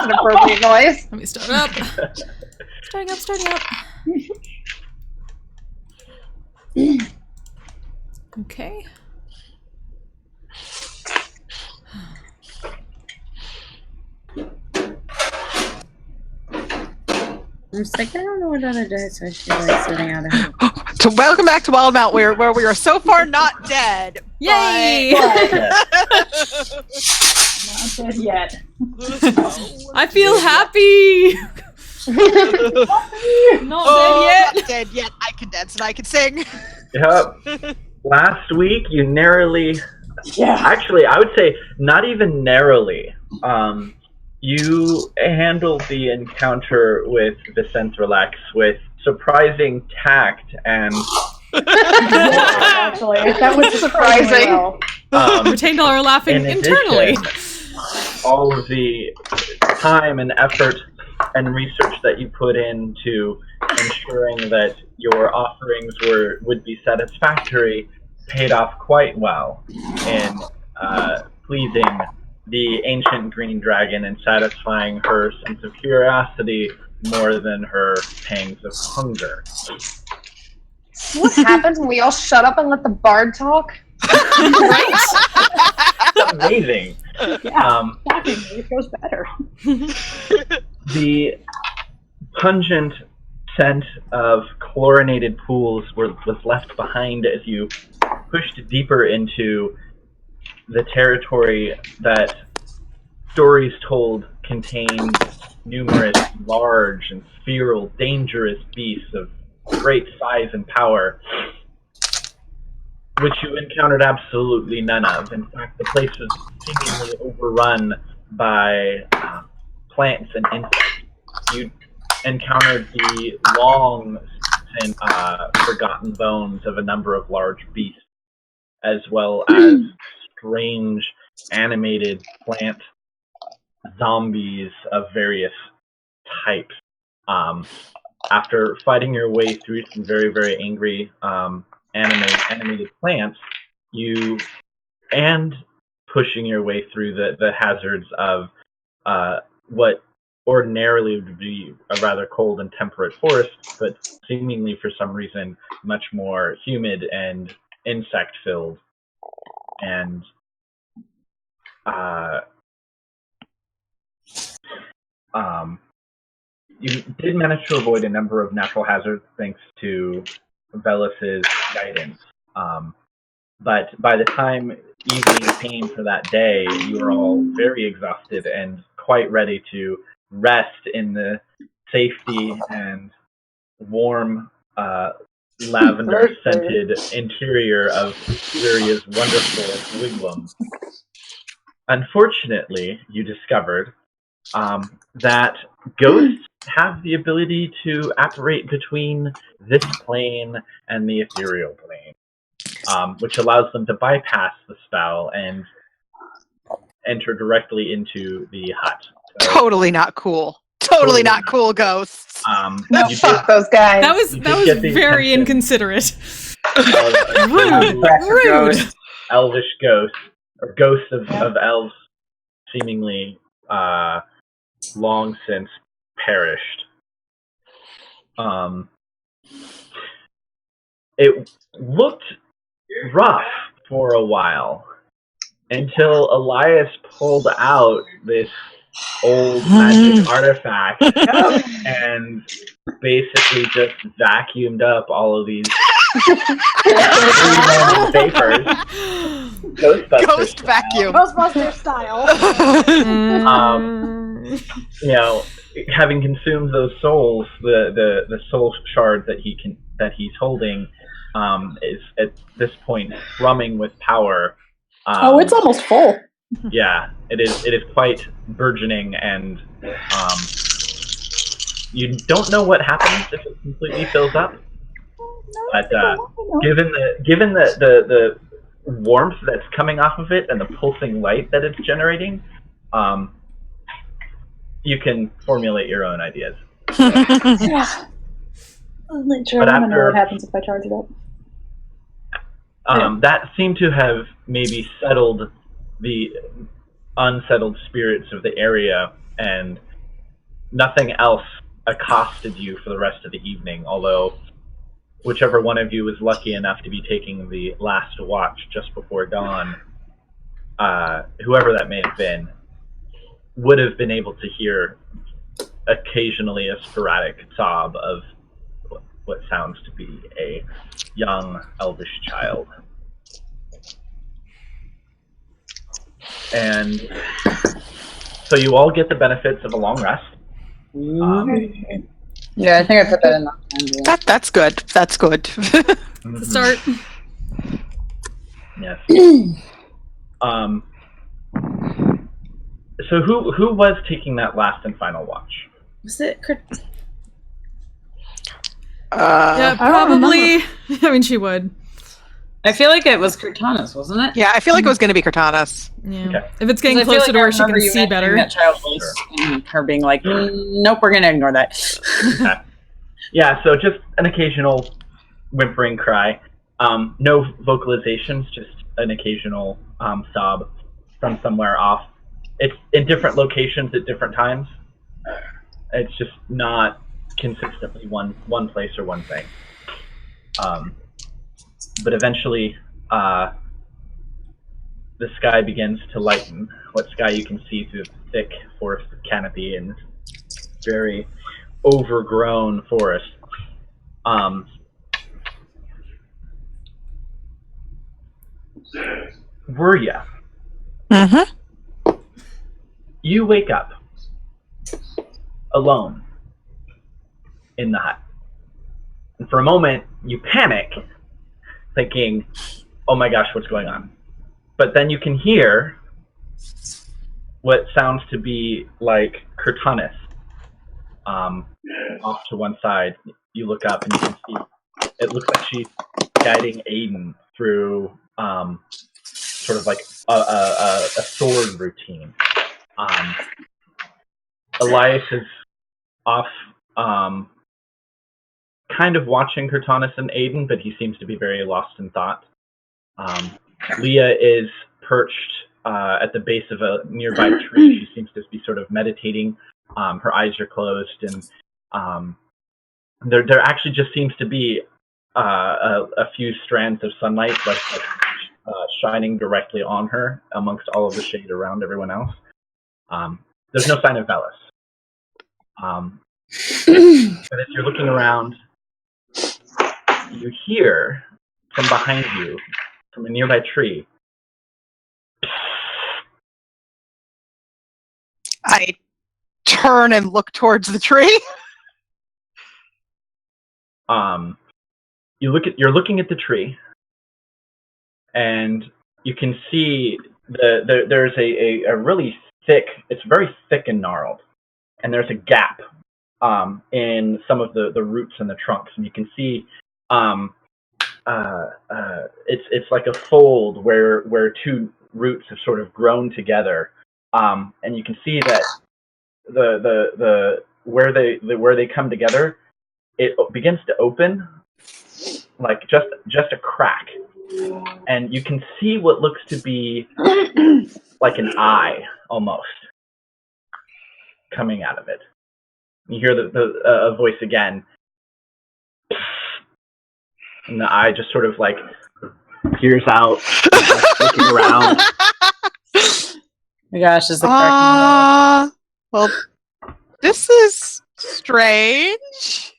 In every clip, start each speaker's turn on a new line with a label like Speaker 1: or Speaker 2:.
Speaker 1: an appropriate noise.
Speaker 2: Let me start up. Starting up. Okay.
Speaker 3: I'm just like, I don't know what other dice I should like sitting out of.
Speaker 4: So welcome back to Wildemount, where we are so far not dead.
Speaker 2: Yay!
Speaker 5: Not dead yet.
Speaker 2: I feel happy. Not dead yet.
Speaker 4: Not dead yet. I can dance and I can sing.
Speaker 6: Yep. Last week, you narrowly...
Speaker 5: Yeah.
Speaker 6: Actually, I would say not even narrowly. You handled the encounter with Vicenthralax with surprising tact and...
Speaker 5: Yeah, actually, that was surprising.
Speaker 1: Surprising.
Speaker 2: Retained all our laughing
Speaker 6: in
Speaker 2: internally.
Speaker 6: addition, all of the time and effort and research that you put into ensuring that your offerings would be satisfactory paid off quite well in pleasing the ancient green dragon and satisfying her sense of curiosity more than her pangs of hunger.
Speaker 1: What happens when we all shut up and let the bard talk?
Speaker 2: Right?
Speaker 6: That's amazing.
Speaker 5: Yeah, shockingly, it goes better.
Speaker 6: The pungent scent of chlorinated pools was left behind as you pushed deeper into the territory that stories told contained numerous large and feral, dangerous beasts of great size and power, which you encountered absolutely none of. In fact, the place was seemingly overrun by plants and insects. You encountered the long and forgotten bones of a number of large beasts, as well as strange animated plant zombies of various types. After fighting your way through some very, very angry animated plants, and pushing your way through the hazards of what ordinarily would be a rather cold and temperate forest, but seemingly for some reason much more humid and insect-filled. And you did manage to avoid a number of natural hazards thanks to Velus's guidance. But by the time evening came for that day, you were all very exhausted and quite ready to rest in the safety and warm, lavender-scented interior of Lyria's wonderful wigwam. Unfortunately, you discovered that ghosts have the ability to apparate between this plane and the ethereal plane, which allows them to bypass the spell and enter directly into the hut. So,
Speaker 4: Totally not cool. Totally not cool, ghosts.
Speaker 1: No, fuck those guys.
Speaker 2: That was very inconsiderate. Rude.
Speaker 6: Elvish ghosts, or ghosts of elves, seemingly long since perished. It looked rough for a while until Elias pulled out this old magic artifact and basically just vacuumed up all of these vapors.
Speaker 4: Ghost vacuum.
Speaker 5: Ghostbuster style.
Speaker 6: Having consumed those souls, the soul shard that he's holding is at this point thrumming with power.
Speaker 5: It's almost full.
Speaker 6: Yeah, it is quite burgeoning, and you don't know what happens if it completely fills up. But given the warmth that's coming off of it and the pulsing light that it's generating, you can formulate your own ideas.
Speaker 5: Yeah. I'm not sure. I don't know what happens if I charge it up.
Speaker 6: That seemed to have maybe settled the unsettled spirits of the area, and nothing else accosted you for the rest of the evening, although whichever one of you was lucky enough to be taking the last watch just before dawn, whoever that may have been, would have been able to hear occasionally a sporadic sob of what sounds to be a young elvish child. And so you all get the benefits of a long rest.
Speaker 5: Yeah, I think I put that in the
Speaker 4: That's good. That's good.
Speaker 2: Start.
Speaker 6: Yes. So who was taking that last and final watch?
Speaker 3: Was it?
Speaker 2: Yeah, probably. I mean, she would.
Speaker 3: I feel like it was Cortana's, wasn't it?
Speaker 4: Yeah, I feel like it was going to be Cortana's.
Speaker 2: Yeah.
Speaker 6: Okay.
Speaker 2: If it's getting closer to where she can see better.
Speaker 3: That child voice and her being like, "Nope, we're going to ignore that."
Speaker 6: Okay. Yeah, so just an occasional whimpering cry. No vocalizations, just an occasional sob from somewhere off. It's in different locations at different times. It's just not consistently one place or one thing. But eventually, the sky begins to lighten. What sky you can see through the thick forest canopy and very overgrown forest. Were ya?
Speaker 4: Mm-hmm.
Speaker 6: You wake up alone in the hut. And for a moment, you panic, thinking, oh my gosh, what's going on? But then you can hear what sounds to be like Curtanis off to one side. You look up and you can see it looks like she's guiding Aiden through sort of like a sword routine. Elias is off kind of watching Curtanis and Aiden, but he seems to be very lost in thought. Leah is perched at the base of a nearby tree. She seems to be sort of meditating. Her eyes are closed, and there actually just seems to be a few strands of sunlight like shining directly on her amongst all of the shade around everyone else. There's no sign of Velis. But as you're looking around, you hear from behind you, from a nearby tree,
Speaker 4: I turn and look towards the tree.
Speaker 6: You're looking at the tree, and you can see there's a really thick. It's very thick and gnarled, and there's a gap in some of the roots and the trunks, and you can see it's like a fold where two roots have sort of grown together, and you can see that the where they come together, it begins to open like just a crack, and you can see what looks to be like an eye almost coming out of it. You hear a voice again, and the eye just sort of like peers out, looking around.
Speaker 3: Oh my gosh, is the correct
Speaker 4: Well, this is strange.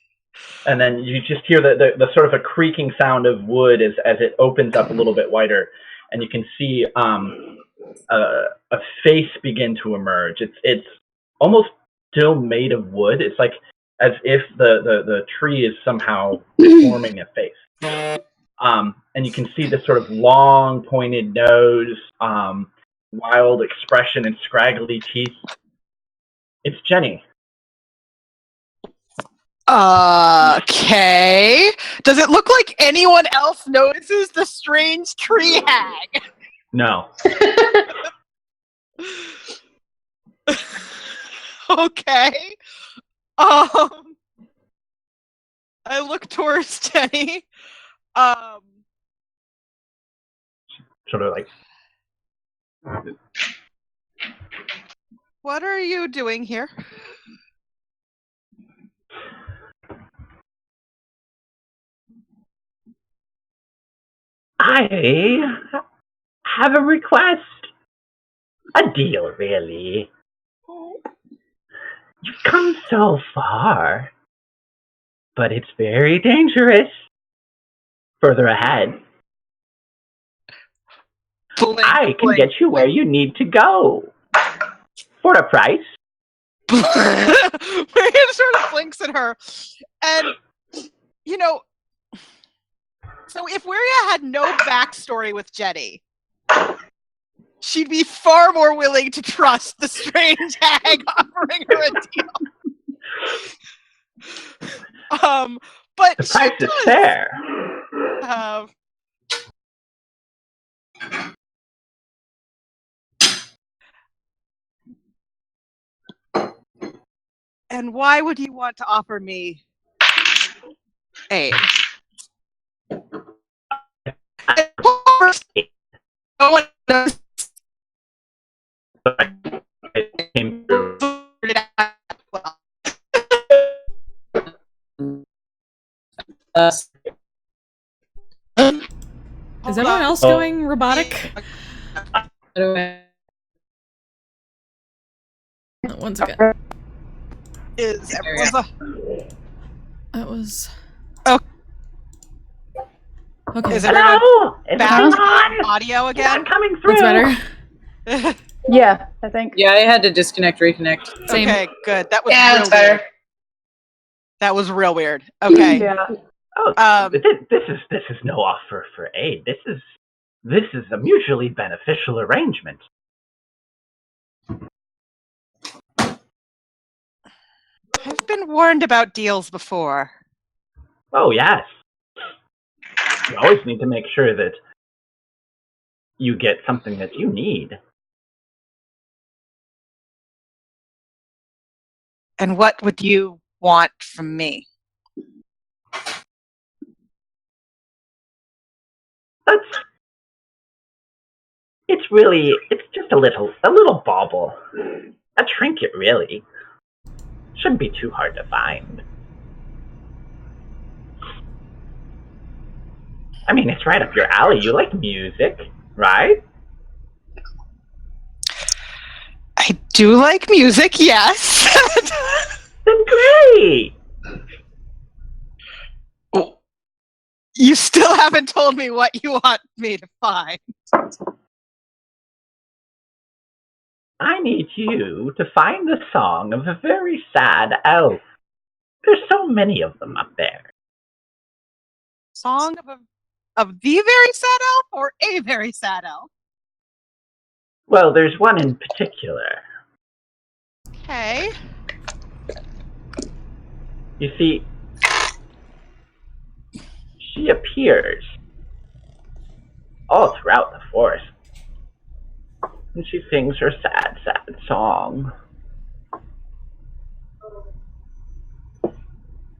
Speaker 6: And then you just hear the sort of a creaking sound of wood as it opens up a little bit wider, and you can see a face begin to emerge. It's almost still made of wood. It's like as if the tree is somehow forming a face. And you can see this sort of long pointed nose, wild expression, and scraggly teeth. It's Jenny.
Speaker 4: Okay. Does it look like anyone else notices the strange tree hag?
Speaker 6: No.
Speaker 4: Okay. I look towards Jenny.
Speaker 6: Sort of like,
Speaker 4: What are you doing here?
Speaker 6: I have a request. A deal, really. You've come so far, but it's very dangerous. Further ahead, I can get you where you need to go. For a price.
Speaker 4: Marianne sort of blinks at her. And, you know, so if Wiria had no backstory with Jenny, she'd be far more willing to trust the strange hag offering her a deal. But
Speaker 6: the price is fair.
Speaker 4: And why would you want to offer me aid? Of course, no one knows.
Speaker 2: Is everyone else going robotic? One second.
Speaker 4: Is everyone's
Speaker 2: That was...
Speaker 4: Oh.
Speaker 2: Okay.
Speaker 4: Is everyone back
Speaker 6: on?
Speaker 4: audio again?
Speaker 6: Coming through.
Speaker 2: That's better.
Speaker 5: Yeah, I think.
Speaker 3: Yeah, I had to disconnect, reconnect.
Speaker 2: Same.
Speaker 4: Okay, good. That was
Speaker 1: Yeah, it's better.
Speaker 4: weird. That was real weird. Okay.
Speaker 5: Yeah.
Speaker 6: Oh, this is no offer for aid. This is a mutually beneficial arrangement.
Speaker 4: I've been warned about deals before.
Speaker 6: Oh yes. You always need to make sure that you get something that you need.
Speaker 4: And what would you want from me?
Speaker 6: It's just a little bauble. A trinket, really. Shouldn't be too hard to find. I mean, it's right up your alley. You like music, right?
Speaker 4: I do like music, yes.
Speaker 6: Then great!
Speaker 4: You still haven't told me what you want me to find.
Speaker 6: I need you to find the song of a very sad elf. There's so many of them up there.
Speaker 4: Song of the very sad elf or a very sad elf?
Speaker 6: Well, there's one in particular.
Speaker 4: Okay.
Speaker 6: You see, she appears all throughout the forest. And she sings her sad, sad song.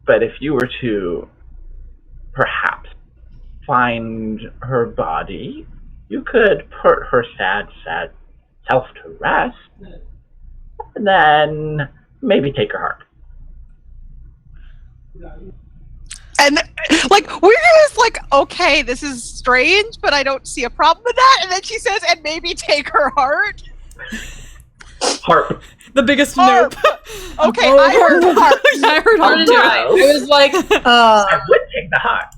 Speaker 6: But if you were to perhaps find her body, you could put her sad, sad self to rest, and then maybe take her heart.
Speaker 4: And like we're just like, okay, this is strange, but I don't see a problem with that. And then she says, and maybe take her heart.
Speaker 6: Harp.
Speaker 2: The biggest
Speaker 4: Harp.
Speaker 2: nope.
Speaker 4: Okay, I heard heart.
Speaker 2: I heard
Speaker 3: How
Speaker 2: harp
Speaker 3: did
Speaker 2: too.
Speaker 3: I was like,
Speaker 6: I would take the heart.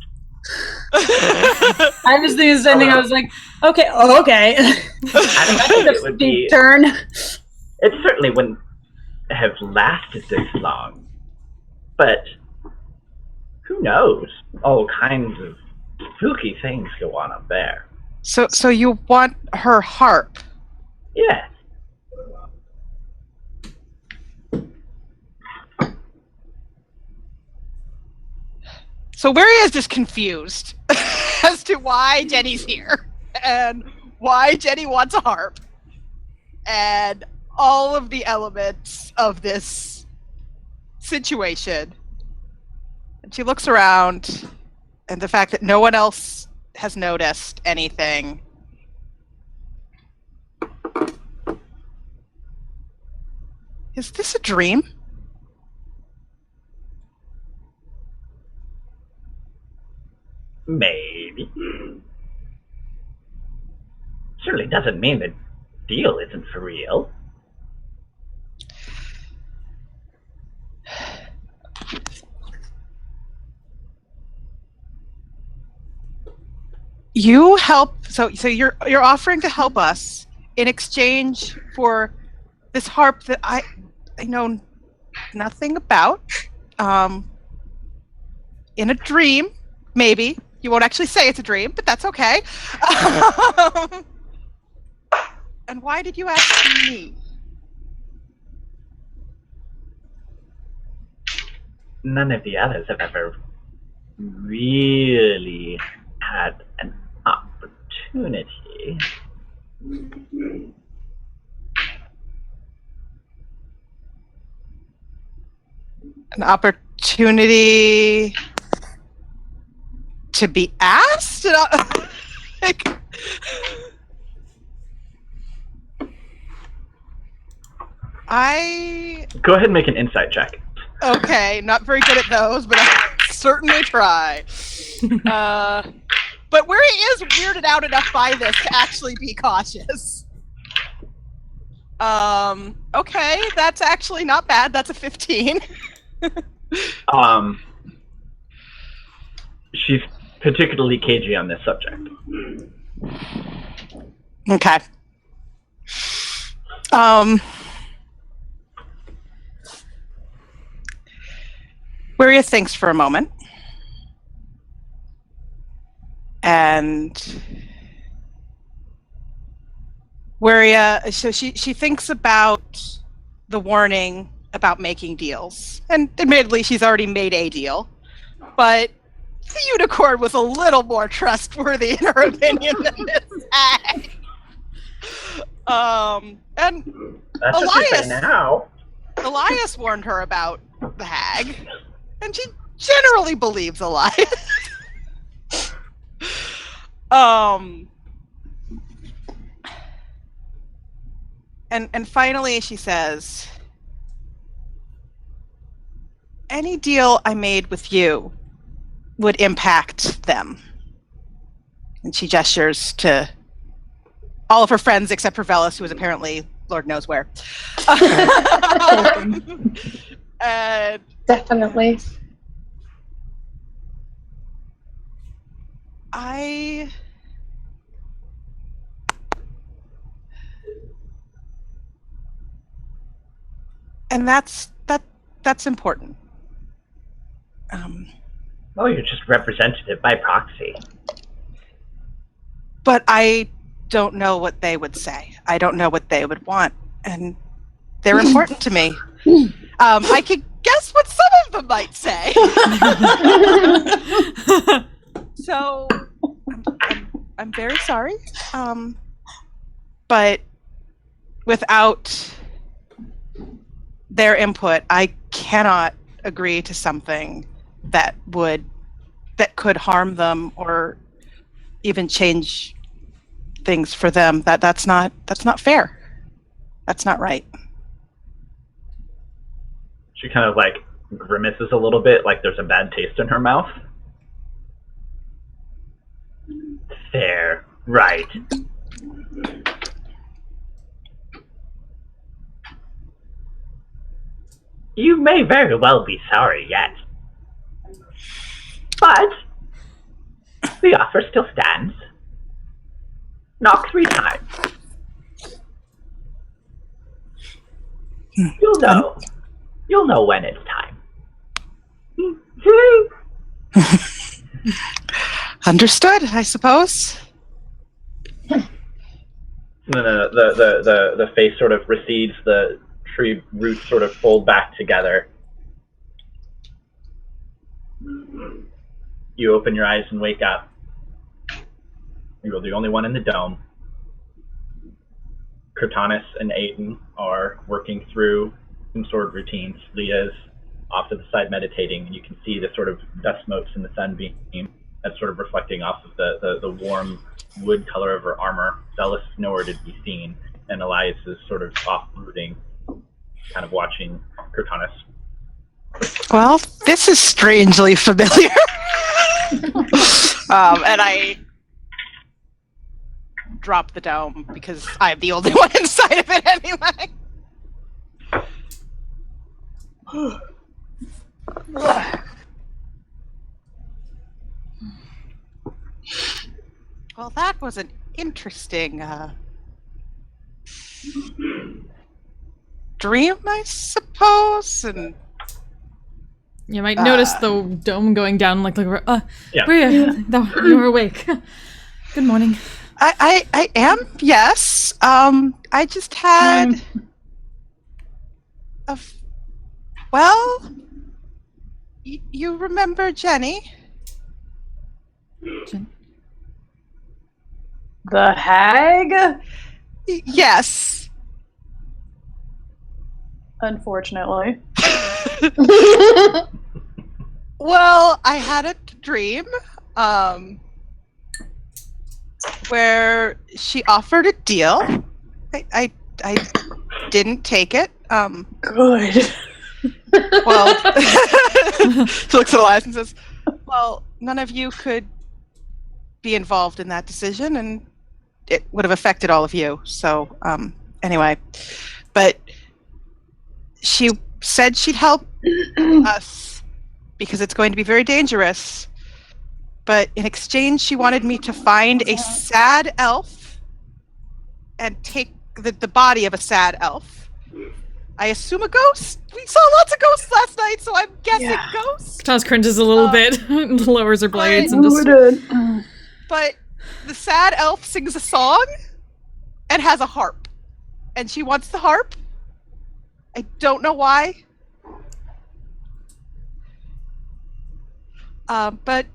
Speaker 3: I was thinking the same thing. I was like, okay.
Speaker 6: I don't think it would be.
Speaker 3: Turn.
Speaker 6: It certainly wouldn't have lasted this long. But who knows? All kinds of spooky things go on up there.
Speaker 4: So you want her harp?
Speaker 6: Yes.
Speaker 4: So Weria is just confused as to why Jenny's here and why Jenny wants a harp and all of the elements of this situation. And she looks around, and the fact that no one else has noticed anything. Is this a dream?
Speaker 6: Maybe. certainly doesn't mean the deal isn't for real.
Speaker 4: You help. So you're offering to help us in exchange for this harp that I know nothing about. In a dream, maybe. You won't actually say it's a dream, but that's okay. And why did you ask me?
Speaker 6: None of the others have ever really had an opportunity.
Speaker 4: An opportunity to be asked? Like,
Speaker 6: Go ahead and make an insight check.
Speaker 4: Okay, not very good at those, but I'll certainly try. But where he is weirded out enough by this to actually be cautious. Okay, that's actually not bad. That's a 15.
Speaker 6: She's particularly cagey on this subject.
Speaker 4: Okay. Waria thinks for a moment. And Waria, so she thinks about the warning about making deals. And admittedly, she's already made a deal. But the unicorn was a little more trustworthy in her opinion than this hag. And
Speaker 6: That's what you say now.
Speaker 4: Elias warned her about the hag, and she generally believes Elias. And finally she says, any deal I made with you would impact them. And she gestures to all of her friends except for Velis, who is apparently Lord knows where. And
Speaker 1: Definitely.
Speaker 4: And that's important.
Speaker 6: Well, you're just representative by proxy.
Speaker 4: But I don't know what they would say. I don't know what they would want, and they're important to me. I could guess what some of them might say. So I'm very sorry, but without their input, I cannot agree to something that could harm them or even change things for them. That's not fair. That's not right.
Speaker 6: She kind of like grimaces a little bit, like there's a bad taste in her mouth. Fair, right. You may very well be sorry yet. But the offer still stands. Knock 3 times. You'll know when it's time.
Speaker 4: Understood, I suppose.
Speaker 6: The face sort of recedes, the tree roots sort of fold back together. You open your eyes and wake up. You're the only one in the dome. Kurtanis and Aiden are working through some sort of routines. Leah's off to the side meditating, and you can see the sort of dust motes in the sunbeam that's sort of reflecting off of the warm wood color of her armor. Zealous is nowhere to be seen, and Elias is sort of off brooding, kind of watching Kurtanis.
Speaker 4: Well, this is strangely familiar. And I drop the dome because I'm the only one inside of it anyway. Well, that was an interesting dream, I suppose, and
Speaker 2: You might notice the dome going down like
Speaker 6: Yeah.
Speaker 2: you're awake. Good morning.
Speaker 4: I am, yes. I just had you remember Jenny?
Speaker 5: The hag?
Speaker 4: Yes.
Speaker 5: Unfortunately.
Speaker 4: Well, I had a dream where she offered a deal. I didn't take it.
Speaker 5: Good.
Speaker 4: Well, she looks at Elias and says, well, none of you could be involved in that decision, and it would have affected all of you. So, anyway, but she said she'd help us because it's going to be very dangerous. But in exchange, she wanted me to find a sad elf and take the body of a sad elf. I assume a ghost? We saw lots of ghosts last night, so I'm guessing ghost.
Speaker 2: Taz cringes a little bit, lowers her blades, and just...
Speaker 4: But the sad elf sings a song and has a harp. And she wants the harp. I don't know why. But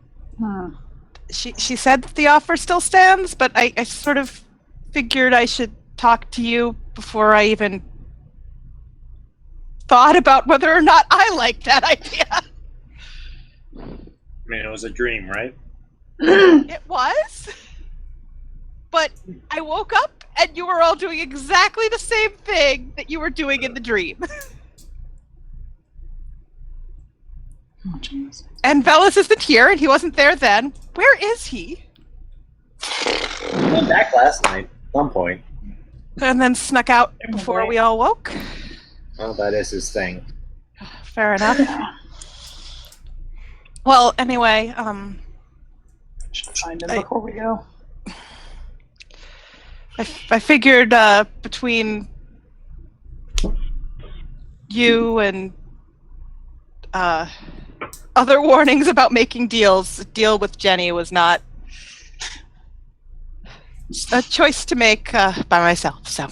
Speaker 4: she said that the offer still stands, but I sort of figured I should talk to you before I even thought about whether or not I liked that idea.
Speaker 7: I mean, it was a dream, right?
Speaker 4: It was. But I woke up and you were all doing exactly the same thing that you were doing in the dream. And Velas isn't here, and he wasn't there then. Where is he?
Speaker 7: He went back last night, at some point.
Speaker 4: And then snuck out before we all woke.
Speaker 7: Well, that is his thing.
Speaker 4: Fair enough. Well, anyway,
Speaker 5: Should find him before we go.
Speaker 4: I figured between you and other warnings about making deals, a deal with Jenny was not a choice to make by myself. So,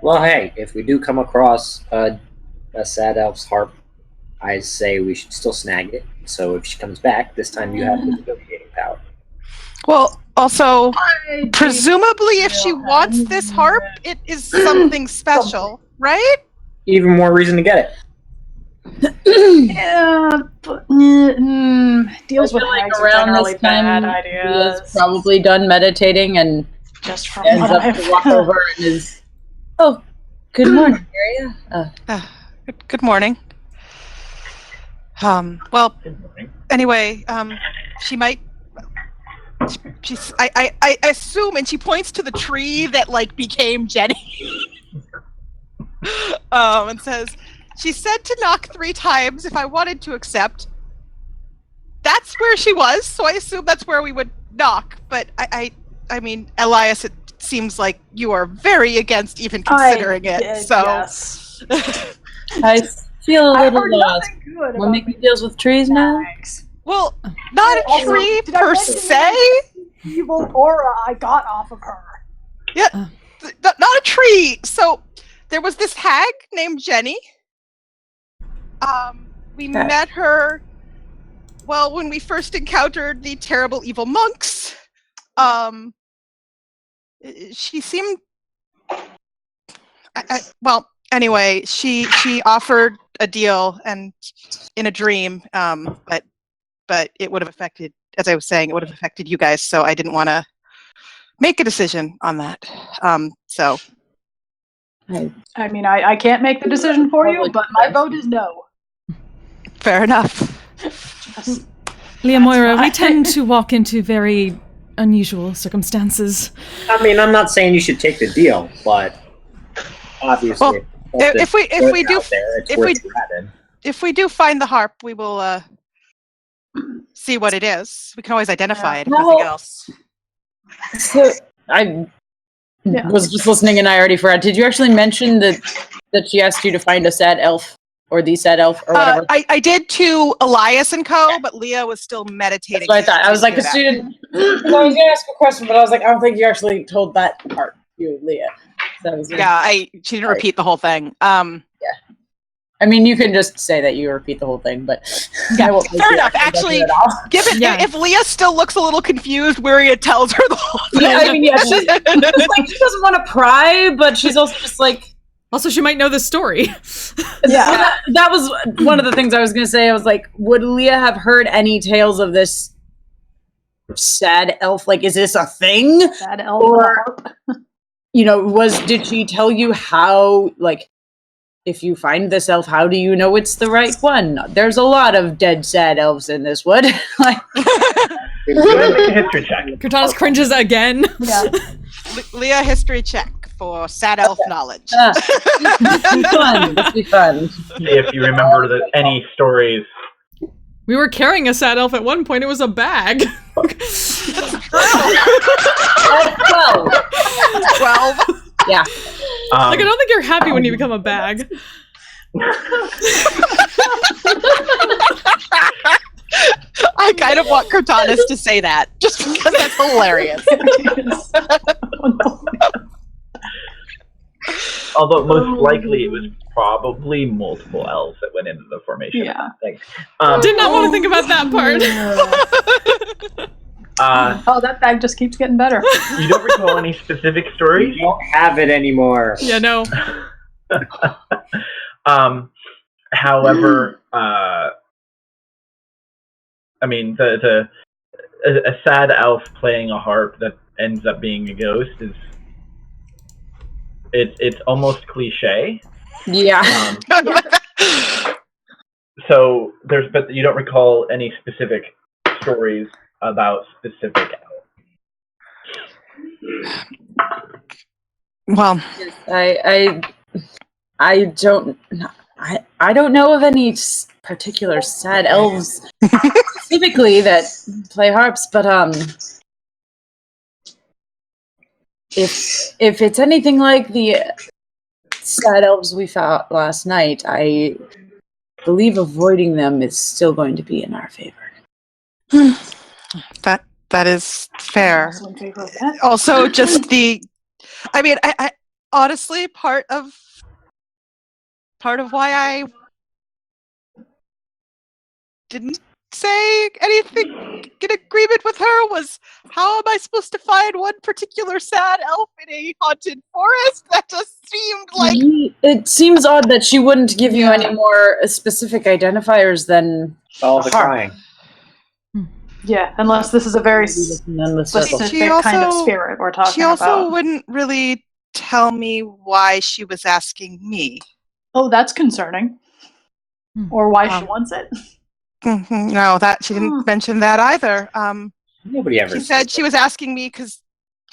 Speaker 7: Well, hey, if we do come across a sad elf's harp, I say we should still snag it. So if she comes back, this time you have the negotiating power.
Speaker 4: well, also, presumably if she wants this harp, it is something special, right?
Speaker 7: Even more reason to get it.
Speaker 5: Yeah, but deals with hags are generally bad
Speaker 3: he
Speaker 5: ideas.
Speaker 3: is probably done meditating and
Speaker 5: Just from
Speaker 3: ends
Speaker 5: what
Speaker 3: up
Speaker 5: I've
Speaker 3: to walk over and is, oh, good morning, Maria.
Speaker 4: Good morning. Well,
Speaker 6: Good morning.
Speaker 4: anyway, she might. I assume, and she points to the tree that like became Jenny, and says, she said to knock 3 times if I wanted to accept. That's where she was, so I assume that's where we would knock. But I mean, Elias, it seems like you are very against even considering it. So
Speaker 5: Yes.
Speaker 3: I feel a
Speaker 5: I've
Speaker 3: little
Speaker 5: heard
Speaker 3: lost.
Speaker 5: nothing good
Speaker 3: We're
Speaker 5: about
Speaker 3: making deals with trees now?
Speaker 5: hags.
Speaker 4: well, not a
Speaker 5: Also,
Speaker 4: tree
Speaker 5: did I
Speaker 4: per
Speaker 5: mention
Speaker 4: se.
Speaker 5: Evil aura I got off of her.
Speaker 4: Yeah, not a tree. So there was this hag named Jenny. We met her, well, when we first encountered the terrible evil monks. She seemed, well, anyway, she offered a deal and in a dream, but it would have affected, as I was saying, it would have affected you guys. So I didn't want to make a decision on that. So.
Speaker 5: I mean, I can't make the decision for you, but my vote is no.
Speaker 4: Fair enough.
Speaker 5: Just,
Speaker 2: Leah Moira, we
Speaker 5: fine.
Speaker 2: tend to walk into very unusual circumstances.
Speaker 7: I mean, I'm not saying you should take the deal, but obviously,
Speaker 4: if we do
Speaker 7: if
Speaker 4: we do find the harp, we will see what it is. We can always identify it if nothing else.
Speaker 3: So I was just listening and I already forgot. Did you actually mention that she asked you to find a sad elf or the sad elf or whatever?
Speaker 4: I did to Elias and co, but Leah was still meditating.
Speaker 3: That's what I thought. I was like, because she didn't. I was going to ask a question, but I was like, I don't think you actually told that part, you, Leah. So I was like,
Speaker 4: she didn't repeat the whole thing.
Speaker 3: I mean, you can just say that you repeat the whole thing, but
Speaker 4: fair enough. Actually, if Leah still looks a little confused, Wiria tells her the whole thing.
Speaker 3: Yeah, I mean, yeah, she's like, she doesn't want to pry, but she's also just like.
Speaker 2: Also, she might know the story.
Speaker 3: Yeah, that was one of the things I was going to say. I was like, would Leah have heard any tales of this sad elf? Like, is this a thing?
Speaker 5: Sad elf.
Speaker 3: Or, did she tell you how, like, if you find this elf, how do you know it's the right one? There's a lot of dead sad elves in this wood. Like,
Speaker 6: history check.
Speaker 2: Cortana cringes again.
Speaker 5: Yeah.
Speaker 4: Leah, history check for sad elf knowledge.
Speaker 3: It'd be fun.
Speaker 6: See if you remember any stories.
Speaker 2: We were carrying a sad elf at one point. It was a bag.
Speaker 3: 12.
Speaker 4: 12.
Speaker 3: Yeah.
Speaker 2: I don't think you're happy when you become a bag.
Speaker 4: I kind of want Cortanus to say that, just because that's hilarious.
Speaker 6: Although most likely it was probably multiple elves that went into the formation.
Speaker 5: Yeah.
Speaker 2: Did not want to think about that part.
Speaker 5: That bag just keeps getting better.
Speaker 6: You don't recall any specific stories?
Speaker 7: You don't have it anymore.
Speaker 2: Yeah, no.
Speaker 6: However, I mean, a sad elf playing a harp that ends up being a ghost is it's almost cliche.
Speaker 3: Yeah.
Speaker 6: So but you don't recall any specific stories about specific elves.
Speaker 4: Well,
Speaker 3: I don't know of any particular sad elves specifically that play harps, but if it's anything like the sad elves we fought last night, I believe avoiding them is still going to be in our favor.
Speaker 4: That is fair. Also, just I honestly, part of why I didn't say anything in agreement with her was, how am I supposed to find one particular sad elf in a haunted forest? That just seemed like...
Speaker 3: It seems odd that she wouldn't give you any more specific identifiers than
Speaker 7: all the crying.
Speaker 5: Yeah, unless this is a very specific kind of spirit we're talking about.
Speaker 4: She also wouldn't really tell me why she was asking me.
Speaker 5: Oh, that's concerning. Or why she wants it.
Speaker 4: No, she didn't mention that either.
Speaker 7: Nobody ever.
Speaker 4: She said she was asking me because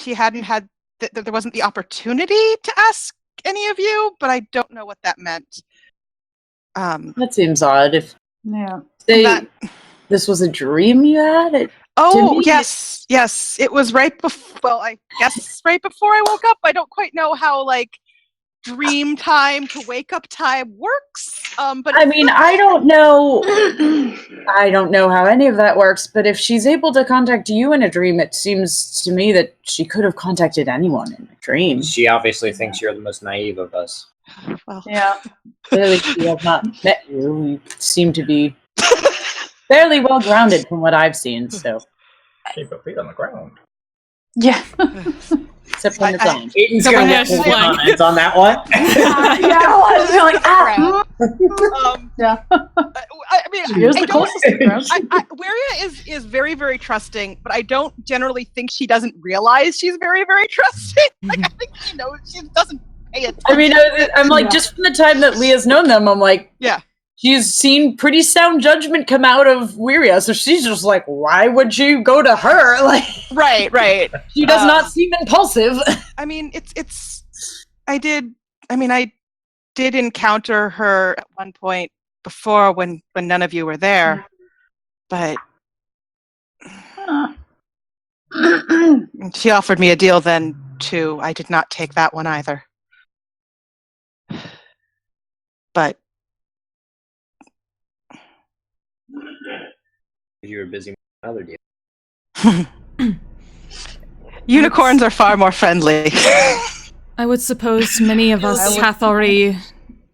Speaker 4: she hadn't had there wasn't the opportunity to ask any of you, but I don't know what that meant.
Speaker 3: That seems odd. If this was a dream you had.
Speaker 4: Yes, it was right before. Well, I guess right before I woke up. I don't quite know how dream time to wake up time works. But
Speaker 3: I mean, I don't know. I don't know how any of that works. But if she's able to contact you in a dream, it seems to me that she could have contacted anyone in a dream.
Speaker 7: She obviously thinks you're the most naive of us.
Speaker 4: Well,
Speaker 5: yeah.
Speaker 3: Clearly, we have not met you. We seem to be fairly well grounded from what I've seen. So,
Speaker 6: keep your feet on the ground.
Speaker 5: Yeah.
Speaker 3: Except when it's on.
Speaker 7: Aiden's going to have comments on that one.
Speaker 5: Yeah.
Speaker 4: I mean,
Speaker 5: here's the closest to the ground.
Speaker 4: Wiria is very, very trusting, but I don't generally think she doesn't realize she's very, very trusting. I think she knows she doesn't pay attention.
Speaker 3: I mean, I'm like, just from the time that Leah's known them, I'm like,
Speaker 4: yeah.
Speaker 3: she's seen pretty sound judgment come out of Wiria, so she's just like, why would you go to her? Like,
Speaker 4: Right.
Speaker 3: she does not seem impulsive.
Speaker 4: I mean, I did encounter her at one point before when none of you were there, but she offered me a deal then too. I did not take that one either. But
Speaker 7: You were busy with another deal.
Speaker 4: unicorns are far more friendly.
Speaker 2: I would suppose many of us have already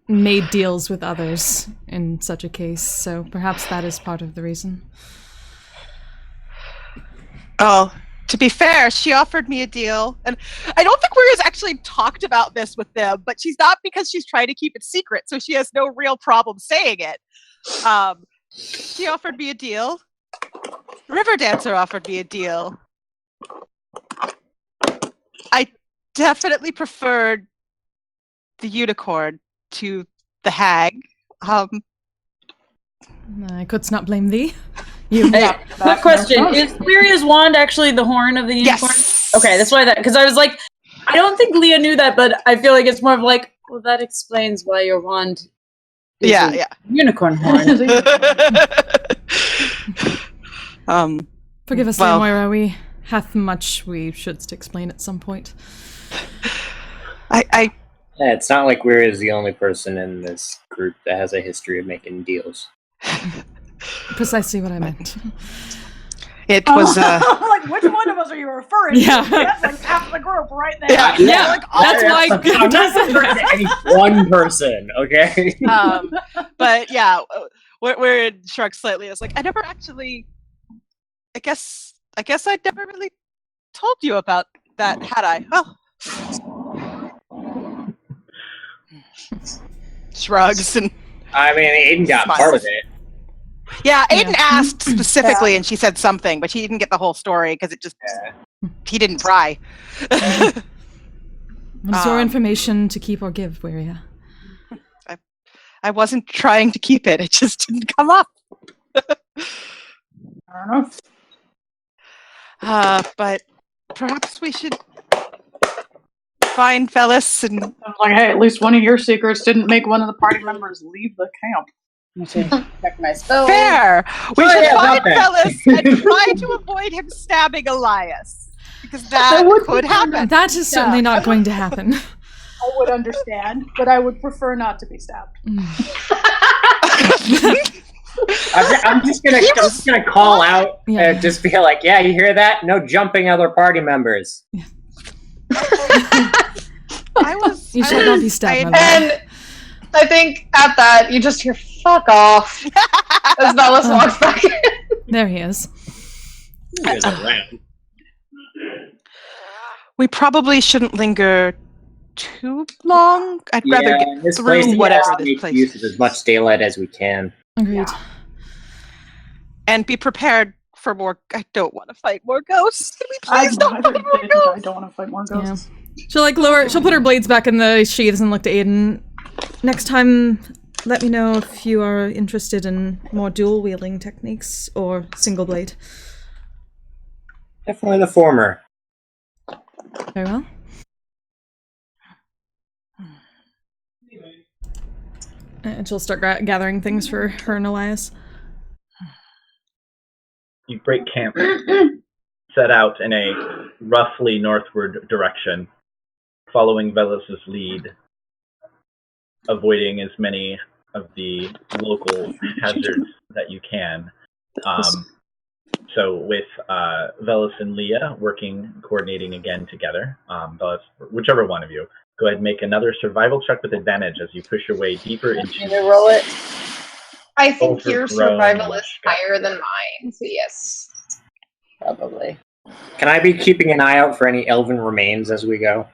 Speaker 2: made deals with others in such a case, so perhaps that is part of the reason.
Speaker 4: Oh, to be fair, she offered me a deal, and I don't think Wiria's actually talked about this with them, but she's not, because she's trying to keep it secret, so she has no real problem saying it. She offered me a deal. River Dancer offered me a deal. I definitely preferred the unicorn to the hag.
Speaker 2: I could not blame thee.
Speaker 3: Hey, quick question. Is Wiria's wand actually the horn of the unicorn?
Speaker 4: Yes!
Speaker 3: Okay, that's why because I was like, I don't think Leah knew that, but I feel like it's more of like, well, that explains why your wand is a unicorn horn.
Speaker 2: Forgive us, Moira, we hath much we should explain at some point.
Speaker 4: I
Speaker 7: Yeah, it's not like Weir is the only person in this group that has a history of making deals.
Speaker 2: Precisely what I meant.
Speaker 4: It was
Speaker 5: like, which one of us are you referring to? That's like half the group right there.
Speaker 4: Yeah.
Speaker 2: Like, that's why
Speaker 7: I'm not referring to any one person, okay?
Speaker 4: But yeah, we're shrugged slightly. It's like, I never actually. I guess I never really told you about that, had I? Oh. Shrugs and.
Speaker 7: I mean, Aiden got part of it.
Speaker 4: Yeah, Aiden asked specifically, and she said something, but he didn't get the whole story because it just he didn't pry.
Speaker 2: What is your information to keep or give, Wiria?
Speaker 4: I wasn't trying to keep it; it just didn't come up.
Speaker 5: I don't know.
Speaker 4: But perhaps we should find Velis and.
Speaker 5: I was like, hey, at least one of your secrets didn't make one of the party members leave the camp.
Speaker 3: Check my spells.
Speaker 4: Fair. We should find
Speaker 7: that.
Speaker 4: Velis and try to avoid him stabbing Elias, because that could happen.
Speaker 2: That is certainly not going to happen.
Speaker 5: I would understand, but I would prefer not to be stabbed.
Speaker 7: I'm just gonna call out and just be like, yeah, you hear that? No jumping other party members.
Speaker 2: Yeah.
Speaker 1: You
Speaker 2: should not be stabbed.
Speaker 1: And I think at that, you just hear, fuck off. As Velis walks back in.
Speaker 2: There he is.
Speaker 7: He is around.
Speaker 4: We probably shouldn't linger too long. I'd rather get
Speaker 7: this
Speaker 4: through
Speaker 7: place,
Speaker 4: whatever
Speaker 7: make
Speaker 4: this place
Speaker 7: use of as much daylight as we can.
Speaker 2: Agreed.
Speaker 4: and be prepared for more. I don't want to fight more ghosts. Can we please
Speaker 5: I
Speaker 4: don't fight more
Speaker 5: don't
Speaker 4: ghosts?
Speaker 5: want to fight more ghosts.
Speaker 2: She'll put her blades back in the sheaths and look to Aiden. Next time, let me know if you are interested in more dual wielding techniques or single blade.
Speaker 7: Definitely the former.
Speaker 2: Very well. And she'll start gathering things for her and Elias.
Speaker 6: You break camp, set out in a roughly northward direction, following Velis's lead, avoiding as many of the local hazards that you can. So with Velis and Leah coordinating again together, Velis, whichever one of you, go ahead and make another survival check with advantage as you push your way deeper into.
Speaker 3: Can you roll it?
Speaker 1: I think your
Speaker 6: Overgrown
Speaker 1: survival is
Speaker 6: guy.
Speaker 1: higher than mine, so yes.
Speaker 3: Probably.
Speaker 7: Can I be keeping an eye out for any elven remains as we go?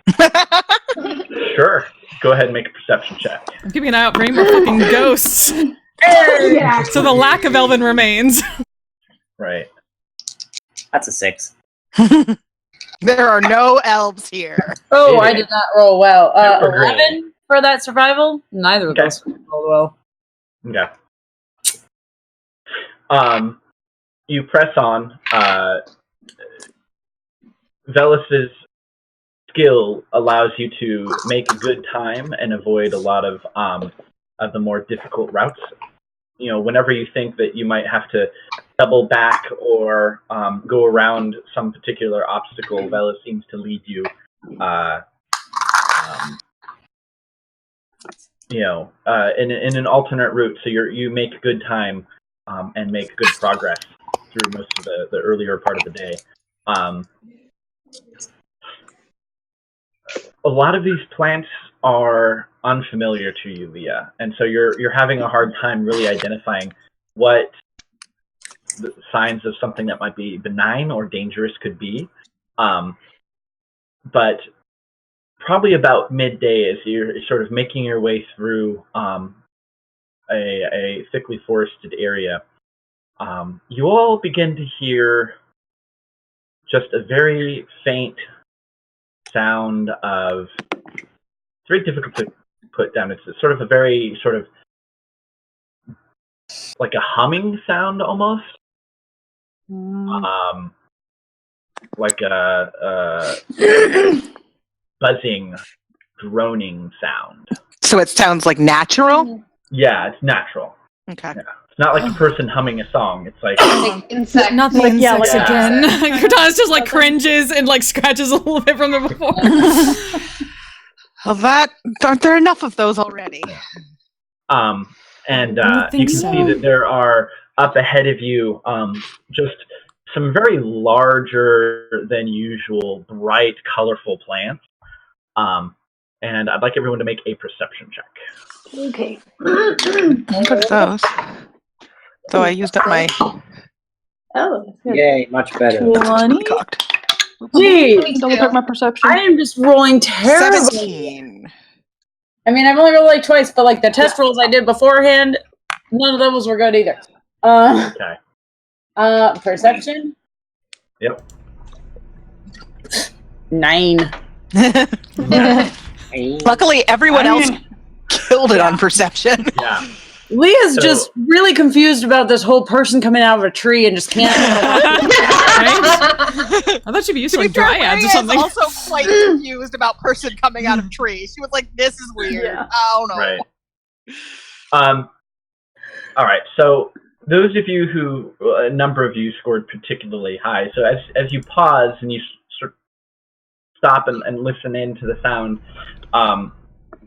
Speaker 6: Sure. Go ahead and make a perception check.
Speaker 2: I'm keeping an eye out for any more fucking ghosts.
Speaker 5: Yeah.
Speaker 2: So the lack of elven remains.
Speaker 6: Right.
Speaker 7: That's a 6.
Speaker 4: There are no elves here.
Speaker 3: Oh, I did not roll well.
Speaker 6: Super great.
Speaker 3: 11 for that survival? Neither of
Speaker 6: Okay.
Speaker 3: us rolled well.
Speaker 6: Okay. You press on. Velus's skill allows you to make good time and avoid a lot of the more difficult routes. You know, whenever you think that you might have to double back or go around some particular obstacle, Velus seems to lead you, in an alternate route. So you make good time and make good progress through most of the earlier part of the day. A lot of these plants are unfamiliar to you, Leah, and so you're having a hard time really identifying what the signs of something that might be benign or dangerous could be. But probably about midday, as you're sort of making your way through a thickly forested area, you all begin to hear just a very faint sound of, it's very difficult to put down. It's sort of a very sort of like a humming sound almost. Like a buzzing, droning sound.
Speaker 4: So it sounds like natural?
Speaker 6: Yeah, it's natural.
Speaker 4: Okay.
Speaker 6: Yeah. It's not like a person humming a song. It's like
Speaker 1: insect.
Speaker 2: Not the
Speaker 5: Like, yeah,
Speaker 2: insects
Speaker 5: like
Speaker 2: again. Cortana's just like cringes and like scratches a little bit from the before.
Speaker 4: Well, aren't there enough of those already?
Speaker 6: And
Speaker 2: I
Speaker 6: you
Speaker 2: think
Speaker 6: can
Speaker 2: so.
Speaker 6: see that there are up ahead of you just some very larger than usual, bright, colorful plants. And I'd like everyone to make a perception check.
Speaker 5: Okay.
Speaker 4: Look at those. So I used up my
Speaker 5: Oh, good.
Speaker 7: Yay, much better.
Speaker 5: 20.
Speaker 4: cocked.
Speaker 3: Jeez,
Speaker 5: Double check my perception.
Speaker 3: I am just rolling terrible.
Speaker 4: 17.
Speaker 3: I mean, I've only rolled like twice, but like the test rolls I did beforehand, none of those were good either.
Speaker 6: Okay.
Speaker 3: Perception?
Speaker 6: Yep.
Speaker 3: 9.
Speaker 4: Luckily, everyone else killed it on perception.
Speaker 6: Yeah.
Speaker 3: Leah's
Speaker 6: So-
Speaker 3: just really confused about this whole person coming out of a tree and just can't.
Speaker 2: I thought she'd be used to like dryads or something.
Speaker 4: also quite confused about person coming out of tree. She was like, "This is weird."
Speaker 5: Yeah.
Speaker 4: Oh no.
Speaker 6: Right. All right. So those of you who, a number of you scored particularly high. So as you pause and you sort of stop and listen in to the sound,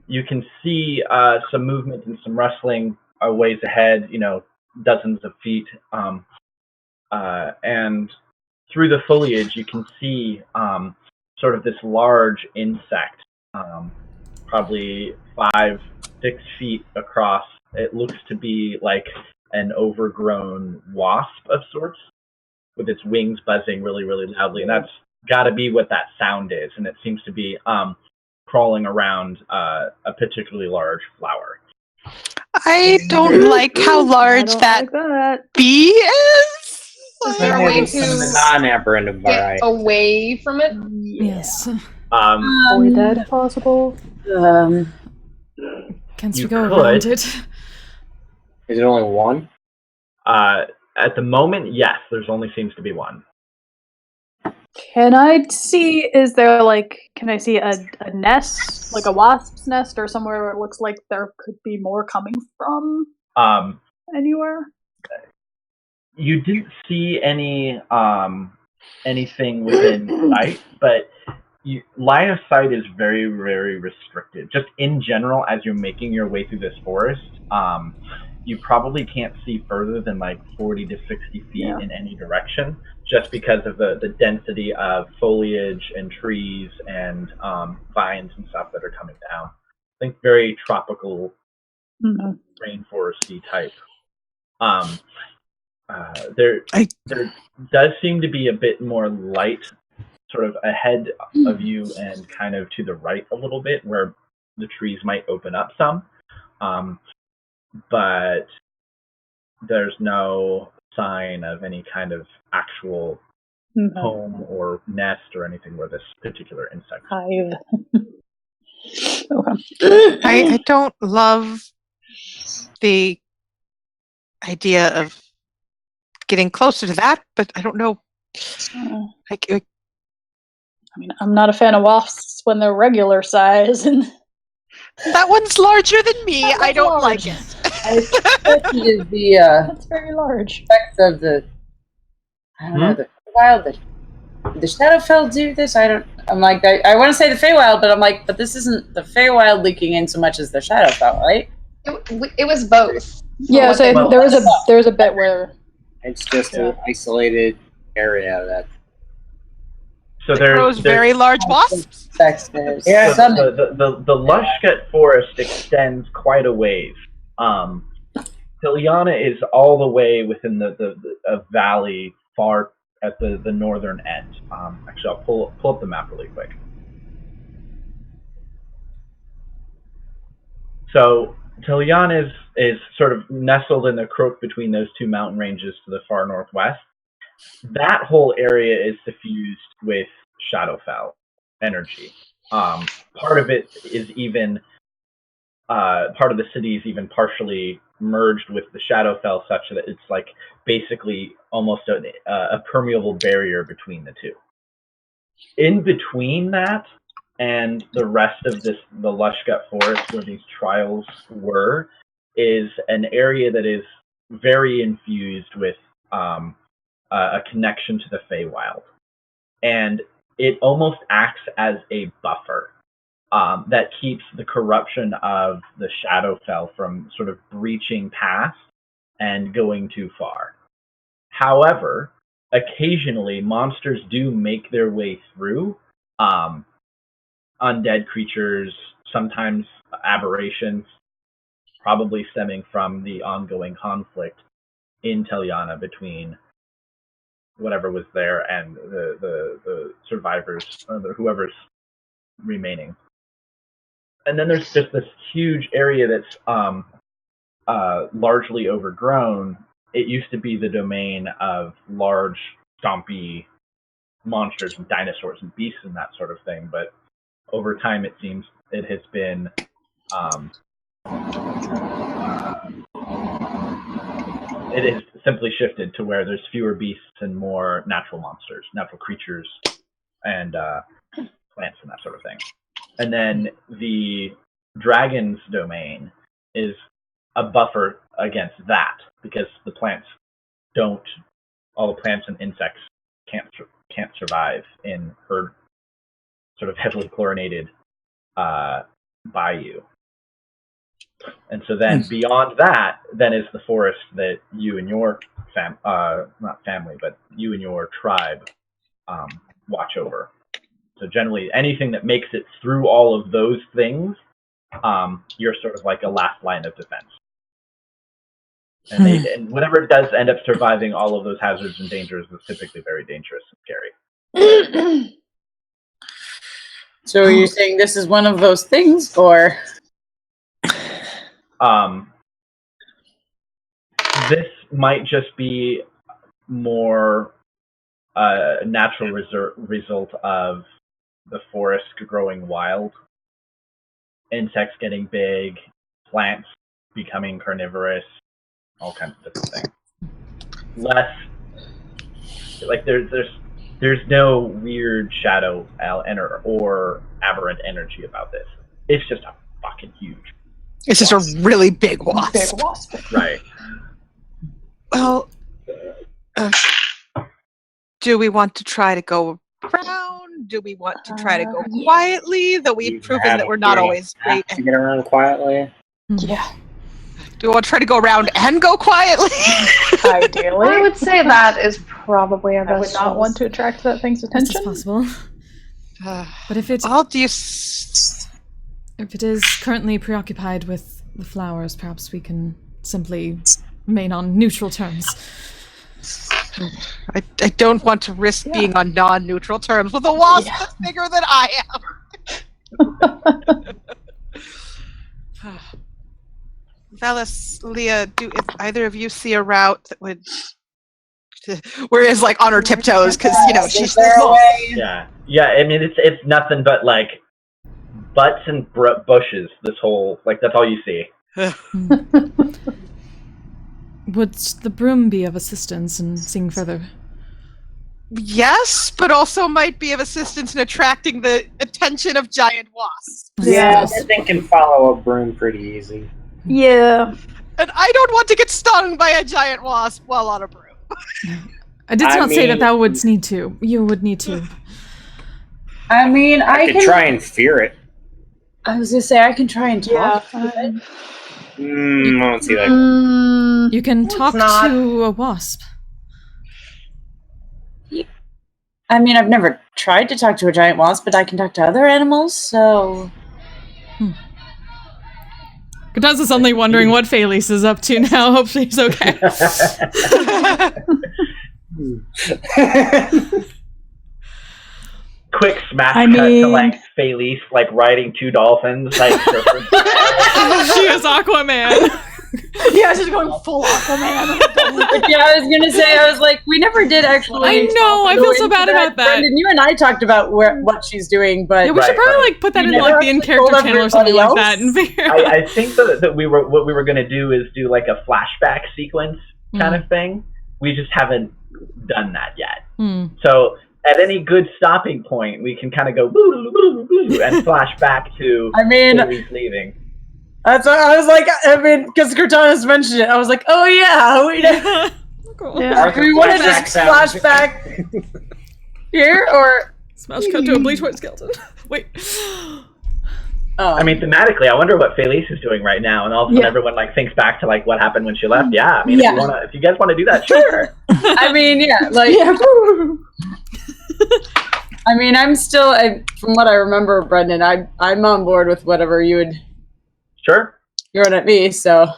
Speaker 6: you can see some movement and some rustling a ways ahead. You know, dozens of feet, and through the foliage you can see sort of this large insect, probably 5-6 feet across. It looks to be like an overgrown wasp of sorts, with its wings buzzing really, really loudly, and that's got to be what that sound is. And it seems to be crawling around a particularly large flower.
Speaker 4: I don't like how large that bee is.
Speaker 1: Is there a way to
Speaker 7: Non-aberrant
Speaker 1: get
Speaker 7: variety.
Speaker 1: away from it?
Speaker 2: Yes.
Speaker 5: Avoid that if possible.
Speaker 2: Can't
Speaker 6: You
Speaker 2: we go
Speaker 6: could.
Speaker 2: around it?
Speaker 7: Is it only one?
Speaker 6: At the moment, yes, there's only seems to be one.
Speaker 5: Can I see, is there like, can I see a nest, like a wasp's nest or somewhere where it looks like there could be more coming from anywhere?
Speaker 6: You didn't see any anything within sight, but line of sight is very, very restricted. Just in general, as you're making your way through this forest, you probably can't see further than like 40 to 60 feet in any direction, just because of the density of foliage and trees and vines and stuff that are coming down. I think very tropical, rainforesty type. There does seem to be a bit more light sort of ahead of you and kind of to the right a little bit, where the trees might open up some. But there's no sign of any kind of actual home or nest or anything where this particular insect
Speaker 5: Hive. Okay.
Speaker 4: I don't love the idea of getting closer to that, but I don't know.
Speaker 5: I mean, I'm not a fan of wasps when they're regular size, and
Speaker 4: that one's larger than me. I don't like it.
Speaker 3: I think it is the
Speaker 5: that's very large.
Speaker 3: effect of the I don't know, the Feywild. Did the Shadowfell do this? I'm like, I want to say the Feywild, but I'm like, but this isn't the Feywild leaking in so much as the Shadowfell, right?
Speaker 1: It was both.
Speaker 5: Yeah, so there was a bit where
Speaker 7: It's just an isolated area that.
Speaker 6: So
Speaker 4: it grows very large wasps.
Speaker 6: Yeah, the Lushgut forest extends quite a ways. Tiliana is all the way within the valley, far at the northern end. Actually, I'll pull up the map really quick. So Tiliana is sort of nestled in the crook between those two mountain ranges to the far northwest. That whole area is suffused with Shadowfell energy. Part of it is even part of the city is even partially merged with the Shadowfell, such that it's like basically almost a permeable barrier between the two. In between that and the rest of the Lushgut forest where these trials were, is an area that is very infused with a connection to the Feywild. And it almost acts as a buffer that keeps the corruption of the Shadowfell from sort of breaching past and going too far. However, occasionally monsters do make their way through. Undead creatures, sometimes aberrations, probably stemming from the ongoing conflict in Tiliana between whatever was there and the survivors, or whoever's remaining. And then there's just this huge area that's largely overgrown. It used to be the domain of large, stompy monsters and dinosaurs and beasts and that sort of thing, but over time it seems it has been it has simply shifted to where there's fewer beasts and more natural monsters, natural creatures, and plants and that sort of thing. And then the dragon's domain is a buffer against that, because the plants all the plants and insects can't survive in her sort of heavily chlorinated bayou. And so then beyond that, then is the forest that you and your not family, but you and your tribe watch over. So generally, anything that makes it through all of those things, you're sort of like a last line of defense. And whatever does end up surviving all of those hazards and dangers is typically very dangerous and scary.
Speaker 3: So are you saying this is one of those things, or?
Speaker 6: This might just be more a natural result of the forest growing wild, insects getting big, plants becoming carnivorous, all kinds of different things. Less like there's no weird shadow or aberrant energy about this. It's just a fucking huge.
Speaker 4: It's just a really big wasp.
Speaker 6: Right.
Speaker 4: Well, do we want to try to go around? Do we want to try to go quietly? Though we've proven that we're not always great.
Speaker 7: To get around quietly.
Speaker 5: Yeah.
Speaker 4: Do we want to try to go around and go quietly?
Speaker 5: Ideally.
Speaker 1: I would say that is probably our
Speaker 5: I
Speaker 1: best
Speaker 5: would not want to attract that thing's attention.
Speaker 2: It's possible. But if it if it is currently preoccupied with the flowers, perhaps we can simply remain on neutral terms.
Speaker 4: I don't want to risk being on non-neutral terms with a wasp that's bigger than I am. Velis, Leah, if either of you see a route that would... Whereas, like, on her tiptoes, because, she's small.
Speaker 6: Yeah, I mean, it's nothing but, like, butts and bushes, this whole... Like, that's all you see.
Speaker 2: Would the broom be of assistance in seeing further?
Speaker 4: Yes, but also might be of assistance in attracting the attention of giant wasps.
Speaker 7: Yeah, that thing can follow a broom pretty easy.
Speaker 5: Yeah.
Speaker 4: And I don't want to get stung by a giant wasp while on a broom.
Speaker 2: I did not say that would need to. You would need to.
Speaker 3: I mean, I
Speaker 7: could try and fear it.
Speaker 3: I was gonna say I can try and talk.
Speaker 7: I don't see that.
Speaker 2: You can talk to a wasp.
Speaker 3: I mean, I've never tried to talk to a giant wasp, but I can talk to other animals, so...
Speaker 2: Kataz is suddenly wondering what Phaelus is up to now. Hopefully he's okay.
Speaker 6: Quick smash cut to like Phaelus like riding 2 dolphins like
Speaker 2: she is Aquaman.
Speaker 5: Yeah, she's going full Aquaman.
Speaker 3: Yeah, I was gonna say, I was like, we never did actually.
Speaker 2: I know, I feel so bad about that.
Speaker 3: Brendan, you and I talked about what she's doing, but
Speaker 2: yeah, we should probably like put that in like the in-character channel or something like that. And
Speaker 6: I think that what we were gonna do is do like a flashback sequence kind of thing. We just haven't done that yet. So at any good stopping point, we can kind of go boo, boo, boo, and flash back to Phaelus leaving.
Speaker 3: That's what I was like. I mean, because Cortana's mentioned it, I was like, "Oh yeah, we want to just flash back here or
Speaker 2: smash cut to a bleach white skeleton." Wait.
Speaker 6: I mean, thematically, I wonder what Phaelus is doing right now, and all of a sudden everyone like thinks back to like what happened when she left. Yeah, I mean, if you guys want to do that, sure.
Speaker 3: I mean, I mean, I'm still, from what I remember, Brendan, I'm on board with whatever you would.
Speaker 6: Sure.
Speaker 3: You're at me, so.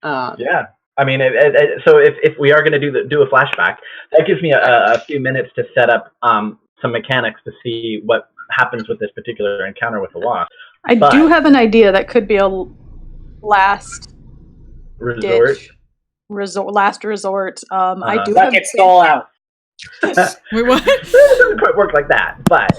Speaker 6: Yeah, I mean, so if we are going to do a flashback, that gives me a few minutes to set up some mechanics to see what happens with this particular encounter with the wasp.
Speaker 5: I do have an idea that could be a last
Speaker 6: resort.
Speaker 5: Last resort. I do
Speaker 7: have it all out.
Speaker 2: Wait, what?
Speaker 6: It doesn't quite work like that, but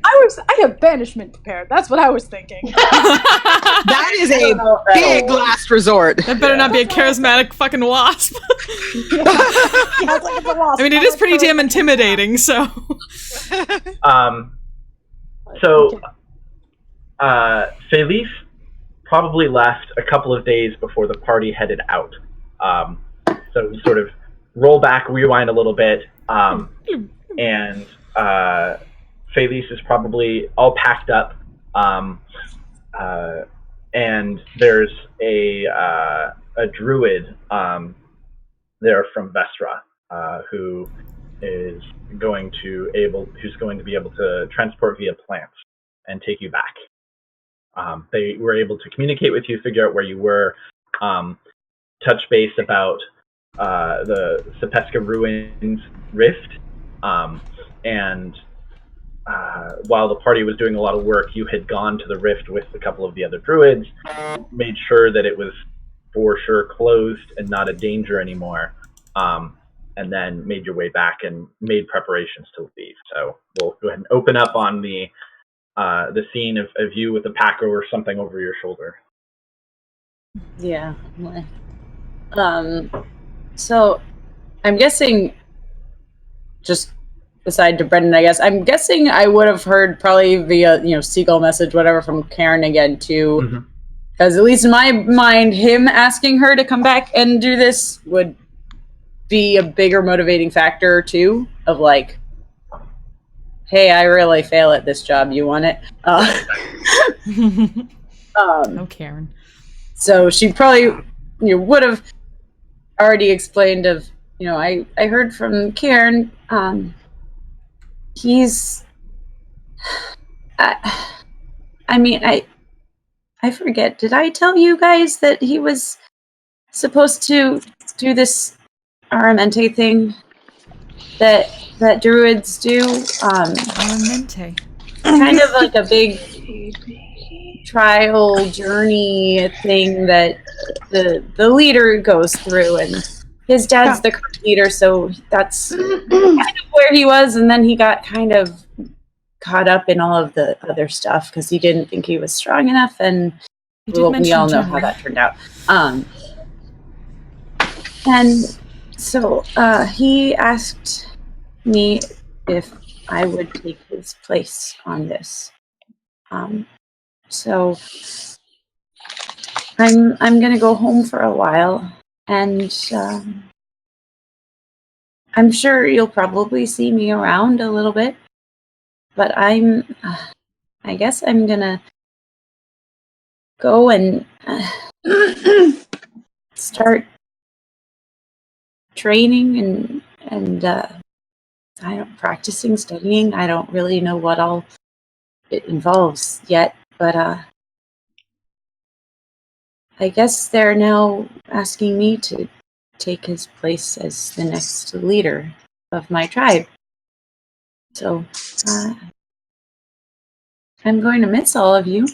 Speaker 5: I have banishment prepared. That's what I was thinking.
Speaker 4: That is a big last resort.
Speaker 2: That better not be a charismatic fucking wasp. I mean, it is pretty damn intimidating. So,
Speaker 6: Phaelus probably left a couple of days before the party headed out. So sort of roll back, rewind a little bit, and Phaelus is probably all packed up, and there's a druid there from Vestra who is going to be able to transport via plants and take you back. They were able to communicate with you, figure out where you were, touch base about the Sepeska Ruins Rift, and while the party was doing a lot of work, you had gone to the rift with a couple of the other druids, made sure that it was for sure closed and not a danger anymore, and then made your way back and made preparations to leave. So we'll go ahead and open up on the scene of you with a pack or something over your shoulder.
Speaker 3: Yeah. So I'm guessing, just aside to Brendan, I guess, I'm guessing I would have heard probably via, seagull message, whatever, from Karen again too. Because at least in my mind, him asking her to come back and do this would be a bigger motivating factor too, of like, hey, I really fail at this job. You want it?
Speaker 2: Oh, Karen.
Speaker 3: So she probably would have already explained of, I heard from Karen, he's, I forget, did I tell you guys that he was supposed to do this Aramente thing that druids do?
Speaker 2: Aramente.
Speaker 3: Kind of like a big trial journey thing that the leader goes through, and his dad's the current leader, so that's kind of where he was, and then he got kind of caught up in all of the other stuff because he didn't think he was strong enough, and we all know how that turned out. And so he asked me if I would take his place on this. So I'm gonna go home for a while, and I'm sure you'll probably see me around a little bit. But I guess I'm gonna go and start training and I don't practicing studying. I don't really know what all it involves yet, but I guess they're now asking me to take his place as the next leader of my tribe. So I'm going to miss all of you.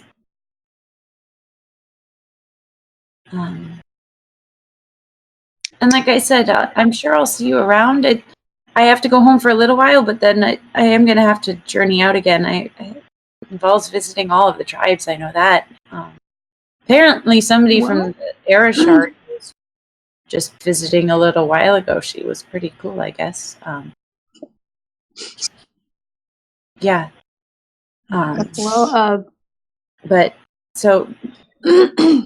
Speaker 3: And like I said, I'm sure I'll see you around. I have to go home for a little while, but then I am going to have to journey out again. It involves visiting all of the tribes, I know that. Apparently somebody from the Arashart was just visiting a little while ago. She was pretty cool, I guess. Yeah. But, so, who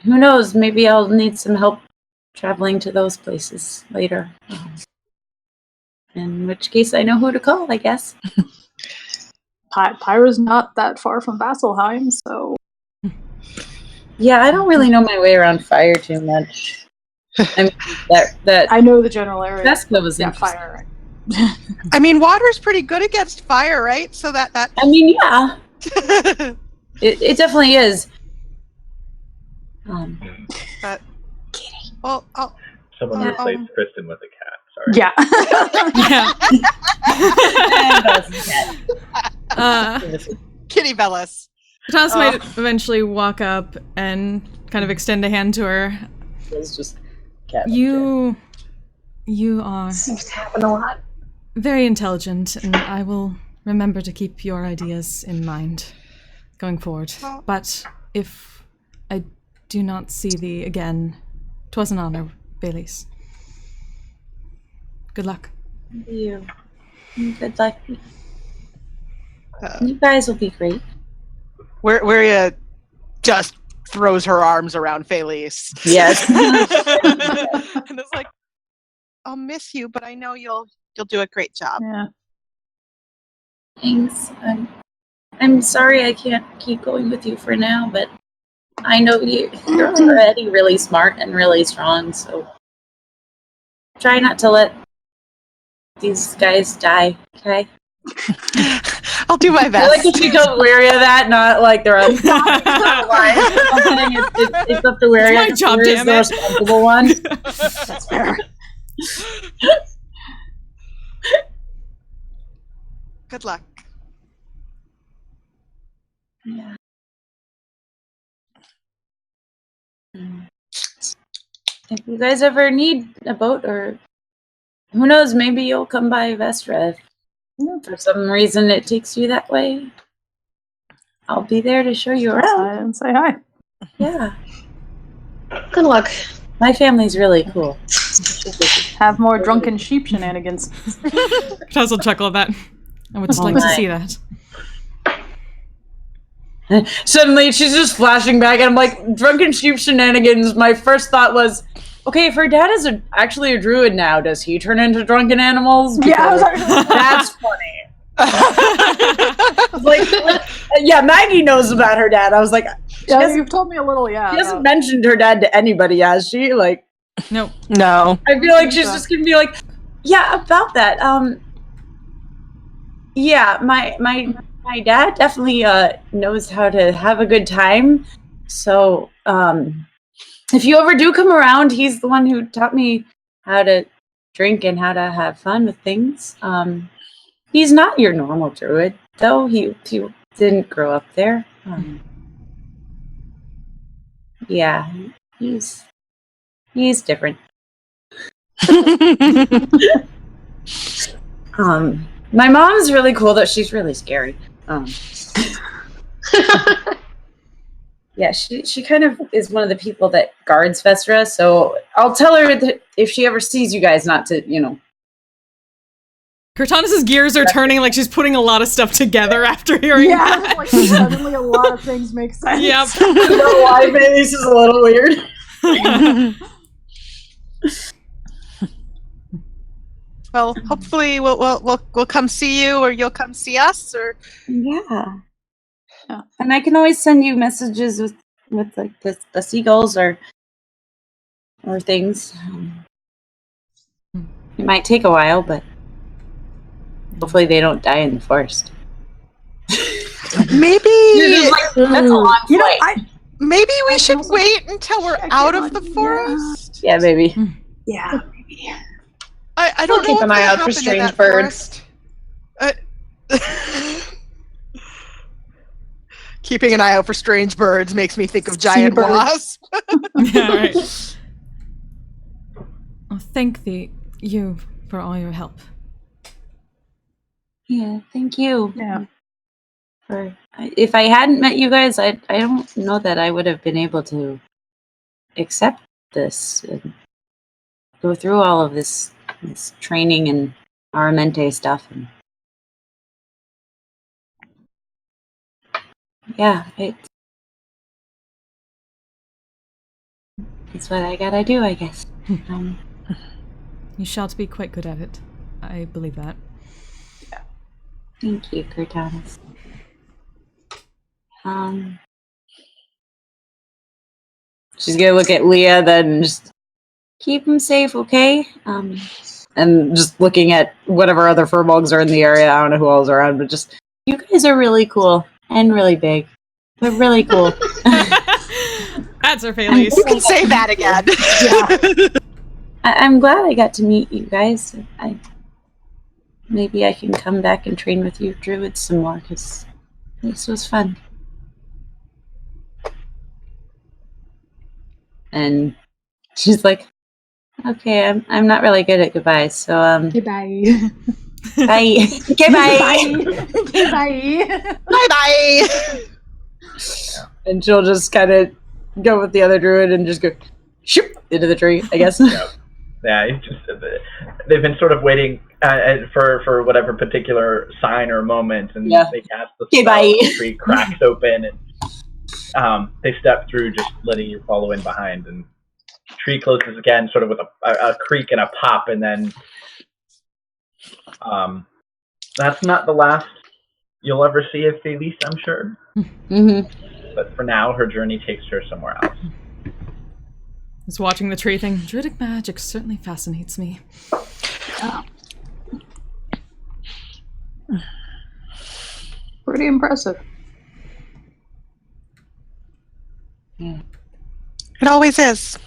Speaker 3: knows, maybe I'll need some help traveling to those places later. In which case I know who to call, I guess.
Speaker 5: Pyra's not that far from Vasselheim, so...
Speaker 3: Yeah, I don't really know my way around fire too much. I mean, that
Speaker 5: I know the general area.
Speaker 3: Vespa was
Speaker 5: fire.
Speaker 4: I mean, water's pretty good against fire, right? So that...
Speaker 3: I mean, yeah. it definitely is.
Speaker 4: But... Well,
Speaker 6: Someone replaced Kristen with a cat. Sorry.
Speaker 5: Yeah.
Speaker 4: Kitty Bellis.
Speaker 2: Tass might eventually walk up and kind of extend a hand to her.
Speaker 3: It's just cat.
Speaker 2: You are
Speaker 1: Seems to happen a lot.
Speaker 2: very intelligent, and I will remember to keep your ideas in mind going forward. But if I do not see thee again, 'twas an honor, Baileys. Good luck.
Speaker 3: Thank you. Good luck. You guys will be great.
Speaker 4: Where just throws her arms around Felice.
Speaker 3: Yes.
Speaker 4: And it's like, I'll miss you, but I know you'll do a great job.
Speaker 5: Yeah.
Speaker 3: Thanks. I'm sorry I can't keep going with you for now, but I know you're already really smart and really strong, so try not to let these guys die, okay?
Speaker 4: I'll do my best.
Speaker 3: I like that she feels wary of that, not like they're on. It's up to wary.
Speaker 2: It's my job, damn
Speaker 3: the
Speaker 2: it.
Speaker 3: responsible one.
Speaker 5: That's fair.
Speaker 4: Good luck.
Speaker 3: Yeah. If you guys ever need a boat, or who knows, maybe you'll come by Vestra. If for some reason it takes you that way, I'll be there to show you around.
Speaker 5: And say hi.
Speaker 3: Yeah.
Speaker 1: Good luck.
Speaker 3: My family's really cool.
Speaker 5: Have more drunken sheep shenanigans.
Speaker 2: Tass will chuckle at that. I would just like to see that.
Speaker 3: Suddenly, she's just flashing back, and I'm like, drunken sheep shenanigans. My first thought was, okay, if her dad is actually a druid now, does he turn into drunken animals? Because
Speaker 5: Yeah, I was like,
Speaker 3: that's funny. like, yeah, Maggie knows about her dad. I was like,
Speaker 5: yeah, you've told me a little, yeah.
Speaker 3: she hasn't mentioned her dad to anybody, has she? Like,
Speaker 2: No.
Speaker 3: I feel like she's just gonna be like, yeah, about that. Yeah, my dad definitely knows how to have a good time. So, if you ever do come around, he's the one who taught me how to drink and how to have fun with things. He's not your normal druid, though. He didn't grow up there. Yeah, he's different. My mom's really cool, though. She's really scary. Yeah, she kind of is one of the people that guards Vestra, so I'll tell her that if she ever sees you guys, not to, you know.
Speaker 2: Cortanus's gears are turning like she's putting a lot of stuff together after hearing that.
Speaker 5: Like suddenly a lot of things make sense.
Speaker 2: Yep.
Speaker 3: I don't know why, but this is a little weird.
Speaker 4: Well, hopefully we'll come see you, or you'll come see us, or
Speaker 3: Yeah. And I can always send you messages with like the seagulls or things. It might take a while, but hopefully they don't die in the forest.
Speaker 4: maybe
Speaker 3: That's a long flight.
Speaker 4: maybe we should wait until we're out of the forest.
Speaker 3: Yeah, maybe.
Speaker 5: Yeah.
Speaker 4: I don't know.
Speaker 1: Keep an eye out for
Speaker 4: what's gonna happen in
Speaker 1: strange
Speaker 4: that
Speaker 1: birds.
Speaker 4: forest. Keeping an eye out for strange birds makes me think of giant
Speaker 5: Seabirds.
Speaker 4: wasps.
Speaker 2: Yeah, right. Well, thank you for all your help.
Speaker 3: Yeah, thank you.
Speaker 5: Yeah.
Speaker 3: If I hadn't met you guys, I don't know that I would have been able to accept this and go through all of this training and Aramente stuff. And yeah, it's what I gotta do, I guess.
Speaker 2: You shall be quite good at it. I believe that.
Speaker 3: Thank you, Cortanus. She's gonna look at Leah, then just keep him safe, okay? And just looking at whatever other furbolgs are in the area. I don't know who else are around, but just, you guys are really cool and really big, but really cool.
Speaker 2: That's her face.
Speaker 4: You can say that again.
Speaker 5: Yeah.
Speaker 3: I'm glad I got to meet you guys. Maybe I can come back and train with you druids some more, because this was fun. And she's like, okay, I'm not really good at goodbyes, so
Speaker 5: Okay, bye.
Speaker 3: bye. Okay, bye.
Speaker 5: Okay, bye.
Speaker 4: Bye.
Speaker 3: And she'll just kind of go with the other druid and just go shoop into the tree, I guess.
Speaker 6: Yeah, it's just, they've been sort of waiting for whatever particular sign or moment, and they cast the spell,
Speaker 3: bye.
Speaker 6: the tree cracks open, and they step through, just letting you follow in behind, and the tree closes again, sort of with a creak and a pop, and then that's not the last you'll ever see of Felice, I'm sure.
Speaker 3: Mm-hmm.
Speaker 6: But for now, her journey takes her somewhere else.
Speaker 2: Just watching the tree thing. Druidic magic certainly fascinates me.
Speaker 5: Pretty impressive.
Speaker 4: It always is.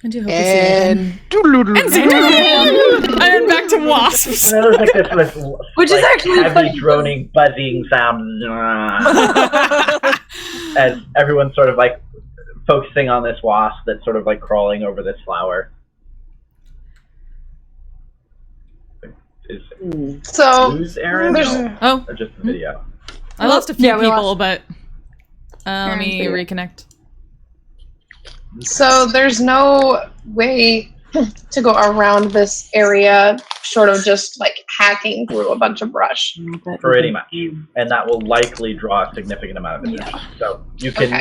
Speaker 2: I do hope we see it again. And back to wasps.
Speaker 6: And there's like this
Speaker 3: Which is actually
Speaker 6: heavy,
Speaker 3: funny.
Speaker 6: droning, buzzing sound as everyone's sort of like focusing on this wasp that's sort of like crawling over this flower.
Speaker 1: So
Speaker 6: Lose Aaron?
Speaker 1: there's
Speaker 2: Oh,
Speaker 6: Or just the video?
Speaker 2: I lost a few
Speaker 5: Yeah, we
Speaker 2: people,
Speaker 5: lost
Speaker 2: but let me
Speaker 5: Aaron's
Speaker 2: reconnect.
Speaker 1: So there's no way to go around this area short of just like hacking through a bunch of brush.
Speaker 6: Pretty much. And that will likely draw a significant amount of attention. So you can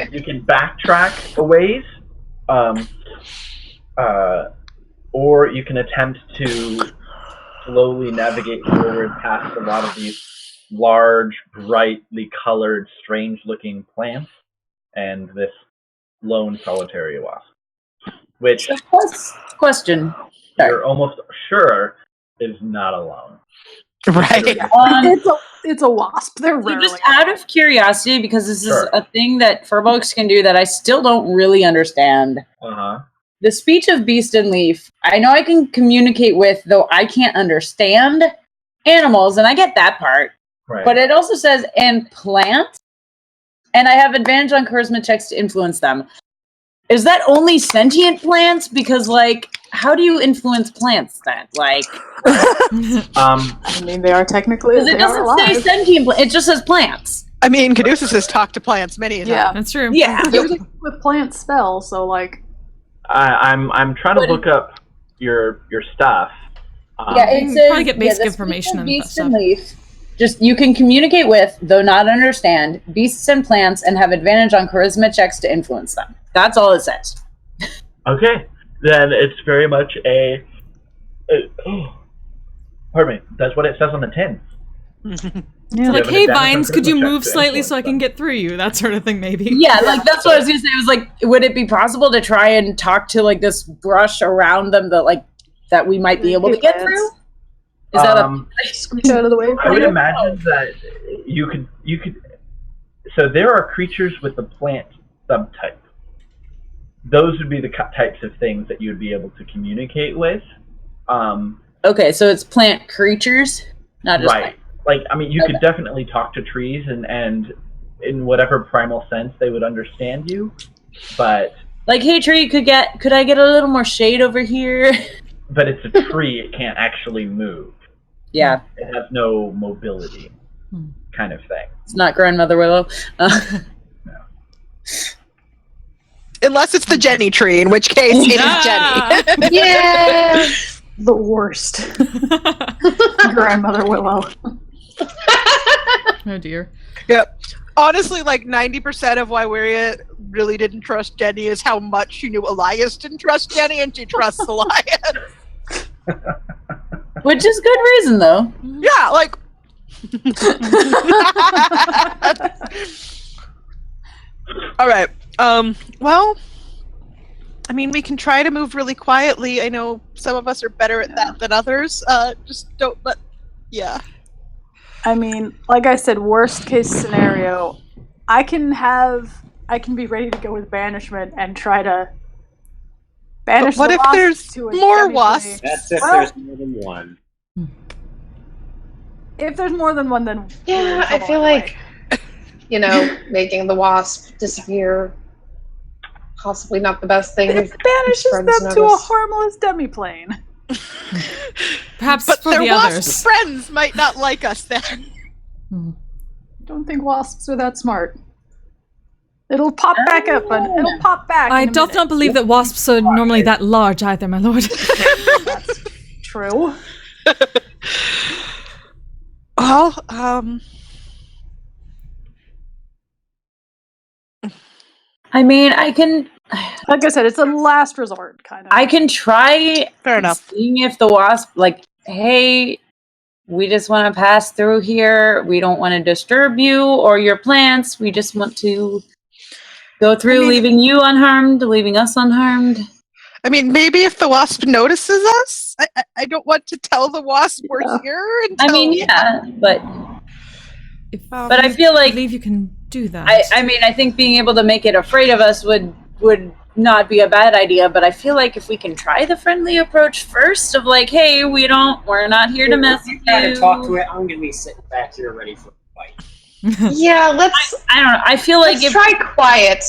Speaker 6: backtrack a ways, or you can attempt to slowly navigate forward past a lot of these large, brightly colored, strange-looking plants and this lone solitary wasp, which
Speaker 3: Question.
Speaker 6: you're almost sure is not alone.
Speaker 4: Right.
Speaker 5: It's a wasp. They're
Speaker 3: So
Speaker 5: rarely
Speaker 3: just out of curiosity, because this is
Speaker 6: Sure.
Speaker 3: a thing that furbolgs can do that I still don't really understand.
Speaker 6: Uh-huh.
Speaker 3: The speech of beast and leaf, I know I can communicate with, though I can't understand animals, and I get that part.
Speaker 6: Right.
Speaker 3: But it also says, and plants, and I have advantage on charisma checks to influence them. Is that only sentient plants? Because, like, how do you influence plants then? Like,
Speaker 5: I mean, they are technically.
Speaker 3: because it
Speaker 5: they are
Speaker 3: doesn't say
Speaker 5: alive.
Speaker 3: sentient plants, it just says plants.
Speaker 4: I mean, Caduceus has talked to plants many a time.
Speaker 5: Yeah.
Speaker 2: That's true.
Speaker 3: Yeah.
Speaker 5: With plant spell, so like.
Speaker 6: I'm trying to look up your stuff.
Speaker 3: Yeah, it
Speaker 2: You can
Speaker 3: says
Speaker 2: probably get basic
Speaker 3: the
Speaker 2: information on that
Speaker 3: beast
Speaker 2: stuff.
Speaker 3: and leaf. Just you can communicate with, though not understand, beasts and plants, and have advantage on charisma checks to influence them. That's all it says.
Speaker 6: Okay, then it's very much pardon me. That's what it says on the tin.
Speaker 2: So like,
Speaker 6: have
Speaker 2: hey,
Speaker 6: an advantage on
Speaker 2: vines, could you
Speaker 6: charisma
Speaker 2: move
Speaker 6: checks to
Speaker 2: slightly
Speaker 6: influence
Speaker 2: so I can
Speaker 6: them.
Speaker 2: get through you? That sort of thing, maybe.
Speaker 3: Yeah, like that's what I was gonna say. It was like, would it be possible to try and talk to like this brush around them that we might be able to get through? Is that
Speaker 5: Scooch out of the way.
Speaker 6: I would imagine that you could. So there are creatures with the plant subtype. Those would be the types of things that you would be able to communicate with.
Speaker 3: okay? So it's plant creatures, not just
Speaker 6: Right. Like, I mean, you could definitely talk to trees, and in whatever primal sense they would understand you. But
Speaker 3: like, hey tree, could I get a little more shade over here?
Speaker 6: but it's a tree; it can't actually move.
Speaker 3: Yeah,
Speaker 6: It has no mobility, kind of thing.
Speaker 3: it's not grandmother willow.
Speaker 4: Unless it's the Jenny tree, in which case it is Jenny.
Speaker 1: Yeah.
Speaker 5: The worst. Grandmother Willow.
Speaker 2: Oh dear.
Speaker 4: Yep. Honestly, like 90% of why Wiria really didn't trust Jenny is how much she knew Elias didn't trust Jenny, and she trusts Elias.
Speaker 3: Which is good reason, though.
Speaker 4: Yeah, like. All right. Well, I mean, we can try to move really quietly. I know some of us are better at that than others. Just don't let. Yeah.
Speaker 5: I mean, like I said, worst case scenario, I can be ready to go with banishment and try to banish.
Speaker 4: But what
Speaker 5: the
Speaker 4: if
Speaker 5: wasps
Speaker 4: there's
Speaker 5: to a
Speaker 4: more
Speaker 5: demi-plane.
Speaker 4: wasps?
Speaker 7: That's if
Speaker 5: Well-
Speaker 7: there's more than one.
Speaker 5: If there's more than one, then we're in
Speaker 1: Yeah, I
Speaker 5: trouble
Speaker 1: feel
Speaker 5: anyway.
Speaker 1: like, making the wasp disappear, possibly not the best thing.
Speaker 5: It banishes
Speaker 1: friends
Speaker 5: them to a
Speaker 1: notice.
Speaker 5: harmless demi-plane.
Speaker 2: Perhaps
Speaker 4: But
Speaker 2: for
Speaker 4: their
Speaker 2: the
Speaker 4: wasp
Speaker 2: others.
Speaker 4: friends might not like us then.
Speaker 5: I don't think wasps are that smart. It'll pop back up, and it'll pop back.
Speaker 2: I
Speaker 5: in a
Speaker 2: doth
Speaker 5: minute.
Speaker 2: not believe that wasps are normally that large either, my lord.
Speaker 5: That's true.
Speaker 4: Well,
Speaker 3: I mean, I can
Speaker 5: Like I said, it's a last resort, kind of.
Speaker 3: I can try
Speaker 4: fair enough.
Speaker 3: seeing if the wasp, like, hey, we just want to pass through here. We don't want to disturb you or your plants. We just want to go through, leaving you unharmed, leaving us unharmed.
Speaker 4: I mean, maybe if the wasp notices us, I don't want to tell the wasp we're here.
Speaker 3: I mean, yeah, but I feel
Speaker 2: I
Speaker 3: like
Speaker 2: believe you can do that.
Speaker 3: I mean, I think being able to make it afraid of us would not be a bad idea. But I feel like if we can try the friendly approach first, of like, hey, we're not here to mess with
Speaker 7: Try to
Speaker 3: you.
Speaker 7: talk to it. I'm gonna be sitting back here ready for a fight.
Speaker 1: Yeah, let's
Speaker 3: I don't know. I feel like
Speaker 1: let's try quiet.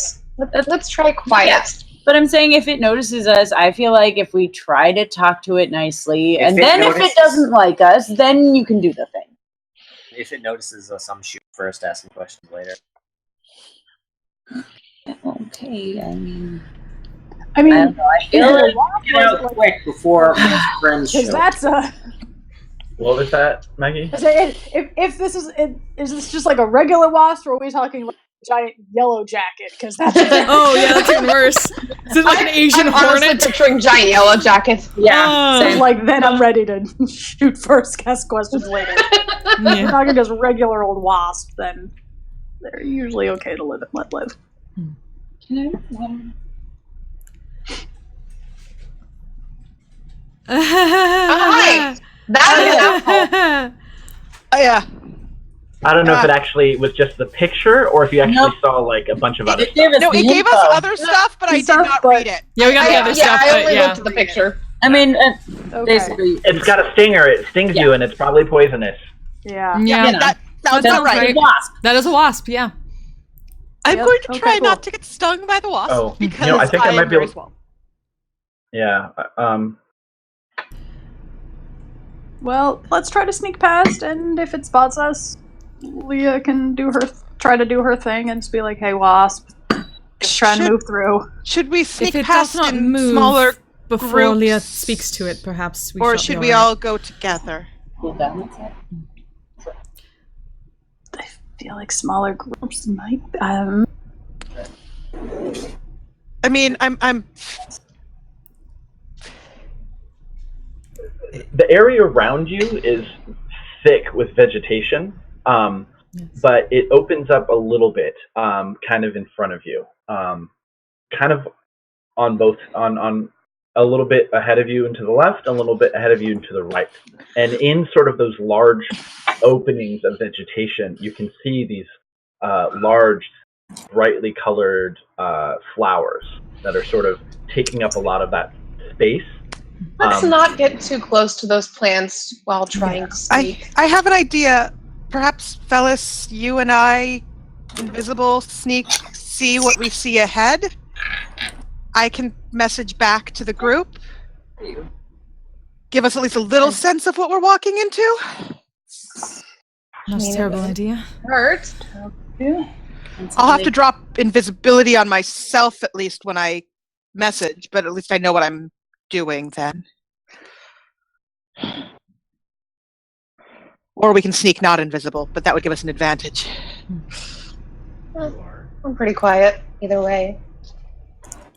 Speaker 1: Let's try quiet.
Speaker 3: Yeah. But I'm saying if it notices us, I feel like if we try to talk to it nicely,
Speaker 7: If
Speaker 3: and
Speaker 7: it
Speaker 3: then if
Speaker 7: notices-
Speaker 3: it doesn't like us, then you can do the thing.
Speaker 7: If it notices us, I'm shooting first, asking questions later.
Speaker 3: Okay, I mean,
Speaker 5: I mean,
Speaker 3: I don't know. I feel
Speaker 5: either
Speaker 3: like
Speaker 5: wasp
Speaker 7: Get
Speaker 5: or is
Speaker 7: out
Speaker 5: it like-
Speaker 7: quick before my friends
Speaker 5: because
Speaker 7: show.
Speaker 5: that's a.
Speaker 6: What was that, Maggie?
Speaker 5: If this is this just like a regular wasp, or are we talking like a giant yellow jacket? Because that's
Speaker 2: Oh yeah, that's even worse. Is it like an Asian
Speaker 1: I'm honestly
Speaker 2: hornet?
Speaker 1: picturing giant yellow jackets.
Speaker 3: yeah.
Speaker 2: Oh.
Speaker 3: Same.
Speaker 5: like then I'm ready to shoot first, ask questions later. If we're
Speaker 2: Yeah.
Speaker 5: talking just regular old wasp, then they're usually okay to live and let live.
Speaker 1: Hi. That
Speaker 4: Oh, yeah.
Speaker 6: I don't know if it actually was just the picture or if you actually
Speaker 3: Nope.
Speaker 6: saw like a bunch of other
Speaker 3: It gave us
Speaker 4: No,
Speaker 3: the
Speaker 4: it gave us
Speaker 3: info.
Speaker 4: other stuff, but I did
Speaker 5: Stuff,
Speaker 4: not
Speaker 5: but-
Speaker 4: read it.
Speaker 2: Yeah, we got the other stuff,
Speaker 1: I
Speaker 2: but
Speaker 1: only
Speaker 2: yeah.
Speaker 1: looked at the picture.
Speaker 3: I mean,
Speaker 5: Okay.
Speaker 3: basically,
Speaker 6: It's got a stinger. It stings you, and it's probably poisonous.
Speaker 5: Yeah.
Speaker 2: Yeah,
Speaker 3: you know.
Speaker 4: That sounds
Speaker 2: That
Speaker 4: about
Speaker 2: sounds
Speaker 4: right.
Speaker 2: right.
Speaker 3: wasp.
Speaker 2: that is a wasp. Yeah.
Speaker 4: I'm
Speaker 5: Yep,
Speaker 4: going to
Speaker 5: okay,
Speaker 4: try
Speaker 5: cool.
Speaker 4: not to get stung by the wasp
Speaker 6: Oh,
Speaker 4: because
Speaker 6: I think I
Speaker 4: am
Speaker 6: might be
Speaker 4: very
Speaker 6: able.
Speaker 4: small.
Speaker 6: Yeah.
Speaker 5: Well, let's try to sneak past, and if it spots us, Leah can do her try to do her thing and just be like, "Hey, wasp, just try and move through."
Speaker 4: Should we sneak
Speaker 2: If it
Speaker 4: past
Speaker 2: does not
Speaker 4: in
Speaker 2: move
Speaker 4: smaller
Speaker 2: before
Speaker 4: groups,
Speaker 2: Leah speaks to it, perhaps we
Speaker 4: or
Speaker 2: shall
Speaker 4: should
Speaker 2: be
Speaker 4: we
Speaker 2: alright.
Speaker 4: all go together?
Speaker 5: I feel like smaller groups might.
Speaker 4: I mean, I'm.
Speaker 6: The area around you is thick with vegetation, but it opens up a little bit, kind of in front of you, kind of on a little bit ahead of you and to the left, a little bit ahead of you and to the right. And in sort of those large openings of vegetation, you can see these large, brightly colored flowers that are sort of taking up a lot of that space.
Speaker 1: Let's not get too close to those plants while trying to sneak.
Speaker 4: I have an idea. Perhaps, Fellis, you and I, invisible, sneak, see what we see ahead. I can message back to the group. Give us at least a little sense of what we're walking into.
Speaker 2: Not a terrible idea.
Speaker 1: Hurt.
Speaker 5: Yeah.
Speaker 4: I'll have to drop invisibility on myself at least when I message, but at least I know what I'm doing then. Or we can sneak not invisible, but that would give us an advantage.
Speaker 1: I'm pretty quiet either way.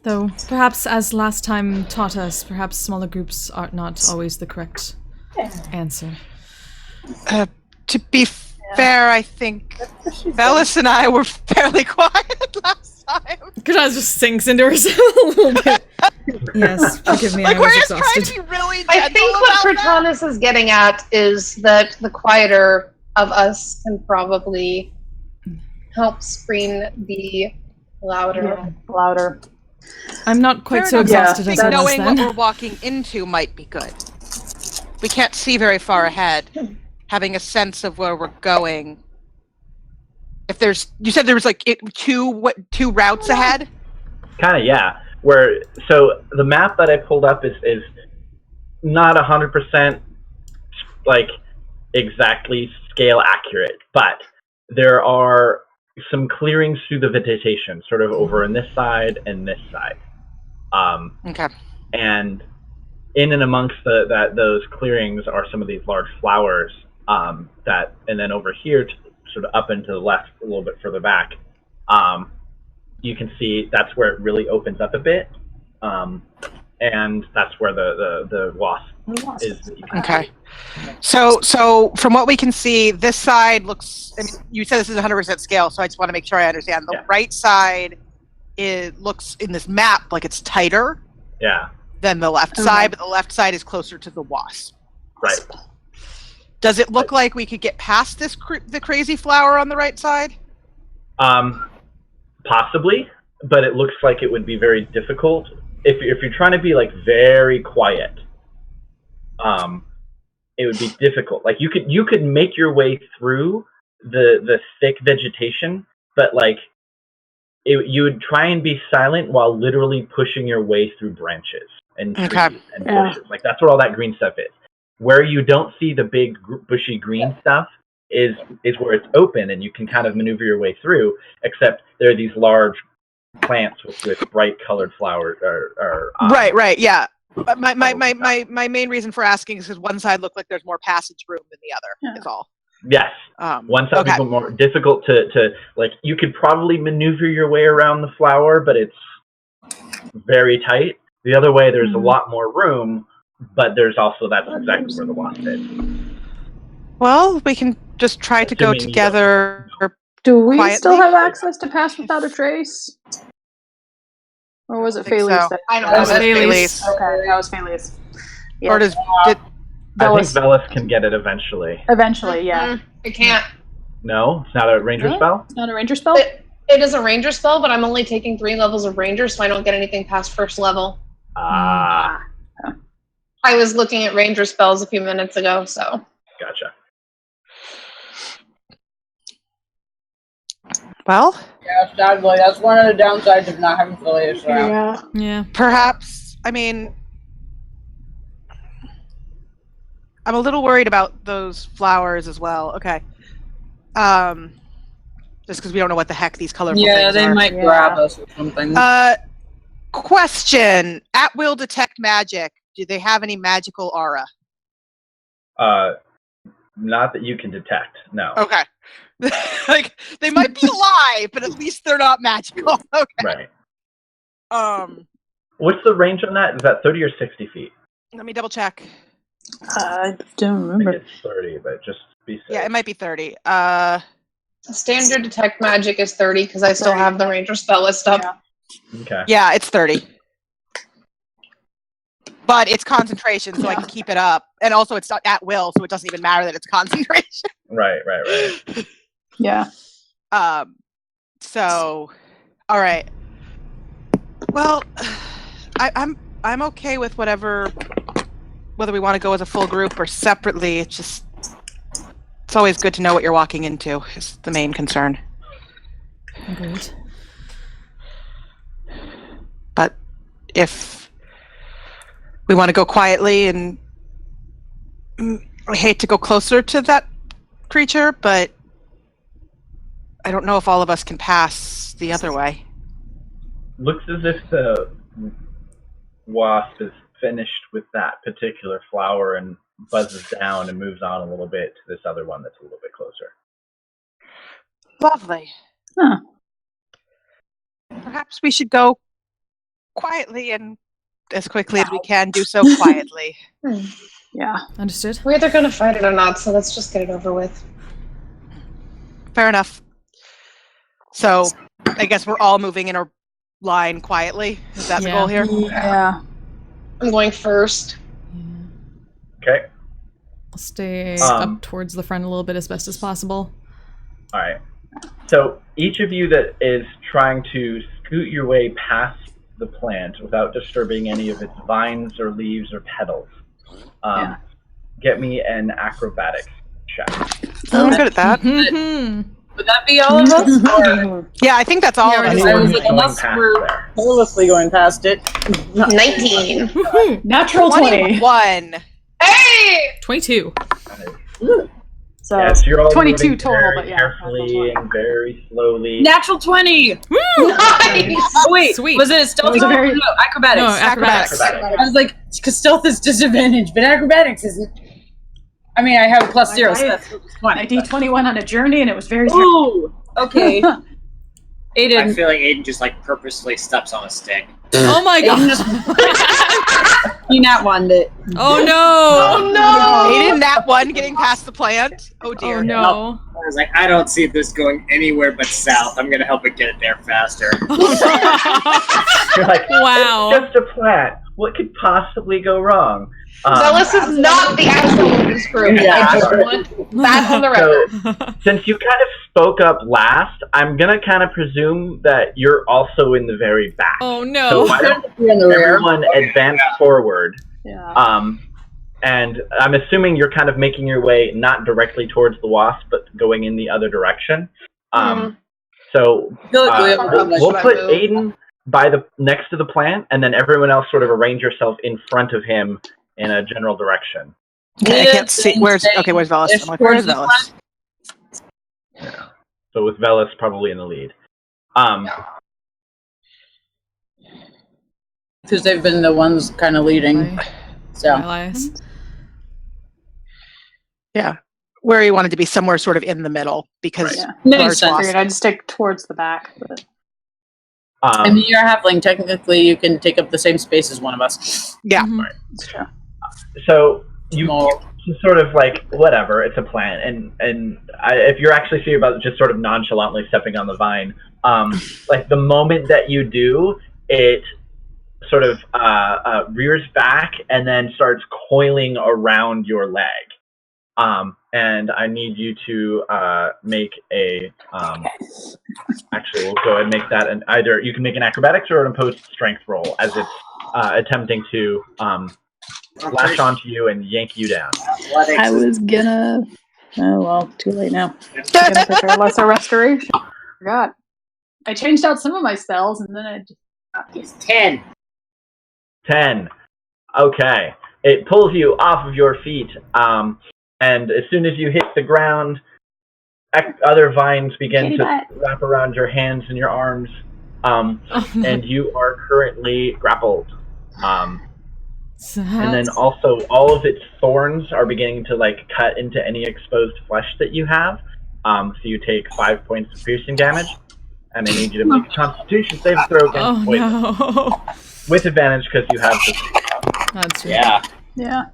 Speaker 2: Though, perhaps as last time taught us, perhaps smaller groups are not always the correct answer.
Speaker 4: To be fair, I think Bellis and I were fairly quiet last time.
Speaker 2: Granaz just sinks into herself a little bit. Yes, forgive me,
Speaker 4: Like,
Speaker 2: I
Speaker 4: we're
Speaker 2: was
Speaker 4: just trying
Speaker 2: exhausted.
Speaker 4: to be really gentle
Speaker 1: I think what
Speaker 4: about that.
Speaker 1: Pratanus is getting at is that the quieter of us can probably help screen the louder.
Speaker 5: Louder.
Speaker 2: I'm not quite
Speaker 4: Fair
Speaker 2: so
Speaker 4: enough.
Speaker 2: exhausted
Speaker 4: I
Speaker 2: as
Speaker 4: think
Speaker 2: I was
Speaker 4: knowing what
Speaker 2: then.
Speaker 4: we're walking into might be good. We can't see very far ahead. Having a sense of where we're going. If there's, you said there was like two routes ahead.
Speaker 6: Kind of, yeah. So the map that I pulled up is not 100% like exactly scale accurate, but there are some clearings through the vegetation, sort of over on this side and this side.
Speaker 4: Okay.
Speaker 6: And in and amongst those clearings are some of these large flowers and then over here, sort of up and to the left, a little bit further back, you can see that's where it really opens up a bit, and that's where the wasp is. That you can
Speaker 4: Okay. So from what we can see, this side looks. I mean, you said this is 100% scale, so I just want to make sure I understand. The right side looks in this map like it's tighter.
Speaker 6: Yeah.
Speaker 4: Than the left side, but the left side is closer to the wasp.
Speaker 6: Right.
Speaker 4: Does it look like we could get past this the crazy flower on the right side?
Speaker 6: Possibly, but it looks like it would be very difficult if you're trying to be like very quiet. It would be difficult. Like you could make your way through the thick vegetation, but like you would try and be silent while literally pushing your way through branches and trees and bushes. Like that's what all that green stuff is. Where you don't see the big bushy green stuff is where it's open and you can kind of maneuver your way through, except there are these large plants with bright colored flowers.
Speaker 4: Right, yeah. But my main reason for asking is because one side looked like there's more passage room than the other. That's all.
Speaker 6: Yes. One side is more difficult to like. You could probably maneuver your way around the flower, but it's very tight. The other way, there's a lot more room, but that's exactly where the wasp is.
Speaker 4: Well, we can just try to go together.
Speaker 5: Do we
Speaker 4: quietly?
Speaker 5: still have access to pass without a trace? Or was it Pheles?
Speaker 4: So.
Speaker 1: I don't
Speaker 4: That
Speaker 1: know.
Speaker 4: was Pheles.
Speaker 5: Okay, that was Pheles. Yeah.
Speaker 4: Or
Speaker 6: I think Velis can get it eventually.
Speaker 5: Eventually, yeah.
Speaker 1: I can't.
Speaker 6: No, it's not a ranger spell.
Speaker 5: It's not a ranger spell.
Speaker 1: It is a ranger spell, but I'm only taking 3 levels of ranger, so I don't get anything past first level.
Speaker 6: Ah.
Speaker 1: I was looking at ranger spells a few minutes ago, so.
Speaker 6: Gotcha.
Speaker 4: Well,
Speaker 3: yeah, sadly, that's one of the downsides of not having Phileas around.
Speaker 2: Yeah.
Speaker 4: Perhaps, I mean, I'm a little worried about those flowers as well. Okay. just because we don't know what the heck these colorful
Speaker 3: Yeah,
Speaker 4: things
Speaker 3: they
Speaker 4: are.
Speaker 3: might grab us or something.
Speaker 4: Question: At will detect magic. Do they have any magical aura?
Speaker 6: Not that you can detect. No.
Speaker 4: Okay. Like they might be live, but at least they're not magical. Okay.
Speaker 6: Right. What's the range on that? Is that 30 or 60 feet?
Speaker 4: Let me double check.
Speaker 5: I don't
Speaker 6: I
Speaker 5: remember.
Speaker 6: think it's 30, but just be safe.
Speaker 4: Yeah, it might be 30.
Speaker 1: Standard detect magic is 30 because I still have the ranger spell list up.
Speaker 5: Yeah.
Speaker 6: Okay.
Speaker 4: Yeah, it's 30. But it's concentration, so I can keep it up. And also it's not at will, so it doesn't even matter that it's concentration.
Speaker 6: Right.
Speaker 5: Yeah.
Speaker 4: So all right. Well, I'm okay with whether we want to go as a full group or separately. It's always good to know what you're walking into is the main concern.
Speaker 2: Agreed.
Speaker 4: But if we want to go quietly, and I hate to go closer to that creature, but I don't know if all of us can pass the other way.
Speaker 6: Looks as if the wasp is finished with that particular flower and buzzes down and moves on a little bit to this other one that's a little bit closer.
Speaker 4: Lovely.
Speaker 5: Huh.
Speaker 4: Perhaps we should go quietly and as quickly as we can do so quietly.
Speaker 5: Yeah.
Speaker 2: Understood.
Speaker 1: We're either going to fight it or not, so let's just get it over with.
Speaker 4: Fair enough. So, I guess we're all moving in a line quietly. Is that the goal here?
Speaker 5: Yeah.
Speaker 1: I'm going first.
Speaker 6: Okay.
Speaker 2: I'll stay up towards the front a little bit as best as possible.
Speaker 6: All right. So each of you that is trying to scoot your way past the plant without disturbing any of its vines or leaves or petals, get me an acrobatics check.
Speaker 4: I'm good at that.
Speaker 3: Would that be all of us? Or
Speaker 4: Yeah, I think that's all of us.
Speaker 6: Anyone who's going
Speaker 3: unless
Speaker 6: past
Speaker 3: we're
Speaker 6: there.
Speaker 3: carelessly going past it.
Speaker 1: 19.
Speaker 5: Natural 20.
Speaker 4: 21.
Speaker 1: Hey!
Speaker 2: 22.
Speaker 5: So
Speaker 6: Yes, you're all
Speaker 5: 22
Speaker 6: moving
Speaker 5: total,
Speaker 6: very
Speaker 5: but yeah.
Speaker 6: carefully and very slowly.
Speaker 3: Natural 20!
Speaker 1: Nice!
Speaker 3: Oh wait,
Speaker 2: Sweet.
Speaker 3: was it a stealth
Speaker 5: It was a
Speaker 3: roll?
Speaker 5: very-
Speaker 3: No, acrobatics.
Speaker 2: No, acrobatics.
Speaker 3: I was like, because stealth is disadvantage, but acrobatics isn't. I mean, I have a plus 0, so that's 20.
Speaker 5: My D20 went on a journey and it was very
Speaker 3: Ooh, okay.
Speaker 7: I
Speaker 3: Aiden.
Speaker 7: feel like Aiden just like purposefully steps on a stick.
Speaker 2: Oh my god.
Speaker 3: He nat one it.
Speaker 2: Oh no.
Speaker 1: Oh no!
Speaker 4: Aiden, that one getting past the plant. Oh dear.
Speaker 2: Oh no.
Speaker 7: I was like, I don't see this going anywhere but south. I'm gonna help it get it there faster.
Speaker 6: You're like,
Speaker 2: Wow.
Speaker 6: it's just a plant. What could possibly go wrong?
Speaker 1: Zealous is not the asshole of this group.
Speaker 6: Yeah,
Speaker 1: I just
Speaker 6: sorry.
Speaker 1: want that on the record.
Speaker 6: So, since you kind of spoke up last, I'm gonna kind of presume that you're also in the very back.
Speaker 2: Oh
Speaker 6: So
Speaker 2: no.
Speaker 6: why don't
Speaker 3: You're in the rear.
Speaker 6: everyone advance forward?
Speaker 5: Yeah.
Speaker 6: And I'm assuming you're kind of making your way not directly towards the wasp, but going in the other direction. So we'll put Aiden by the next to the plant, and then everyone else sort of arrange yourself in front of him in a general direction.
Speaker 4: Okay, I can't see. Where's Velas? I'm like, where's Velas?
Speaker 6: Yeah. So with Velas probably in the lead.
Speaker 3: Because they've been the ones kind of leading. So.
Speaker 2: Elias.
Speaker 4: Yeah. Where you wanted to be somewhere sort of in the middle because
Speaker 5: Yeah.
Speaker 3: Makes
Speaker 4: large
Speaker 3: sense.
Speaker 4: wasp.
Speaker 5: Figured I'd stick towards the back. But...
Speaker 3: I mean, you're a halfling. Technically, you can take up the same space as one of us.
Speaker 4: Yeah.
Speaker 5: That's true.
Speaker 6: So you sort of like, whatever, it's a plant. And if you're actually serious about just sort of nonchalantly stepping on the vine, like the moment that you do, it sort of rears back and then starts coiling around your leg. And I need you to make a actually we'll go ahead and make that, and either you can make an acrobatics or an opposed strength roll as it's attempting to lash onto you and yank you down.
Speaker 5: I was gonna. Oh well, too late now. I'm gonna prepare lesser restoration. Forgot. I changed out some of my spells and then I just.
Speaker 7: 10.
Speaker 6: 10. Okay. It pulls you off of your feet, and as soon as you hit the ground, other vines begin
Speaker 5: Kitty
Speaker 6: to
Speaker 5: butt.
Speaker 6: wrap around your hands and your arms, and you are currently grappled. And then also all of its thorns are beginning to cut into any exposed flesh that you have. So you take 5 points of piercing damage, and I need you to make a Constitution save throw against poison.
Speaker 2: No.
Speaker 6: With advantage because you have the.
Speaker 2: That's true.
Speaker 7: Yeah.
Speaker 5: Yeah.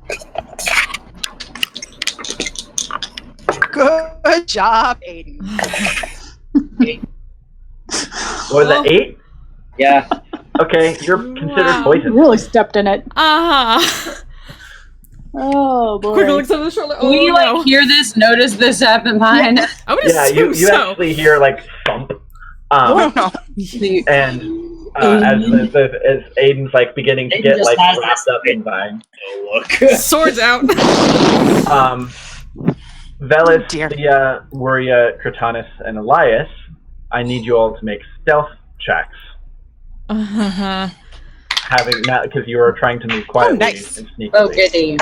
Speaker 4: Good job, Aiden.
Speaker 6: What was that, 8?
Speaker 7: Yeah.
Speaker 6: Okay, you're considered
Speaker 2: Wow.
Speaker 6: poisoned.
Speaker 5: Really stepped in it.
Speaker 2: Ah.
Speaker 5: Oh boy.
Speaker 2: Quicker looks over the shoulder.
Speaker 3: Do
Speaker 2: Oh
Speaker 3: we
Speaker 2: no.
Speaker 3: hear this? Notice this happen behind us?
Speaker 2: I would
Speaker 6: Yeah,
Speaker 2: assume
Speaker 6: you
Speaker 2: so.
Speaker 6: actually hear thump.
Speaker 4: Oh, no.
Speaker 6: And as Aiden's beginning to get
Speaker 7: Aiden just has
Speaker 6: wrapped
Speaker 7: this
Speaker 6: up in vine.
Speaker 7: Oh, look.
Speaker 2: Swords out.
Speaker 6: Velis,
Speaker 4: Dear.
Speaker 6: Leah, Wuria, Kratanus, and Elias, I need you all to make stealth checks. Having not because you are trying to move quietly
Speaker 4: nice.
Speaker 6: and sneakily.
Speaker 3: Oh, goody.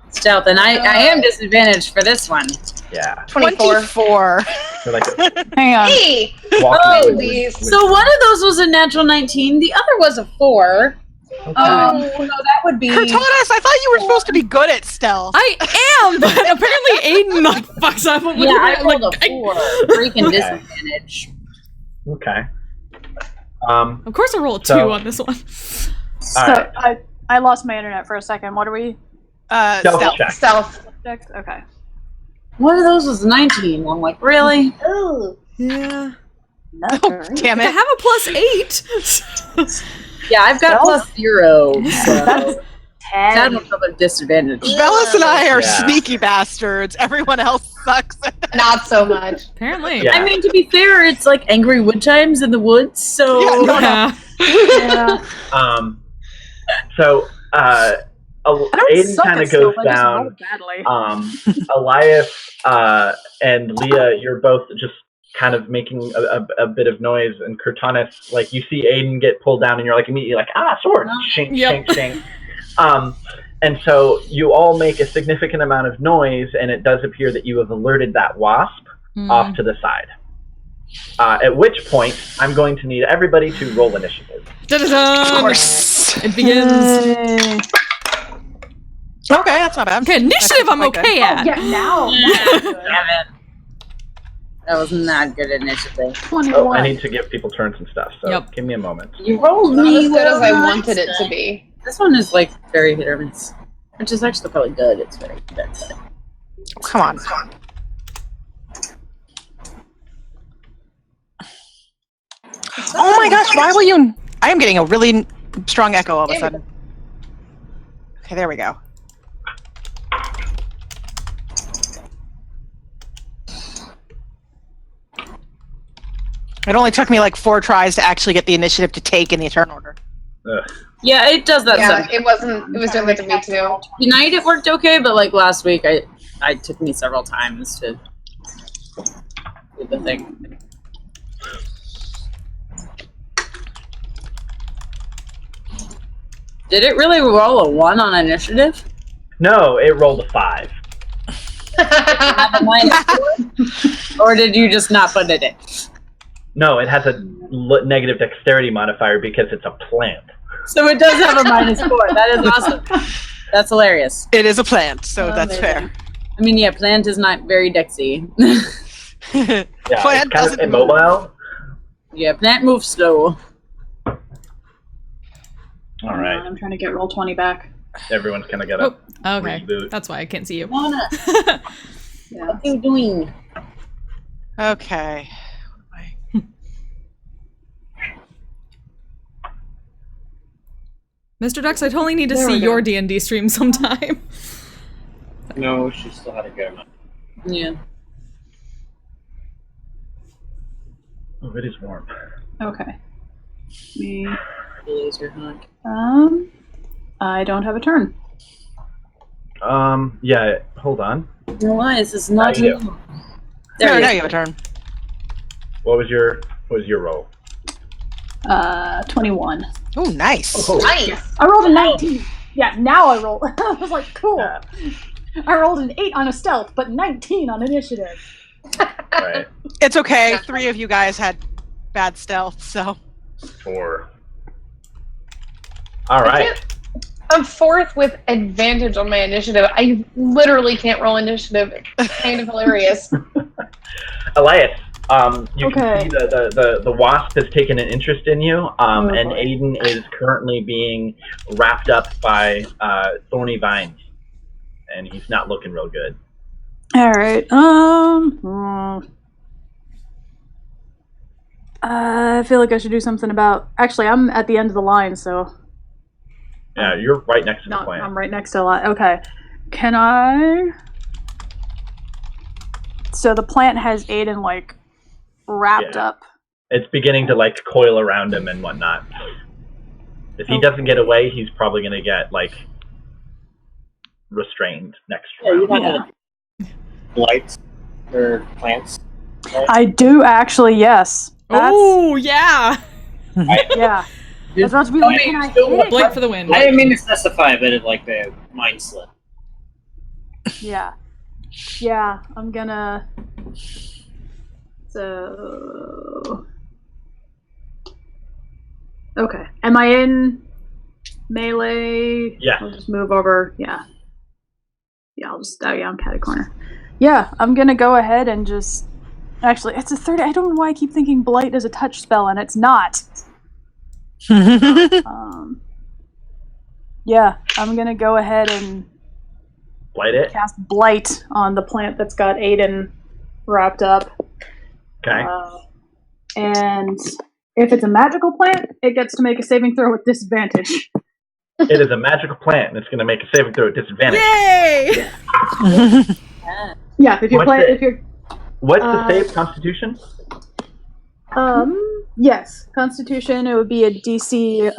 Speaker 3: Stealth, and I am disadvantaged for this one.
Speaker 6: Yeah.
Speaker 4: 24.
Speaker 6: You're
Speaker 5: Hang on.
Speaker 1: Hey!
Speaker 6: walking
Speaker 3: Oh,
Speaker 6: with-
Speaker 1: please.
Speaker 6: with-
Speaker 3: So one of those was a natural 19, the other was a 4.
Speaker 6: Okay.
Speaker 3: So that would be...
Speaker 4: Cortalis, I thought you were supposed to be good at stealth.
Speaker 2: I am, but apparently Aiden fucks up. With
Speaker 3: Yeah, I
Speaker 2: it.
Speaker 3: rolled a 4. Freaking
Speaker 6: Okay.
Speaker 3: disadvantage.
Speaker 6: Okay.
Speaker 2: Of course I roll a 2
Speaker 6: So-
Speaker 2: on this one.
Speaker 5: So
Speaker 6: Alright.
Speaker 5: I lost my internet for a second. What are we?
Speaker 6: Stealth check.
Speaker 1: Stealth.
Speaker 5: Okay.
Speaker 3: One of those was 19. I'm like, really?
Speaker 1: Ooh.
Speaker 2: Yeah.
Speaker 5: Oh,
Speaker 4: Damn
Speaker 2: I
Speaker 4: it.
Speaker 2: have a +8.
Speaker 3: Yeah, I've got
Speaker 5: Stealth?
Speaker 3: +0. So
Speaker 5: That's
Speaker 3: that
Speaker 5: 10.
Speaker 3: was a disadvantage.
Speaker 4: Bellis and I are
Speaker 6: Yeah.
Speaker 4: sneaky bastards. Everyone else sucks.
Speaker 1: Not so much.
Speaker 2: Apparently.
Speaker 6: Yeah.
Speaker 3: I mean, to be fair, it's angry wood chimes in the woods, so...
Speaker 4: Yeah, no,
Speaker 2: Yeah.
Speaker 5: Yeah.
Speaker 6: So,
Speaker 5: I don't
Speaker 6: Aiden
Speaker 5: suck
Speaker 6: kind
Speaker 5: at
Speaker 6: of goes
Speaker 5: stealth, I just
Speaker 6: down.
Speaker 5: roll badly.
Speaker 6: Elias and Leah, you're both just kind of making a bit of noise, and Kurtanis, you see Aiden get pulled down, and you're immediately sword, shink,
Speaker 2: Yep.
Speaker 6: shink, shink. And so you all make a significant amount of noise, and it does appear that you have alerted that wasp off to the side. At which point, I'm going to need everybody to roll initiative.
Speaker 2: Da-da-da.
Speaker 4: Of course.
Speaker 2: It begins.
Speaker 5: Yay.
Speaker 4: Okay, that's not bad.
Speaker 2: Okay, initiative I'm
Speaker 4: That's
Speaker 2: okay
Speaker 5: Oh,
Speaker 2: at.
Speaker 5: yeah, now.
Speaker 3: Damn it. That was not good initiative.
Speaker 5: 21.
Speaker 6: Oh, I need to give people turns and stuff, so
Speaker 2: Yep.
Speaker 6: give me a moment.
Speaker 3: You rolled
Speaker 1: Not
Speaker 3: me
Speaker 1: as good as I
Speaker 3: well,
Speaker 1: wanted it to be.
Speaker 3: This one is very hit or miss, which is actually probably good. It's very good.
Speaker 4: Come on. Oh my gosh, why will you... I am getting a really strong echo all of a sudden. Okay, there we go. It only took me 4 tries to actually get the initiative to take in the turn order.
Speaker 6: Ugh.
Speaker 3: Yeah, it does that.
Speaker 1: Yeah,
Speaker 3: sometimes.
Speaker 1: it wasn't. It was doing that to me too.
Speaker 3: Tonight it worked okay, but last week, I took me several times to do the thing. Did it really roll a 1 on initiative?
Speaker 6: No, it rolled a 5.
Speaker 3: Have a -4? Or did you just not put it in?
Speaker 6: No, it has a negative dexterity modifier because it's a plant.
Speaker 3: So it does have a -4. That is awesome. That's hilarious.
Speaker 4: It is a plant, so that's
Speaker 5: Amazing.
Speaker 4: fair.
Speaker 3: I mean, yeah, plant is not very dexy.
Speaker 6: Yeah,
Speaker 4: Plant
Speaker 6: it's kind of
Speaker 4: doesn't
Speaker 6: immobile.
Speaker 3: Yeah, plant moves slow.
Speaker 6: All right,
Speaker 5: I'm trying to get roll 20 back.
Speaker 6: everyone's kind of got
Speaker 2: Oh,
Speaker 6: a
Speaker 2: okay.
Speaker 6: reboot.
Speaker 2: That's why I can't see you.
Speaker 3: Mona,
Speaker 5: Yeah.
Speaker 3: what are you doing?
Speaker 4: Okay.
Speaker 2: Mr. Dux, I totally need to
Speaker 5: There
Speaker 2: see
Speaker 5: we go.
Speaker 2: your D&D stream sometime.
Speaker 7: No, she still had a good amount.
Speaker 3: Yeah.
Speaker 6: Oh, it is warm.
Speaker 5: Okay. Me.
Speaker 3: Laser hunt.
Speaker 5: I don't have a turn.
Speaker 6: Yeah. Hold on.
Speaker 3: Elias is not.
Speaker 6: How you
Speaker 3: There
Speaker 4: There,
Speaker 3: you
Speaker 4: now
Speaker 3: go.
Speaker 4: you have a turn.
Speaker 6: What was your roll?
Speaker 5: 21.
Speaker 4: Oh, nice.
Speaker 6: Oh,
Speaker 1: Nice.
Speaker 5: I rolled a 19. Yeah, now I roll. I was like, cool.
Speaker 6: yeah.
Speaker 5: I rolled an 8 on a stealth, but 19 on initiative.
Speaker 6: Right.
Speaker 4: It's okay. 3 of you guys had bad stealth, so.
Speaker 6: 4. All right.
Speaker 1: I'm 4th with advantage on my initiative. I literally can't roll initiative. It's kind of hilarious.
Speaker 6: Elias, you
Speaker 5: Okay.
Speaker 6: can see the wasp has taken an interest in you, and
Speaker 5: boy.
Speaker 6: Aiden is currently being wrapped up by thorny vines, and he's not looking real good.
Speaker 5: All right. I feel like I should do something about. Actually, I'm at the end of the line, so.
Speaker 6: Yeah, you're right next to the
Speaker 5: Not,
Speaker 6: plant.
Speaker 5: I'm right next to a line. Okay. Can I? So the plant has Aiden like wrapped
Speaker 6: Yeah.
Speaker 5: up.
Speaker 6: It's beginning to like coil around him and whatnot. If he doesn't get away, he's probably going to get like restrained next round.
Speaker 7: You don't have blights or plants. Right?
Speaker 5: I do actually. Yes.
Speaker 2: Oh, yeah.
Speaker 5: Yeah. That's about to be like, can I hit it?
Speaker 2: Blight for the win.
Speaker 7: I didn't mean to specify, but it like the mind slip.
Speaker 5: Yeah. Yeah, I'm gonna. So. Okay. Am I in melee?
Speaker 6: Yeah.
Speaker 5: I'll just move over. Yeah. Yeah, I'll just. Oh, yeah, I'm catty corner. Yeah, I'm gonna go ahead and just. Actually, it's a 30. I don't know why I keep thinking Blight is a touch spell, and it's not. Yeah, I'm gonna go ahead and
Speaker 6: Blight it.
Speaker 5: cast Blight on the plant that's got Aiden wrapped up.
Speaker 6: Okay.
Speaker 5: And if it's a magical plant, it gets to make a saving throw with disadvantage.
Speaker 6: It is a magical plant, and it's going to make a saving throw at disadvantage.
Speaker 2: Yay!
Speaker 5: Yeah, if you're
Speaker 6: What's
Speaker 5: playing,
Speaker 6: it?
Speaker 5: if you're
Speaker 6: What's the save? Constitution?
Speaker 5: yes, Constitution, it would be a DC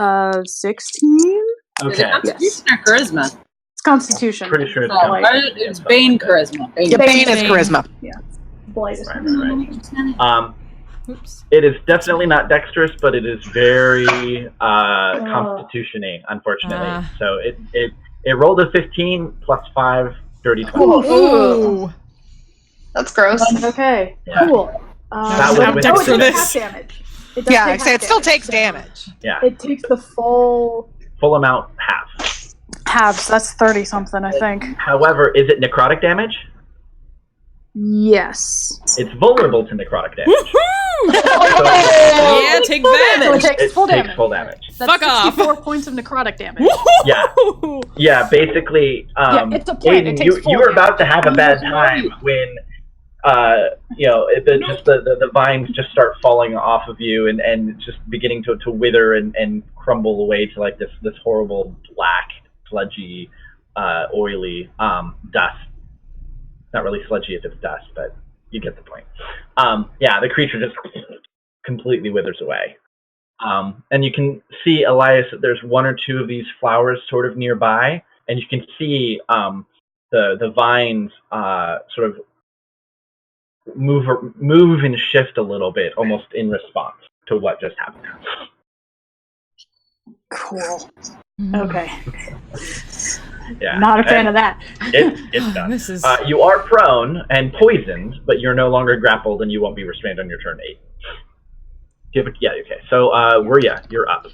Speaker 5: 16.
Speaker 3: Is it
Speaker 6: Okay.
Speaker 3: Constitution or Charisma?
Speaker 5: It's Constitution.
Speaker 6: Pretty sure it's
Speaker 3: Oh,
Speaker 6: Constitution.
Speaker 3: it's Bane Charisma.
Speaker 4: Yeah, Bane is charisma.
Speaker 5: Blight is
Speaker 6: Right.
Speaker 2: Oops.
Speaker 6: It is definitely not dexterous, but it is very constitution-y, unfortunately. So it rolled a 15 plus 5, dirty 20.
Speaker 2: Ooh.
Speaker 1: That's gross.
Speaker 5: Okay,
Speaker 6: Yeah.
Speaker 5: cool.
Speaker 6: That
Speaker 2: would
Speaker 5: it
Speaker 2: dex
Speaker 5: takes
Speaker 2: for this.
Speaker 5: half damage. It does
Speaker 4: Yeah,
Speaker 5: take
Speaker 4: I say
Speaker 5: half
Speaker 4: it still
Speaker 5: damage,
Speaker 4: takes
Speaker 5: so
Speaker 4: damage.
Speaker 6: Yeah.
Speaker 5: It takes the full
Speaker 6: Full amount, half.
Speaker 5: halves. That's 30 something, I think.
Speaker 6: However, is it necrotic damage?
Speaker 5: Yes.
Speaker 6: It's vulnerable to necrotic damage.
Speaker 2: Yeah, take
Speaker 5: So
Speaker 2: that.
Speaker 5: it takes full damage.
Speaker 6: Takes full damage.
Speaker 5: That's
Speaker 2: Fuck off.
Speaker 5: 64 points of necrotic damage.
Speaker 6: Yeah. Yeah, basically,
Speaker 5: it's a plant. It
Speaker 6: Aiden,
Speaker 5: takes full
Speaker 6: you were about
Speaker 5: damage.
Speaker 6: to have a bad time when, the vines just start falling off of you and just beginning to wither and crumble away to like this horrible black, sludgy, oily dust. Not really sludgy if it's dust, but you get the point. The creature just completely withers away. And you can see, Elias, that there's 1 or 2 of these flowers sort of nearby, and you can see the vines sort of move and shift a little bit, almost in response to what just happened.
Speaker 5: Cool. Okay.
Speaker 6: Yeah.
Speaker 5: Not a fan of that.
Speaker 6: It's done.
Speaker 2: This is...
Speaker 6: You are prone and poisoned, but you're no longer grappled, and you won't be restrained on your turn 8. Okay. So, Wirya, you're up.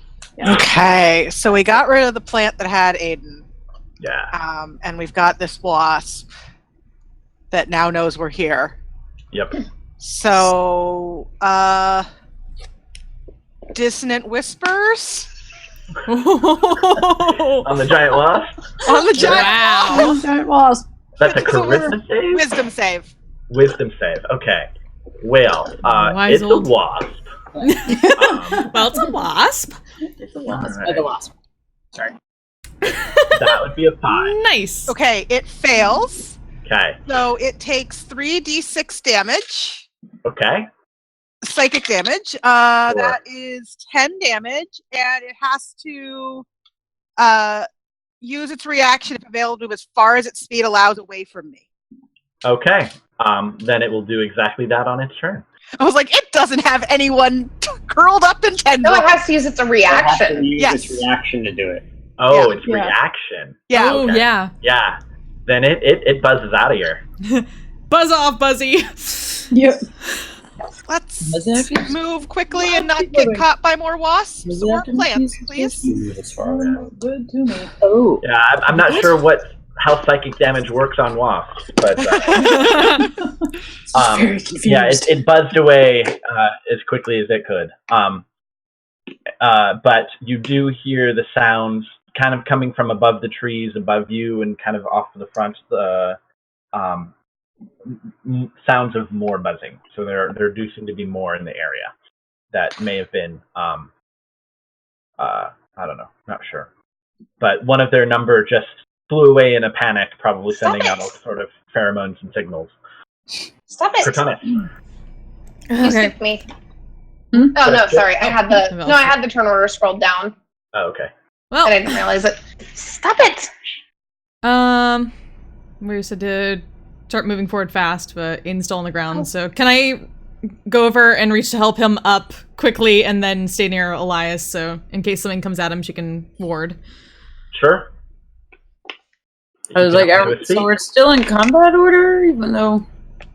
Speaker 4: Okay, so we got rid of the plant that had Aiden.
Speaker 6: Yeah.
Speaker 4: And we've got this wasp that now knows we're here.
Speaker 6: Yep.
Speaker 4: So, dissonant whispers
Speaker 6: On the giant wasp?
Speaker 4: on the giant
Speaker 2: Wow.
Speaker 5: Giant wasp.
Speaker 6: That's a
Speaker 4: So we're-
Speaker 6: charisma save?
Speaker 4: wisdom save.
Speaker 6: Wisdom save. Okay. Well,
Speaker 2: Wise
Speaker 6: it's
Speaker 2: old-
Speaker 6: a wasp.
Speaker 2: Well, it's a wasp.
Speaker 5: It's a wasp.
Speaker 6: Alright.
Speaker 3: Like a wasp.
Speaker 6: That would be a 5.
Speaker 2: Nice.
Speaker 4: Okay, it fails,
Speaker 6: Okay.
Speaker 4: so it takes 3d6 damage,
Speaker 6: Okay.
Speaker 4: psychic damage. That is 10 damage, and it has to use its reaction if available as far as its speed allows away from me.
Speaker 6: Okay. Then it will do exactly that on its turn.
Speaker 4: I was like, it doesn't have anyone curled up in
Speaker 1: No,
Speaker 4: tendrils.
Speaker 1: it has to use its
Speaker 7: It has
Speaker 1: reaction.
Speaker 7: to use
Speaker 4: Yes.
Speaker 7: its reaction to do it.
Speaker 6: Oh,
Speaker 4: Yeah.
Speaker 6: it's
Speaker 5: Yeah.
Speaker 6: reaction.
Speaker 4: Yeah.
Speaker 2: Oh,
Speaker 6: Okay.
Speaker 2: yeah.
Speaker 6: Yeah. Then it buzzes out of here.
Speaker 2: Buzz off, Buzzy!
Speaker 5: Yep.
Speaker 4: Let's move quickly and not get caught by more wasps or plants, please.
Speaker 5: Good to me.
Speaker 3: Oh.
Speaker 6: Yeah, I'm not sure how psychic damage works on wasps, but
Speaker 5: Very confused.
Speaker 6: yeah, it buzzed away as quickly as it could. But you do hear the sounds kind of coming from above the trees above you and kind of off to the front. The sounds of more buzzing. So there do seem to be more in the area that may have been I don't know, not sure. But one of their number just flew away in a panic, probably sending out all sort of pheromones and signals.
Speaker 1: Stop it!
Speaker 6: Cortana.
Speaker 1: You
Speaker 2: Okay.
Speaker 1: skipped me.
Speaker 5: Hmm?
Speaker 1: Oh no, sorry. I had the turn order scrolled down,
Speaker 6: Oh, okay.
Speaker 2: Well,
Speaker 1: and I didn't realize it. Stop it!
Speaker 2: we said to start moving forward fast, but Aiden's still on the ground. So can I go over and reach to help him up quickly, and then stay near Elias, so in case something comes at him, she can ward.
Speaker 6: Sure.
Speaker 3: I was like, so we're still in combat order, even though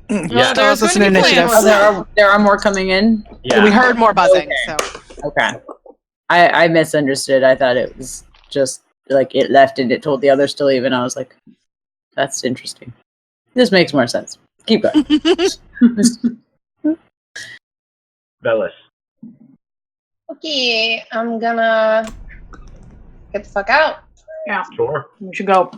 Speaker 6: Yeah.
Speaker 2: there's
Speaker 4: This is
Speaker 2: going
Speaker 4: an
Speaker 2: to be
Speaker 4: initiative.
Speaker 2: plans.
Speaker 3: there are more coming in.
Speaker 6: Yeah.
Speaker 4: We heard more buzzing, so.
Speaker 3: Okay. I misunderstood. I thought it was just like it left and it told the others to leave, and I was like, that's interesting. This makes more sense. Keep going.
Speaker 6: Velis.
Speaker 1: Okay, I'm gonna get the fuck out.
Speaker 5: Yeah,
Speaker 6: Sure.
Speaker 5: we should go.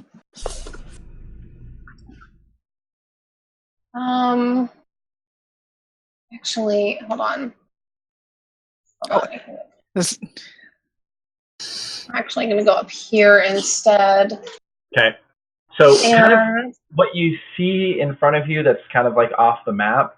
Speaker 1: Actually, hold on.
Speaker 4: This,
Speaker 1: I'm actually gonna go up here instead.
Speaker 6: Okay. So kind of
Speaker 1: And
Speaker 6: what you see in front of you that's kind of like off the map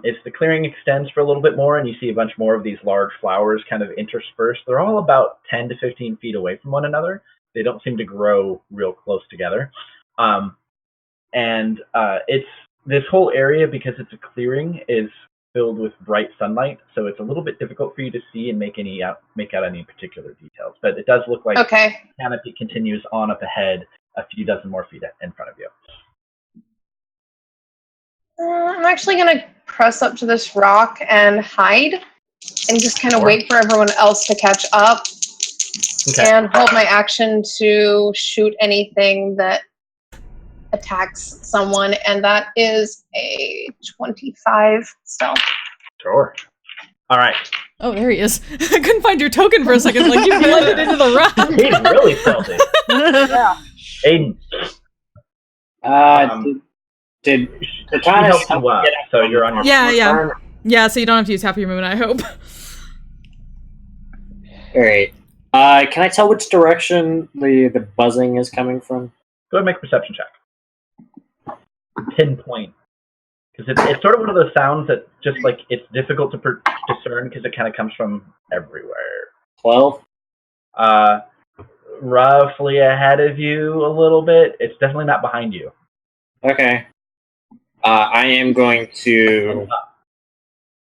Speaker 6: is the clearing extends for a little bit more, and you see a bunch more of these large flowers kind of interspersed. They're all about 10 to 15 feet away from one another. They don't seem to grow real close together. It's this whole area, because it's a clearing, is filled with bright sunlight, so it's a little bit difficult for you to see and make out any particular details. But it does look like
Speaker 1: okay,
Speaker 6: the canopy continues on up ahead a few dozen more feet in front of you.
Speaker 1: I'm actually gonna press up to this rock and hide, and just kind of wait for everyone else to catch up, and hold my action to shoot anything that attacks someone, and that is a 25 stealth.
Speaker 6: Sure. All right.
Speaker 2: Oh, there he is. I couldn't find your token for a second, like you blended into the rock.
Speaker 6: Aiden really felt it.
Speaker 5: Yeah.
Speaker 6: Aiden.
Speaker 7: Did
Speaker 6: She
Speaker 7: Cortana
Speaker 6: helped you up, so you're on your
Speaker 2: Yeah. Yeah, so you don't have to use half your movement, I hope.
Speaker 7: Alright. Can I tell which direction the buzzing is coming from?
Speaker 6: Go ahead and make a perception check. Pinpoint. Because it's sort of one of those sounds that just like it's difficult to discern because it kind of comes from everywhere.
Speaker 7: 12?
Speaker 6: Roughly ahead of you a little bit. It's definitely not behind you.
Speaker 7: Okay. I am going to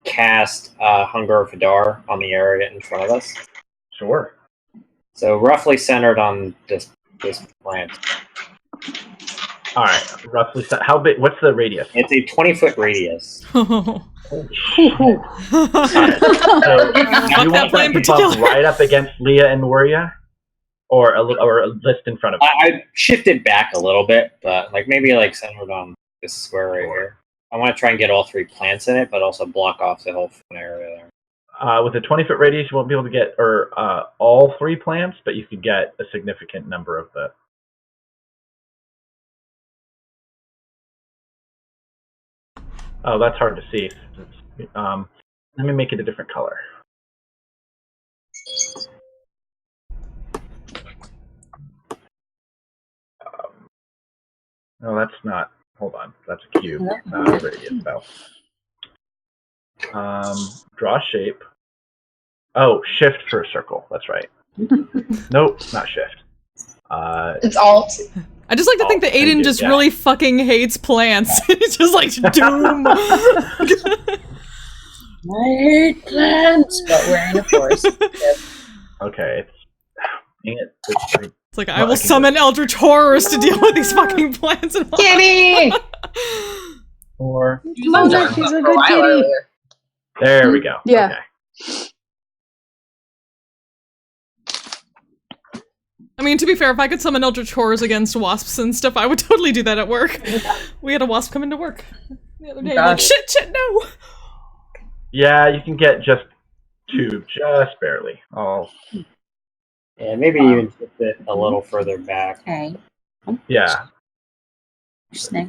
Speaker 7: cast Hunger of Hadar on the area in front of us.
Speaker 6: Sure.
Speaker 7: So roughly centered on this plant.
Speaker 6: All right. Roughly. How big? What's the radius?
Speaker 7: It's a 20-foot radius.
Speaker 6: Holy shit. All right. So you want that to bump right up against Leah and Nuria, or a list in front of you?
Speaker 7: I shifted back a little bit, but maybe centered on this square right here. I want to try and get all three plants in it, but also block off the whole front area there.
Speaker 6: With a 20-foot radius, you won't be able to get all three plants, but you could get a significant number of the. Oh, that's hard to see. Let me make it a different color. No, that's not. Hold on. That's a cube, not a radius, though. Draw shape. Oh, shift for a circle. That's right. Nope, not shift.
Speaker 1: It's alt.
Speaker 2: I just like to think that Aiden just really fucking hates plants. It's just like doom.
Speaker 3: I hate plants, but we're in a forest.
Speaker 6: Okay.
Speaker 2: It's like, I will summon eldritch horrors to deal with these fucking plants and
Speaker 1: Kitty!
Speaker 6: 4.
Speaker 5: Mother, she's a good kitty.
Speaker 6: There we go.
Speaker 5: Yeah.
Speaker 6: Okay.
Speaker 2: I mean, to be fair, if I could summon Eldritch Horrors against wasps and stuff, I would totally do that at work. We had a wasp come into work the other day. Like, shit, no!
Speaker 6: Yeah, you can get just 2, just barely. Oh.
Speaker 7: Yeah, maybe even shift it a little further back.
Speaker 3: Okay.
Speaker 6: Yeah.
Speaker 3: Snake.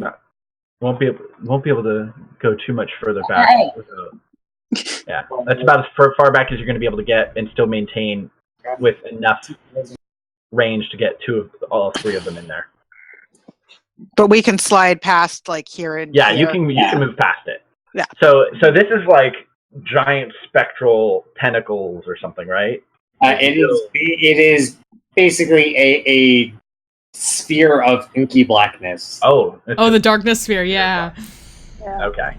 Speaker 6: Won't be able to go too much further back.
Speaker 3: Hey.
Speaker 6: Yeah, that's about as far back as you're going to be able to get and still maintain with enough range to get all 3 of them in there.
Speaker 4: But we can slide past like here and
Speaker 6: yeah,
Speaker 4: here.
Speaker 6: you can move past it.
Speaker 4: Yeah.
Speaker 6: So this is like giant spectral tentacles or something, right?
Speaker 7: It is basically a sphere of inky blackness.
Speaker 6: Oh.
Speaker 2: The darkness sphere, yeah.
Speaker 6: Okay.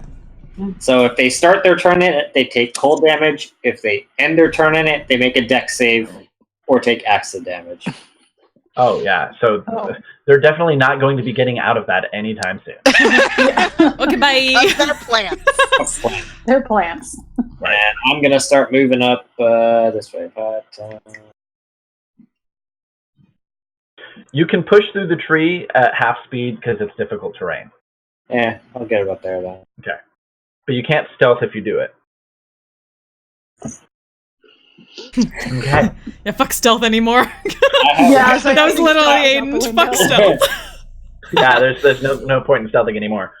Speaker 7: So if they start their turn in it, they take cold damage. If they end their turn in it, they make a dex save or take acid damage.
Speaker 6: Oh, yeah. So they're definitely not going to be getting out of that anytime soon.
Speaker 2: Okay, bye.
Speaker 4: That's their plans.
Speaker 5: They're plants.
Speaker 6: Right.
Speaker 7: And I'm going to start moving up this way. 5, 10.
Speaker 6: You can push through the tree at half speed because it's difficult terrain.
Speaker 7: Yeah, I'll get it up there then.
Speaker 6: Okay. But you can't stealth if you do it. Okay.
Speaker 2: Yeah, fuck stealth anymore.
Speaker 5: Yeah,
Speaker 2: that was literally Aiden's fuck stealth.
Speaker 6: Yeah, there's no point in stealthing anymore.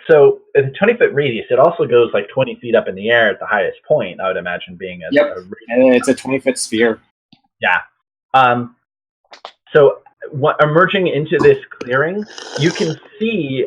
Speaker 6: So at a 20-foot radius, it also goes like 20 feet up in the air at the highest point, I would imagine, being a
Speaker 7: and it's a 20-foot sphere.
Speaker 6: Yeah. So emerging into this clearing, you can see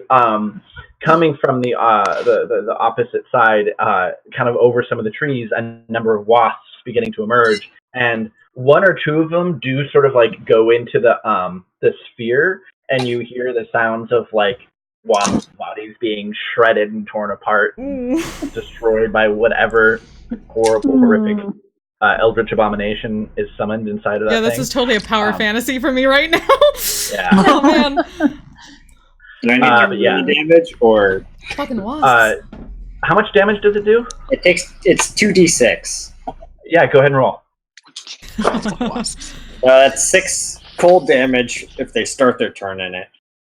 Speaker 6: coming from the opposite side, kind of over some of the trees, a number of wasps beginning to emerge, and 1 or 2 of them do sort of like go into the sphere, and you hear the sounds of like wasp bodies being shredded and torn apart, and destroyed by whatever horrible, horrific eldritch abomination is summoned inside of that thing.
Speaker 2: This is totally a power fantasy for me right now.
Speaker 6: Yeah.
Speaker 2: Oh man.
Speaker 7: Do I need to damage or
Speaker 2: fucking wasps?
Speaker 6: How much damage does it do?
Speaker 7: It's 2d6.
Speaker 6: Yeah, go ahead and roll.
Speaker 7: That's 6 cold damage if they start their turn in it.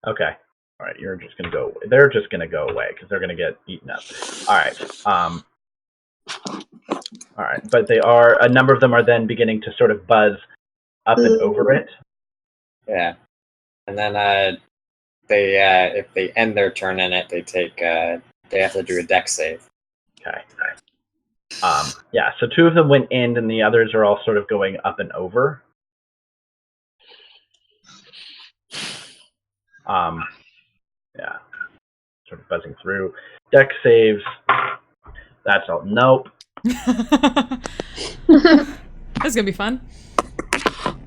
Speaker 6: Okay. All right, you're just gonna go. They're just gonna go away because they're gonna get eaten up. All right. All right, but a number of them are then beginning to sort of buzz up and over it.
Speaker 7: Yeah, and then if they end their turn in it, they have to do a dex save.
Speaker 6: Okay. Yeah, so 2 of them went in, and the others are all sort of going up and over. Yeah, sort of buzzing through. Dex saves. That's all. Nope.
Speaker 2: That's gonna be fun.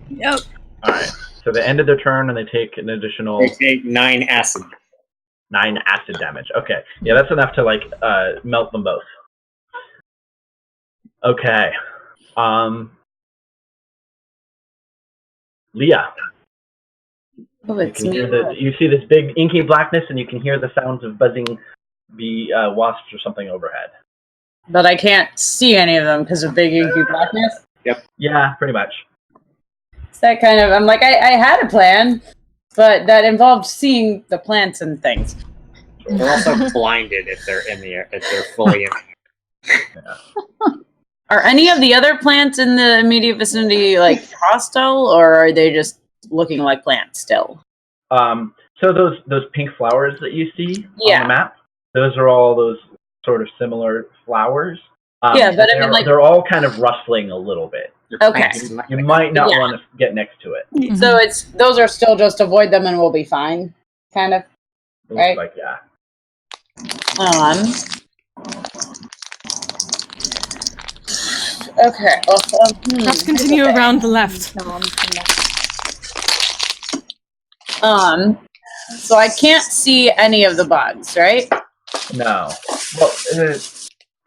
Speaker 5: Yep.
Speaker 6: All right. So they ended their turn, and they take an additional.
Speaker 7: They take 9 acid.
Speaker 6: 9 acid damage. Okay. Yeah, that's enough to like melt them both. Okay. Leah.
Speaker 3: Oh, it's me.
Speaker 6: You see this big inky blackness, and you can hear the sounds of buzzing wasps or something overhead.
Speaker 3: But I can't see any of them because of big inky blackness.
Speaker 6: Yep. Yeah, pretty much.
Speaker 3: It's that kind of. I'm like, I had a plan, but that involved seeing the plants and things.
Speaker 7: They're also blinded if they're fully in the air.
Speaker 6: Yeah.
Speaker 3: Are any of the other plants in the immediate vicinity like hostile, or are they just looking like plants still?
Speaker 6: So those pink flowers that you see
Speaker 3: Yeah.
Speaker 6: on the map, those are all those sort of similar flowers.
Speaker 3: Yeah, but I mean, like,
Speaker 6: they're all kind of rustling a little bit.
Speaker 3: Okay.
Speaker 6: You might not
Speaker 3: Yeah.
Speaker 6: want to get next to it.
Speaker 3: So those are still just avoid them and we'll be fine, kind of.
Speaker 6: It
Speaker 3: Right.
Speaker 6: looks like, yeah.
Speaker 3: Okay.
Speaker 2: Let's continue around the left.
Speaker 3: So I can't see any of the bugs, right?
Speaker 6: No. Well,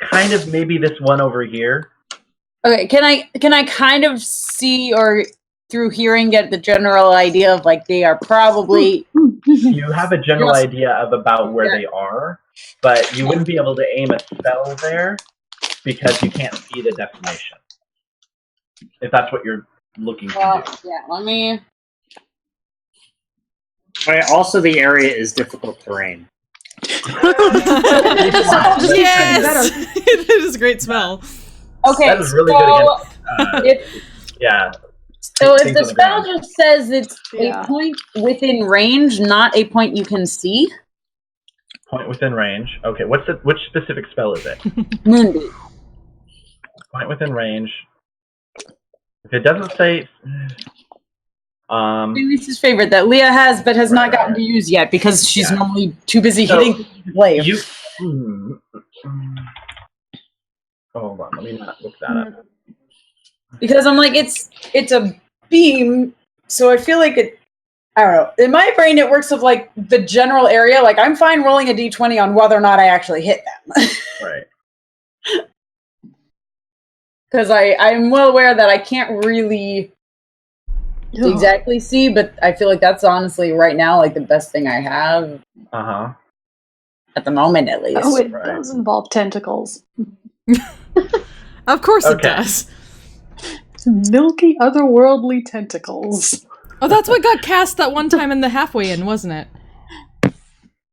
Speaker 6: kind of maybe this one over here.
Speaker 3: Okay, can I kind of see or through hearing get the general idea of like they are probably
Speaker 6: You have a general idea of about where they are. but you wouldn't be able to aim a spell there because you can't see the destination. If that's what you're looking to do.
Speaker 3: Yeah, let me...
Speaker 7: Right, also, the area is difficult terrain.
Speaker 2: Yes! It is a great spell.
Speaker 3: Okay,
Speaker 6: that is really
Speaker 3: so
Speaker 6: good against, yeah.
Speaker 3: So if
Speaker 6: things
Speaker 3: the
Speaker 6: on the
Speaker 3: spell
Speaker 6: ground.
Speaker 3: just says it's
Speaker 5: Yeah.
Speaker 3: a point within range, not a point you can see.
Speaker 6: Point within range. Okay, which specific spell is it?
Speaker 3: Moonbeam.
Speaker 6: Point within range. If it doesn't say...
Speaker 3: Lisa's favorite that Leah has, but has not gotten to use yet because she's normally too busy hitting the play.
Speaker 6: Hold on, let me not look that up.
Speaker 3: Because I'm like, it's a beam, so I feel like it. I don't know. In my brain, it works of like the general area. Like I'm fine rolling a d20 on whether or not I actually hit them.
Speaker 6: Right.
Speaker 3: Because I'm well aware that I can't really exactly see, but I feel like that's honestly right now like the best thing I have. At the moment, at least.
Speaker 5: Oh, it does involve tentacles.
Speaker 2: Of course it does.
Speaker 5: Milky, otherworldly tentacles.
Speaker 2: Oh, that's what got cast that one time in the halfway in, wasn't it?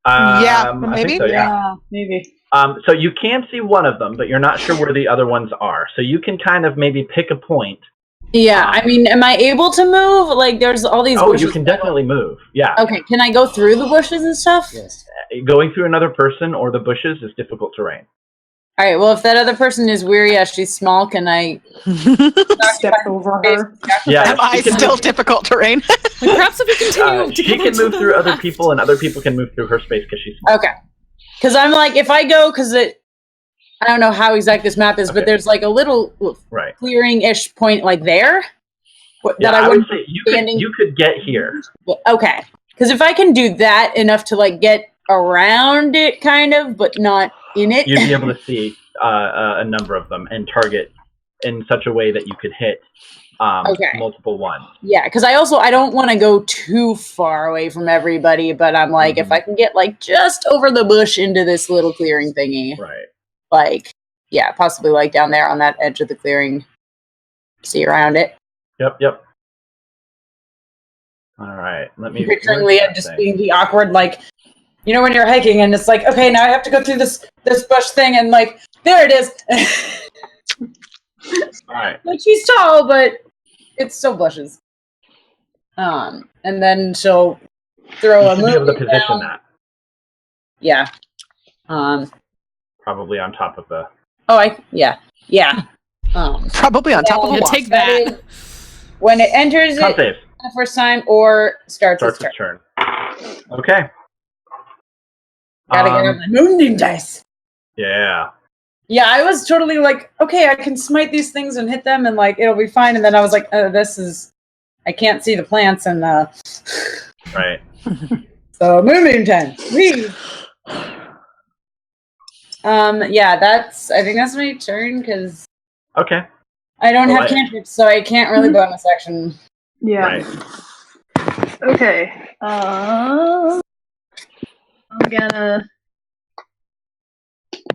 Speaker 4: Yeah,
Speaker 6: I
Speaker 4: maybe.
Speaker 6: think so, yeah.
Speaker 5: Maybe.
Speaker 6: So you can see one of them, but you're not sure where the other ones are. So you can kind of maybe pick a point.
Speaker 3: Yeah, I mean, am I able to move? Like, there's all these bushes.
Speaker 6: You can definitely move, yeah.
Speaker 3: Okay, can I go through the bushes and stuff?
Speaker 7: Yes.
Speaker 6: Going through another person or the bushes is difficult terrain.
Speaker 3: All right, well, if that other person is weary as she's small, can I
Speaker 5: step over her?
Speaker 6: Yeah,
Speaker 4: Am I still difficult terrain?
Speaker 2: Like, perhaps if we continue to
Speaker 6: she can move through other people, and other people can move through her space because she's small.
Speaker 3: Okay. Because I'm like, if I go, because I don't know how exact this map is, but there's like a little clearing-ish point like there.
Speaker 6: That I would say you could get here.
Speaker 3: Okay. Because if I can do that enough to like get around it, kind of, but not in it.
Speaker 6: You'd be able to see a number of them and target in such a way that you could hit multiple ones.
Speaker 3: Yeah, because I don't want to go too far away from everybody, but I'm like, if I can get like just over the bush into this little clearing thingy.
Speaker 6: Right.
Speaker 3: Like, yeah, possibly like down there on that edge of the clearing. See around it.
Speaker 6: Yep. All right, let me...
Speaker 3: Picturing Leah just being the awkward, like, you know when you're hiking and it's like, okay, now I have to go through this bush thing and like, there it is.
Speaker 6: All right.
Speaker 3: Like she's tall, but it's still bushes. And then she'll throw a move.
Speaker 6: Be able to position that.
Speaker 3: Yeah.
Speaker 6: Probably on top of the...
Speaker 3: Yeah.
Speaker 4: Probably on top of the wall.
Speaker 2: Take that.
Speaker 3: When it enters
Speaker 6: Con save.
Speaker 3: The first time or starts its
Speaker 6: turn. Okay.
Speaker 3: Gotta get on my moonbeam dice.
Speaker 6: Yeah.
Speaker 3: Yeah, I was totally like, okay, I can smite these things and hit them and like it'll be fine. And then I was like, I can't see the plants and
Speaker 6: Right.
Speaker 3: So moonbeam 10. Yeah, I think that's my turn because
Speaker 6: okay.
Speaker 3: I don't have cantrips, so I can't really bonus action.
Speaker 5: Yeah.
Speaker 6: Right.
Speaker 5: Okay. I'm gonna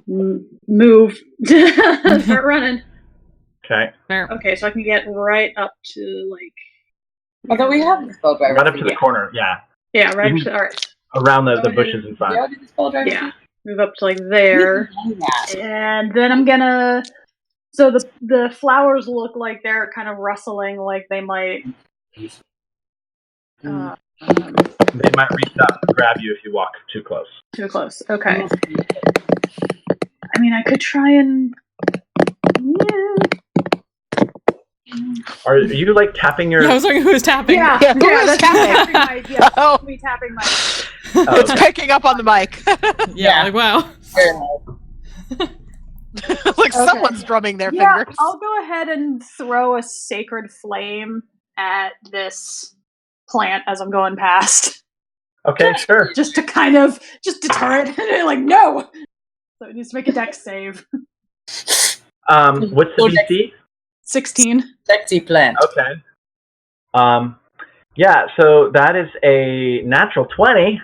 Speaker 5: move. Start running.
Speaker 6: Okay.
Speaker 2: Fair.
Speaker 5: Okay, so I can get right up to like.
Speaker 3: Although we have the spell driver.
Speaker 6: Right up to the corner, yeah.
Speaker 5: Yeah, right up to alright.
Speaker 6: Around the bushes in front.
Speaker 5: Yeah. Move up to like there. And then I'm gonna so the flowers look like they're kind of rustling like they might
Speaker 6: they might reach up and grab you if you walk too close.
Speaker 5: Too close. Okay. I mean I could try and
Speaker 6: Are you like tapping your...
Speaker 2: Yeah, I was wondering who was tapping.
Speaker 5: Yeah,
Speaker 4: who is
Speaker 5: tapping? Me tapping my...
Speaker 4: It's picking up on the mic.
Speaker 2: Yeah, like wow.
Speaker 4: Like someone's drumming their fingers.
Speaker 5: I'll go ahead and throw a sacred flame at this plant as I'm going past.
Speaker 6: Okay, sure.
Speaker 5: Just to kind of deter it. Like, no! So it needs to make a dex save.
Speaker 6: What's the DC?
Speaker 5: 16.
Speaker 3: Sexy plant.
Speaker 6: Okay. Yeah, so that is a natural 20.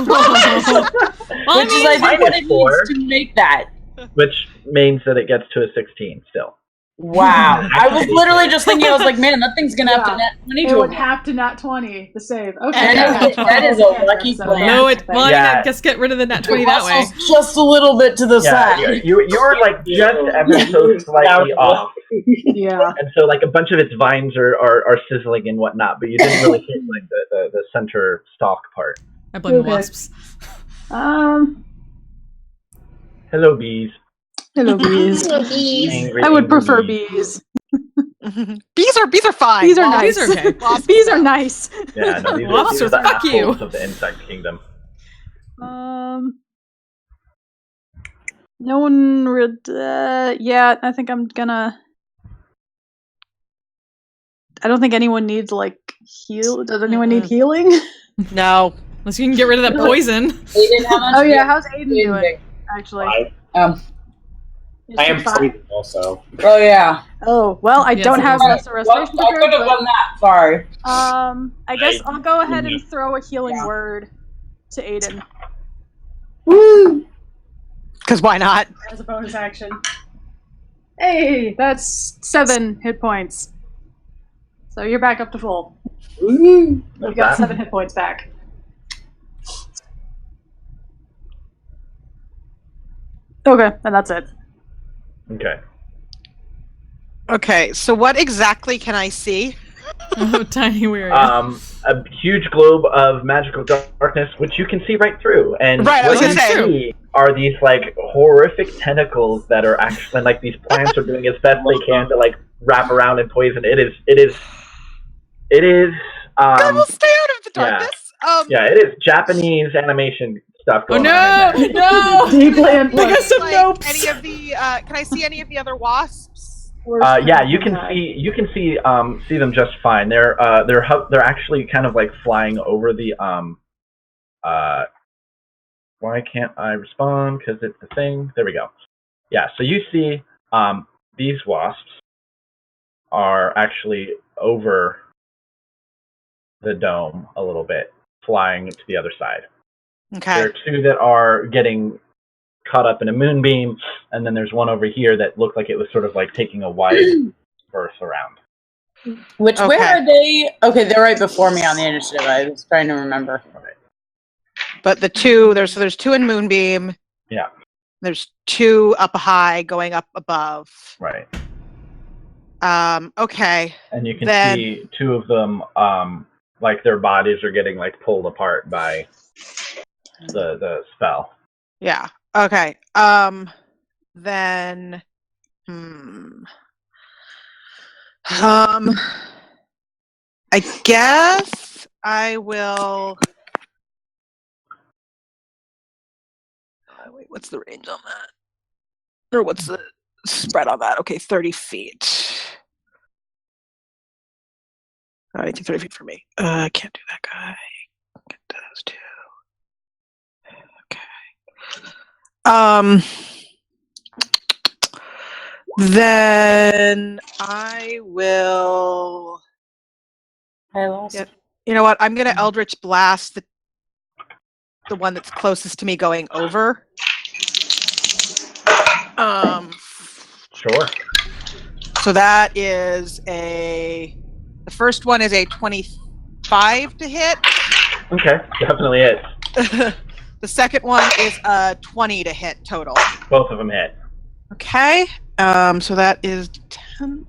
Speaker 2: Well,
Speaker 3: Which is, I think, what it
Speaker 6: -4.
Speaker 3: needs to make that.
Speaker 6: Which means that it gets to a 16 still.
Speaker 3: Wow. I was literally just thinking, I was like, man, that thing's gonna have to net 20
Speaker 5: It
Speaker 3: to
Speaker 5: would
Speaker 3: him.
Speaker 5: have to nat 20 to save. Okay.
Speaker 3: That is a lucky plan.
Speaker 2: No, well, I
Speaker 6: Yeah.
Speaker 2: guess get rid of the nat 20 that way.
Speaker 3: Russell's just a little bit to the side.
Speaker 6: You were like just ever so slightly off.
Speaker 5: Yeah.
Speaker 6: And so like a bunch of its vines are sizzling and whatnot, but you didn't really hit like the center stalk part.
Speaker 2: I blame the
Speaker 5: Okay.
Speaker 2: wasps.
Speaker 6: Hello, bees.
Speaker 5: Hello, bees.
Speaker 6: Angry,
Speaker 5: I would
Speaker 6: angry
Speaker 5: prefer
Speaker 6: bees.
Speaker 5: bees.
Speaker 4: Bees are fine.
Speaker 5: Bees are
Speaker 4: Wasps-
Speaker 5: nice.
Speaker 2: These are okay.
Speaker 4: wasps-
Speaker 5: Bees are nice.
Speaker 6: Yeah, no, these
Speaker 2: Wasps
Speaker 6: are the
Speaker 2: are fuck you.
Speaker 6: assholes of the insect kingdom.
Speaker 5: No one yeah, I think I'm gonna. I don't think anyone needs like heal. Does anyone need healing?
Speaker 4: No.
Speaker 2: Unless you can get rid of that poison.
Speaker 3: Aiden, how much
Speaker 5: Oh
Speaker 3: do you
Speaker 5: yeah,
Speaker 3: have?
Speaker 5: how's Aiden doing? Actually,
Speaker 7: I
Speaker 5: Is
Speaker 7: I
Speaker 5: she
Speaker 7: am
Speaker 5: fine?
Speaker 7: sleeping also.
Speaker 3: Oh, yeah.
Speaker 5: Oh well, I
Speaker 2: Yes,
Speaker 5: don't
Speaker 2: it
Speaker 5: have
Speaker 2: is.
Speaker 5: rest of restoration.
Speaker 3: I could have done that. Sorry.
Speaker 5: I guess I'll go ahead and throw a healing word to Aiden
Speaker 3: Woo!
Speaker 4: Because why not?
Speaker 5: as a bonus action. Hey, that's 7 hit points. So you're back up to full.
Speaker 3: Woo!
Speaker 5: You got 7 hit points back. Okay, and that's it.
Speaker 6: Okay.
Speaker 4: Okay, so what exactly can I see?
Speaker 2: Oh, tiny weird.
Speaker 6: A huge globe of magical darkness, which you can see right through. And
Speaker 4: Right, I was
Speaker 6: what
Speaker 4: gonna
Speaker 6: you
Speaker 4: say.
Speaker 6: see are these like horrific tentacles that are actually like these plants are doing as best they can to like wrap around and poison. It is.
Speaker 4: I will stay out of the
Speaker 6: yeah.
Speaker 4: darkness.
Speaker 6: Yeah, it is Japanese animation stuff
Speaker 2: Oh
Speaker 6: going on.
Speaker 2: no!
Speaker 6: in there.
Speaker 2: No!
Speaker 5: Deeply
Speaker 2: Like
Speaker 5: influenced.
Speaker 2: us some
Speaker 4: Like,
Speaker 2: nopes.
Speaker 4: any of the can I see any of the other wasps?
Speaker 6: Yeah, you can see them just fine. They're actually kind of like flying over the why can't I respond? Because it's the thing. There we go. Yeah, so you see these wasps are actually over the dome a little bit, flying to the other side.
Speaker 4: Okay.
Speaker 6: There are two that are getting caught up in a moonbeam, and then there's one over here that looked like it was sort of like taking a wide berth around.
Speaker 3: Where are they? Okay, they're right before me on the initiative. I was trying to remember.
Speaker 4: But the two there's two in Moonbeam.
Speaker 6: Yeah.
Speaker 4: There's two up high going up above.
Speaker 6: Right.
Speaker 4: Okay.
Speaker 6: And you can
Speaker 4: Then-
Speaker 6: see two of them, like their bodies are getting like pulled apart by the spell.
Speaker 4: Yeah. Okay. Then I guess I will wait, what's the range on that? Or what's the spread on that? Okay, 30 feet. I think 30 feet for me. I can't do that guy. Get those two. Okay. Then I will. Yep. You know what? I'm gonna Eldritch Blast the one that's closest to me going over.
Speaker 6: Sure.
Speaker 4: So that is the first one is a 25 to hit.
Speaker 6: Okay, definitely it.
Speaker 4: The second one is a 20 to hit total.
Speaker 6: Both of them hit.
Speaker 4: Okay. So that is 10.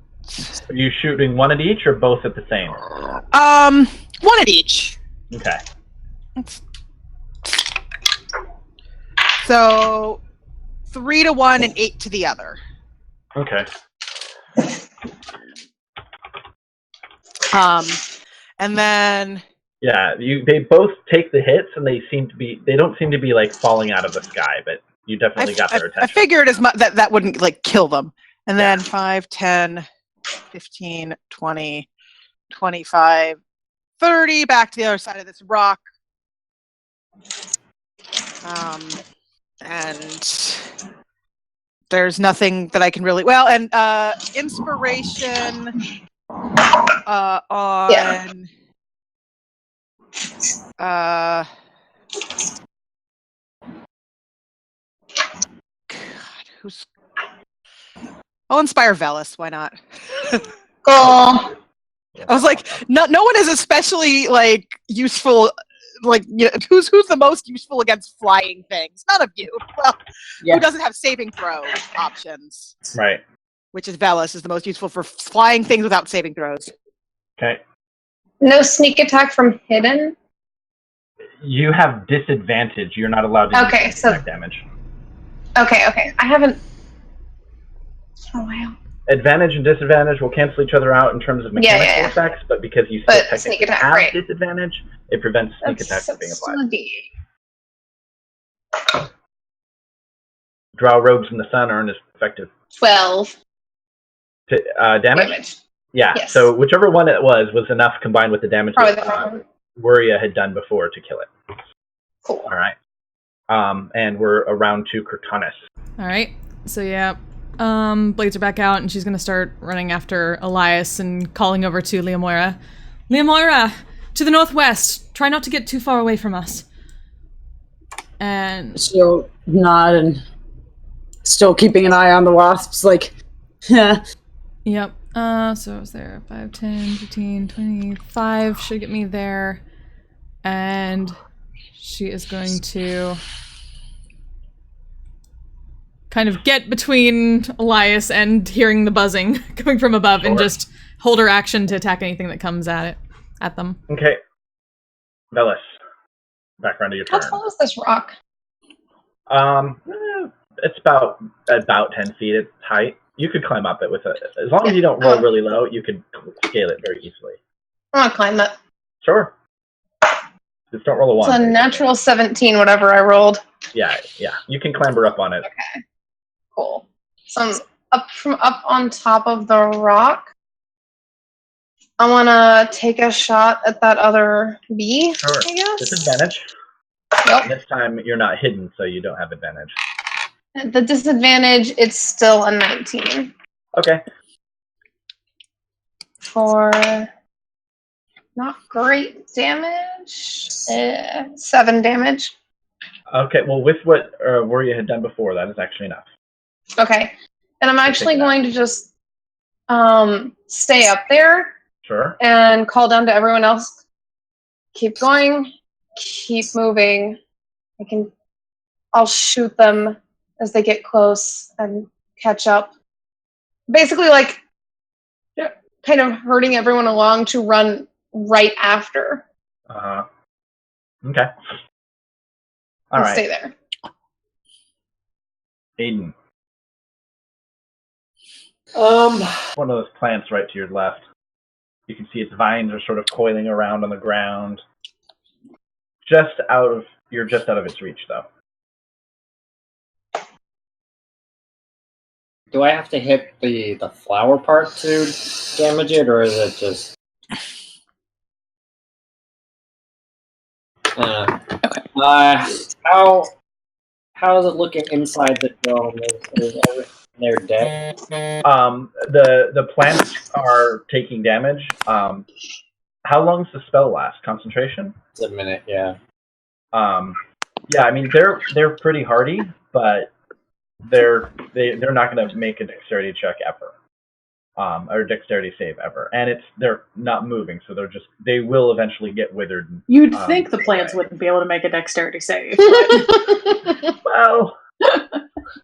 Speaker 6: Are you shooting one at each or both at the same?
Speaker 4: One at each.
Speaker 6: Okay.
Speaker 4: So 3 to one and 8 to the other.
Speaker 6: Okay.
Speaker 4: And then
Speaker 6: Yeah, they both take the hits, and they don't seem to be like falling out of the sky, but you definitely got their attention.
Speaker 4: I figured as much that wouldn't like kill them. And then 5, 10, 15, 20, 25, 30 back to the other side of this rock. And there's nothing that I can really inspiration on God, who's... I'll inspire Velis. Why not?
Speaker 1: Cool.
Speaker 4: I was like, no one is especially like useful. Like, you know, who's the most useful against flying things? None of you. Well,
Speaker 3: Yeah.
Speaker 4: who doesn't have saving throw options?
Speaker 6: Right.
Speaker 4: Which is Velis is the most useful for flying things without saving throws.
Speaker 6: Okay.
Speaker 1: No sneak attack from hidden?
Speaker 6: You have disadvantage. You're not allowed to
Speaker 1: Okay,
Speaker 6: do sneak attack damage.
Speaker 1: Okay. I haven't... Oh, wow.
Speaker 6: Advantage and disadvantage will cancel each other out in terms of mechanical effects, but because you still technically
Speaker 1: sneak attack,
Speaker 6: have
Speaker 1: right.
Speaker 6: disadvantage, it prevents sneak attacks from being applied. Drow robes in the sun aren't as effective.
Speaker 1: 12
Speaker 6: damage? Yeah,
Speaker 1: yes.
Speaker 6: So whichever one it was enough combined with the damage
Speaker 1: Probably
Speaker 6: that Wuria had done before to kill it.
Speaker 1: Cool.
Speaker 6: All right. And we're around to Cortanis.
Speaker 2: All right. So yeah, blades are back out, and she's gonna start running after Elias and calling over to Leomoira. Leomoira, to the northwest. Try not to get too far away from us. And
Speaker 3: she'll nod and still keeping an eye on the wasps. Like,
Speaker 2: yeah. Yep. So I was there 5, 10, 15, 25 should get me there, and she is going to kind of get between Elias and hearing the buzzing coming from above, and just hold her action to attack anything that comes at them.
Speaker 6: Okay. Velis, back around to your turn.
Speaker 1: How tall is this rock?
Speaker 6: It's about 10 feet. It's height. You could climb up it with it. As long as you don't roll really low, you could scale it very easily.
Speaker 1: I'm gonna climb it.
Speaker 6: Sure. Just don't roll a 1.
Speaker 1: It's a natural 17, whatever I rolled.
Speaker 6: Yeah. You can clamber up on it.
Speaker 1: Okay. Cool. So I'm up on top of the rock. I wanna take a shot at that other bee,
Speaker 6: Sure.
Speaker 1: I guess.
Speaker 6: Disadvantage.
Speaker 1: Yep.
Speaker 6: This time you're not hidden, so you don't have advantage.
Speaker 1: The disadvantage, it's still a 19.
Speaker 6: Okay.
Speaker 1: For not great damage. 7 damage.
Speaker 6: Okay, well, with what Wuria had done before, that is actually enough.
Speaker 1: Okay. And I'm actually going to just stay up there.
Speaker 6: Sure.
Speaker 1: And call down to everyone else. Keep going. Keep moving. I'll shoot them as they get close and catch up. Basically, like, kind of herding everyone along to run right after.
Speaker 6: Okay. All right.
Speaker 1: Stay there.
Speaker 6: Aiden. One of those plants right to your left. You can see its vines are sort of coiling around on the ground. You're just out of its reach, though.
Speaker 7: Do I have to hit the flower part to damage it, or is it just...
Speaker 3: Okay.
Speaker 7: How is it looking inside the dome? Is everything there dead?
Speaker 6: The plants are taking damage. How long does the spell last? Concentration?
Speaker 7: It's a minute, yeah.
Speaker 6: Yeah, I mean they're pretty hardy, but they're not going to make a dexterity check ever, or dexterity save ever, and they're not moving, so they will eventually get withered.
Speaker 5: You'd think the plants wouldn't be able to make a dexterity save.
Speaker 6: Well,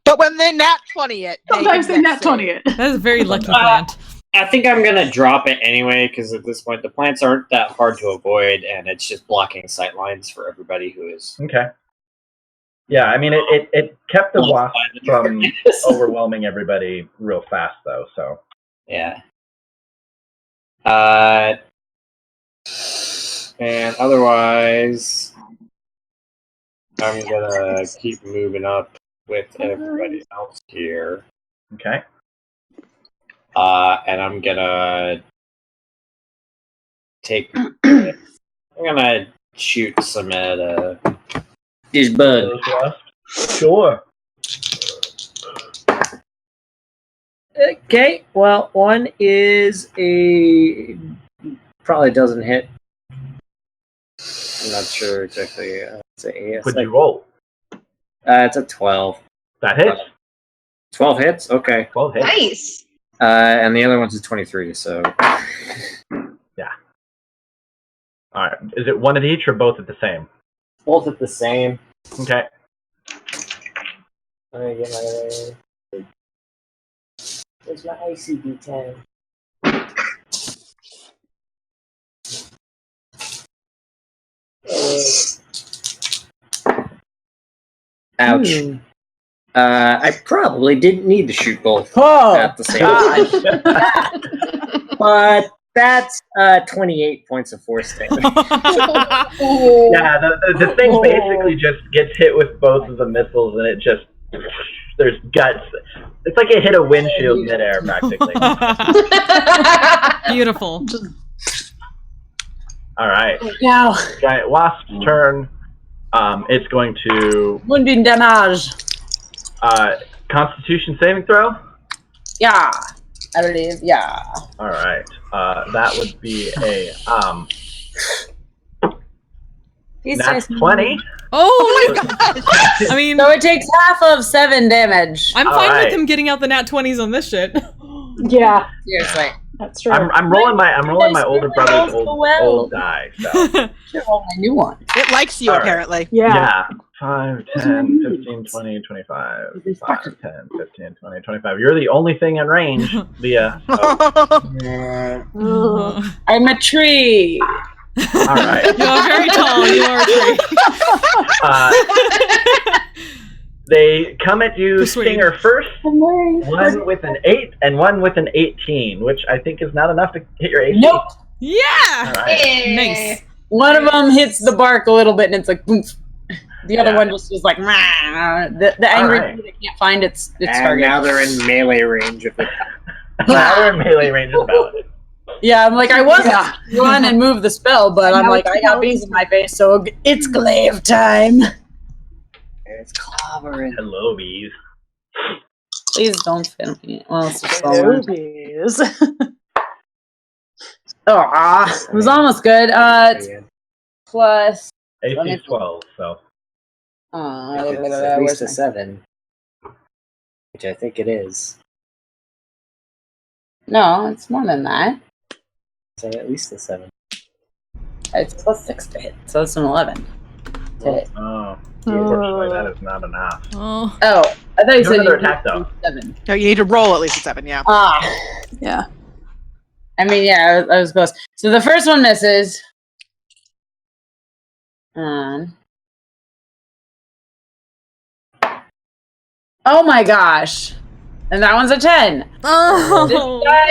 Speaker 4: but when they nat 20 it,
Speaker 5: sometimes they nat 20 it.
Speaker 2: That is a very lucky plant.
Speaker 7: I think I'm gonna drop it anyway, because at this point the plants aren't that hard to avoid, and it's just blocking sight lines for everybody who is.
Speaker 6: Okay. Yeah, I mean it kept the wasp from overwhelming everybody real fast, though. So.
Speaker 7: Yeah. And otherwise, I'm gonna keep moving up with everybody else here.
Speaker 6: Okay.
Speaker 7: And I'm gonna I'm gonna shoot some at this bug.
Speaker 6: Sure.
Speaker 7: Okay, well, one is probably doesn't hit. I'm not sure exactly.
Speaker 6: Would you roll?
Speaker 7: It's a 12.
Speaker 6: That hits.
Speaker 7: 12 hits? Okay.
Speaker 6: 12 hits.
Speaker 1: Nice.
Speaker 7: And the other one's a 23, so...
Speaker 6: Yeah. Alright. Is it one at each or both at the same?
Speaker 7: Both at the same.
Speaker 6: Okay.
Speaker 7: Where's my ICD-10? Ouch. I probably didn't need to shoot both at the same time. But that's 28 points of force damage.
Speaker 6: Yeah, the thing basically just gets hit with both of the missiles, and it just... There's guts. It's like it hit a windshield midair, practically.
Speaker 2: Beautiful.
Speaker 6: Alright.
Speaker 3: Now,
Speaker 6: Giant Wasp's turn. It's going to...
Speaker 3: wounding damage.
Speaker 6: Constitution saving throw?
Speaker 3: Yeah. I believe, yeah.
Speaker 6: Alright. That would be a... That's 20.
Speaker 2: Oh my god! I mean,
Speaker 3: So it takes half of 7 damage.
Speaker 2: I'm
Speaker 6: All
Speaker 2: fine
Speaker 6: right.
Speaker 2: with him getting out the nat 20s on this shit.
Speaker 5: Yeah,
Speaker 3: Seriously.
Speaker 5: that's true.
Speaker 6: I'm rolling my older brother's old die. So
Speaker 3: Should roll my new one.
Speaker 4: It likes you,
Speaker 6: All right.
Speaker 4: apparently.
Speaker 6: yeah. 5, 10, 15, 20, 25. 5, 10, 15, 20, 25. You're the only thing in range, Leah. So.
Speaker 3: I'm a tree.
Speaker 6: All right.
Speaker 2: You are very tall. You are a tree.
Speaker 6: They come at you,
Speaker 2: Persuade.
Speaker 6: Stinger first. One with an 8 and one with an 18, which I think is not enough to hit your AC.
Speaker 3: Nope.
Speaker 2: Yeah.
Speaker 6: All right.
Speaker 2: Nice.
Speaker 3: One of them hits the bark a little bit, and it's like, boom. The other
Speaker 6: Yeah.
Speaker 3: one just is like, "Mah." The angry
Speaker 6: Alright.
Speaker 3: tree that can't find its
Speaker 7: And
Speaker 3: target.
Speaker 7: now they're in melee range of the...
Speaker 6: Now we're in melee range of the paladin.
Speaker 3: Yeah, I'm like, I was gonna run and move the spell, but I'm
Speaker 5: Now
Speaker 3: like,
Speaker 5: it's
Speaker 3: I got bees in my face, so it's glaive time.
Speaker 7: It's clobbering.
Speaker 6: Hello, bees.
Speaker 3: Please don't fail me. Well, it's just
Speaker 5: Boobies.
Speaker 3: it was almost good. Plus,
Speaker 6: AC is 12, so.
Speaker 7: It's at least a 7. Which I think it is.
Speaker 3: no, it's more than that.
Speaker 7: So at least a 7.
Speaker 3: It's plus 6 to hit, so it's an 11 to hit.
Speaker 6: Oh. Unfortunately, that is not enough.
Speaker 2: Oh.
Speaker 3: Oh, I thought you
Speaker 6: Do
Speaker 3: said
Speaker 6: another
Speaker 3: you
Speaker 6: attack, though.
Speaker 3: 7.
Speaker 4: No, you need to roll at least a 7, yeah.
Speaker 5: Yeah.
Speaker 3: I mean, yeah, I was close. So the first one misses. Oh my gosh. And that one's a 10.
Speaker 2: Oh.
Speaker 3: This guy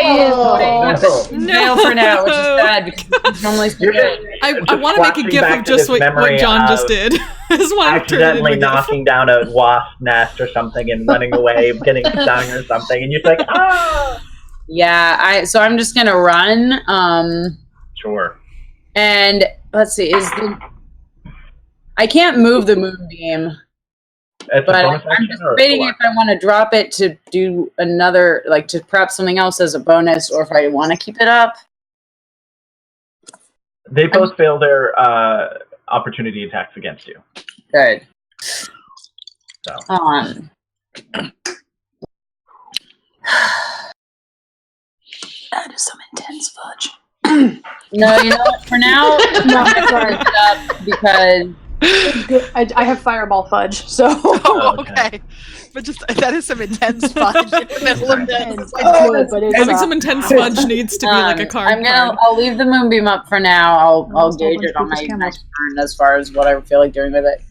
Speaker 3: is
Speaker 6: No.
Speaker 3: fail for now, which is bad because he's normally so good.
Speaker 2: I
Speaker 6: Just
Speaker 2: want to make a
Speaker 6: flashing
Speaker 2: gif
Speaker 6: back
Speaker 2: of
Speaker 6: to
Speaker 2: just
Speaker 6: this
Speaker 2: what
Speaker 6: memory
Speaker 2: John just
Speaker 6: of
Speaker 2: did. Is why I turned it
Speaker 6: accidentally
Speaker 2: into a gif.
Speaker 6: knocking down a wasp nest or something and running away, getting stung or something, and you're like, ah!
Speaker 3: Yeah, so I'm just gonna run.
Speaker 6: Sure.
Speaker 3: And let's see, I can't move the moonbeam,
Speaker 6: It's
Speaker 3: but
Speaker 6: a bonus
Speaker 3: I'm
Speaker 6: action
Speaker 3: just
Speaker 6: or a
Speaker 3: debating
Speaker 6: full
Speaker 3: if I want to drop it to do another, like to prep something else as a bonus, or if I want to keep it up.
Speaker 6: They both fail their opportunity attacks against you.
Speaker 3: Good.
Speaker 6: So.
Speaker 5: That is some intense fudge.
Speaker 3: No, you know what? For now, I'm gonna keep it up because
Speaker 5: I have fireball fudge, so.
Speaker 4: Oh,
Speaker 6: Okay.
Speaker 4: okay. But just, that is some intense fudge in the middle of this.
Speaker 5: It's good, but it's
Speaker 2: Having some intense fudge needs to be like a card.
Speaker 3: I'll leave the moonbeam up for now. I'll
Speaker 5: Almost
Speaker 3: gauge
Speaker 5: open
Speaker 3: it on my
Speaker 5: people's
Speaker 3: next turn as far as what I feel like doing with it.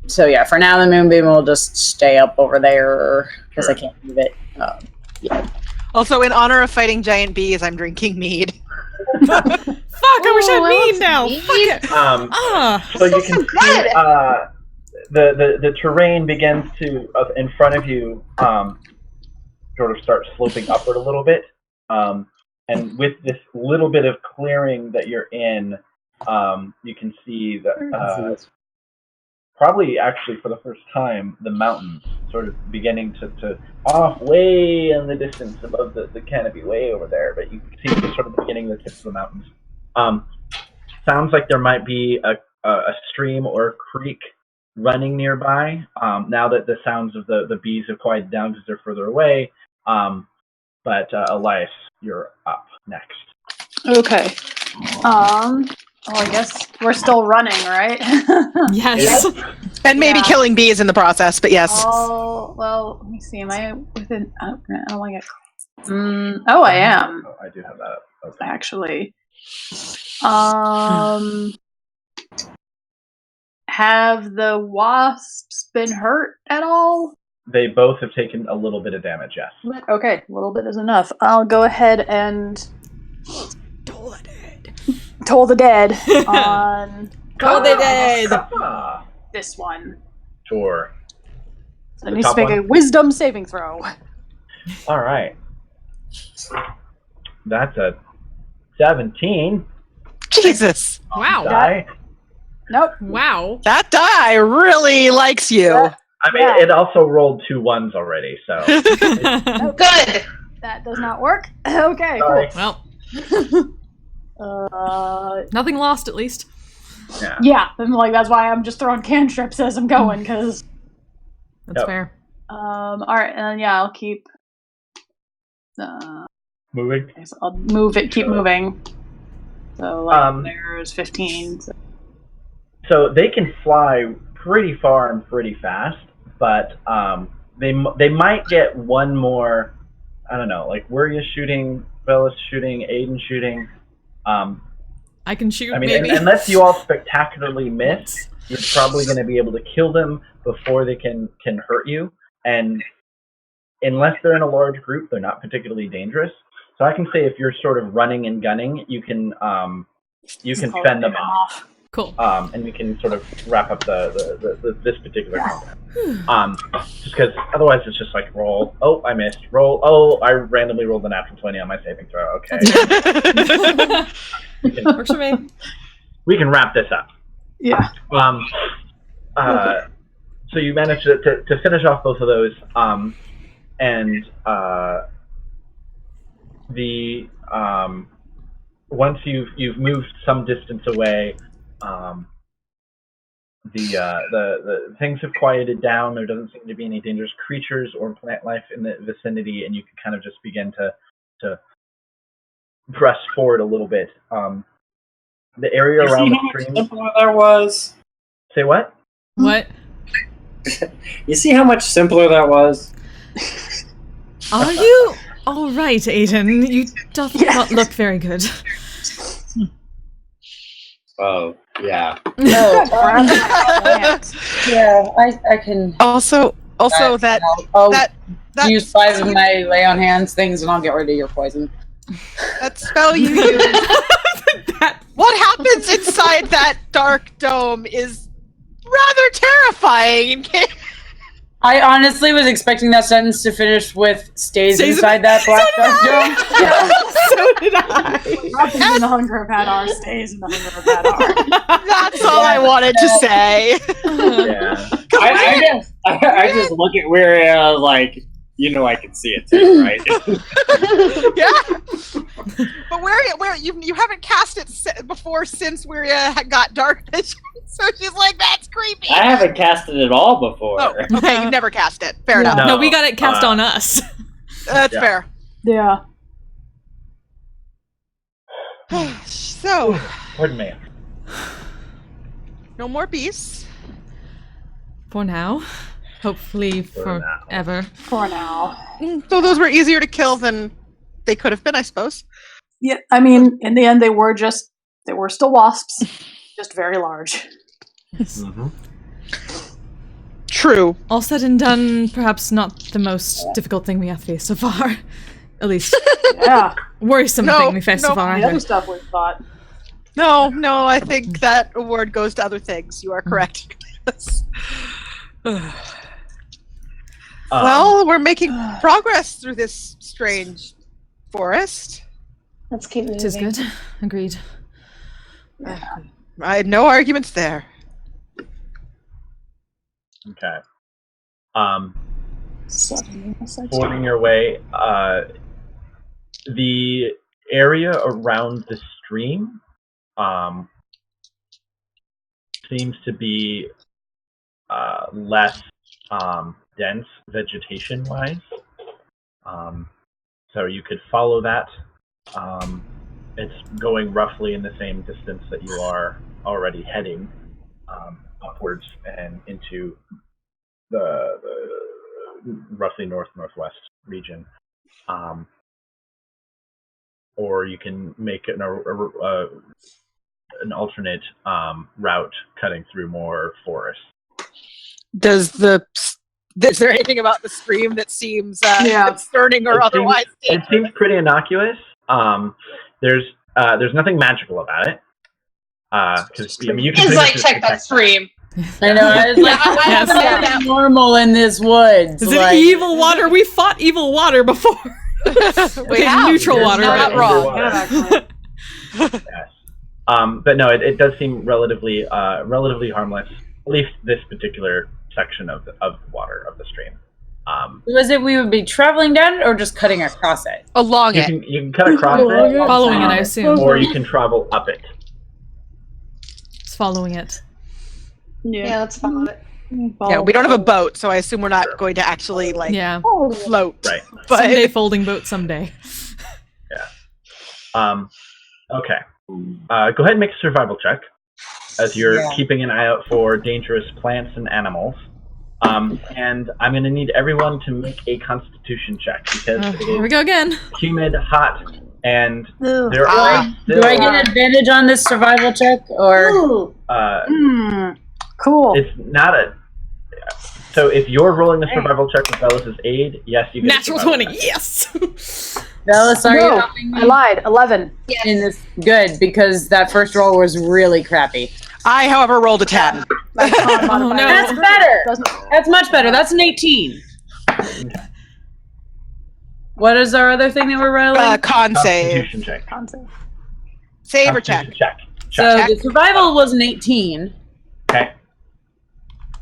Speaker 3: So yeah, for now the moonbeam will just stay up over there because I can't move it. Yeah.
Speaker 4: Also, in honor of fighting giant bees, I'm drinking mead.
Speaker 2: Fuck! I wish I had mead now. Fuck it.
Speaker 6: So you can see the terrain begins to in front of you sort of start sloping upward a little bit, and with this little bit of clearing that you're in, you can see that probably actually for the first time the mountains sort of beginning to off way in the distance above the canopy way over there, but you can see sort of the beginning of the tips of the mountains. sounds like there might be a stream or a creek running nearby. Now that the sounds of the bees have quieted down because they're further away. But Elias, you're up next.
Speaker 5: Okay. Well, I guess we're still running, right?
Speaker 2: Yes.
Speaker 4: And maybe killing bees in the process, but yes.
Speaker 5: Oh, well, let me see. Am I within? I don't want to get. Oh, I am.
Speaker 6: Oh, I do have that up. Okay.
Speaker 5: Actually. Have the wasps been hurt at all?
Speaker 6: They both have taken a little bit of damage, yes.
Speaker 5: Okay, a little bit is enough. I'll go ahead and
Speaker 2: Toll the dead.
Speaker 5: toll the dead on
Speaker 2: Toll the dead.
Speaker 5: this one.
Speaker 6: Sure.
Speaker 5: So it needs to make a wisdom saving throw.
Speaker 6: All right. That's a 17.
Speaker 4: Jesus.
Speaker 2: Wow.
Speaker 6: Die.
Speaker 5: Nope.
Speaker 2: Wow.
Speaker 4: That die really likes you.
Speaker 6: I mean, it also rolled 2 1s already, so.
Speaker 5: Nope.
Speaker 1: Good.
Speaker 5: That does not work. Okay,
Speaker 6: Sorry.
Speaker 2: Well,
Speaker 5: cool.
Speaker 2: nothing lost at least.
Speaker 5: Yeah, I'm like, that's why I'm just throwing cantrips as I'm going, because...
Speaker 2: That's fair.
Speaker 5: Alright, and yeah, I'll keep...
Speaker 6: Moving.
Speaker 5: I'll move it, keep moving. So, like, there's 15.
Speaker 6: So they can fly pretty far and pretty fast, but they might get one more. I don't know, like where are you shooting? Bella's shooting. Aiden shooting.
Speaker 2: I can shoot.
Speaker 6: I mean,
Speaker 2: maybe.
Speaker 6: unless you all spectacularly miss, you're probably going to be able to kill them before they can hurt you. And unless they're in a large group, they're not particularly dangerous. So I can say if you're sort of running and gunning, you can fend them off.
Speaker 2: Cool.
Speaker 6: And we can sort of wrap up this particular combat. Just because otherwise it's just like roll. Oh, I missed. Roll. Oh, I randomly rolled a natural 20 on my saving throw. Okay.
Speaker 2: Works for me.
Speaker 6: We can wrap this up.
Speaker 5: Yeah.
Speaker 6: So you managed to finish off both of those, and once you've moved some distance away. The things have quieted down. There doesn't seem to be any dangerous creatures or plant life in the vicinity, and you can kind of just begin to press forward a little bit. The area around the stream.
Speaker 7: Simpler that was.
Speaker 6: Say what?
Speaker 2: What?
Speaker 7: You see how much simpler that was?
Speaker 2: Are you all right, Aiden? You doth not look very good.
Speaker 7: Oh, yeah.
Speaker 3: Yeah, I can.
Speaker 4: Also that
Speaker 3: I'll
Speaker 4: that
Speaker 3: use 5 of my lay on hands things, and I'll get rid of your poison.
Speaker 4: that spell you use. What happens inside that dark dome is rather terrifying.
Speaker 3: I honestly was expecting that sentence to finish with stays inside that black dark dome.
Speaker 2: So did I.
Speaker 5: Nothing in the hunger of Hadar stays in the hunger of Hadar.
Speaker 4: That's all I wanted to say.
Speaker 6: Yeah.
Speaker 7: I just look at where like, I can see it too, right?
Speaker 4: Yeah. But where you haven't cast it before since we got dark vision. So she's like, that's creepy.
Speaker 7: I haven't casted it all before.
Speaker 4: Oh, okay, you've never cast it. Fair enough.
Speaker 2: No, we got it cast on us.
Speaker 4: That's fair.
Speaker 5: Yeah.
Speaker 4: So,
Speaker 6: Pardon me.
Speaker 4: no more beasts.
Speaker 2: For now. Hopefully forever.
Speaker 5: For now.
Speaker 4: So those were easier to kill than they could have been, I suppose.
Speaker 5: Yeah, I mean, in the end, they were still wasps, just very large.
Speaker 6: Mm-hmm.
Speaker 4: True.
Speaker 2: All said and done, perhaps not the most difficult thing we have faced so far. At least,
Speaker 5: Yeah.
Speaker 2: worrisome thing we faced so far.
Speaker 5: The other stuff we've thought.
Speaker 4: No, I think that award goes to other things. You are correct. Well, we're making progress through this strange forest.
Speaker 1: Let's keep moving.
Speaker 2: Tis good. Agreed.
Speaker 4: I had no arguments there.
Speaker 6: Okay. Fording your way, the area around the stream seems to be less dense vegetation-wise. So you could follow that. It's going roughly in the same distance that you are already heading upwards and into the roughly northwest region. Or you can make an alternate route cutting through more forest.
Speaker 4: Is there anything about the stream that seems concerning or otherwise?
Speaker 6: It seems pretty innocuous. There's nothing magical about it. Because you can
Speaker 1: check that stream.
Speaker 3: I know. I was like, I'm normal in this woods.
Speaker 2: Is it evil water? We fought evil water before. Neutral water.
Speaker 4: Not wrong.
Speaker 6: Yes. But no, it does seem relatively harmless. At least this particular section of the water of the stream.
Speaker 3: Was it we would be traveling down it or just cutting across it?
Speaker 4: Along it.
Speaker 6: You can cut across it.
Speaker 2: Following it, I assume.
Speaker 6: Or you can travel up it.
Speaker 2: It's following it.
Speaker 1: Yeah, let's follow it.
Speaker 4: Yeah, we don't have a boat, so I assume we're not going to actually float.
Speaker 6: Right.
Speaker 4: But
Speaker 2: Someday folding boat someday.
Speaker 6: Yeah. Okay. Go ahead and make a survival check as you're keeping an eye out for dangerous plants and animals. And I'm going to need everyone to make a Constitution check because
Speaker 2: here we go again.
Speaker 6: Humid, hot, and
Speaker 3: do I get advantage on this survival check or?
Speaker 5: Cool.
Speaker 6: It's not a. So if you're rolling the survival check with Bellis' aid, yes, you get
Speaker 2: Natural 20. Yes.
Speaker 3: Bellis, are you helping me?
Speaker 5: I lied. 11.
Speaker 1: Yes.
Speaker 3: In this good because that first roll was really crappy.
Speaker 4: I, however, rolled a 10.
Speaker 5: That's
Speaker 2: no.
Speaker 3: That's better. That's much better. That's an 18. What is our other thing that we're rolling?
Speaker 4: Con save.
Speaker 6: Constitution check.
Speaker 4: Save or check?
Speaker 6: Check.
Speaker 3: So the survival was an 18.
Speaker 6: Okay.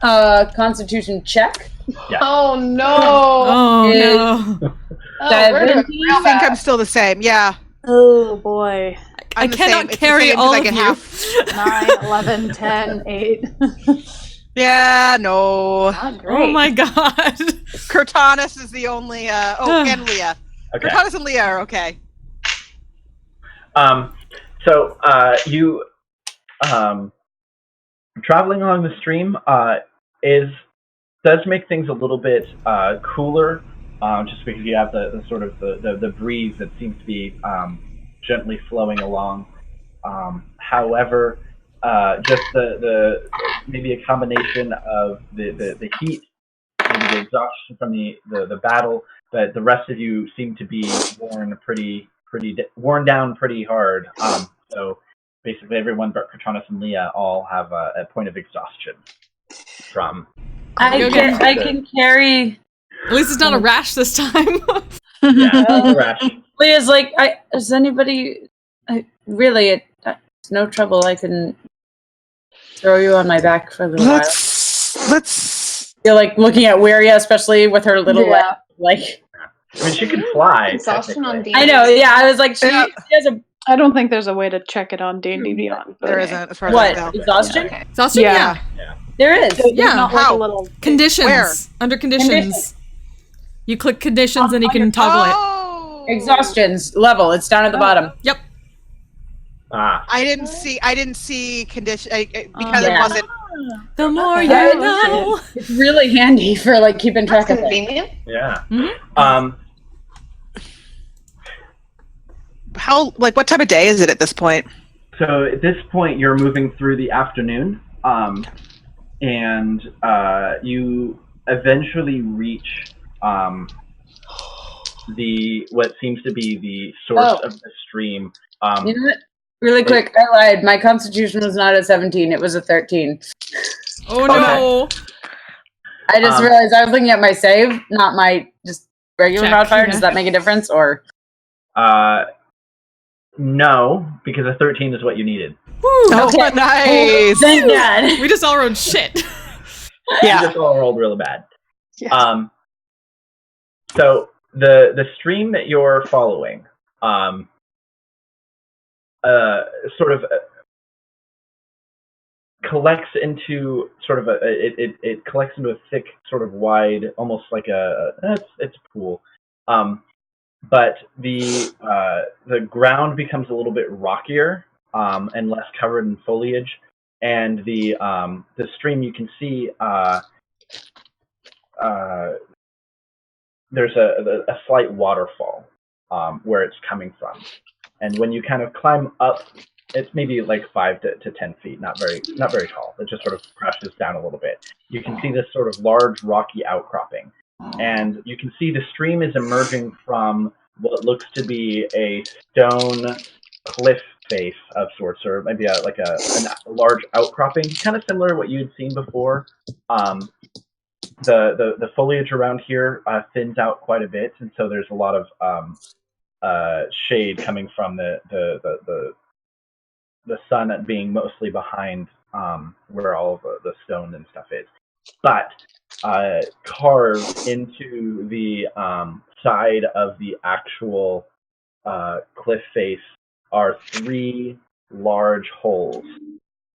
Speaker 3: Constitution check.
Speaker 6: Yeah.
Speaker 1: Oh no!
Speaker 2: Oh no!
Speaker 4: I think I'm still the same. Yeah.
Speaker 5: Oh boy.
Speaker 2: I cannot carry all of you.
Speaker 5: 9, 11, 10, 8.
Speaker 4: Yeah, no.
Speaker 5: Not great.
Speaker 2: Oh my god.
Speaker 4: Cortanus is the only. And Leah.
Speaker 6: Okay.
Speaker 4: Cortanus and Leah are okay.
Speaker 6: So you traveling along the stream does make things a little bit cooler, just because you have the sort of the breeze that seems to be gently flowing along. However, just the maybe a combination of the heat, maybe the exhaustion from the battle, but the rest of you seem to be worn down pretty hard. So basically, everyone but Cortanus and Leah all have a point of exhaustion from.
Speaker 3: I can carry.
Speaker 2: At least it's not a rash this time.
Speaker 6: Yeah, a rash.
Speaker 3: Leah's like, is anybody? Really, it's no trouble. I can throw you on my back for a little while.
Speaker 4: Let's.
Speaker 3: You're like looking at Weria, especially with her little leg. Like.
Speaker 6: I mean, she can fly.
Speaker 1: Exhaustion on D&D.
Speaker 3: I know. Yeah, I was like, she has a.
Speaker 5: I don't think there's a way to check it on D&D Beyond.
Speaker 4: There isn't, as far as I know.
Speaker 3: What? Exhaustion?
Speaker 1: Okay.
Speaker 2: Exhaustion? Yeah.
Speaker 3: There is.
Speaker 5: There's
Speaker 2: Yeah.
Speaker 5: not like
Speaker 4: How?
Speaker 5: a little
Speaker 2: Conditions.
Speaker 4: Where?
Speaker 2: Under conditions. You click conditions and you can toggle it.
Speaker 4: Oh!
Speaker 3: Exhaustion's level. It's down at the bottom.
Speaker 2: Yep.
Speaker 4: I didn't see condition because
Speaker 3: Yeah.
Speaker 4: it wasn't.
Speaker 2: The more you
Speaker 3: Yeah,
Speaker 2: know.
Speaker 3: It's really handy for like keeping track
Speaker 1: That's
Speaker 3: of it.
Speaker 1: convenient.
Speaker 6: Yeah.
Speaker 2: Mhm.
Speaker 4: How what time of day is it at this point?
Speaker 6: So at this point, you're moving through the afternoon, and you eventually reach what seems to be the source of the stream.
Speaker 3: You know what? Really quick, I lied. My constitution was not a 17. It was a 13.
Speaker 2: Oh no.
Speaker 3: I just realized I was looking at my save, not my just regular
Speaker 2: Check,
Speaker 3: modifier.
Speaker 2: yeah.
Speaker 3: Does that make a difference? Or
Speaker 6: No, because a 13 is what you needed.
Speaker 2: Woo.
Speaker 3: Okay.
Speaker 4: Nice.
Speaker 3: Thank God.
Speaker 2: We just all wrote shit.
Speaker 6: You just all rolled really bad.
Speaker 5: Yeah.
Speaker 6: So the stream that you're following, sort of collects into sort of it collects into a thick, sort of wide, almost like it's a pool. But the ground becomes a little bit rockier and less covered in foliage, and the stream, you can see there's a slight waterfall where it's coming from, and when you kind of climb up, it's maybe like 5 to 10 feet, not very tall. It just sort of crashes down a little bit. You can see this sort of large rocky outcropping, and you can see the stream is emerging from what looks to be a stone cliff face of sorts, or maybe a large outcropping, kind of similar to what you'd seen before. The foliage around here thins out quite a bit, and so there's a lot of shade coming from the sun being mostly behind where all of the stone and stuff is. But carved into the side of the actual cliff face are 3 large holes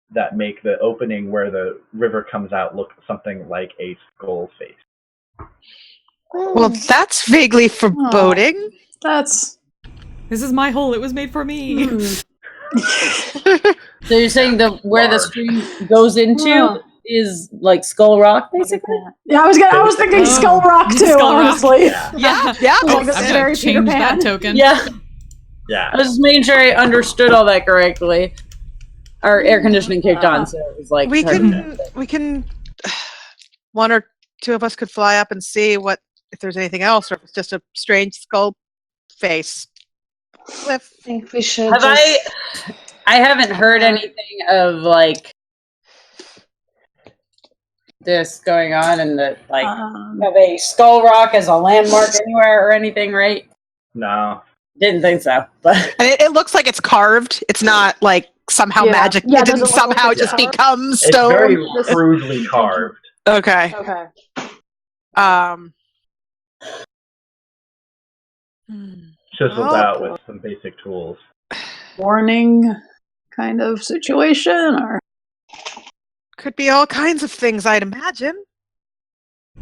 Speaker 6: that make the opening where the river comes out look something like a skull face.
Speaker 4: Well, that's vaguely foreboding.
Speaker 2: This is my hole. It was made for me.
Speaker 3: So you're saying where the stream goes into is like Skull Rock, basically?
Speaker 5: Yeah, I was thinking Skull Rock too,
Speaker 2: Skull Rock.
Speaker 5: honestly.
Speaker 4: Yeah.
Speaker 5: Like, that's very Peter
Speaker 2: change
Speaker 5: Pan.
Speaker 2: that token.
Speaker 3: Yeah.
Speaker 6: Yeah.
Speaker 3: I was just making sure I understood all that correctly. Our air conditioning kicked on, so it was like
Speaker 4: We can one or two of us could fly up and see if there's anything else, or if it's just a strange skull face.
Speaker 1: I think we should.
Speaker 3: I haven't heard anything of like this going on, and that like have a Skull Rock as a landmark anywhere or anything, right?
Speaker 6: No.
Speaker 3: Didn't think so, but
Speaker 4: And it looks like it's carved. It's not like somehow magic.
Speaker 5: Yeah,
Speaker 4: it didn't somehow just become stone.
Speaker 6: It's very crudely carved.
Speaker 4: Okay.
Speaker 6: Chiseled out with some basic tools.
Speaker 5: Warning kind of situation, or
Speaker 4: Could be all kinds of things, I'd imagine.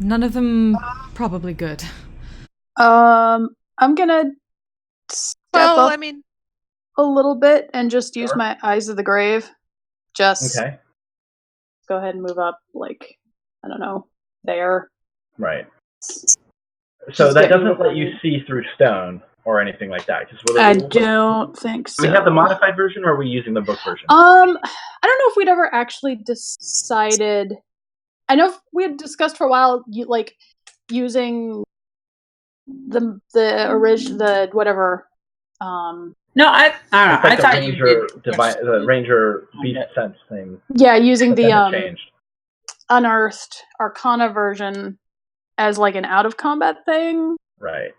Speaker 2: None of them probably good.
Speaker 5: I'm gonna step up
Speaker 4: I mean,
Speaker 5: a little bit and just use my Eyes of the Grave. Just go ahead and move up, like, I don't know, there.
Speaker 6: Right. So that doesn't let you see through stone or anything like that.
Speaker 5: I don't think so.
Speaker 6: Do we have the modified version, or are we using the book version?
Speaker 5: I don't know if we'd ever actually decided. I know we had discussed for a while, using the whatever.
Speaker 3: no, I don't know.
Speaker 6: Like
Speaker 3: I thought
Speaker 6: the Ranger Beast Sense thing.
Speaker 5: Yeah, using the
Speaker 6: changed.
Speaker 5: Unearthed Arcana version as like an out of combat thing.
Speaker 6: Right.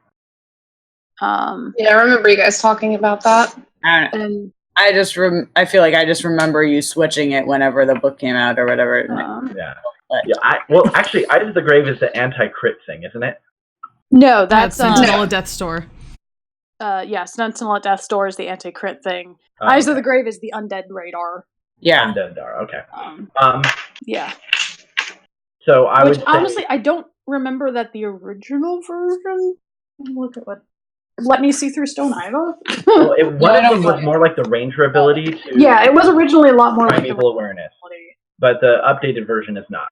Speaker 1: Yeah, I remember you guys talking about that.
Speaker 5: And
Speaker 3: I feel like I just remember you switching it whenever the book came out or whatever.
Speaker 6: Actually, Eyes of the Grave is the anti-crit thing, isn't it?
Speaker 5: No, that's
Speaker 2: Sentinel at Death's Door.
Speaker 5: Sentinel at Death's Door is the anti-crit thing. Eyes of the Grave is the undead radar.
Speaker 3: Yeah.
Speaker 6: Undead radar, okay.
Speaker 5: Yeah.
Speaker 6: So I would say,
Speaker 5: honestly, I don't remember that the original version. Look at what. Let me see through Stone Iva.
Speaker 6: One of them was more like the Ranger ability to.
Speaker 5: Yeah, it was originally a lot more like
Speaker 6: primeval awareness, but the updated version is not.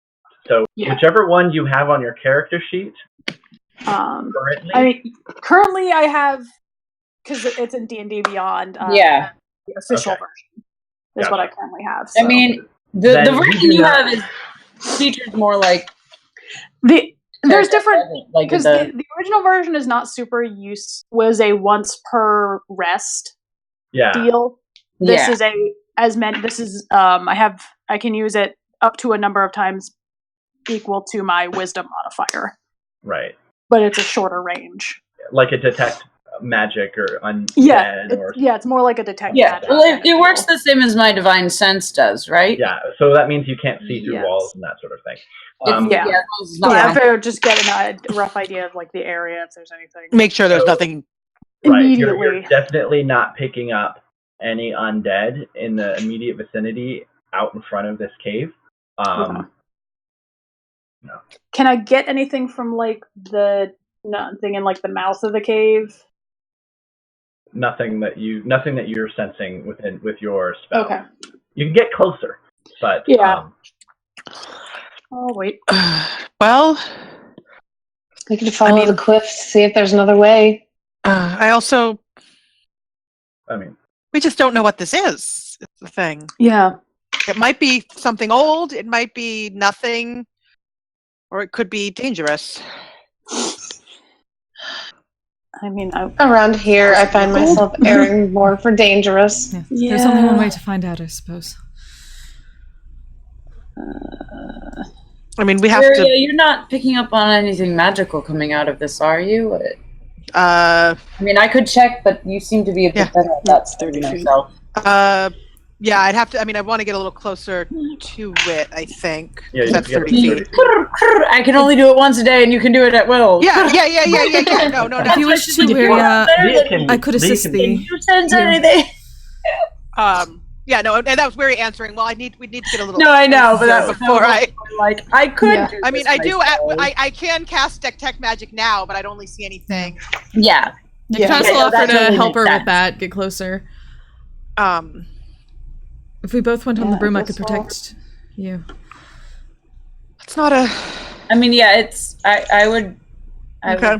Speaker 6: So whichever one you have on your character sheet.
Speaker 5: Currently I have, because it's in D&D Beyond. The official version is what I currently have. So.
Speaker 3: I mean, the version you have is features more like
Speaker 5: there's different, because the original version is not super was a once per rest deal. This is I can use it up to a number of times equal to my wisdom modifier.
Speaker 6: Right.
Speaker 5: But it's a shorter range.
Speaker 6: Like a detect magic or undead.
Speaker 5: It's more like a detect magic.
Speaker 3: Well, it works the same as my divine sense does, right?
Speaker 6: Yeah, so that means you can't see through walls and that sort of thing.
Speaker 5: Just getting a rough idea of like the area, if there's anything.
Speaker 4: Make sure there's nothing.
Speaker 6: Right, you're definitely not picking up any undead in the immediate vicinity, out in front of this cave.
Speaker 5: Okay.
Speaker 6: No.
Speaker 5: Can I get anything from like the thing in like the mouth of the cave?
Speaker 6: Nothing that you're sensing with your spell.
Speaker 5: Okay.
Speaker 6: You can get closer, but
Speaker 5: Yeah. Oh wait.
Speaker 4: Well,
Speaker 1: We could follow the cliff, see if there's another way.
Speaker 4: I mean, we just don't know what this is. It's the thing.
Speaker 5: Yeah.
Speaker 4: It might be something old. It might be nothing, or it could be dangerous.
Speaker 5: I mean,
Speaker 1: around here, I find myself erring more for dangerous.
Speaker 2: Yeah. There's only one way to find out, I suppose.
Speaker 4: I mean, we have to.
Speaker 3: You're not picking up on anything magical coming out of this, are you? I mean, I could check, but you seem to be a bit better at that. 30 feet.
Speaker 4: Yeah, I'd have to. I mean, I want to get a little closer to it. I think.
Speaker 6: Yeah,
Speaker 4: that's 30 feet.
Speaker 3: I can only do it once a day, and you can do it at will.
Speaker 4: Yeah. No.
Speaker 2: If you wish to, I could assist thee.
Speaker 3: You sense anything?
Speaker 4: Yeah, no, and that was Weary answering. Well, we'd need to get a little.
Speaker 3: No, I know, but that
Speaker 4: before
Speaker 3: I could.
Speaker 5: Yeah.
Speaker 3: Do
Speaker 4: I mean,
Speaker 3: this
Speaker 4: I do.
Speaker 3: myself.
Speaker 4: I can cast detect magic now, but I'd only see anything.
Speaker 3: Yeah.
Speaker 2: You can also offer
Speaker 3: that
Speaker 2: to
Speaker 3: totally
Speaker 2: help her
Speaker 3: makes
Speaker 2: with that. Get closer. If we both went on the broom, I could protect you.
Speaker 4: It's not a.
Speaker 3: I mean, yeah, it's. I would go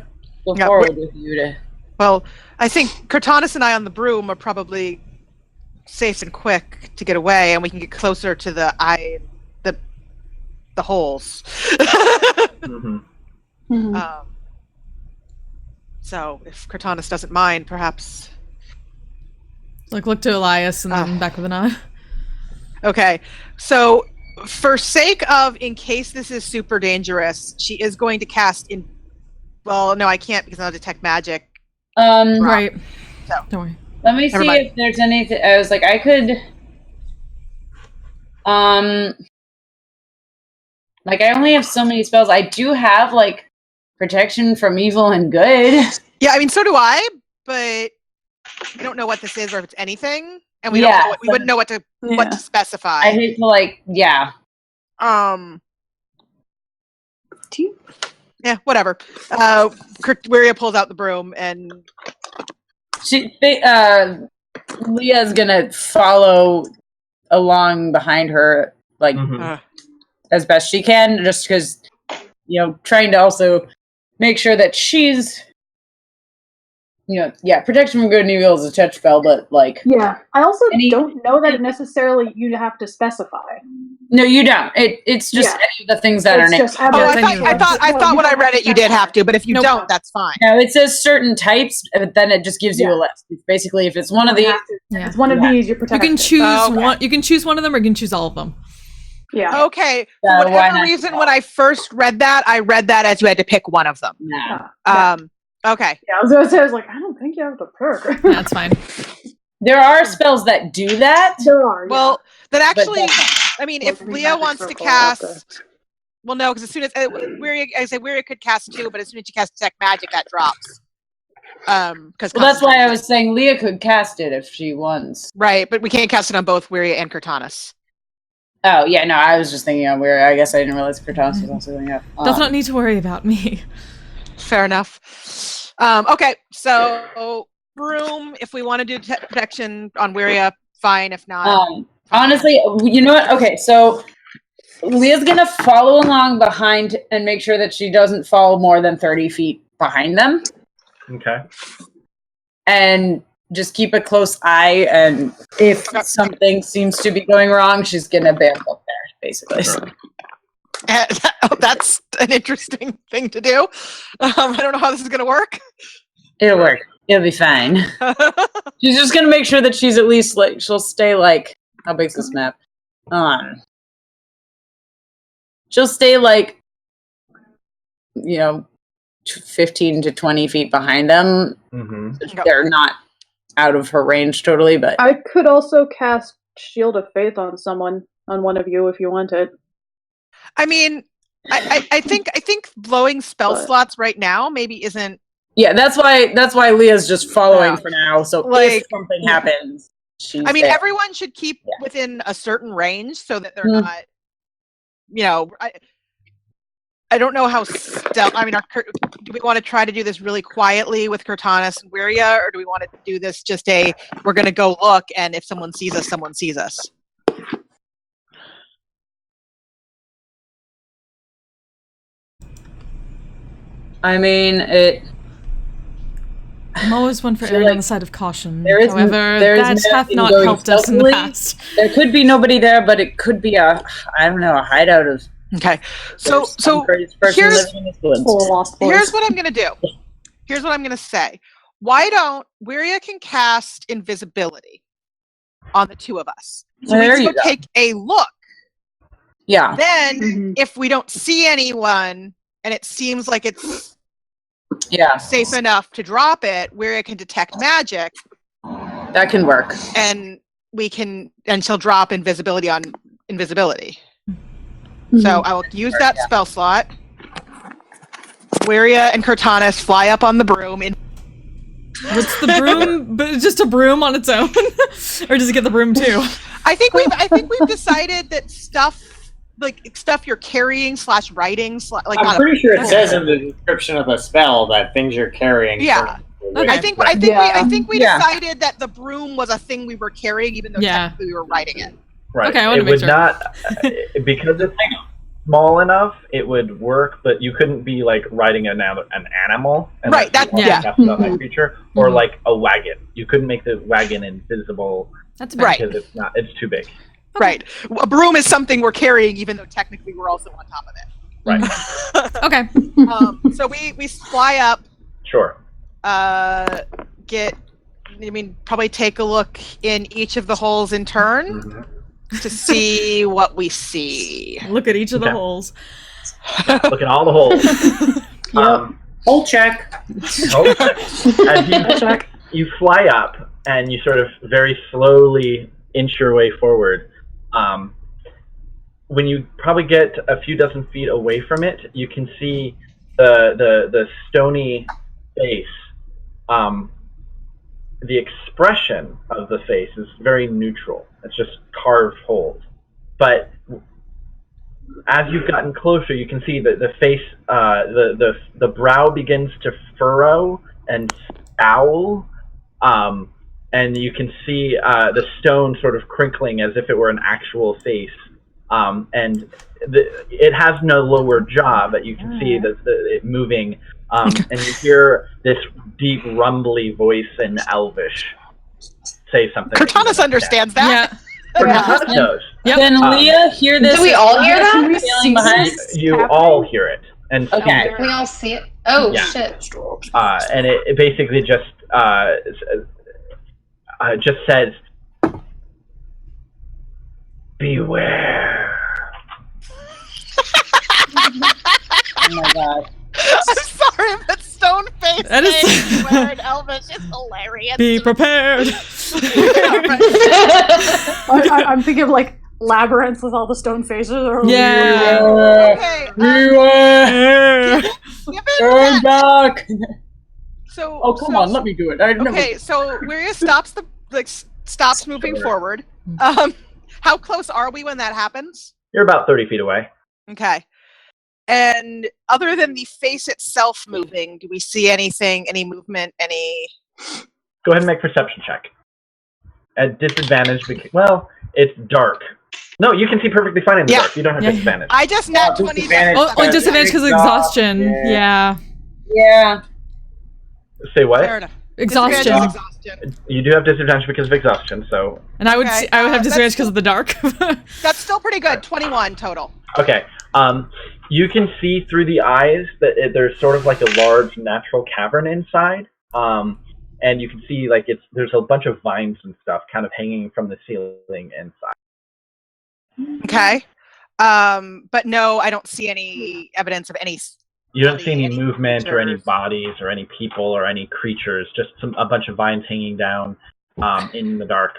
Speaker 3: forward with you to.
Speaker 4: Well, I think Cortanus and I on the broom are probably safe and quick to get away, and we can get closer to the holes. So, if Cortanus doesn't mind, perhaps.
Speaker 2: Look to Elias and then back with an eye.
Speaker 4: Okay, so for sake of, in case this is super dangerous, she is going to cast in. Well, no, I can't because I'll detect magic.
Speaker 2: Right.
Speaker 4: So
Speaker 2: don't worry.
Speaker 3: Let me see if there's anything. I was like, I could. Like I only have so many spells. I do have like protection from evil and good.
Speaker 4: Yeah, I mean, so do I, but we don't know what this is or if it's anything, and we don't know we wouldn't know what to specify.
Speaker 3: I hate to
Speaker 4: Yeah, whatever. Wiria pulls out the broom and
Speaker 3: Leah's gonna follow along behind her, like as best she can, just because trying to also make sure that she's. Protection from good and evil is a touch spell, but like...
Speaker 5: Yeah, I also don't know that necessarily you have to specify.
Speaker 3: No, you don't. It's just any of the things that are named.
Speaker 4: I thought when I read it you did have to, but if you don't, that's fine.
Speaker 3: No, it says certain types, but then it just gives you a list. It's basically, if it's one of these...
Speaker 5: If it's one of these, you're protected.
Speaker 2: You can choose one. You can choose one of them, or you can choose all of them.
Speaker 5: Yeah.
Speaker 4: Okay. For whatever reason, when I first read that, I read that as you had to pick one of them. Okay.
Speaker 5: Yeah, I was like, I don't think you have to pick.
Speaker 2: That's fine.
Speaker 3: There are spells that do that.
Speaker 5: There are.
Speaker 4: Well, then actually, I mean, if Leah wants to cast, well, no, because as soon as Weria could cast 2, but as soon as you cast detect magic, that drops. Because
Speaker 3: that's why I was saying Leah could cast it if she wants.
Speaker 4: Right, but we can't cast it on both Weria and Cortanus.
Speaker 3: Oh yeah, no, I was just thinking on Weria. I guess I didn't realize Cortanus was also going up.
Speaker 2: Does not need to worry about me.
Speaker 4: Fair enough. Okay, so broom. If we want to do protection on Wiria, fine. If not,
Speaker 3: honestly, you know what? Okay, so Leah's gonna follow along behind and make sure that she doesn't fall more than 30 feet behind them.
Speaker 6: Okay.
Speaker 3: And just keep a close eye, and if something seems to be going wrong, she's gonna bamf up there, basically.
Speaker 4: That's an interesting thing to do. I don't know how this is going to work.
Speaker 3: It'll work. It'll be fine. She's just going to make sure that she's at least she'll stay how big's this map? She'll stay 15 to 20 feet behind them. They're not out of her range totally, but
Speaker 5: I could also cast Shield of Faith on one of you if you want it.
Speaker 4: I mean, I think blowing spell slots right now maybe isn't.
Speaker 3: Yeah, that's why Leah's just following for now. So if something happens,
Speaker 4: I mean, everyone should keep within a certain range so that they're not, you know, I don't know how stealth. I mean, do we want to try to do this really quietly with Cortanis and Wiria, or do we want to do this just we're going to go look, and if someone sees us, someone sees us?
Speaker 3: I mean,
Speaker 2: I'm always one for erring on the side of caution.
Speaker 3: There is,
Speaker 2: However, that have not helped us in the past.
Speaker 3: There could be nobody there, but it could be a hideout of.
Speaker 4: Okay, so here's what I'm gonna do. Here's what I'm gonna say. Why don't Wiria can cast invisibility on the two of us? So we can go take a look.
Speaker 3: Yeah.
Speaker 4: Then, if we don't see anyone, and it seems like it's safe enough to drop it, Wiria can detect magic.
Speaker 3: That can work.
Speaker 4: And she'll drop invisibility on invisibility. So I will use that spell slot. Wiria and Cortanis fly up on the broom.
Speaker 2: What's the broom? But just a broom on its own, or does it get the broom too?
Speaker 4: I think we've decided that stuff you're carrying / writing
Speaker 7: I'm pretty sure it says in the description of the spell that things you're carrying.
Speaker 4: Yeah. Okay. I think we decided that the broom was a thing we were carrying, even though technically we were riding it.
Speaker 6: Right.
Speaker 2: Okay, I want to make sure.
Speaker 6: Not because it's small enough. It would work, but you couldn't be like riding an animal. And
Speaker 4: right. That
Speaker 6: that creature or like a wagon. You couldn't make the wagon invisible.
Speaker 2: That's
Speaker 4: right.
Speaker 6: Because it's too big.
Speaker 4: Right. A broom is something we're carrying, even though technically we're also on top of it.
Speaker 6: Right.
Speaker 2: Okay.
Speaker 4: So we fly up.
Speaker 6: Sure.
Speaker 4: Probably take a look in each of the holes in turn to see what we see.
Speaker 2: Look at each of the holes.
Speaker 6: Look at all the holes.
Speaker 7: Hole check.
Speaker 6: As you fly up and you sort of very slowly inch your way forward. When you probably get a few dozen feet away from it, you can see the stony face. The expression of the face is very neutral. It's just carved holes. But as you've gotten closer, you can see that the face, the brow begins to furrow and scowl, and you can see the stone sort of crinkling as if it were an actual face. And it has no lower jaw, but you can see it moving. And you hear this deep, rumbly voice in Elvish say something.
Speaker 4: Cortanis understands that.
Speaker 2: Yeah.
Speaker 6: Cortanis knows.
Speaker 2: Yep.
Speaker 3: Can Leah hear this?
Speaker 1: Do we all hear that?
Speaker 6: You all hear it. And
Speaker 1: Can we all see it? Oh, shit.
Speaker 6: And it basically just says, beware.
Speaker 3: Oh my god.
Speaker 4: I'm sorry, but stone face
Speaker 2: That is
Speaker 4: beware in Elvish is hilarious.
Speaker 2: Be prepared.
Speaker 5: I'm thinking of like labyrinths with all the stone faces.
Speaker 4: Okay.
Speaker 3: Beware. Turn back.
Speaker 4: So.
Speaker 3: Come on, let me do it.
Speaker 4: Okay, so Wiria stops moving forward. How close are we when that happens?
Speaker 6: You're about 30 feet away.
Speaker 4: Okay. And other than the face itself moving, do we see anything, any movement, any...
Speaker 6: Go ahead and make a perception check. At disadvantage, because, it's dark. No, you can see perfectly fine in the dark. You don't have disadvantage.
Speaker 4: I just nat 20.
Speaker 2: Disadvantage because of exhaustion. Yeah.
Speaker 6: Say what?
Speaker 4: Fair enough.
Speaker 2: Exhaustion.
Speaker 6: You do have disadvantage because of exhaustion, so...
Speaker 2: And I would have disadvantage because of the dark.
Speaker 4: That's still pretty good. 21 total.
Speaker 6: Okay. You can see through the eyes that there's sort of like a large natural cavern inside. And you can see there's a bunch of vines and stuff kind of hanging from the ceiling inside.
Speaker 4: Okay. But no, I don't see any evidence of any...
Speaker 6: You don't see any movement or any bodies or any people or any creatures, just a bunch of vines hanging down in the dark.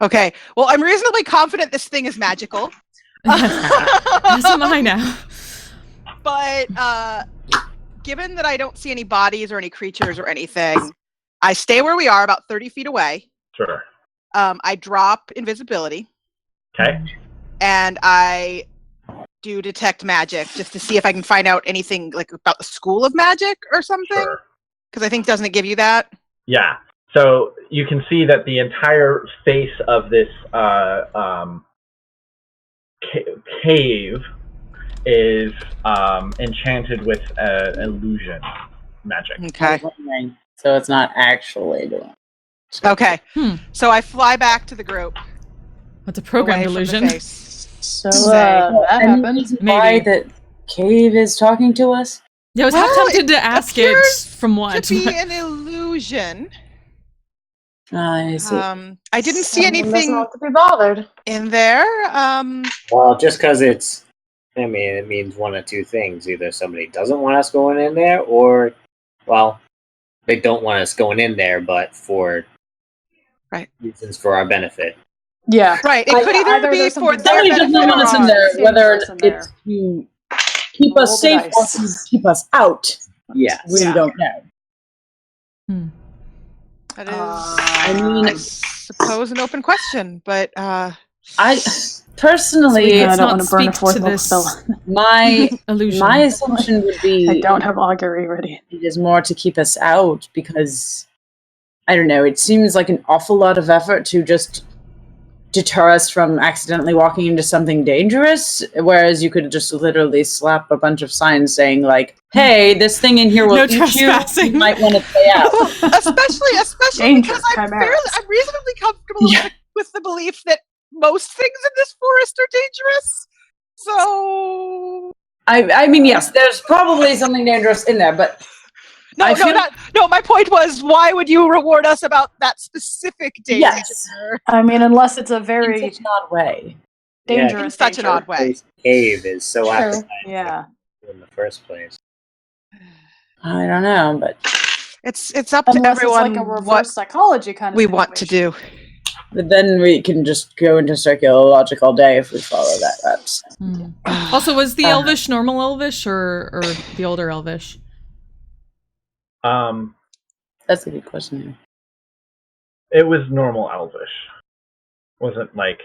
Speaker 4: Okay. Well, I'm reasonably confident this thing is magical.
Speaker 2: Yes, am I now.
Speaker 4: But given that I don't see any bodies or any creatures or anything, I stay where we are, about 30 feet away.
Speaker 6: Sure.
Speaker 4: I drop invisibility.
Speaker 6: Okay.
Speaker 4: And I do detect magic just to see if I can find out anything like about the school of magic or something. Because I think doesn't it give you that?
Speaker 6: Yeah. So you can see that the entire face of this cave is enchanted with illusion magic.
Speaker 4: Okay.
Speaker 3: So it's not actually doing.
Speaker 4: Okay. So I fly back to the group.
Speaker 2: What's a programmed illusion?
Speaker 3: So
Speaker 5: that happened.
Speaker 3: Why the cave is talking to us?
Speaker 2: Yeah, I was half tempted to ask it from what.
Speaker 4: To be an illusion.
Speaker 3: I see.
Speaker 4: I didn't see anything
Speaker 1: Not to be bothered.
Speaker 4: in there.
Speaker 7: Well, just because it's, I mean, it means one of two things. Either somebody doesn't want us going in there, or, well, they don't want us going in there, but for reasons for our benefit.
Speaker 5: Yeah.
Speaker 4: Right. It could either be for
Speaker 3: somebody doesn't want us in there, whether it's to keep us safe or to keep us out.
Speaker 7: Yeah.
Speaker 3: We don't know.
Speaker 4: That is, I suppose, an open question, but
Speaker 3: I personally,
Speaker 2: I
Speaker 5: don't want to burn a fourth level spell.
Speaker 3: My
Speaker 2: illusion.
Speaker 3: My assumption would be
Speaker 5: I don't have augury ready.
Speaker 3: It is more to keep us out because I don't know. It seems like an awful lot of effort to just deter us from accidentally walking into something dangerous, whereas you could just literally slap a bunch of signs saying like, "Hey, this thing in here will eat you. You might want to stay out."
Speaker 4: especially because I'm reasonably comfortable with the belief that most things in this forest are dangerous. So
Speaker 3: I mean, yes, there's probably something dangerous in there, but
Speaker 4: No, my point was, why would you reward us about that specific danger?
Speaker 3: Yes.
Speaker 5: I mean, unless it's a very
Speaker 3: in such an odd way.
Speaker 5: dangerous
Speaker 4: in such an odd way.
Speaker 7: Cave is so appetizing in the first place.
Speaker 3: I don't know, but
Speaker 4: it's up to everyone
Speaker 5: it's like a reverse
Speaker 4: what
Speaker 5: psychology kind of
Speaker 4: we want to do.
Speaker 3: But then we can just go into circular logic all day if we follow that route.
Speaker 2: Also, was the Elvish normal Elvish or the older Elvish?
Speaker 3: That's a good question.
Speaker 6: It was normal Elvish. Wasn't like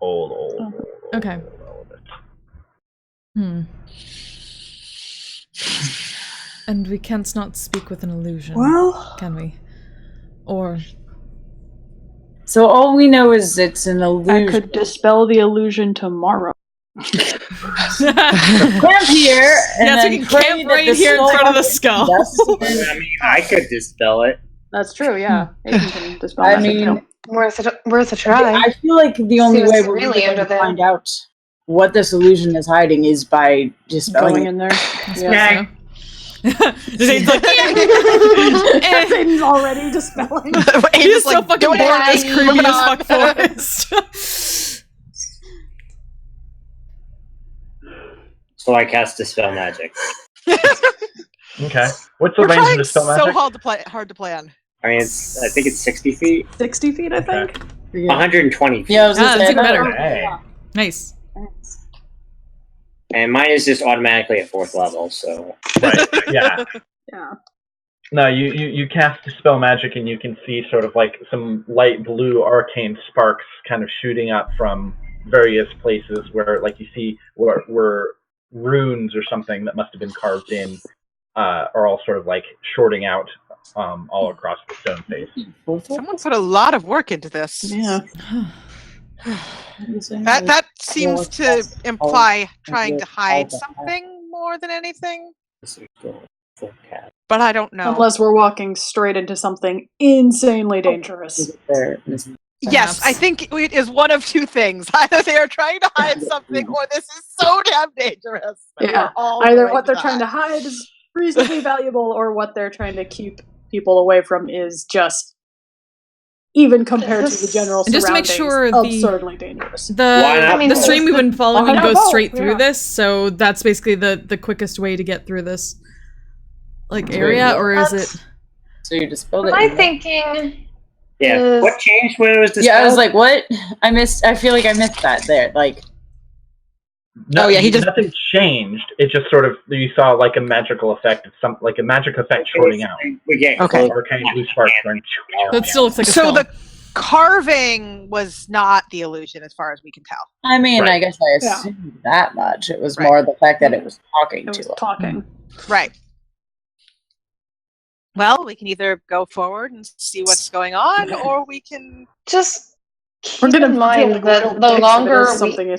Speaker 6: old
Speaker 2: Okay.
Speaker 6: Elvish.
Speaker 2: And we can't not speak with an illusion.
Speaker 5: Well,
Speaker 2: can we? Or
Speaker 3: so all we know is it's an illusion.
Speaker 5: I could dispel the illusion tomorrow.
Speaker 3: Camp here, and
Speaker 2: yes, we can camp right here in front of the skull.
Speaker 7: I mean, I could dispel it.
Speaker 5: That's true. Yeah, Aiden can dispel.
Speaker 3: I mean,
Speaker 1: worth a try.
Speaker 3: I feel like the only way we're
Speaker 1: really
Speaker 3: going to
Speaker 1: under there.
Speaker 3: find out what this illusion is hiding is by dispelling
Speaker 5: going in there.
Speaker 3: Yeah.
Speaker 2: Zane's like,
Speaker 5: Aiden's already dispelling.
Speaker 2: He's so fucking bored of this creepy as fuck forest.
Speaker 7: So I cast Dispel Magic.
Speaker 6: Okay. What's the range of Dispel Magic?
Speaker 4: So hard to plan.
Speaker 7: I mean, I think it's 60 feet.
Speaker 5: 60 feet, I think.
Speaker 7: 120 feet.
Speaker 3: Yeah, I was
Speaker 2: that's even better.
Speaker 6: Hey.
Speaker 2: Nice.
Speaker 7: And mine is just automatically at 4th level, so...
Speaker 6: Right, yeah.
Speaker 5: Yeah.
Speaker 6: No, you cast Dispel Magic and you can see sort of like some light blue arcane sparks kind of shooting up from various places where, like, you see where runes or something that must have been carved in are all sort of like shorting out all across the stone face.
Speaker 4: Someone put a lot of work into this.
Speaker 5: Yeah.
Speaker 4: That seems to imply trying to hide something more than anything. But I don't know.
Speaker 5: Unless we're walking straight into something insanely dangerous.
Speaker 4: Yes, I think it is one of two things. Either they are trying to hide something, or this is so damn dangerous.
Speaker 5: Yeah. Either what they're trying to hide is reasonably valuable, or what they're trying to keep people away from is just, even compared to the general surroundings,
Speaker 2: just to make sure
Speaker 5: absurdly dangerous.
Speaker 2: The stream we've been following goes straight through
Speaker 5: yeah.
Speaker 2: this, so that's basically the quickest way to get through this area, or is it?
Speaker 3: So you dispelled it.
Speaker 1: My thinking.
Speaker 7: Yeah. What changed when it was dispelled?
Speaker 3: Yeah, I was like, what? I feel like I missed that there. Like,
Speaker 6: no, nothing changed. It just sort of, you saw like a magical effect. It's some like a magic effect shorting out.
Speaker 7: We get
Speaker 6: arcane blue sparks.
Speaker 2: That still looks like a
Speaker 4: so
Speaker 2: skull.
Speaker 4: carving was not the illusion, as far as we can tell.
Speaker 3: I mean,
Speaker 6: Right.
Speaker 3: I guess I assumed that much. It was more the fact that it was talking
Speaker 5: It
Speaker 3: to
Speaker 5: was
Speaker 3: us.
Speaker 5: talking.
Speaker 4: Right. Well, we can either go forward and see what's going on, or we can
Speaker 1: Just
Speaker 5: We're
Speaker 1: keep
Speaker 5: gonna
Speaker 1: in mind
Speaker 5: feel
Speaker 1: that
Speaker 5: real
Speaker 1: the
Speaker 5: dicks if
Speaker 1: longer
Speaker 5: it is something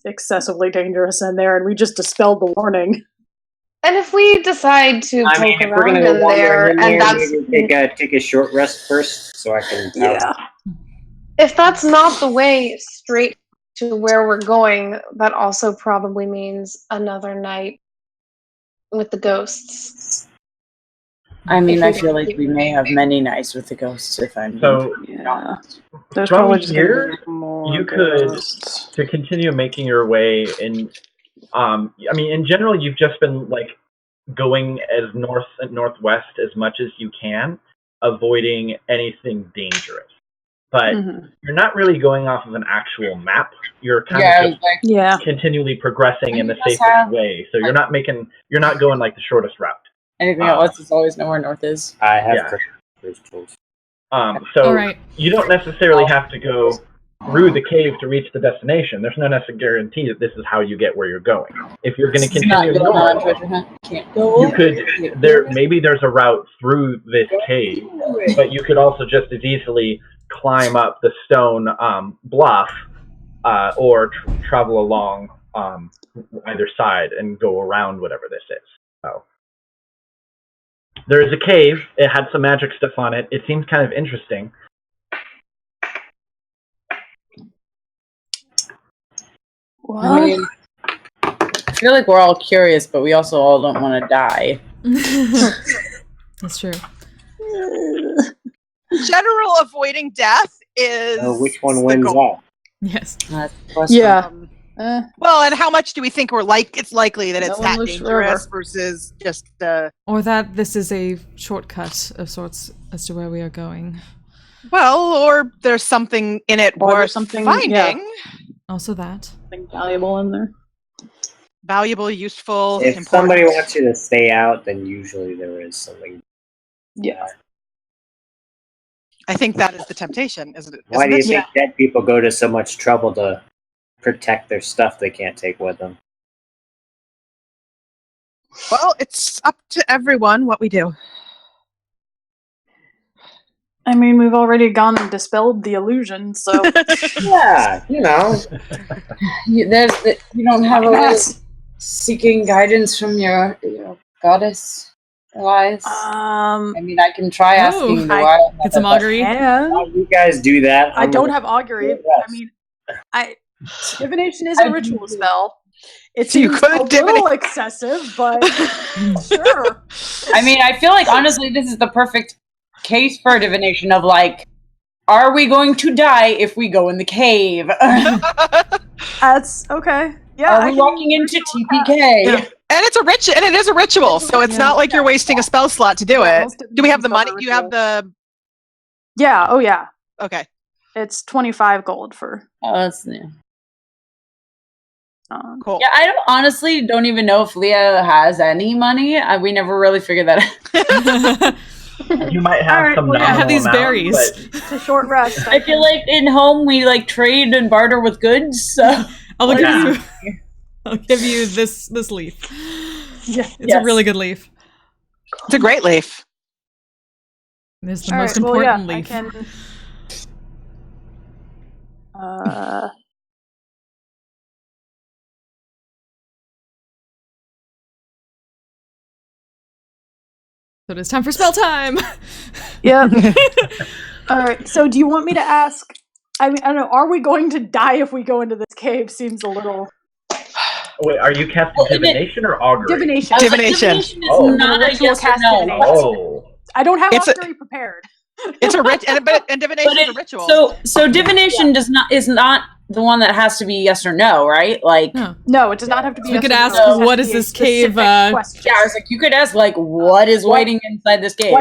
Speaker 5: excessively dangerous in there, and we just dispelled the warning.
Speaker 1: and if we decide to
Speaker 7: I
Speaker 1: poke
Speaker 7: mean, if we're
Speaker 1: around
Speaker 7: gonna go
Speaker 1: in
Speaker 7: wandering
Speaker 1: there,
Speaker 7: in
Speaker 1: and
Speaker 7: there,
Speaker 1: that's
Speaker 7: maybe take a short rest first, so I can.
Speaker 1: if that's not the way straight to where we're going, that also probably means another night with the ghosts.
Speaker 3: I mean,
Speaker 1: If
Speaker 3: I
Speaker 1: we
Speaker 3: feel
Speaker 1: don't
Speaker 3: like we may have many nights with the ghosts if I'm.
Speaker 6: So
Speaker 5: Yeah. There's
Speaker 6: from
Speaker 5: probably just
Speaker 6: here,
Speaker 5: gonna be more
Speaker 6: you could
Speaker 5: ghosts.
Speaker 6: to continue making your way in. I mean, in general, you've just been like going as north and northwest as much as you can, avoiding anything dangerous. But you're not really going off of an actual map. You're kind of just continually progressing in the safest way. So you're not going like the shortest route.
Speaker 3: Anything that lets us always know where north is.
Speaker 7: I have those tools.
Speaker 6: So you don't necessarily have to go through the cave to reach the destination. There's no necessary guarantee that this is how you get where you're going. If you're going to continue north, you could maybe there's a route through this cave, but you could also just as easily climb up the stone bluff or travel along either side and go around whatever this is. So there is a cave. It had some magic stuff on it. It seems kind of interesting.
Speaker 5: What?
Speaker 3: I mean, I feel like we're all curious, but we also all don't want to die.
Speaker 2: That's true.
Speaker 4: general avoiding death is
Speaker 7: which one wins out?
Speaker 2: Yes.
Speaker 5: Yeah.
Speaker 4: Well, and how much do we think it's likely that it's
Speaker 5: No one
Speaker 4: that
Speaker 5: lives
Speaker 4: dangerous
Speaker 5: forever.
Speaker 4: versus just
Speaker 2: Or that this is a shortcut of sorts as to where we are going.
Speaker 4: well, or there's something in it
Speaker 5: Or
Speaker 4: worth
Speaker 5: there's something
Speaker 4: finding.
Speaker 2: Also that.
Speaker 5: Something valuable in there.
Speaker 4: Valuable, useful,
Speaker 7: If
Speaker 4: important.
Speaker 7: somebody wants you to stay out, then usually there is something.
Speaker 5: Yeah.
Speaker 4: I think that is the temptation, isn't it?
Speaker 7: Why do you
Speaker 4: Isn't it?
Speaker 7: think dead people go to so much trouble to protect their stuff they can't take with them?
Speaker 4: Well, it's up to everyone what we do.
Speaker 5: I mean, we've already gone and dispelled the illusion, so
Speaker 7: Yeah, you know.
Speaker 3: You don't have a way of seeking guidance from your goddess, Elias? I mean, I can try asking the wild.
Speaker 2: Get some augury.
Speaker 7: While you guys do that,
Speaker 5: I don't have augury. I mean, divination is a ritual spell. It seems a little excessive, but sure.
Speaker 3: I mean, I feel like honestly, this is the perfect case for divination of like, are we going to die if we go in the cave?
Speaker 5: That's okay. Yeah.
Speaker 3: Are we walking into TPK?
Speaker 4: Yeah. And it is a ritual, so it's not like you're wasting a spell slot to do it. Do we have the money? Do you have the?
Speaker 5: Yeah. Oh yeah.
Speaker 4: Okay.
Speaker 5: It's 25 gold for.
Speaker 3: Oh, that's
Speaker 4: cool.
Speaker 3: Yeah, I don't even know if Leah has any money. We never really figured that out.
Speaker 6: You might have some.
Speaker 2: I have these berries.
Speaker 5: It's a short rest.
Speaker 3: I feel like in home we like trade and barter with goods. So
Speaker 2: I'll give you this leaf.
Speaker 5: Yeah,
Speaker 2: it's a really good leaf.
Speaker 4: It's a great leaf.
Speaker 2: It's the most important leaf.
Speaker 5: I can.
Speaker 2: So it is time for spell time.
Speaker 5: Yeah. All right. So, do you want me to ask? I mean, I don't know. Are we going to die if we go into this cave? Seems a little.
Speaker 6: Wait, are you casting divination or augury?
Speaker 5: Divination.
Speaker 4: Divination.
Speaker 3: Is not a yes or no.
Speaker 6: Oh.
Speaker 5: I don't have augury prepared.
Speaker 4: It's a and divination is a ritual.
Speaker 3: So divination is not the one that has to be yes or no, right? Like
Speaker 5: no, it does not have to be.
Speaker 2: So we could ask, what is this cave?
Speaker 3: Yeah, I was like, you could ask, like, what is waiting inside this cave?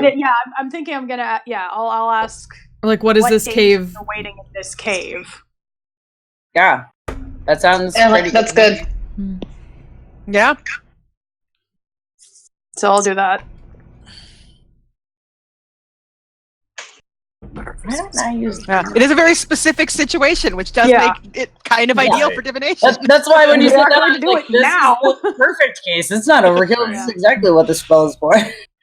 Speaker 5: I'm thinking I'm gonna. Yeah, I'll ask.
Speaker 2: Like, what is this cave?
Speaker 5: Waiting in this cave.
Speaker 3: Yeah, that sounds. Pretty
Speaker 1: that's good.
Speaker 4: Yeah.
Speaker 5: So I'll do that.
Speaker 3: Why don't I use?
Speaker 4: Yeah. It is a very specific situation, which does make it kind of ideal for divination.
Speaker 3: That's why when you said that, I
Speaker 5: going
Speaker 3: was
Speaker 5: to do
Speaker 3: like,
Speaker 5: it
Speaker 3: this
Speaker 5: now.
Speaker 3: is the perfect case. It's not overkill. This is exactly what the spell is for.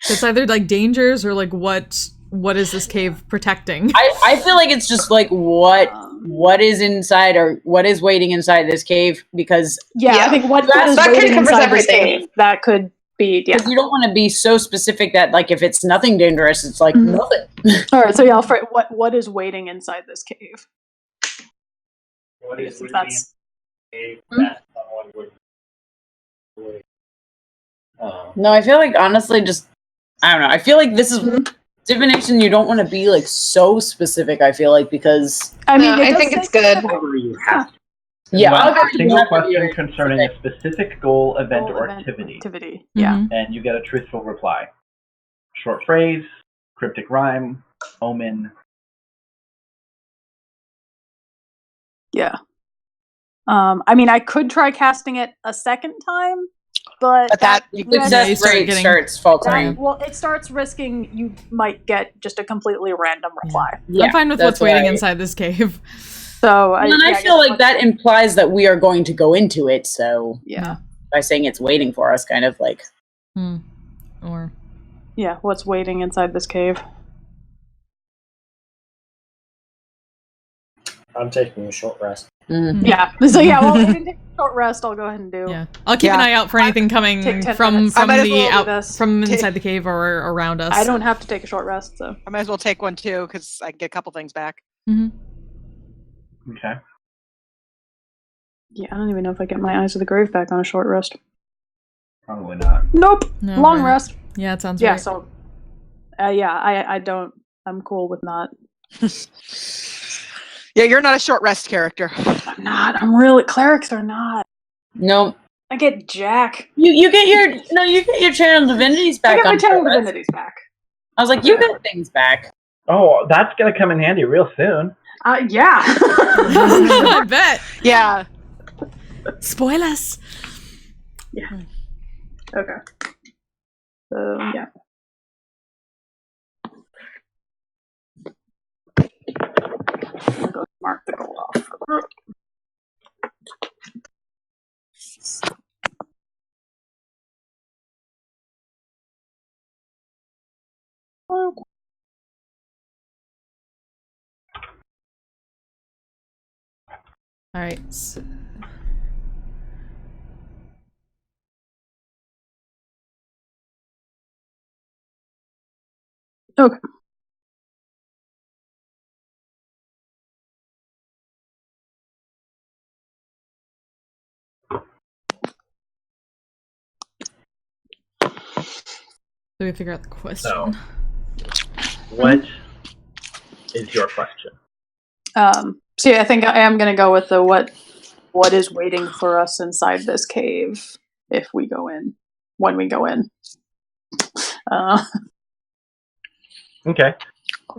Speaker 2: It's either like dangers or like what is this cave protecting?
Speaker 3: I feel like it's just like what is inside or what is waiting inside this cave, because
Speaker 5: I think what is
Speaker 1: that
Speaker 5: waiting
Speaker 1: covers
Speaker 5: inside
Speaker 1: everything.
Speaker 5: this cave, that could be
Speaker 3: because you don't want to be so specific that like if it's nothing dangerous, it's like nothing.
Speaker 5: All right, so Alfred, what is waiting inside this cave?
Speaker 6: What is waiting
Speaker 5: That's
Speaker 6: in a cave that someone would
Speaker 3: No, I feel like honestly, just I don't know. I feel like this is divination. You don't want to be like so specific. I feel like because
Speaker 5: I mean,
Speaker 1: I think it's good.
Speaker 7: You have to.
Speaker 3: yeah,
Speaker 6: One
Speaker 3: I'll go to
Speaker 6: single
Speaker 3: the
Speaker 6: question concerning a specific goal, event, or activity.
Speaker 5: Yeah.
Speaker 2: Mhm.
Speaker 6: And you get a truthful reply. Short phrase, cryptic rhyme, omen.
Speaker 5: Yeah. I mean, I could try casting it a second time, but
Speaker 4: that
Speaker 3: success rate starts faltering.
Speaker 5: well, it starts risking you might get just a completely random reply.
Speaker 3: Yeah,
Speaker 2: I'm fine with
Speaker 3: that's
Speaker 2: what's waiting
Speaker 3: why-
Speaker 2: inside this cave.
Speaker 5: So
Speaker 3: And I feel like that implies that we are going to go into it. So
Speaker 5: Yeah.
Speaker 3: by saying it's waiting for us, kind of like
Speaker 2: Or
Speaker 5: Yeah, what's waiting inside this cave?
Speaker 7: I'm taking a short rest.
Speaker 5: Yeah. So yeah, well, if you take a short rest, I'll go ahead and do.
Speaker 2: yeah, I'll keep an eye out for anything coming
Speaker 5: take 10
Speaker 2: from
Speaker 5: minutes. I might as
Speaker 2: the
Speaker 5: well do
Speaker 2: out
Speaker 5: this.
Speaker 2: from inside the cave or around us.
Speaker 5: I don't have to take a short rest, so.
Speaker 4: I might as well take one too, because I can get a couple things back.
Speaker 6: Okay.
Speaker 5: Yeah, I don't even know if I get my Eyes of the Grave back on a short rest.
Speaker 6: Probably not.
Speaker 5: Nope.
Speaker 2: No,
Speaker 5: Long
Speaker 2: right.
Speaker 5: rest.
Speaker 2: Yeah, it sounds
Speaker 5: Yeah.
Speaker 2: right.
Speaker 5: So. I don't. I'm cool with not.
Speaker 4: Yeah, you're not a short rest character.
Speaker 5: I'm not. I'm really. Clerics are not.
Speaker 3: no.
Speaker 5: I get Jack.
Speaker 3: You get your channel divinities back.
Speaker 5: I get my
Speaker 3: on
Speaker 5: channel
Speaker 3: short rest.
Speaker 5: divinities back.
Speaker 3: I was like, you get things back.
Speaker 6: Oh, that's gonna come in handy real soon.
Speaker 5: Yeah.
Speaker 2: I bet.
Speaker 4: Yeah.
Speaker 2: Spoilers.
Speaker 5: Yeah. Okay. So yeah. I'll go mark the gold off.
Speaker 2: All right. So,
Speaker 5: Okay.
Speaker 2: so we figure out the question.
Speaker 6: So, what is your question?
Speaker 5: So yeah, I think I am gonna go with the what is waiting for us inside this cave if we go in, when we go in.
Speaker 6: Okay.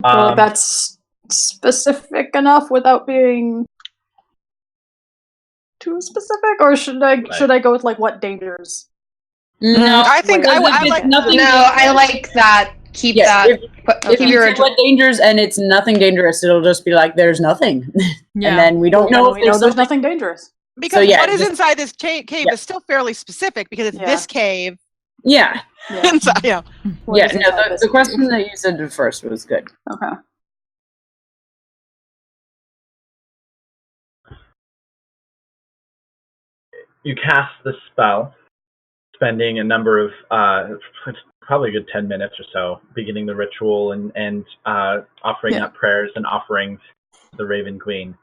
Speaker 5: I feel like that's specific enough without being too specific, or should I go with like what dangers?
Speaker 3: No,
Speaker 4: I think I like
Speaker 3: nothing.
Speaker 1: No, I like that. Keep that.
Speaker 3: If
Speaker 1: keep
Speaker 3: you
Speaker 1: your
Speaker 3: say what dangers and it's nothing dangerous, it'll just be like there's nothing,
Speaker 2: Yeah.
Speaker 3: and then we don't know if
Speaker 5: There's nothing dangerous.
Speaker 4: because
Speaker 3: yeah,
Speaker 4: what is
Speaker 3: just-
Speaker 4: inside this cave is still fairly specific because it's this cave.
Speaker 3: Yeah.
Speaker 4: Inside, yeah.
Speaker 5: What is
Speaker 3: No,
Speaker 5: inside
Speaker 3: the
Speaker 5: this
Speaker 3: question
Speaker 5: cave?
Speaker 3: that you said first was good.
Speaker 5: Okay.
Speaker 6: You cast the spell, spending a number of probably a good 10 minutes or so, beginning the ritual and offering up prayers and offerings to the Raven Queen.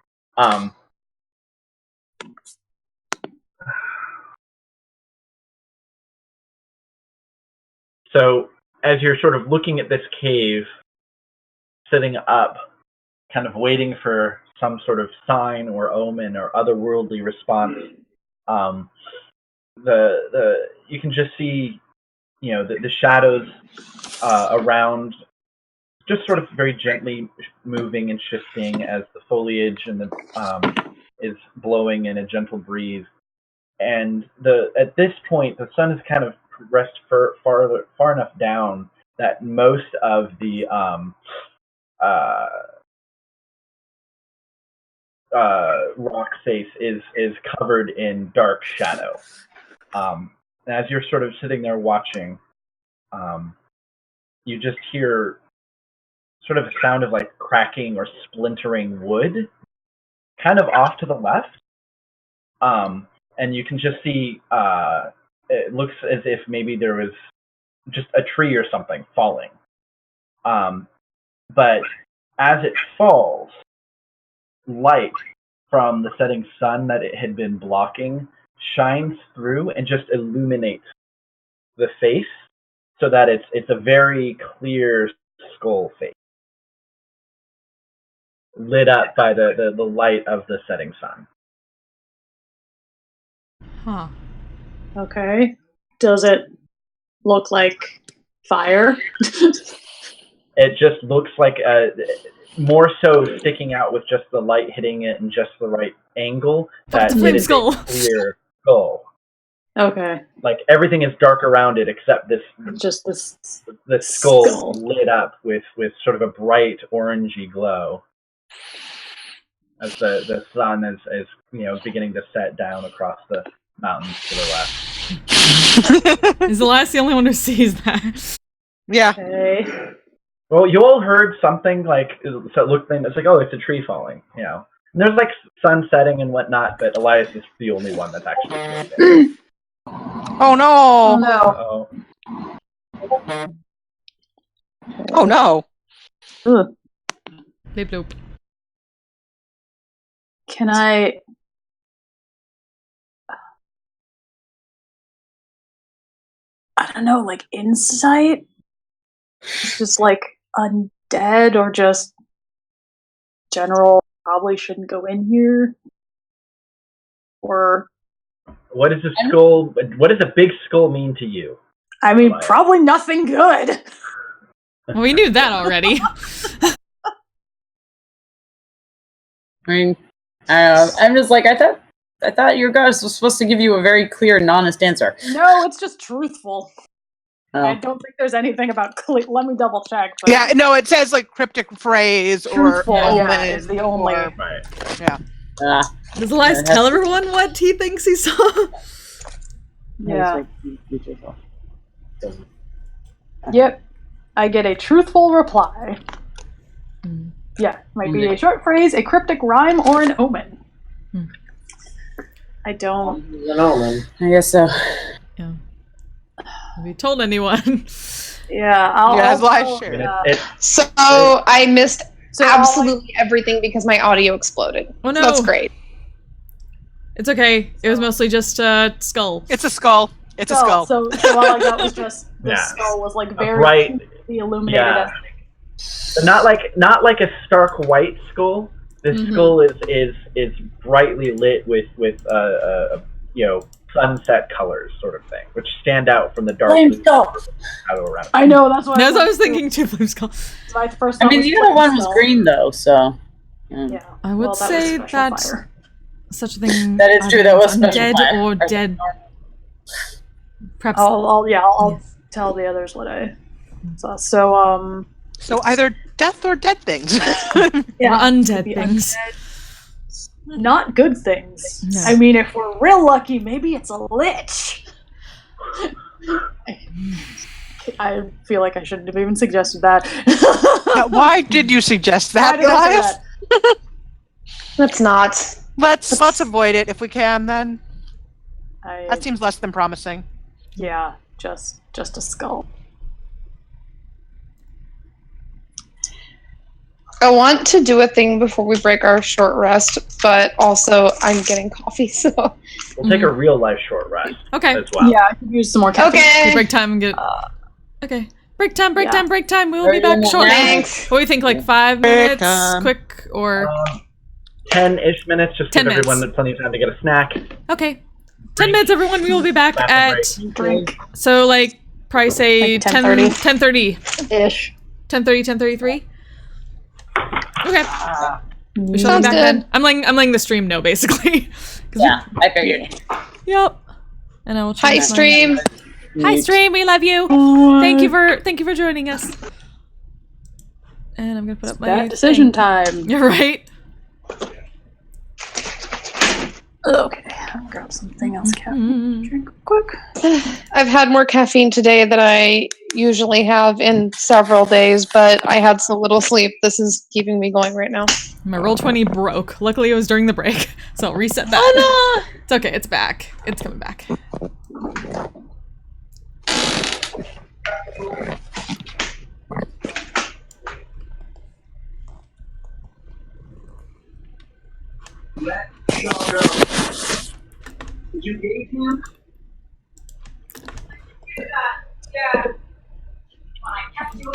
Speaker 6: So as you're sort of looking at this cave, sitting up, kind of waiting for some sort of sign or omen or otherworldly response, you can just see, the shadows around, just sort of very gently moving and shifting as the foliage and is blowing in a gentle breeze. And at this point, the sun has kind of progressed far enough down that most of the rock face is covered in dark shadow. And as you're sort of sitting there watching, you just hear sort of a sound of like cracking or splintering wood, kind of off to the left. And you can just see, it looks as if maybe there was just a tree or something falling. But as it falls, light from the setting sun that it had been blocking shines through and just illuminates the face, so that it's a very clear skull face, lit up by the light of the setting sun.
Speaker 2: Huh.
Speaker 5: Okay. Does it look like fire?
Speaker 6: It just looks like more so sticking out with just the light hitting it in just the right angle.
Speaker 2: That it is
Speaker 6: skull. A clear skull.
Speaker 5: Okay.
Speaker 6: Like everything is dark around it except this.
Speaker 5: Just this.
Speaker 6: The skull lit up with sort of a bright orangey glow as the sun is beginning to set down across the mountains to the left.
Speaker 2: Is Elias the only one who sees that?
Speaker 4: Yeah.
Speaker 5: Okay.
Speaker 6: Well, you all heard something like, so it looked, it's like, oh, it's a tree falling, And there's like sun setting and whatnot, but Elias is the only one that's actually there.
Speaker 4: Oh no!
Speaker 5: Oh
Speaker 6: no!
Speaker 4: Oh no!
Speaker 5: Ugh.
Speaker 2: Bleep bloop.
Speaker 5: Can I don't know, like insight? Just like undead or just general probably shouldn't go in here? Or
Speaker 6: what does a big skull mean to you?
Speaker 5: I mean, probably nothing good.
Speaker 2: Well, we knew that already.
Speaker 3: I mean, I'm just like, I thought your guys was supposed to give you a very clear and honest answer.
Speaker 5: No, it's just truthful.
Speaker 3: Oh.
Speaker 5: I don't think there's anything about let me double check. But
Speaker 4: yeah, no, it says like cryptic phrase
Speaker 5: truthful,
Speaker 4: or
Speaker 5: yeah, is the only.
Speaker 6: Right.
Speaker 4: Yeah.
Speaker 2: Does Elias tell everyone what he thinks he saw?
Speaker 5: Yeah. Yep. I get a truthful reply. Yeah, might be a short phrase, a cryptic rhyme, or an omen. I don't.
Speaker 7: An omen.
Speaker 3: I guess so.
Speaker 2: Yeah. Have you told anyone?
Speaker 5: Yeah, I'll
Speaker 4: share.
Speaker 1: So I missed absolutely everything because my audio exploded.
Speaker 2: Oh no.
Speaker 1: That's great.
Speaker 2: It's okay. It was mostly just a skull.
Speaker 4: It's a skull. It's a skull.
Speaker 5: So all I got was just the skull was like very
Speaker 6: bright,
Speaker 5: illuminated.
Speaker 6: Yeah. Not like a stark white skull. This skull is brightly lit with sunset colors, sort of thing, which stand out from the dark shadow around.
Speaker 5: I know, that's what
Speaker 2: I was thinking too. Flame skull.
Speaker 5: My first.
Speaker 3: I mean, the other one was green though, so.
Speaker 5: Yeah.
Speaker 2: I would say that such a thing.
Speaker 3: That is true. That was special
Speaker 2: undead
Speaker 3: fire.
Speaker 2: or dead. Perhaps.
Speaker 5: I'll tell the others what I saw. So
Speaker 4: So either death or dead things.
Speaker 2: Yeah, or undead things.
Speaker 5: Not good things.
Speaker 2: No.
Speaker 5: I mean, if we're real lucky, maybe it's a lich. I feel like I shouldn't have even suggested that.
Speaker 4: Why did you suggest that, Elias?
Speaker 1: Let's not.
Speaker 4: Let's avoid it if we can. Then
Speaker 5: that
Speaker 4: that seems less than promising.
Speaker 5: Yeah, just a skull.
Speaker 1: I want to do a thing before we break our short rest, but also I'm getting coffee, so
Speaker 6: we'll take a real life short rest.
Speaker 2: Okay.
Speaker 6: As well.
Speaker 5: Yeah, I could use some more caffeine.
Speaker 1: Okay.
Speaker 2: Break time and get. Okay. Break time. We will be back shortly.
Speaker 1: Thanks.
Speaker 2: What do you think? Like 5 minutes, quick, or
Speaker 6: 10-ish minutes, just
Speaker 2: 10
Speaker 6: give everyone
Speaker 2: minutes.
Speaker 6: plenty of time to get a snack.
Speaker 2: Okay. 10 minutes, everyone. We will be back at.
Speaker 5: Drink.
Speaker 2: So like, probably say
Speaker 1: Like
Speaker 2: 10:30
Speaker 1: ish.
Speaker 2: 10:33. Okay. We shall
Speaker 1: Sounds
Speaker 2: be back
Speaker 1: good.
Speaker 2: then. I'm letting the stream know basically.
Speaker 3: Yeah, I figured.
Speaker 2: Yep. And I will.
Speaker 1: Hi,
Speaker 2: change my-
Speaker 1: stream.
Speaker 2: Hi, stream. We love you. Thank you for joining us. And I'm gonna put up my
Speaker 5: That decision time.
Speaker 2: You're right.
Speaker 5: Okay, I'll grab something else, Cat. Drink quick.
Speaker 1: I've had more caffeine today than I usually have in several days, but I had so little sleep. This is keeping me going right now.
Speaker 2: My Roll20 broke. Luckily, it was during the break, so I'll reset that.
Speaker 1: Oh no!
Speaker 2: It's okay. It's back. It's coming back.
Speaker 7: You gave him? Yeah. I kept you.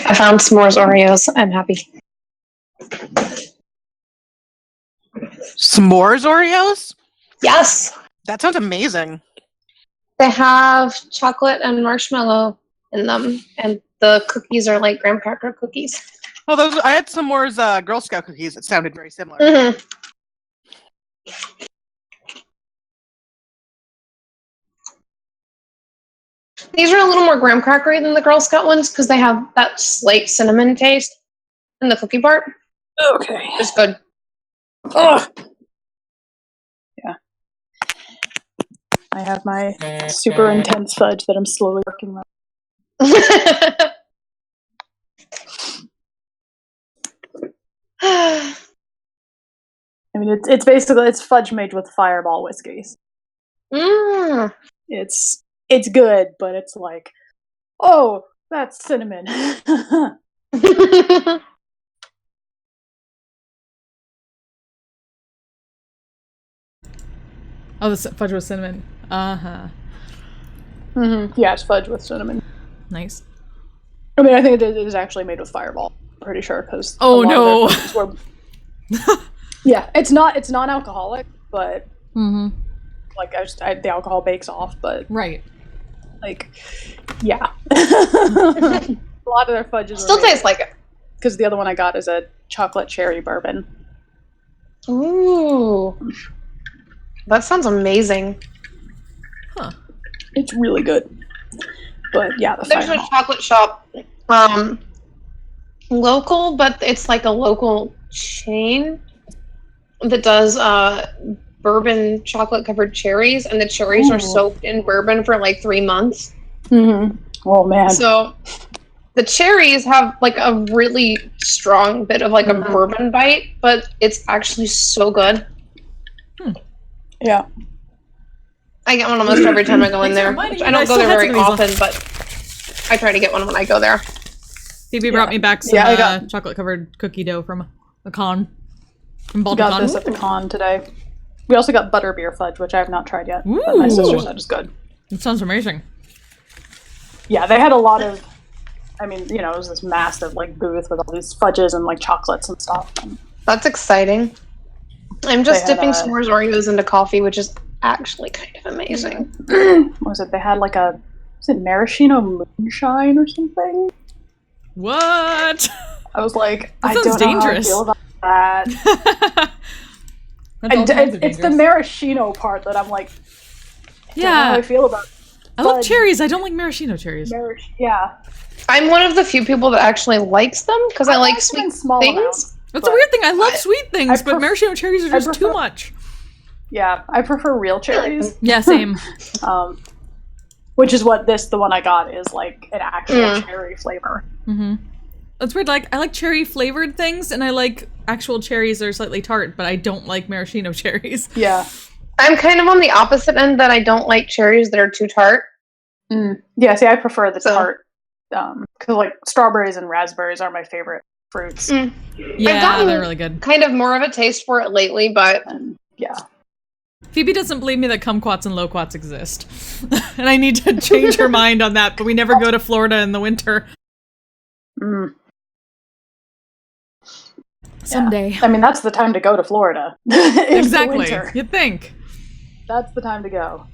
Speaker 1: I found s'mores Oreos. I'm happy.
Speaker 4: S'mores Oreos?
Speaker 1: Yes!
Speaker 4: That sounds amazing.
Speaker 1: They have chocolate and marshmallow in them, and the cookies are like graham cracker cookies.
Speaker 4: Well, those I had s'mores Girl Scout cookies. It sounded very similar.
Speaker 1: Mm-hmm. These are a little more graham crackery than the Girl Scout ones because they have that slight cinnamon taste in the cookie part.
Speaker 5: Okay.
Speaker 1: It's good.
Speaker 5: Oh. Yeah. I have my super intense fudge that I'm slowly working on. I mean, it's basically fudge made with Fireball whiskeys.
Speaker 1: Mm.
Speaker 5: It's good, but it's like, oh, that's cinnamon.
Speaker 2: Oh, the fudge with cinnamon. Uh-huh.
Speaker 5: Mm-hmm. Yeah, it's fudge with cinnamon.
Speaker 2: Nice.
Speaker 5: I mean, I think it is actually made with Fireball. I'm pretty sure, because
Speaker 2: oh no.
Speaker 5: Yeah, it's non-alcoholic, but
Speaker 2: mm-hmm.
Speaker 5: like the alcohol bakes off. But
Speaker 2: right,
Speaker 5: like, yeah, a lot of their fudges
Speaker 1: still tastes like it.
Speaker 5: Because the other one I got is a chocolate cherry bourbon.
Speaker 1: Ooh, that sounds amazing.
Speaker 2: Huh?
Speaker 5: It's really good. But yeah,
Speaker 1: there's a chocolate shop, local, but it's like a local chain that does bourbon chocolate covered cherries, and the cherries are soaked in bourbon for like 3 months.
Speaker 5: Mm-hmm. Oh man.
Speaker 1: So the cherries have like a really strong bit of like a bourbon bite, but it's actually so good.
Speaker 5: Yeah.
Speaker 1: I get one almost every time I go in there. Which I don't go there very often, but I try to get one when I go there.
Speaker 2: Phoebe brought me back some chocolate covered cookie dough from a con. From Baltic
Speaker 5: got this at the con today. We also got butterbeer fudge, which I have not tried yet. But my sister said it's good.
Speaker 2: It sounds amazing.
Speaker 5: Yeah, they had a lot of, I mean, you know, it was this massive like booth with all these fudges and like chocolates and stuff. And
Speaker 1: that's exciting. I'm just dipping s'mores Oreos into coffee, which is actually kind of amazing.
Speaker 5: What was it? They had like was it maraschino moonshine or something?
Speaker 2: What?
Speaker 5: I was like,
Speaker 2: that
Speaker 5: I don't know how I feel about that. It's the maraschino part that I'm like, I don't know how I feel about.
Speaker 2: I love cherries. I don't like maraschino cherries.
Speaker 5: Yeah.
Speaker 1: I'm one of the few people that actually likes them because I like sweet
Speaker 5: small
Speaker 1: things.
Speaker 5: amounts.
Speaker 2: That's a weird thing. I love sweet things, but maraschino cherries are just too much.
Speaker 5: Yeah, I prefer real cherries.
Speaker 2: Yeah, same.
Speaker 5: Which is what the one I got is like an actual cherry flavor.
Speaker 2: Mm-hmm. That's weird. Like, I like cherry flavored things, and I like actual cherries that are slightly tart, but I don't like maraschino cherries.
Speaker 5: Yeah.
Speaker 1: I'm kind of on the opposite end that I don't like cherries that are too tart.
Speaker 5: Yeah, see, I prefer the tart. Because like strawberries and raspberries are my favorite fruits.
Speaker 2: Yeah, they're really good.
Speaker 1: Kind of more of a taste for it lately, but
Speaker 5: yeah.
Speaker 2: Phoebe doesn't believe me that kumquats and loquats exist. And I need to change her mind on that, but we never go to Florida in the winter. Someday.
Speaker 5: Yeah. I mean, that's the time to go to Florida.
Speaker 2: Exactly. You'd think.
Speaker 5: That's the time to go.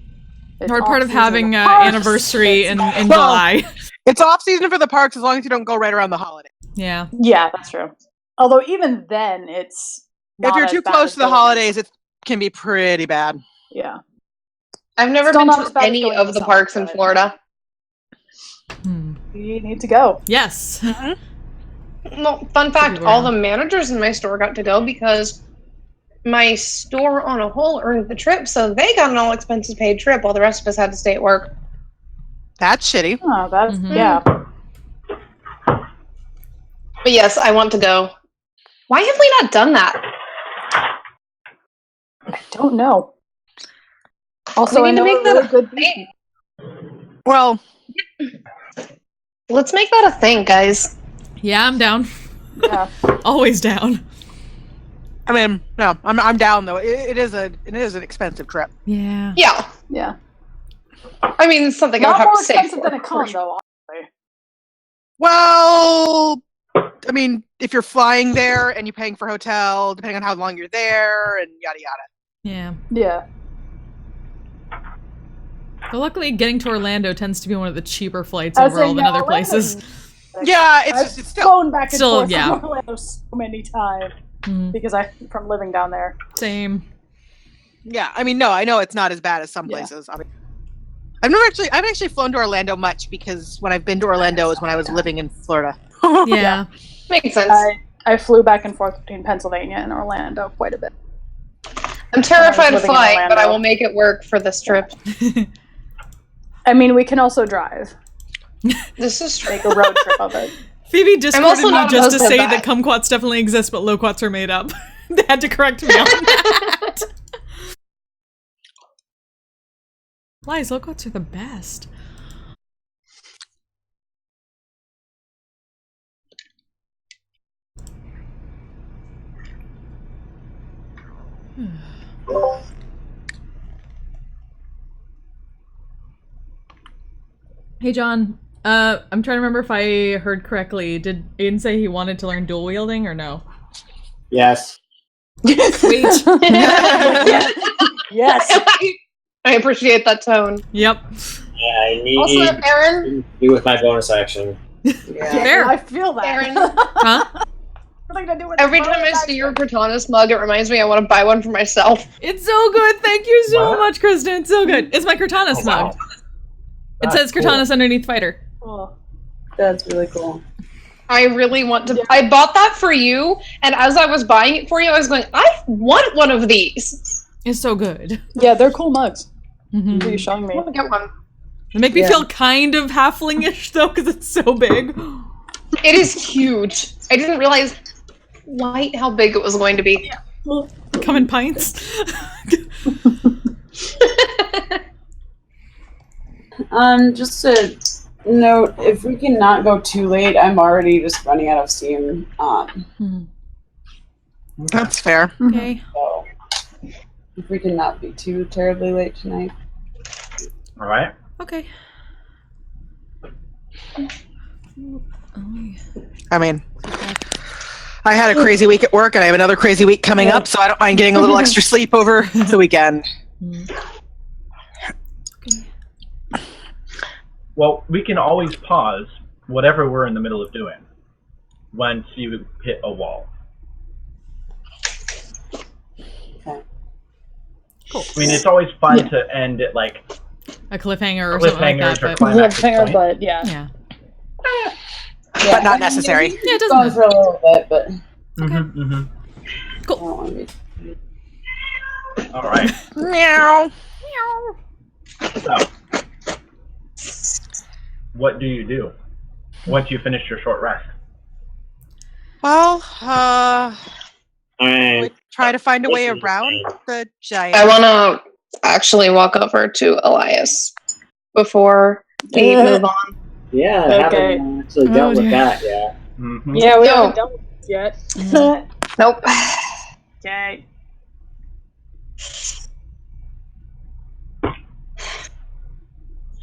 Speaker 2: Or part of having an anniversary in July.
Speaker 4: It's off season for the parks as long as you don't go right around the holiday.
Speaker 2: Yeah.
Speaker 5: Yeah, that's true. Although even then, it's
Speaker 4: if you're too close to the holidays, it can be pretty bad.
Speaker 5: Yeah.
Speaker 1: I've never been to any of the parks in Florida.
Speaker 5: You need to go.
Speaker 2: Yes.
Speaker 1: Well, fun fact, all the managers in my store got to go because my store on a whole earned the trip, so they got an all expenses paid trip while the rest of us had to stay at work.
Speaker 4: That's shitty.
Speaker 5: Oh, that's yeah.
Speaker 1: But yes, I want to go. Why have we not done that?
Speaker 5: I don't know. Also,
Speaker 1: we need to make that a
Speaker 5: good
Speaker 1: thing.
Speaker 4: Well,
Speaker 1: let's make that a thing, guys.
Speaker 2: Yeah, I'm down.
Speaker 5: Yeah.
Speaker 2: Always down.
Speaker 4: I mean, no, I'm down though. It is an expensive trip.
Speaker 2: Yeah.
Speaker 1: Yeah.
Speaker 5: Yeah.
Speaker 1: I mean, it's something I would
Speaker 5: Not
Speaker 1: have
Speaker 5: more
Speaker 1: to save
Speaker 5: expensive
Speaker 1: for.
Speaker 5: than a con, though. Honestly.
Speaker 4: Well, I mean, if you're flying there and you're paying for hotel, depending on how long you're there, and yada yada.
Speaker 2: Yeah.
Speaker 5: Yeah.
Speaker 2: But luckily, getting to Orlando tends to be one of the cheaper flights overall than other places.
Speaker 4: Yeah, it's still
Speaker 5: flown back and forth
Speaker 2: yeah.
Speaker 5: from Orlando so many times because from living down there.
Speaker 2: Same.
Speaker 4: Yeah, I mean, no, I know it's not as bad as some places. I mean, I haven't actually flown to Orlando much because when I've been to Orlando is when I was living in Florida.
Speaker 2: Yeah.
Speaker 1: Makes sense.
Speaker 5: I flew back and forth between Pennsylvania and Orlando quite a bit.
Speaker 1: I'm terrified of flying, but I will make it work for this trip.
Speaker 5: I mean, we can also drive.
Speaker 1: This is true.
Speaker 5: Make a road trip of it.
Speaker 2: Phoebe discorded me just to say
Speaker 1: that.
Speaker 2: that kumquats definitely exist, but loquats are made up. They had to correct me on that. Lies, loquats are the best. Hey, John. I'm trying to remember if I heard correctly. Did Aiden say he wanted to learn dual wielding or no?
Speaker 7: Yes.
Speaker 2: Sweet.
Speaker 5: Yes.
Speaker 1: I appreciate that tone.
Speaker 2: Yep.
Speaker 7: Yeah, I need
Speaker 1: Also, Aaron.
Speaker 7: to do with my bonus action.
Speaker 5: Yeah,
Speaker 2: Fair.
Speaker 5: I feel that.
Speaker 1: Aaron.
Speaker 2: Huh?
Speaker 1: Every time I see your Cortanas mug, it reminds me I want to buy one for myself.
Speaker 2: It's so good. Thank you so much, Kristen. It's so good. It's my Cortana mug. It says Cortanas underneath fighter.
Speaker 3: Oh, that's really cool.
Speaker 1: I really want to. I bought that for you, and as I was buying it for you, I was going, I want one of these.
Speaker 2: It's so good.
Speaker 5: Yeah, they're cool mugs.
Speaker 2: Mm-hmm.
Speaker 5: What are you showing me?
Speaker 1: I want to get one.
Speaker 2: They make me feel kind of halfling-ish, though, because it's so big.
Speaker 1: It is huge. I didn't realize quite how big it was going to be.
Speaker 2: Come in pints.
Speaker 3: Just a note, if we can not go too late, I'm already just running out of steam.
Speaker 4: That's fair.
Speaker 2: Okay.
Speaker 3: So, if we can not be too terribly late tonight.
Speaker 6: All right.
Speaker 2: Okay.
Speaker 4: I mean, I had a crazy week at work, and I have another crazy week coming up, so I don't mind getting a little extra sleep over the weekend.
Speaker 6: Well, we can always pause whatever we're in the middle of doing once you hit a wall.
Speaker 3: Okay.
Speaker 2: Cool.
Speaker 6: I mean, it's always fun to end at like
Speaker 2: a cliffhanger or something like that.
Speaker 6: or
Speaker 2: But
Speaker 6: climax point.
Speaker 5: But yeah.
Speaker 2: yeah.
Speaker 4: But not necessary.
Speaker 2: Yeah, it
Speaker 3: Going
Speaker 2: doesn't
Speaker 3: for a little bit, but
Speaker 2: Cool.
Speaker 6: All right.
Speaker 4: Meow.
Speaker 6: So, what do you do once you finish your short rest?
Speaker 4: Well,
Speaker 7: Alright.
Speaker 4: we try to find a way around the giant.
Speaker 1: I want to actually walk over to Elias before we move on.
Speaker 7: Yeah, I haven't actually dealt with that yet.
Speaker 3: Yeah, we
Speaker 1: No.
Speaker 3: haven't done this yet.
Speaker 1: Nope.
Speaker 5: Okay.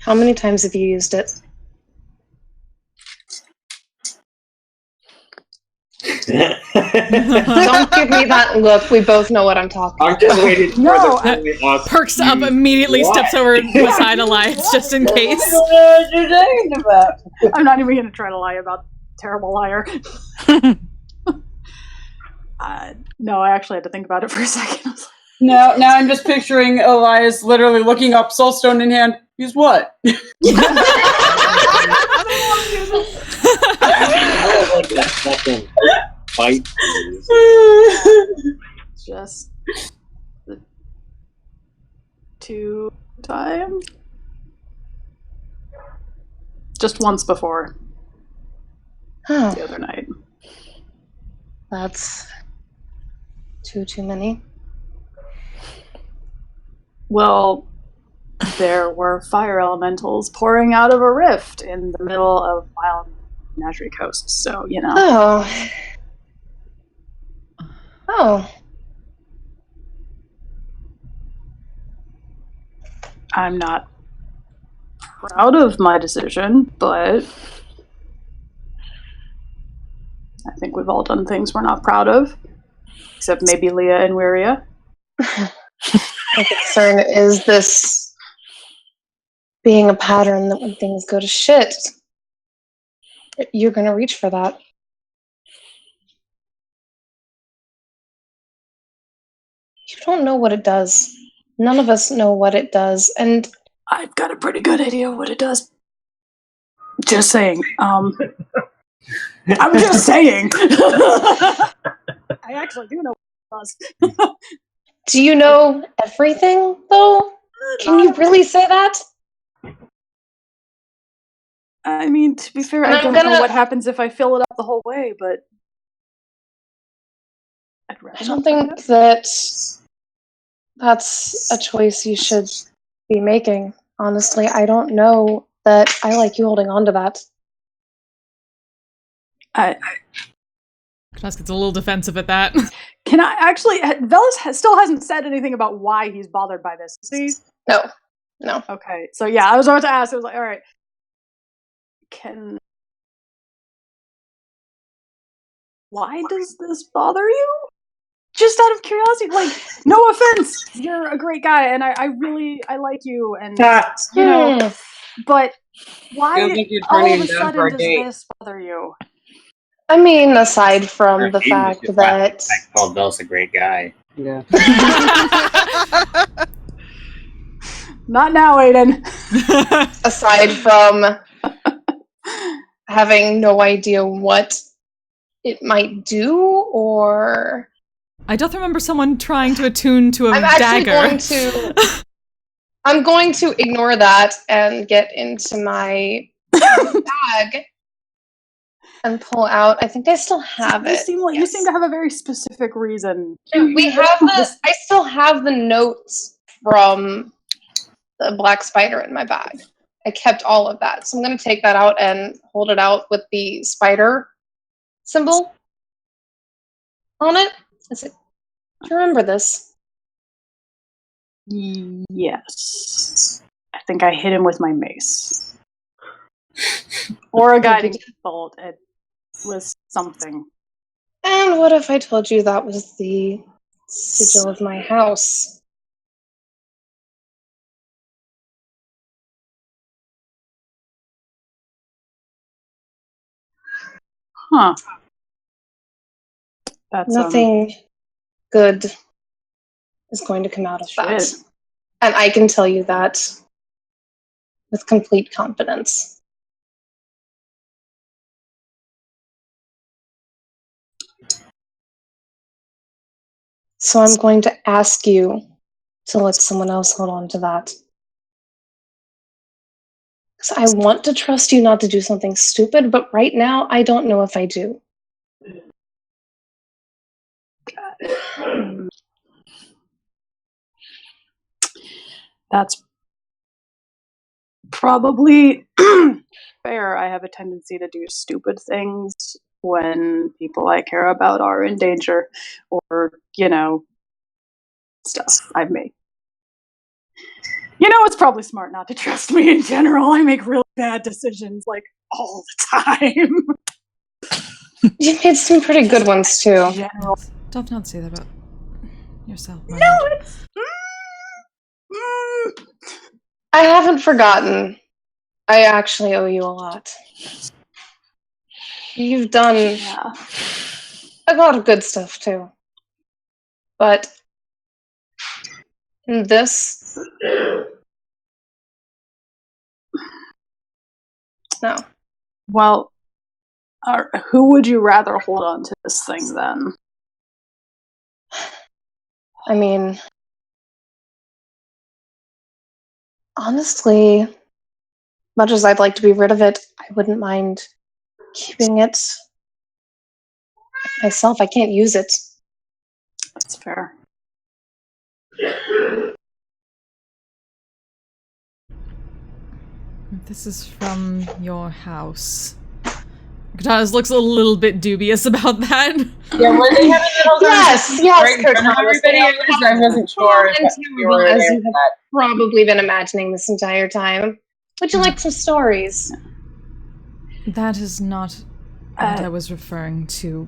Speaker 1: How many times have you used it? Don't give me that look. We both know what I'm talking
Speaker 7: I'm just waiting for
Speaker 5: No,
Speaker 7: the
Speaker 2: Perks up, immediately steps over beside Elias just in case.
Speaker 3: I don't know what you're talking about.
Speaker 5: I'm not even going to try to lie about terrible liar. No, I actually had to think about it for a second.
Speaker 3: Now I'm just picturing Elias literally looking up, soulstone in hand. Use what?
Speaker 7: like that second fight.
Speaker 5: Just the 2 times? Just once before,
Speaker 1: Oh,
Speaker 5: the other night.
Speaker 1: that's too many.
Speaker 5: Well, there were fire elementals pouring out of a rift in the middle of Wild Menagerie Coast, so, you know.
Speaker 1: Oh.
Speaker 5: I'm not proud of my decision, but I think we've all done things we're not proud of, except maybe Leah and Wiria.
Speaker 1: My concern is this being a pattern that when things go to shit, you're going to reach for that. You don't know what it does. None of us know what it does, and
Speaker 5: I've got a pretty good idea what it does. Just saying. I'm just saying. I actually do know what it does.
Speaker 1: do you know everything, though? Can you really say that?
Speaker 5: I mean, to be fair,
Speaker 1: And
Speaker 5: I
Speaker 1: I'm
Speaker 5: don't
Speaker 1: gonna-
Speaker 5: know what happens if I fill it up the whole way, but I'd rather
Speaker 1: I don't
Speaker 5: not
Speaker 1: think
Speaker 5: find out.
Speaker 1: that that's a choice you should be making. Honestly, I don't know that I like you holding on to that.
Speaker 2: Knusk gets a little defensive at that.
Speaker 5: Can I actually? Velas still hasn't said anything about why he's bothered by this. See?
Speaker 1: No.
Speaker 5: Okay, so yeah, I was about to ask. I was like, all right, why does this bother you? Just out of curiosity, like, no offense, you're a great guy, and I really like you, and you know, but why
Speaker 3: Feels like you're
Speaker 5: all
Speaker 3: turning
Speaker 5: of a
Speaker 3: him down for
Speaker 5: sudden
Speaker 3: a
Speaker 5: does
Speaker 3: date.
Speaker 5: this bother you?
Speaker 1: I mean, aside from the fact that
Speaker 7: I called Bell's a great guy.
Speaker 3: Yeah.
Speaker 5: Not now, Aiden.
Speaker 1: aside from having no idea what it might do, or
Speaker 2: I don't remember someone trying to attune to a
Speaker 1: I'm actually
Speaker 2: dagger.
Speaker 1: I'm going to ignore that and get into my bag and pull out. I think I still have
Speaker 5: You
Speaker 1: it.
Speaker 5: seem like you seem to have a very specific reason.
Speaker 1: We have I still have the notes from the black spider in my bag. I kept all of that. So I'm going to take that out and hold it out with the spider symbol on it. Do you remember this?
Speaker 5: Yes. I think I hit him with my mace. Or a guiding bolt. It was something.
Speaker 1: And what if I told you that was the sigil of my house?
Speaker 5: Huh. That's
Speaker 1: Nothing good is going to come out of that.
Speaker 5: Shit.
Speaker 1: And I can tell you that with complete confidence. So I'm going to ask you to let someone else hold on to that. Because I want to trust you not to do something stupid, but right now I don't know if I do.
Speaker 5: That's probably fair. I have a tendency to do stupid things when people I care about are in danger or, stuff I've made. It's probably smart not to trust me in general. I make really bad decisions, all the time.
Speaker 1: You made some pretty good ones, too.
Speaker 5: General.
Speaker 2: Don't not say that about yourself.
Speaker 5: No, it's...
Speaker 1: I haven't forgotten. I actually owe you a lot. You've done a lot of good stuff, too. But this... No.
Speaker 5: Well, who would you rather hold on to this thing, then?
Speaker 1: I mean... Honestly, much as I'd like to be rid of it, I wouldn't mind keeping it myself. I can't use it.
Speaker 5: That's fair.
Speaker 2: This is from your house. Katana's looks a little bit dubious about that.
Speaker 3: Yeah, were they having little
Speaker 1: Yes,
Speaker 3: right in front of everybody? I wasn't sure if you were
Speaker 1: as
Speaker 3: there
Speaker 1: you
Speaker 3: for
Speaker 1: have
Speaker 3: that.
Speaker 1: probably been imagining this entire time. Would you like some stories?
Speaker 2: That is not what I was referring to.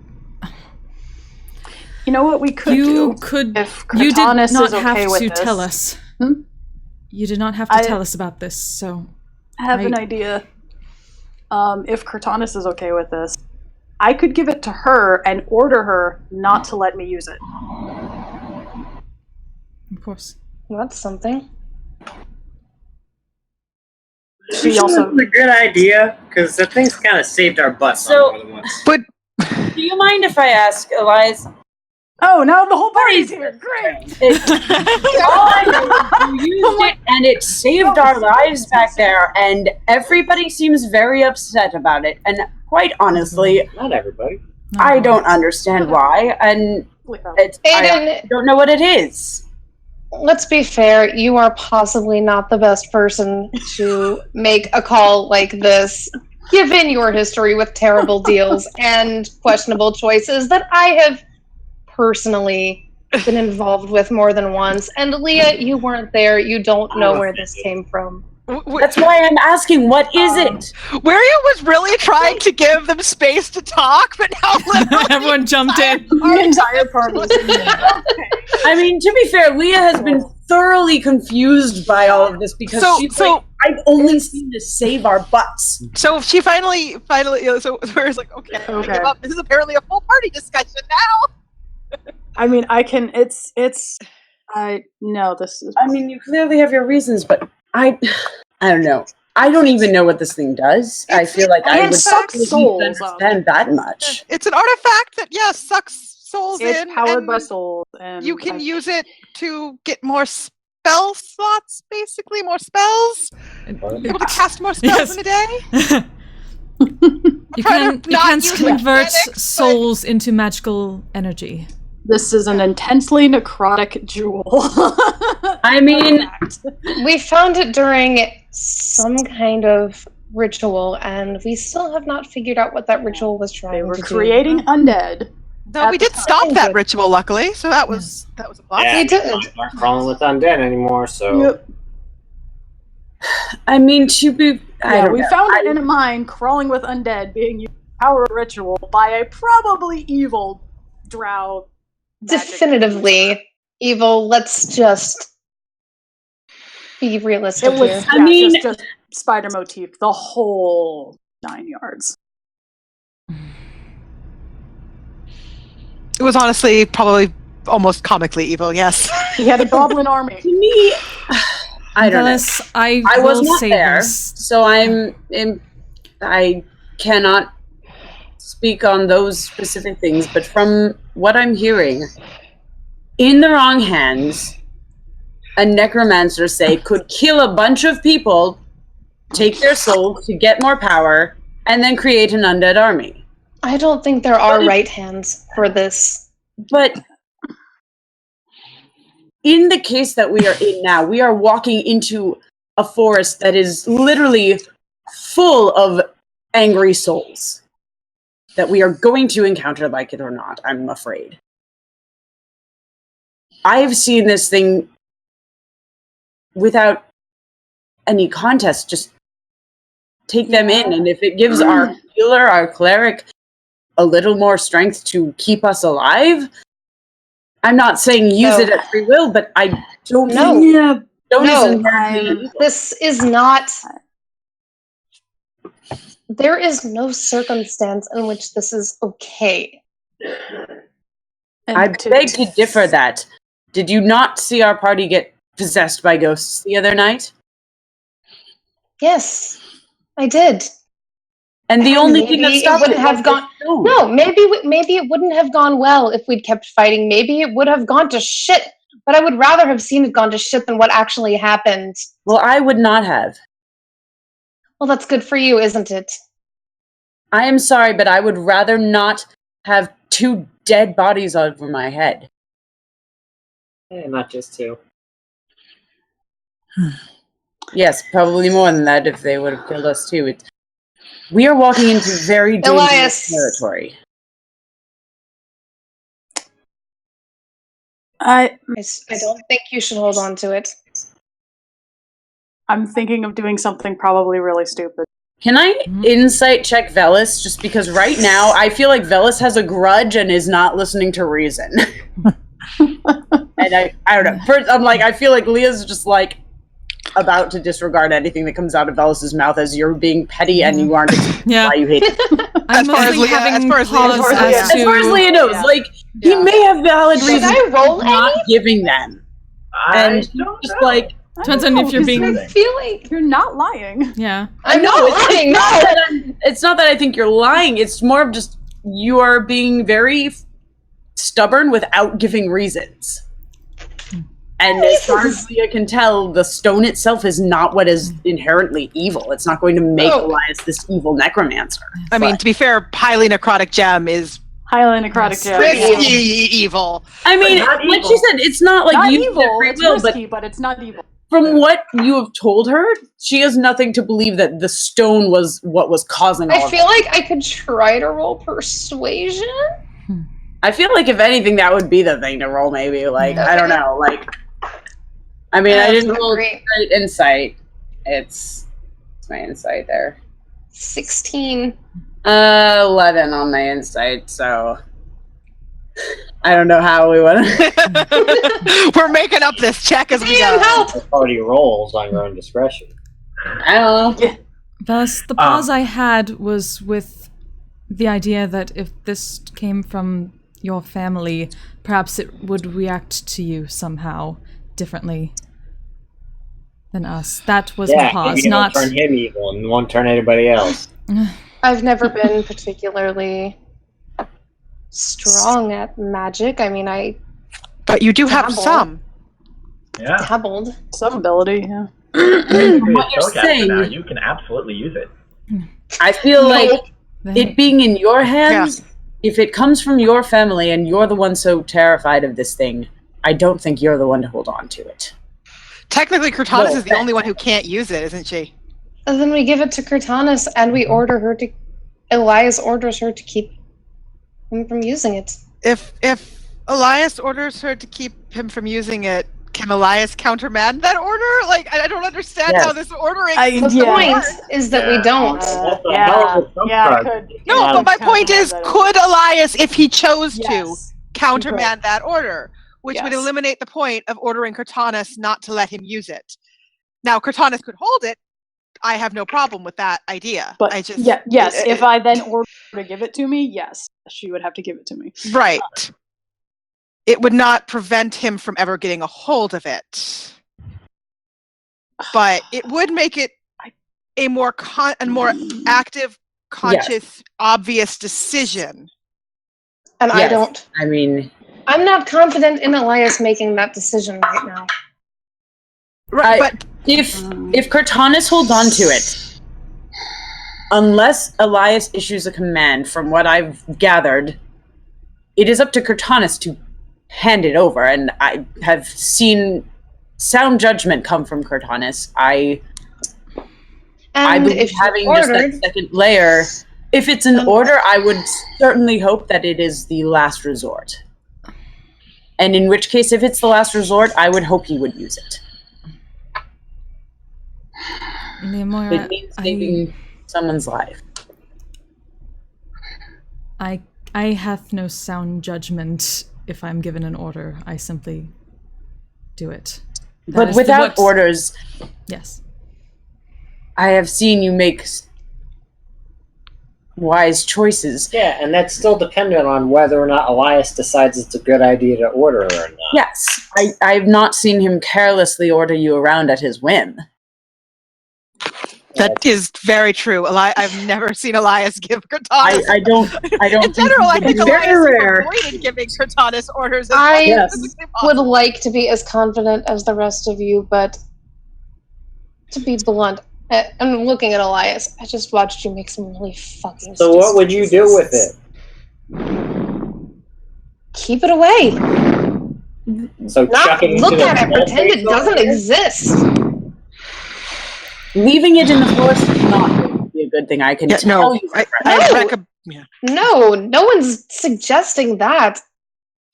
Speaker 5: You know what we could do? If
Speaker 2: You did
Speaker 5: Cortanis
Speaker 2: not
Speaker 5: is okay
Speaker 2: have
Speaker 5: with
Speaker 2: to
Speaker 5: this.
Speaker 2: tell us.
Speaker 5: Hmm?
Speaker 2: You did not have to tell us about this, so...
Speaker 5: I have an idea. If Cortanis is okay with this, I could give it to her and order her not to let me use it.
Speaker 2: Of course.
Speaker 1: That's something.
Speaker 7: She also a good idea, because the thing's kind of saved our butts on more than once.
Speaker 3: But do you mind if I ask, Elias?
Speaker 5: Oh, now the whole party's here. Great.
Speaker 3: All I know is you used it, and it saved our lives back there, and everybody seems very upset about it. And quite honestly,
Speaker 7: not everybody.
Speaker 3: I don't understand why, and I don't know what it is.
Speaker 1: Let's be fair, you are possibly not the best person to make a call like this, given your history with terrible deals and questionable choices that I have personally been involved with more than once. And Leah, you weren't there. You don't know where this came from.
Speaker 3: That's why I'm asking, what is it?
Speaker 4: Wario was really trying to give them space to talk, but now
Speaker 2: everyone jumped in.
Speaker 5: The entire party.
Speaker 3: I mean, to be fair, Leah has been thoroughly confused by all of this because she's like, I've only seen this save our butts.
Speaker 4: So she finally, so Wario's like, okay. This is apparently a full party discussion now.
Speaker 5: I mean, I can. This is.
Speaker 3: I mean, you clearly have your reasons, but I don't know. I don't even know what this thing does. I feel like I would
Speaker 5: suck souls
Speaker 3: understand that much.
Speaker 4: It's an artifact that sucks souls in.
Speaker 5: It's powered by souls, and
Speaker 4: you can use it to get more spell slots. Basically, more spells. Able to cast more spells in a day.
Speaker 2: You can convert souls into magical energy.
Speaker 5: This is an intensely necrotic jewel.
Speaker 3: I mean,
Speaker 1: we found it during some kind of ritual, and we still have not figured out what that ritual was trying to do.
Speaker 5: They were creating undead.
Speaker 4: Though we did stop that ritual, luckily, so that was a plus.
Speaker 7: Yeah, we did. Not crawling with undead anymore, so.
Speaker 5: Yep.
Speaker 3: I mean, to be.
Speaker 5: We found it in a mine, crawling with undead, being used to power a ritual by a probably evil drow.
Speaker 1: Definitively evil. Let's just be realistic here.
Speaker 5: I mean, just spider motif, the whole 9 yards.
Speaker 4: It was honestly probably almost comically evil. Yes,
Speaker 5: he had a goblin army.
Speaker 3: To me, I don't know.
Speaker 2: I
Speaker 3: was not there, so I cannot speak on those specific things, but from what I'm hearing, in the wrong hands, a necromancer, say, could kill a bunch of people, take their souls to get more power, and then create an undead army.
Speaker 1: I don't think there are right hands for this.
Speaker 3: But in the case that we are in now, we are walking into a forest that is literally full of angry souls that we are going to encounter, like it or not, I'm afraid. I've seen this thing without any contest just take them in, and if it gives our healer, our cleric, a little more strength to keep us alive, I'm not saying use it at free will, but I don't
Speaker 1: No.
Speaker 3: No,
Speaker 1: this is not... There is no circumstance in which this is okay.
Speaker 3: I beg to differ that. Did you not see our party get possessed by ghosts the other night?
Speaker 1: Yes, I did.
Speaker 3: And the only thing that stopped
Speaker 1: it wouldn't have gone. No, maybe it wouldn't have gone well if we'd kept fighting. Maybe it would have gone to shit. But I would rather have seen it gone to shit than what actually happened.
Speaker 3: Well, I would not have.
Speaker 1: Well, that's good for you, isn't it?
Speaker 3: I am sorry, but I would rather not have 2 dead bodies over my head.
Speaker 7: Not just 2.
Speaker 3: Yes, probably more than that if they would have killed us too. We are walking into very dangerous territory.
Speaker 1: I don't think you should hold on to it.
Speaker 5: I'm thinking of doing something probably really stupid.
Speaker 3: Can I insight check Velis? Just because right now I feel like Velis has a grudge and is not listening to reason. And I don't know. First, I'm like, I feel like Leah's just like about to disregard anything that comes out of Velis's mouth as you're being petty and you aren't why you hate it.
Speaker 2: I'm mostly having pause
Speaker 3: as far as Leah knows, like he may have valid reasons
Speaker 1: I roll
Speaker 3: for not giving them. And just like
Speaker 2: depends on if you're being.
Speaker 1: I feel like
Speaker 5: you're not lying.
Speaker 2: Yeah,
Speaker 1: I'm not lying.
Speaker 3: It's not that I think you're lying. It's more of just you are being very stubborn without giving reasons. And as far as Leah can tell, the stone itself is not what is inherently evil. It's not going to make Elias this evil necromancer.
Speaker 4: I mean, to be fair, highly necrotic gem is
Speaker 5: highly necrotic gem.
Speaker 4: Pretty evil.
Speaker 3: I mean, like she said, it's not like
Speaker 5: not
Speaker 3: you
Speaker 5: evil. It's
Speaker 3: will,
Speaker 5: risky, but it's not evil.
Speaker 3: From what you have told her, she has nothing to believe that the stone was what was causing all
Speaker 1: I
Speaker 3: of
Speaker 1: feel like I could try to roll persuasion.
Speaker 3: I feel like if anything, that would be the thing to roll. Maybe like I don't know. Like, I mean, I didn't roll great insight. It's my insight there.
Speaker 1: 16.
Speaker 3: 11 on my insight. So I don't know how we want to.
Speaker 4: We're making up this check as we go.
Speaker 1: Help!
Speaker 7: Party rolls on your own discretion.
Speaker 3: I don't know.
Speaker 2: Thus, the pause I had was with the idea that if this came from your family, perhaps it would react to you somehow differently than us. That was my pause, not
Speaker 7: turn him evil and won't turn anybody else.
Speaker 1: I've never been particularly strong at magic. I mean,
Speaker 4: but you do have some.
Speaker 6: Yeah.
Speaker 1: Dabbled.
Speaker 5: Some ability, yeah.
Speaker 3: What you're saying,
Speaker 6: now, you can absolutely use it.
Speaker 3: I feel like it being in your hands, if it comes from your family and you're the one so terrified of this thing, I don't think you're the one to hold on to it.
Speaker 4: Technically, Cortanus is the only one who can't use it, isn't she?
Speaker 1: And then we give it to Cortanus and we order her to... Elias orders her to keep him from using it.
Speaker 4: If Elias orders her to keep him from using it, can Elias countermand that order? Like, I don't understand how this ordering...
Speaker 1: The point is that we don't.
Speaker 4: No, but my point is, could Elias, if he chose to, countermand that order? Which would eliminate the point of ordering Cortanus not to let him use it. Now, Cortanus could hold it. I have no problem with that idea.
Speaker 5: But
Speaker 4: I just
Speaker 5: if I then order her to give it to me, yes, she would have to give it to me.
Speaker 4: Right. It would not prevent him from ever getting a hold of it. But it would make it a more active, conscious, obvious decision.
Speaker 1: And I don't.
Speaker 3: I mean,
Speaker 1: I'm not confident in Elias making that decision right now.
Speaker 4: Right, but
Speaker 3: if Cortanis holds on to it, unless Elias issues a command, from what I've gathered, it is up to Cortanis to hand it over, and I have seen sound judgment come from Cortanis. I believe having just that second layer, if it's an order, I would certainly hope that it is the last resort. And in which case, if it's the last resort, I would hope he would use it.
Speaker 2: Leomora,
Speaker 3: it means saving someone's life.
Speaker 2: I have no sound judgment if I'm given an order. I simply do it.
Speaker 3: But without orders...
Speaker 2: Yes.
Speaker 3: I have seen you make wise choices.
Speaker 7: Yeah, and that's still dependent on whether or not Elias decides it's a good idea to order or not.
Speaker 3: Yes, I've not seen him carelessly order you around at his whim.
Speaker 4: That is very true. I've never seen Elias give Cortanis.
Speaker 3: I don't.
Speaker 4: In general, I think
Speaker 3: very
Speaker 4: Elias
Speaker 3: rare.
Speaker 4: avoided giving Cortanis orders.
Speaker 1: I would like to be as confident as the rest of you, but to be blunt, I'm looking at Elias. I just watched you make some really fucking.
Speaker 7: So what would you do with it?
Speaker 1: Keep it away.
Speaker 7: So
Speaker 1: not look at it. Pretend it doesn't exist.
Speaker 3: Leaving it in the forest is not going to be a good thing. I can tell you.
Speaker 1: No, no one's suggesting that.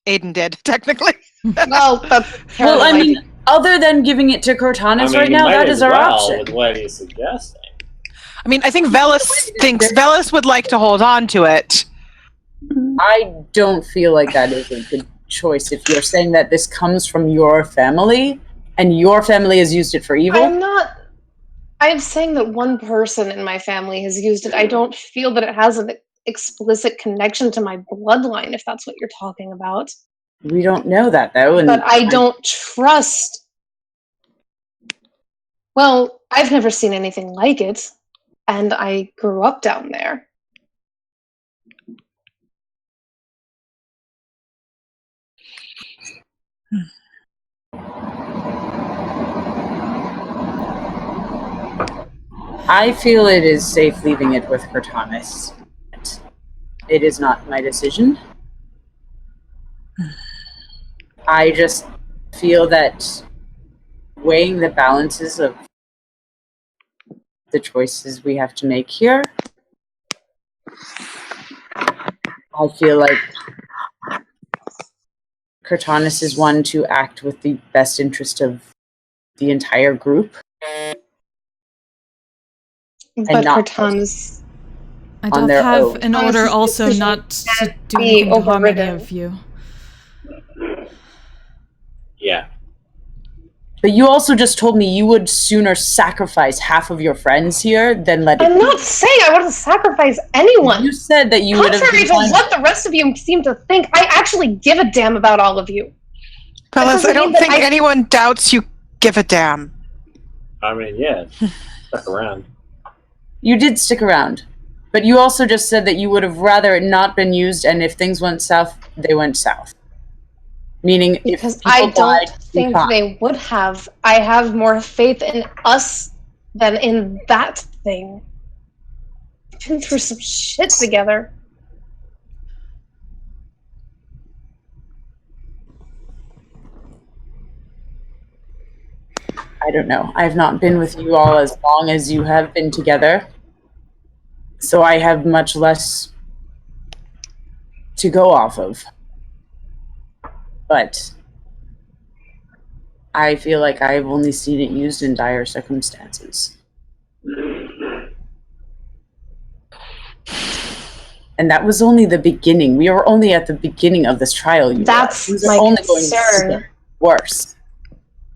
Speaker 4: Aiden did, technically.
Speaker 1: Well,
Speaker 3: I mean, other than giving it to Cortanis right now, that is our option.
Speaker 7: With what he's suggesting.
Speaker 4: I mean, I think Velis would like to hold on to it.
Speaker 3: I don't feel like that is a good choice if you're saying that this comes from your family and your family has used it for evil.
Speaker 1: I'm saying that one person in my family has used it. I don't feel that it has an explicit connection to my bloodline, if that's what you're talking about.
Speaker 3: We don't know that, though.
Speaker 1: But I don't trust... Well, I've never seen anything like it, and I grew up down there.
Speaker 3: I feel it is safe leaving it with Cortanis. It is not my decision. I just feel that weighing the balances of the choices we have to make here, I feel like Cortanis is one to act with the best interest of the entire group.
Speaker 1: But Cortanis...
Speaker 2: I don't have an order also not to do anything to harm any of you.
Speaker 7: Yeah.
Speaker 3: But you also just told me you would sooner sacrifice half of your friends here than let it
Speaker 1: I'm not saying I wouldn't sacrifice anyone.
Speaker 3: You said that you would have...
Speaker 1: Contrary to what the rest of you seem to think, I actually give a damn about all of you.
Speaker 4: Fellas, I don't think anyone doubts you give a damn.
Speaker 7: I mean, yeah. Stuck around.
Speaker 3: You did stick around. But you also just said that you would have rather it not been used, and if things went south, they went south. Meaning,
Speaker 1: because I don't think they would have. I have more faith in us than in that thing. We've been through some shit together.
Speaker 3: I don't know. I have not been with you all as long as you have been together. So I have much less to go off of. But I feel like I've only seen it used in dire circumstances. And that was only the beginning. We are only at the beginning of this trial.
Speaker 1: That's my concern.
Speaker 3: Worse.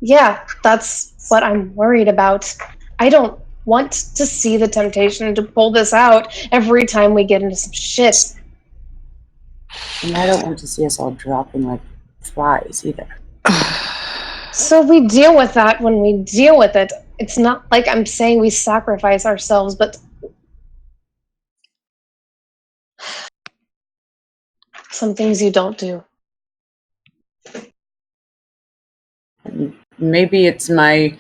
Speaker 1: Yeah, that's what I'm worried about. I don't want to see the temptation to pull this out every time we get into some shit.
Speaker 3: And I don't want to see us all dropping like flies either.
Speaker 1: So we deal with that when we deal with it. It's not like I'm saying we sacrifice ourselves, but some things you don't do.
Speaker 3: Maybe it's my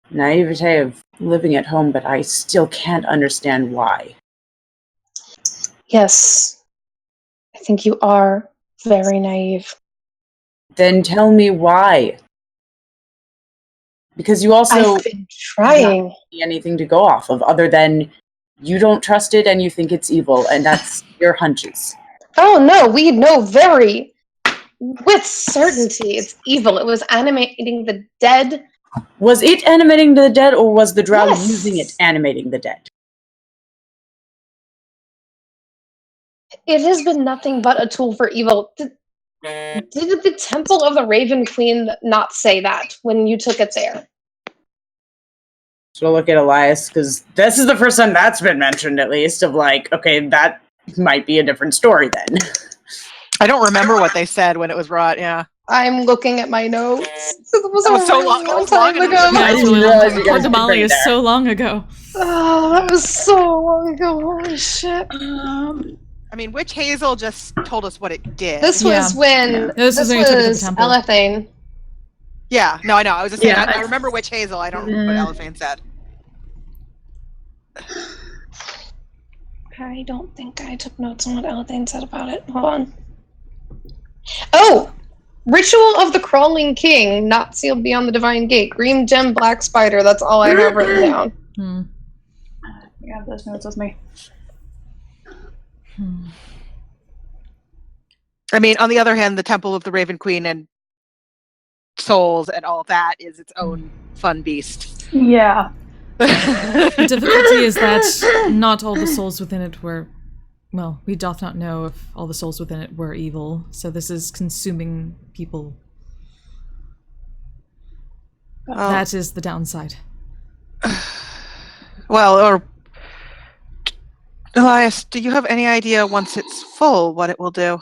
Speaker 3: naivete of living at home, but I still can't understand why.
Speaker 1: Yes, I think you are very naive.
Speaker 3: Then tell me why. Because you also
Speaker 1: I've been trying.
Speaker 3: don't see anything to go off of other than you don't trust it and you think it's evil, and that's your hunches.
Speaker 1: Oh no, we know with certainty it's evil. It was animating the dead.
Speaker 3: Was it animating the dead, or was the drow
Speaker 1: Yes.
Speaker 3: using it animating the dead?
Speaker 1: It has been nothing but a tool for evil. Did the Temple of the Raven Queen not say that when you took it there?
Speaker 3: So we'll look at Elias, because this is the first time that's been mentioned, at least, of like, okay, that might be a different story then.
Speaker 4: I don't remember what they said when it was brought, yeah.
Speaker 1: I'm looking at my notes. It was
Speaker 4: That was
Speaker 1: a
Speaker 4: so
Speaker 1: really
Speaker 4: long- it
Speaker 1: long
Speaker 4: was
Speaker 1: time
Speaker 4: long enough.
Speaker 1: ago.
Speaker 2: Yeah, it's
Speaker 3: I
Speaker 2: really
Speaker 3: didn't
Speaker 2: long
Speaker 3: realize
Speaker 2: time
Speaker 3: you
Speaker 2: ago.
Speaker 3: guys
Speaker 2: Port
Speaker 3: could bring
Speaker 2: is
Speaker 3: there.
Speaker 2: so long ago.
Speaker 1: Oh, that was so long ago. Holy shit.
Speaker 4: I mean, Witch Hazel just told us what it did.
Speaker 1: This was
Speaker 2: Yeah.
Speaker 1: when
Speaker 2: This was when you took it to the temple.
Speaker 1: Elathane.
Speaker 4: Yeah, no, I know. I was just saying,
Speaker 7: Yeah,
Speaker 4: I remember Witch Hazel. I don't remember what Elephant said.
Speaker 1: I don't think I took notes on what Elathane said about it. Hold on. Oh! Ritual of the Crawling King, not sealed beyond the Divine Gate. Green Gem, Black Spider. That's all I have written down.
Speaker 5: I have those notes with me.
Speaker 4: I mean, on the other hand, the Temple of the Raven Queen and souls and all of that is its own fun beast.
Speaker 5: Yeah.
Speaker 2: The difficulty is that not all the souls within it were... Well, we doth not know if all the souls within it were evil, so this is consuming people. That is the downside.
Speaker 4: Well, or... Elias, do you have any idea once it's full what it will do?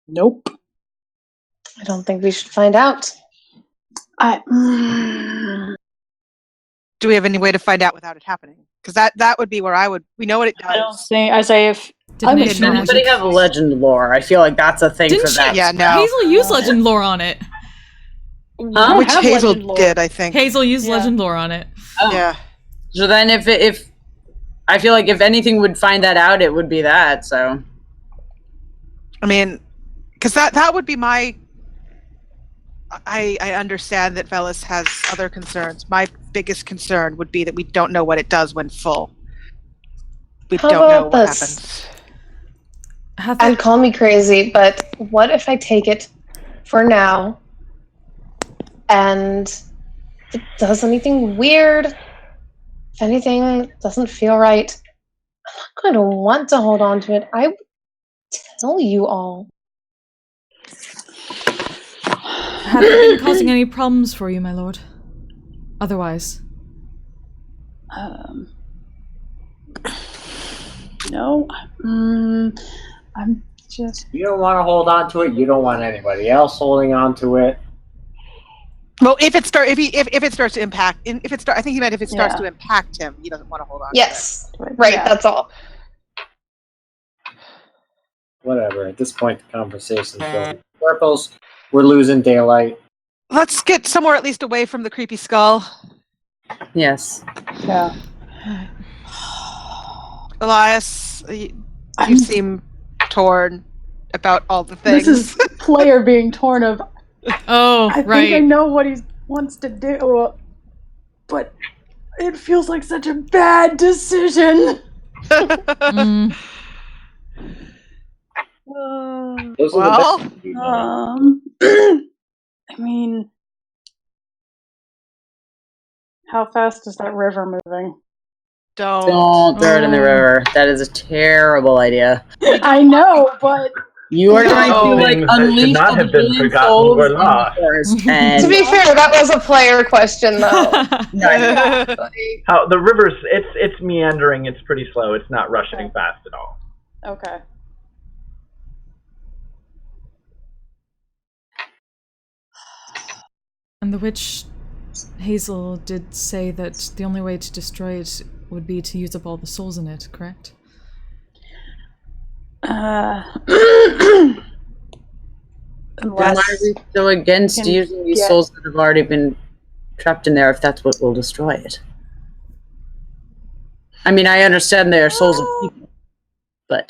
Speaker 5: Nope.
Speaker 1: I don't think we should find out.
Speaker 4: Do we have any way to find out without it happening? Because that would be where I would... We know what it does.
Speaker 5: I don't think. I say if.
Speaker 2: Divination
Speaker 5: I'm
Speaker 2: magic.
Speaker 3: Anybody have legend lore? I feel like that's a thing
Speaker 2: Didn't
Speaker 3: for
Speaker 2: she?
Speaker 3: that.
Speaker 4: Yeah, no.
Speaker 2: Hazel used legend lore on it.
Speaker 5: I
Speaker 4: Which
Speaker 5: have
Speaker 4: Hazel
Speaker 5: legend lore.
Speaker 4: did, I think.
Speaker 2: Hazel used
Speaker 5: Yeah.
Speaker 2: legend lore on it.
Speaker 3: Oh.
Speaker 4: Yeah.
Speaker 3: So then if I feel like if anything would find that out, it would be that, so.
Speaker 4: I mean, because that would be my... I understand that Velis has other concerns. My biggest concern would be that we don't know what it does when full. We
Speaker 1: How
Speaker 4: don't know
Speaker 1: about
Speaker 4: what
Speaker 1: this?
Speaker 4: happens.
Speaker 1: And call me crazy, but what if I take it for now and if it does anything weird, if anything doesn't feel right, I'm not going to want to hold on to it. I would tell you all.
Speaker 2: Have it been causing any problems for you, my lord? Otherwise.
Speaker 5: No. I'm just.
Speaker 7: You don't want to hold on to it. You don't want anybody else holding on to it.
Speaker 4: Well, if it starts to impact, I think he meant if it starts
Speaker 5: Yeah.
Speaker 4: to impact him, he doesn't want to hold on.
Speaker 1: Yes, right,
Speaker 5: Yeah.
Speaker 1: that's all.
Speaker 7: Whatever. At this point, the conversation's going in circles. We're losing daylight.
Speaker 4: Let's get somewhere at least away from the creepy skull.
Speaker 3: Yes.
Speaker 5: Yeah.
Speaker 4: Elias, you seem torn about all the things.
Speaker 5: This is player being torn of.
Speaker 2: Oh,
Speaker 5: I
Speaker 2: right.
Speaker 5: think I know what he wants to do, but it feels like such a bad decision.
Speaker 2: Mm.
Speaker 7: Those are
Speaker 4: Well,
Speaker 7: the best. You know.
Speaker 5: I mean, how fast is that river moving?
Speaker 3: Don't throw it in the river. That is a terrible idea.
Speaker 5: I know, but
Speaker 3: You are going
Speaker 6: Oh,
Speaker 3: to like
Speaker 6: things that should
Speaker 3: unleash
Speaker 6: not
Speaker 3: the
Speaker 6: have been
Speaker 3: billion
Speaker 6: forgotten
Speaker 3: souls
Speaker 6: were
Speaker 3: in the
Speaker 6: lost.
Speaker 3: forest,
Speaker 1: To
Speaker 3: and
Speaker 1: be fair, that was a player question, though.
Speaker 6: How the river's it's meandering. It's pretty slow. It's not rushing fast at all.
Speaker 5: okay.
Speaker 2: And the witch Hazel did say that the only way to destroy it would be to use up all the souls in it, correct?
Speaker 3: Then why are we so against using these souls that have already been trapped in there if that's what will destroy it? I mean, I understand they are souls of people, but...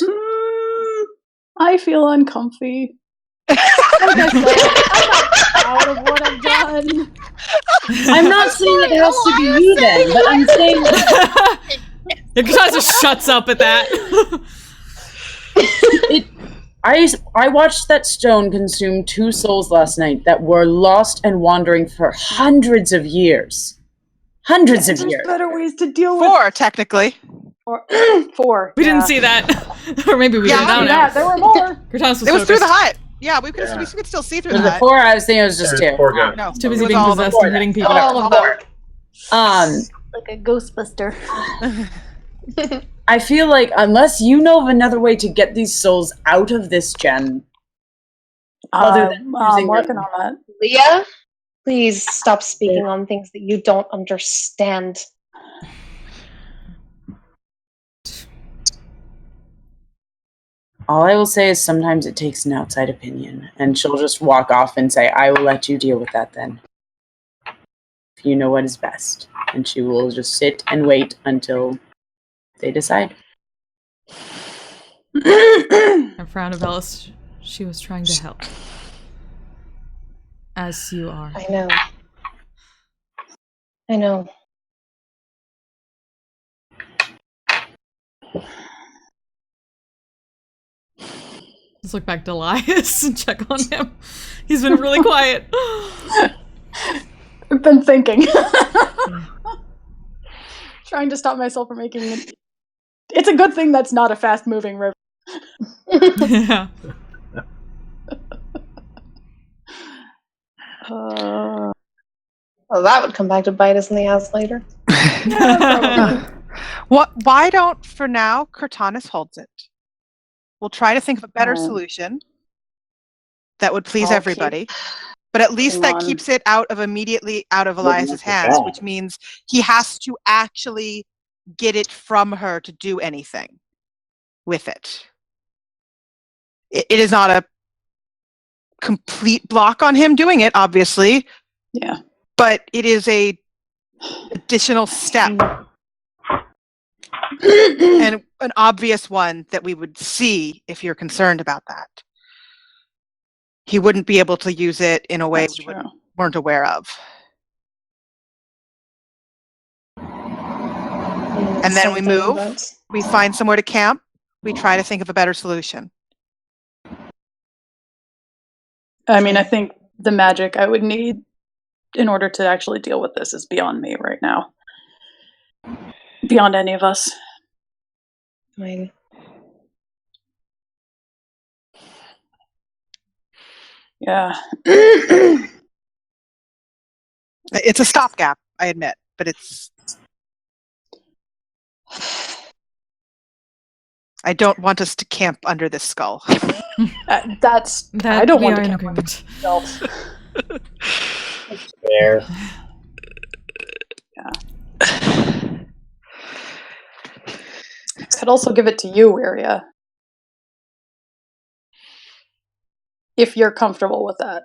Speaker 5: I feel uncomfy. Like I said, I'm not proud of what I've done.
Speaker 3: I'm not saying it has to be you then, but I'm saying...
Speaker 2: Katana just shuts up at that.
Speaker 3: I watched that stone consume 2 souls last night that were lost and wandering for hundreds of years. Hundreds of years.
Speaker 5: There's better ways to deal with
Speaker 4: 4, technically.
Speaker 5: 4.
Speaker 2: We didn't see that. Or maybe we didn't. I don't know.
Speaker 5: There were more.
Speaker 2: It
Speaker 4: was through the hut. Yeah, we could still see through the hut.
Speaker 3: 4, I was thinking it was just 2.
Speaker 6: 4 ghosts.
Speaker 4: No,
Speaker 2: Too busy being possessed and hitting people.
Speaker 1: All of them.
Speaker 5: Like a Ghostbuster.
Speaker 3: I feel like unless you know of another way to get these souls out of this gem, other than
Speaker 5: I'm working on that.
Speaker 1: Leah, please stop speaking on things that you don't understand.
Speaker 3: all I will say is sometimes it takes an outside opinion, and she'll just walk off and say, I will let you deal with that then. If you know what is best. And she will just sit and wait until they decide.
Speaker 2: I frowned at Bellis. She was trying to help. As you are.
Speaker 1: I know. I know.
Speaker 2: Let's look back to Elias and check on him. He's been really quiet.
Speaker 5: I've been thinking. Trying to stop myself from making it. It's a good thing that's not a fast-moving river.
Speaker 2: Yeah.
Speaker 1: Well, that would come back to bite us in the ass later.
Speaker 4: Why don't, for now, Cortanus holds it? We'll try to think of a better solution that would please everybody. But at least that keeps it immediately out of Elias's hands, which means he has to actually get it from her to do anything with it. It is not a complete block on him doing it, obviously.
Speaker 5: Yeah.
Speaker 4: But it is a additional step. And an obvious one that we would see if you're concerned about that. He wouldn't be able to use it in a way we weren't aware of. And then we move, we find somewhere to camp, we try to think of a better solution.
Speaker 5: I mean, I think the magic I would need in order to actually deal with this is beyond me right now. Beyond any of us.
Speaker 1: Fine.
Speaker 5: Yeah.
Speaker 4: It's a stopgap, I admit, but it's... I don't want us to camp under this skull.
Speaker 5: I don't want to camp under this skull.
Speaker 7: Fair.
Speaker 5: Yeah. I'd also give it to you, Iria. If you're comfortable with that.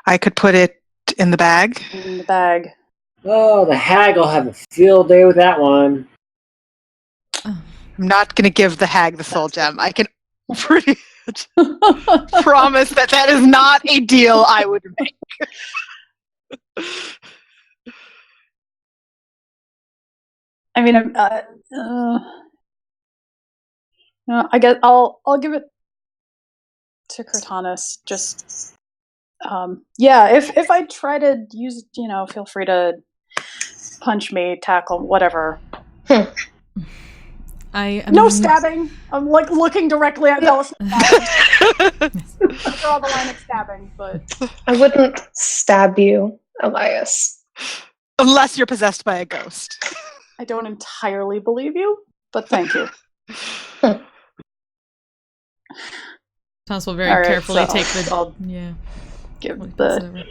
Speaker 4: I could put it in the bag.
Speaker 5: In the bag.
Speaker 7: Oh, the hag will have a field day with that one.
Speaker 4: I'm not going to give the hag the soul gem. I can pretty much promise that is not a deal I would make.
Speaker 5: I mean, no, I guess I'll give it to Cortanus. Just, yeah. If I try to use, feel free to punch me, tackle, whatever. No stabbing. I'm like looking directly at Bellis. I draw the line of stabbing, but
Speaker 1: I wouldn't stab you, Elias.
Speaker 4: Unless you're possessed by a ghost.
Speaker 5: I don't entirely believe you, but thank you.
Speaker 2: Thomas will very carefully take the...
Speaker 5: I'll give the...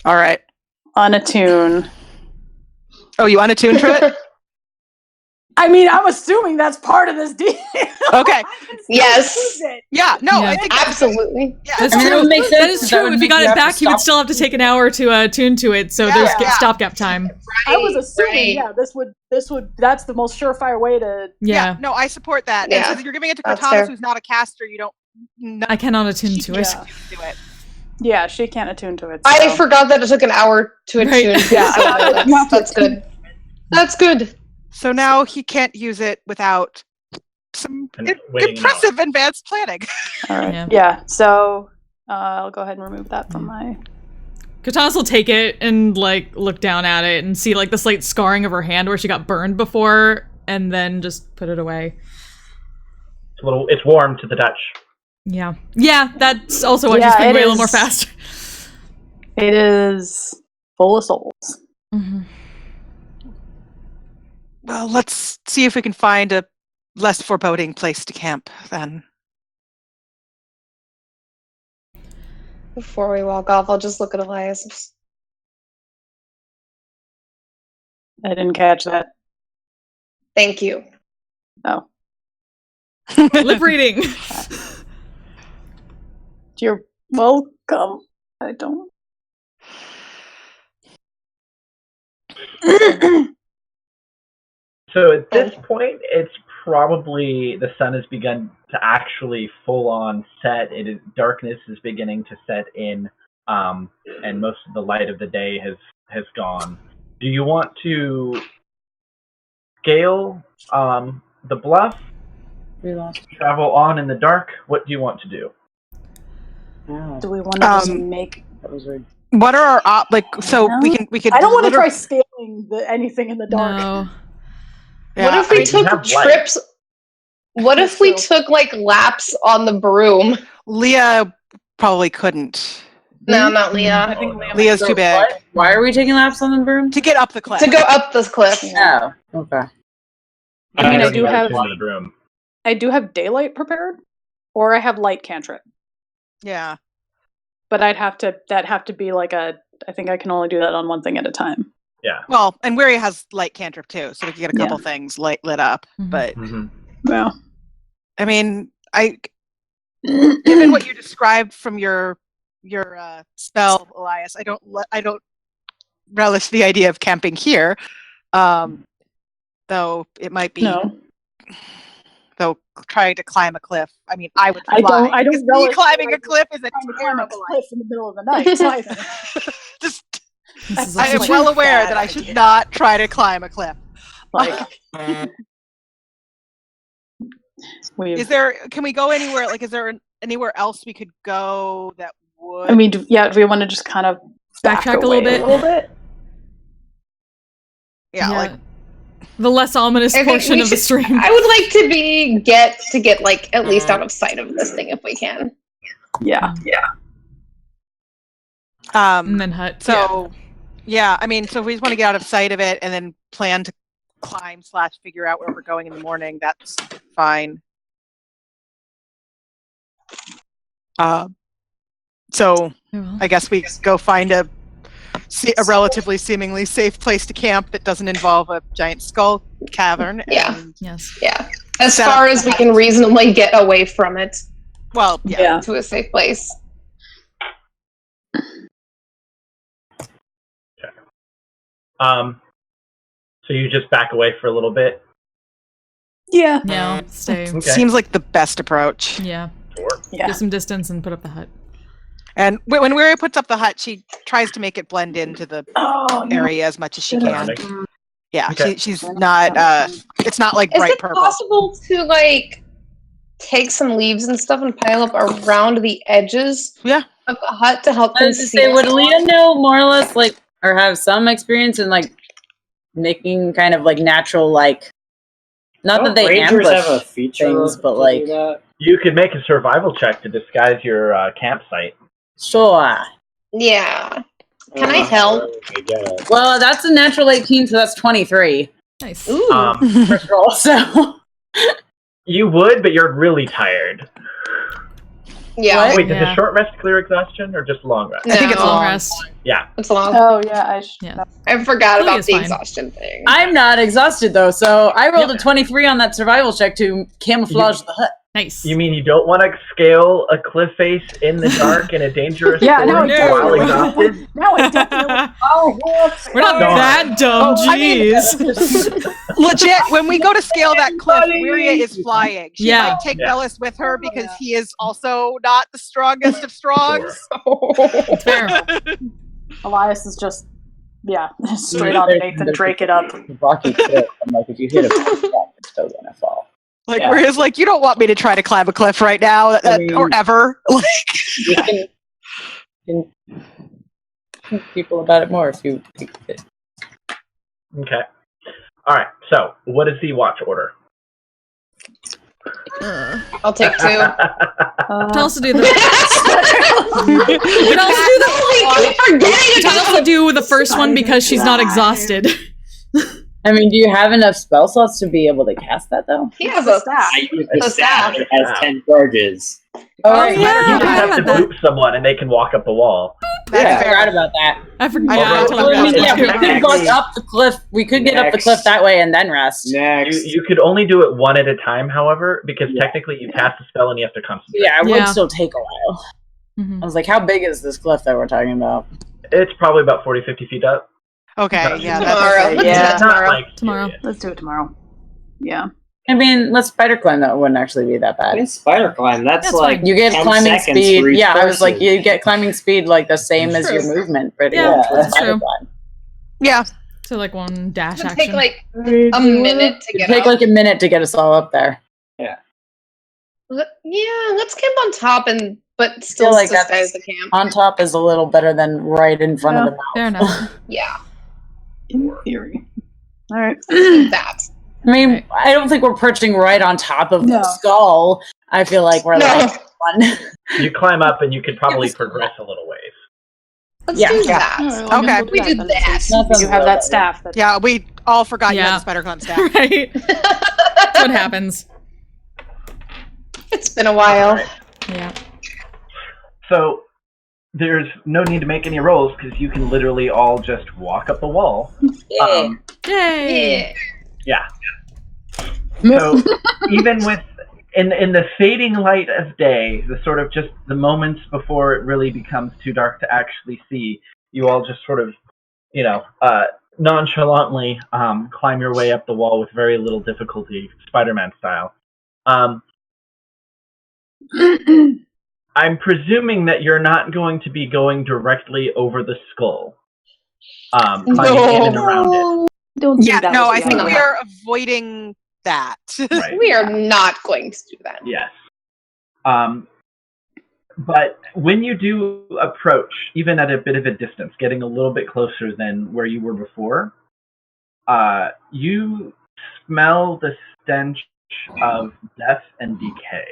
Speaker 4: All right.
Speaker 5: Unattune.
Speaker 4: Oh, you unattune for it?
Speaker 5: I mean, I'm assuming that's part of this deal.
Speaker 4: Okay.
Speaker 1: Yes.
Speaker 4: Yeah. No.
Speaker 2: Yeah.
Speaker 4: I think that's
Speaker 1: Absolutely.
Speaker 4: Yeah.
Speaker 2: That's
Speaker 3: I mean,
Speaker 2: true.
Speaker 3: that would make sense,
Speaker 2: That is
Speaker 3: 'cause that
Speaker 2: true.
Speaker 3: would
Speaker 2: If he
Speaker 3: make
Speaker 2: got
Speaker 3: you
Speaker 2: it
Speaker 3: have to
Speaker 2: back, he would
Speaker 3: stop.
Speaker 2: still have to take an hour to attune to it. So there's
Speaker 4: Yeah.
Speaker 2: stopgap time.
Speaker 5: I was assuming,
Speaker 1: Right.
Speaker 5: yeah, this would. That's the most surefire way to.
Speaker 2: Yeah.
Speaker 4: No, I support that.
Speaker 1: Yeah.
Speaker 4: And since you're giving it to
Speaker 1: That's
Speaker 4: Cortanas,
Speaker 1: fair.
Speaker 4: who's not a caster, you don't. No,
Speaker 2: I cannot attune to it.
Speaker 5: Yeah.
Speaker 4: do it.
Speaker 5: Yeah, she can't attune to it.
Speaker 1: I
Speaker 5: so-
Speaker 1: forgot that it took an hour to
Speaker 2: Right.
Speaker 1: attune.
Speaker 5: Yeah.
Speaker 1: So that's good. That's good.
Speaker 4: So now he can't use it without some
Speaker 6: Waiting an
Speaker 4: impressive advanced planning.
Speaker 5: All right.
Speaker 2: Yeah.
Speaker 5: Yeah. So I'll go ahead and remove that from my.
Speaker 2: Cortanas will take it and like look down at it and see like the slight scarring of her hand where she got burned before, and then just put it away.
Speaker 6: It's warm to the touch.
Speaker 2: Yeah. Yeah, that's also why
Speaker 5: Yeah,
Speaker 2: she's been
Speaker 5: it
Speaker 2: way a little more
Speaker 5: is.
Speaker 2: fast.
Speaker 5: It is full of souls.
Speaker 2: Mm-hmm.
Speaker 4: Well, let's see if we can find a less foreboding place to camp then.
Speaker 1: Before we walk off, I'll just look at Elias.
Speaker 5: I didn't catch that.
Speaker 1: Thank you.
Speaker 5: Oh,
Speaker 2: Lip reading.
Speaker 5: you're welcome. I don't.
Speaker 6: So at this point, it's probably the sun has begun to actually full on set. Darkness is beginning to set in, and most of the light of the day has gone. Do you want to scale the bluff?
Speaker 3: We lost.
Speaker 6: Travel on in the dark? What do you want to do?
Speaker 3: Oh,
Speaker 5: Do we want to just make?
Speaker 3: that was weird.
Speaker 4: What are our so we could
Speaker 5: I don't want to try scaling anything in the dark.
Speaker 2: No.
Speaker 1: What if we
Speaker 6: you
Speaker 1: took
Speaker 6: have light.
Speaker 1: trips? What if we took like laps on the broom?
Speaker 4: Leah probably couldn't.
Speaker 1: No, not Leah.
Speaker 5: I think Liam.
Speaker 4: Leah's too big
Speaker 3: What? Why are we taking laps on the broom?
Speaker 4: to get up the cliff.
Speaker 1: To go up this cliff.
Speaker 3: Oh, okay.
Speaker 5: I mean, I
Speaker 6: don't
Speaker 5: do
Speaker 6: even
Speaker 5: have-
Speaker 6: attune to the room.
Speaker 5: I do have daylight prepared, or I have light cantrip.
Speaker 4: Yeah.
Speaker 5: But that'd have to be like a. I think I can only do that on one thing at a time.
Speaker 6: Yeah.
Speaker 4: Well, and Weary has light cantrip too, so we can get a couple things lit up.
Speaker 2: Mhm.
Speaker 4: But
Speaker 6: Mm-hmm.
Speaker 5: Yeah.
Speaker 4: I mean, given what you described from your spell, Elias, I don't relish the idea of camping here. Though it might be.
Speaker 5: No.
Speaker 4: Though trying to climb a cliff. I mean, I would fly.
Speaker 5: I don't
Speaker 4: because me
Speaker 5: relish
Speaker 4: climbing a
Speaker 5: like,
Speaker 4: cliff is a
Speaker 5: Trying to climb a
Speaker 4: terrible
Speaker 5: cliff in the middle of the night. either.
Speaker 4: Just,
Speaker 2: This is
Speaker 4: I am
Speaker 2: also-
Speaker 4: well aware
Speaker 5: bad
Speaker 4: that I should
Speaker 5: idea.
Speaker 4: not try to climb a cliff.
Speaker 5: Like,
Speaker 4: Can we go anywhere? Like, is there anywhere else we could go that would?
Speaker 5: I mean, do we want to just kind of
Speaker 2: Backtrack a little bit.
Speaker 4: yeah, like
Speaker 2: the less ominous
Speaker 1: I think
Speaker 2: portion
Speaker 1: we
Speaker 2: of the
Speaker 1: should-
Speaker 2: stream.
Speaker 1: I would like to get like at least out of sight of this thing if we can.
Speaker 5: Yeah.
Speaker 2: And then hut.
Speaker 4: So, yeah, I mean, so if we just want to get out of sight of it and then plan to climb / figure out where we're going in the morning, that's fine. So
Speaker 2: Yeah.
Speaker 4: I guess we go find a relatively seemingly safe place to camp that doesn't involve a giant skull cavern.
Speaker 1: Yeah.
Speaker 4: And,
Speaker 2: Yes.
Speaker 1: Yeah. As
Speaker 4: Set
Speaker 1: far
Speaker 4: up
Speaker 1: as we
Speaker 4: the
Speaker 1: can reasonably get away from it
Speaker 4: well, yeah.
Speaker 1: to a safe place.
Speaker 6: So you just back away for a little bit?
Speaker 5: Yeah.
Speaker 2: No, stay.
Speaker 6: Okay.
Speaker 4: Seems like the best approach.
Speaker 2: Yeah.
Speaker 6: Sure.
Speaker 5: Yeah.
Speaker 2: Give some distance and put up the hut.
Speaker 4: And when Weary puts up the hut, she tries to make it blend into the
Speaker 5: Oh,
Speaker 4: area as much as she can.
Speaker 6: Surrounding.
Speaker 4: Yeah,
Speaker 6: Okay.
Speaker 4: she's not. It's not like
Speaker 1: Is
Speaker 4: bright
Speaker 1: it
Speaker 4: purple.
Speaker 1: possible to like take some leaves and stuff and pile up around the edges
Speaker 4: Yeah.
Speaker 1: of the hut to help
Speaker 3: I was to say,
Speaker 1: conceal?
Speaker 3: would Leah know more or less, like, or have some experience in like making kind of like natural, like, not that they
Speaker 7: Rangers
Speaker 3: ambush
Speaker 7: have a feature
Speaker 3: things,
Speaker 7: to
Speaker 3: but
Speaker 7: do
Speaker 3: like,
Speaker 7: that?
Speaker 6: You could make a survival check to disguise your campsite.
Speaker 3: sure.
Speaker 1: Yeah. Can I help?
Speaker 7: I guess.
Speaker 3: Well, that's a natural 18, so that's 23.
Speaker 2: Nice.
Speaker 1: Ooh.
Speaker 3: First roll, so
Speaker 6: You would, but you're really tired.
Speaker 1: Yeah.
Speaker 6: Wait, does a short rest clear exhaustion or just a long rest?
Speaker 1: No.
Speaker 2: I think it's long rest.
Speaker 6: Yeah.
Speaker 1: It's long.
Speaker 5: Oh, yeah,
Speaker 1: I forgot
Speaker 2: Clearly
Speaker 1: about
Speaker 2: it's
Speaker 1: the
Speaker 2: fine.
Speaker 1: exhaustion thing.
Speaker 3: I'm not exhausted though, so I rolled a 23 on that survival check to camouflage the hut.
Speaker 2: Nice.
Speaker 6: You mean you don't want to scale a cliff face in the dark in a dangerous
Speaker 5: Yeah, no,
Speaker 6: forest while
Speaker 5: definitely.
Speaker 6: exhausted?
Speaker 5: No, I definitely.
Speaker 2: We're not that dumb, jeez.
Speaker 4: Legit, when we go to scale that cliff, Wiria is flying. She
Speaker 2: Yeah.
Speaker 4: might take Bellis with her because he is also not the strongest of strongs.
Speaker 2: It's fair.
Speaker 5: Elias is just, straight on Nathan Drake it up.
Speaker 3: Rocky cliff. I'm like, if you hit a rock, it's still gonna fall.
Speaker 4: Like, Wiria's like, you don't want me to try to climb a cliff right now, or ever.
Speaker 3: You can think people about it more if you think of it.
Speaker 6: Okay. All right. So, what is the watch order?
Speaker 1: I'll take 2.
Speaker 2: Tell us to do the. You can also do the. Tell us to do the first one because she's not exhausted.
Speaker 3: I mean, do you have enough spell slots to be able to cast that, though?
Speaker 1: He has a
Speaker 5: staff.
Speaker 7: I use
Speaker 1: The
Speaker 7: the staff.
Speaker 1: staff.
Speaker 7: It has 10 charges.
Speaker 3: Oh,
Speaker 2: yeah.
Speaker 6: You just
Speaker 2: I
Speaker 6: have to
Speaker 2: forgot about
Speaker 6: boop someone and they can walk up the wall.
Speaker 3: I forgot about that.
Speaker 2: I forgot.
Speaker 4: I
Speaker 2: Yeah, I
Speaker 4: forgot
Speaker 2: totally
Speaker 4: about
Speaker 2: forgot
Speaker 3: Yeah, we
Speaker 2: that.
Speaker 3: could walk up the cliff. We could get up the cliff that way and then rest.
Speaker 7: Next.
Speaker 6: You could only do it one at a time, however, because technically you cast a spell and you have to concentrate.
Speaker 3: Yeah, it
Speaker 2: Yeah.
Speaker 3: would still take a while.
Speaker 2: Mhm.
Speaker 3: I was like, how big is this cliff that we're talking about?
Speaker 6: It's probably about 40, 50 feet up.
Speaker 4: Okay, yeah, that's
Speaker 1: Tomorrow.
Speaker 4: okay.
Speaker 1: Let's do
Speaker 3: Yeah.
Speaker 1: that tomorrow.
Speaker 6: Like,
Speaker 2: Tomorrow.
Speaker 6: serious.
Speaker 5: Let's do it tomorrow. Yeah.
Speaker 3: I mean, let's spider climb. That wouldn't actually be that bad.
Speaker 7: In spider climb, that's
Speaker 2: That's
Speaker 7: like
Speaker 2: fine.
Speaker 3: You get
Speaker 7: 10
Speaker 3: climbing
Speaker 7: seconds
Speaker 3: speed.
Speaker 7: for each
Speaker 3: Yeah, I was like,
Speaker 7: person.
Speaker 3: you get climbing speed like the same as your
Speaker 1: True.
Speaker 3: movement. Pretty
Speaker 2: Yeah,
Speaker 3: much with
Speaker 2: that's
Speaker 3: spider
Speaker 2: true.
Speaker 3: climb.
Speaker 4: Yeah.
Speaker 2: So like one dash
Speaker 1: It would
Speaker 2: action.
Speaker 1: take like a minute to
Speaker 3: It'd
Speaker 1: get
Speaker 3: take
Speaker 1: up.
Speaker 3: like a minute to get us all up there.
Speaker 1: Yeah, let's camp on top but still
Speaker 3: like
Speaker 1: disguise the camp.
Speaker 3: On top is a little better than right in front of the mouth.
Speaker 2: Fair enough.
Speaker 1: Yeah,
Speaker 5: In theory. All right.
Speaker 1: that.
Speaker 3: I mean, I don't think we're perching right on top of the
Speaker 5: No.
Speaker 3: skull. I feel like we're like fun.
Speaker 6: You climb up and you could probably progress a little ways.
Speaker 1: Let's
Speaker 3: Yeah.
Speaker 1: do
Speaker 3: Yeah.
Speaker 1: that.
Speaker 4: Okay.
Speaker 1: We did that.
Speaker 5: You have that staff. That
Speaker 4: Yeah, we all forgot you
Speaker 2: Yeah.
Speaker 4: had the spider climb staff.
Speaker 2: Right? That's what happens.
Speaker 1: It's been a while.
Speaker 2: Yeah.
Speaker 6: So, there's no need to make any rolls because you can literally all just walk up the wall.
Speaker 2: Yay!
Speaker 1: Yeah.
Speaker 6: So, even with in the fading light of day, the sort of just the moments before it really becomes too dark to actually see, you all just sort of, nonchalantly climb your way up the wall with very little difficulty, Spider-Man style. I'm presuming that you're not going to be going directly over the skull, climbing in and around it.
Speaker 5: Don't do
Speaker 4: Yeah,
Speaker 5: that.
Speaker 4: no,
Speaker 5: with
Speaker 4: I
Speaker 5: the
Speaker 4: think
Speaker 5: other
Speaker 4: we
Speaker 5: one.
Speaker 4: are avoiding that.
Speaker 6: Right.
Speaker 1: We are not going to do that.
Speaker 6: Yes. But when you do approach, even at a bit of a distance, getting a little bit closer than where you were before, you smell the stench of death and decay,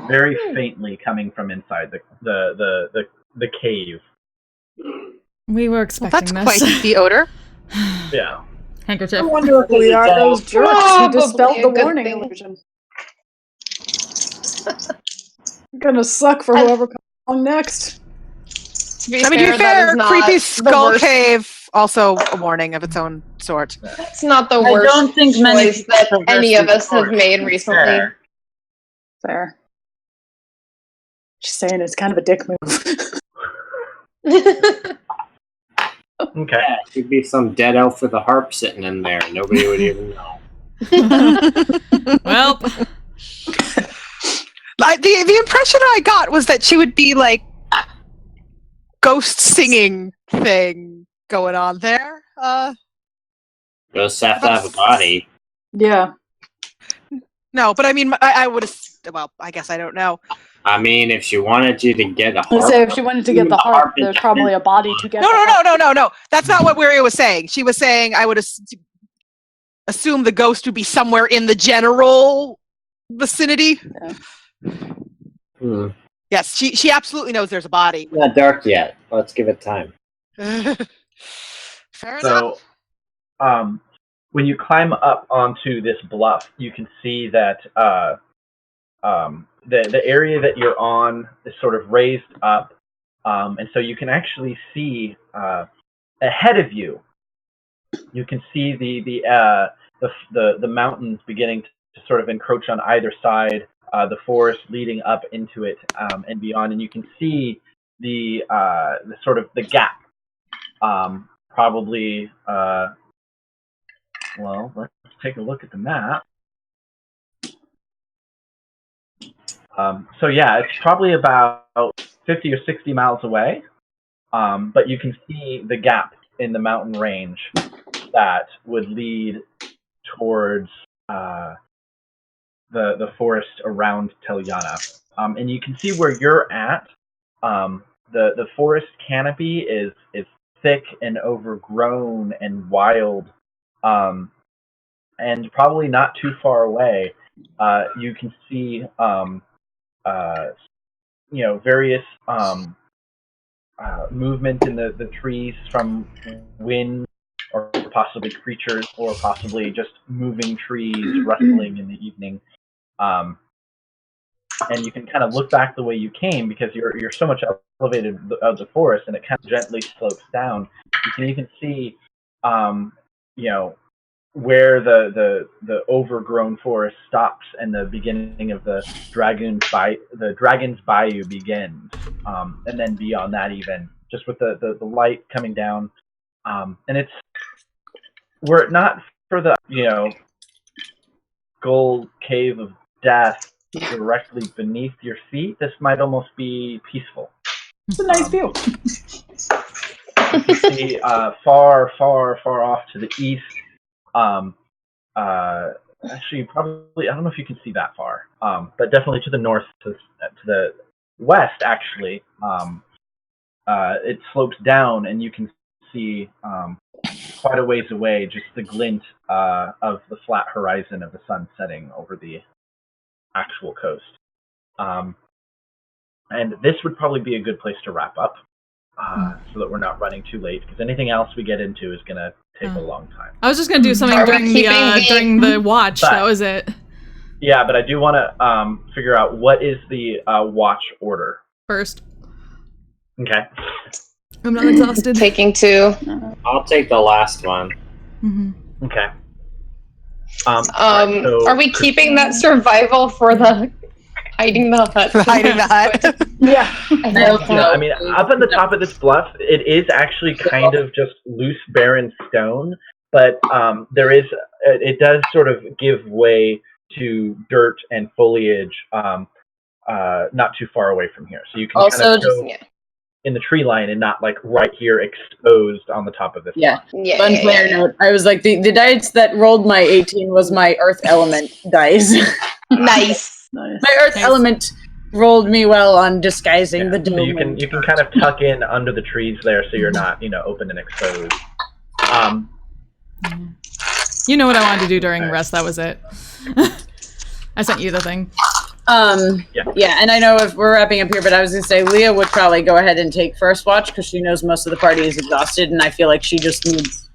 Speaker 6: very faintly coming from inside the cave.
Speaker 2: We were
Speaker 4: Well,
Speaker 2: expecting
Speaker 4: that's
Speaker 2: this.
Speaker 4: quite the odor.
Speaker 6: Yeah.
Speaker 2: Handkerchief.
Speaker 5: wonder if we are those jerks who
Speaker 1: Probably
Speaker 5: dispelled
Speaker 1: a
Speaker 5: the
Speaker 1: good
Speaker 5: warning
Speaker 1: thing.
Speaker 5: illusion. Gonna suck for whoever comes along next.
Speaker 1: To be
Speaker 4: I mean, to be
Speaker 1: that
Speaker 4: fair,
Speaker 1: is not
Speaker 4: creepy
Speaker 1: the
Speaker 4: skull
Speaker 1: worst-
Speaker 4: cave, also a warning of its own sort.
Speaker 1: That's not the
Speaker 3: I
Speaker 1: worst
Speaker 3: don't think many
Speaker 1: choice
Speaker 3: people
Speaker 1: that
Speaker 3: progress
Speaker 1: any of
Speaker 3: through
Speaker 1: us have
Speaker 3: stories.
Speaker 1: made recently.
Speaker 6: Fair.
Speaker 5: Fair. Just saying, it's kind of a dick move.
Speaker 6: Okay.
Speaker 7: Yeah, it could be some dead elf with a harp sitting in there. Nobody would even know.
Speaker 2: Well,
Speaker 4: The impression I got was that she would be like ghost singing thing going on there.
Speaker 7: Ghosts have to have a body.
Speaker 5: Yeah.
Speaker 4: No, but I mean, I would have. Well, I guess I don't know.
Speaker 7: I mean, if she wanted you to get a
Speaker 5: Let's
Speaker 7: harp,
Speaker 5: say if she wanted to get the harp, there's probably a body to get
Speaker 4: No,
Speaker 5: the
Speaker 4: no,
Speaker 5: harp.
Speaker 4: no, no, no, no. That's not what Wiria was saying. She was saying I would assume the ghost would be somewhere in the general vicinity. Yes, she absolutely knows there's a body.
Speaker 7: not dark yet. Let's give it time.
Speaker 4: Fair enough.
Speaker 6: So, when you climb up onto this bluff, you can see that the area that you're on is sort of raised up, and so you can actually see ahead of you. You can see the mountains beginning to sort of encroach on either side, the forest leading up into it and beyond, and you can see the sort of the gap. Probably. Well, let's take a look at the map. So yeah, it's probably about 50 or 60 miles away, but you can see the gap in the mountain range that would lead towards the forest around Telyana. And you can see where you're at. The forest canopy is thick and overgrown and wild, and probably not too far away. You can see various movement in the trees from wind, or possibly creatures, or possibly just moving trees rustling in the evening. And you can kind of look back the way you came, because you're so much elevated out of the forest, and it kind of gently slopes down. You can even see, where the overgrown forest stops and the beginning of the Dragon's Bayou begins, and then beyond that, even just with the light coming down, and it's, were it not for the gold cave of death directly beneath your feet, this might almost be peaceful.
Speaker 5: It's a nice view.
Speaker 6: You can see far off to the east. Actually, probably, I don't know if you can see that far, but definitely to the north, to the west, actually, it slopes down, and you can see quite a ways away just the glint of the flat horizon of the sun setting over the actual coast. And this would probably be a good place to wrap up, so that we're not running too late, because anything else we get into is going to take a long time.
Speaker 2: I was just going to do something during the watch. That was it.
Speaker 6: Yeah, but I do want to figure out what is the watch order.
Speaker 2: First.
Speaker 6: Okay.
Speaker 2: I'm not exhausted.
Speaker 1: Taking 2.
Speaker 7: I'll take the last one.
Speaker 2: Mm-hmm.
Speaker 6: Okay.
Speaker 1: Are we keeping that survival for the hiding the hut?
Speaker 4: Hiding the hut.
Speaker 5: Yeah.
Speaker 6: No, I mean, up at the top of this bluff, it is actually kind of just loose, barren stone, but it does sort of give way to dirt and foliage not too far away from here. So you can
Speaker 3: Also,
Speaker 6: kind of go in the tree line and not like right here exposed on the top of this.
Speaker 3: Fun player note. I was like, the dice that rolled my 18 was my earth element dice.
Speaker 1: Nice.
Speaker 3: My earth element rolled me well on disguising the dome.
Speaker 6: So you can kind of tuck in under the trees there, so you're not open and exposed.
Speaker 2: You know what I wanted to do during rest. That was it. I sent you the thing.
Speaker 3: Yeah, and I know if we're wrapping up here, but I was gonna say Leah would probably go ahead and take first watch, because she knows most of the party is exhausted, and I feel like she just needs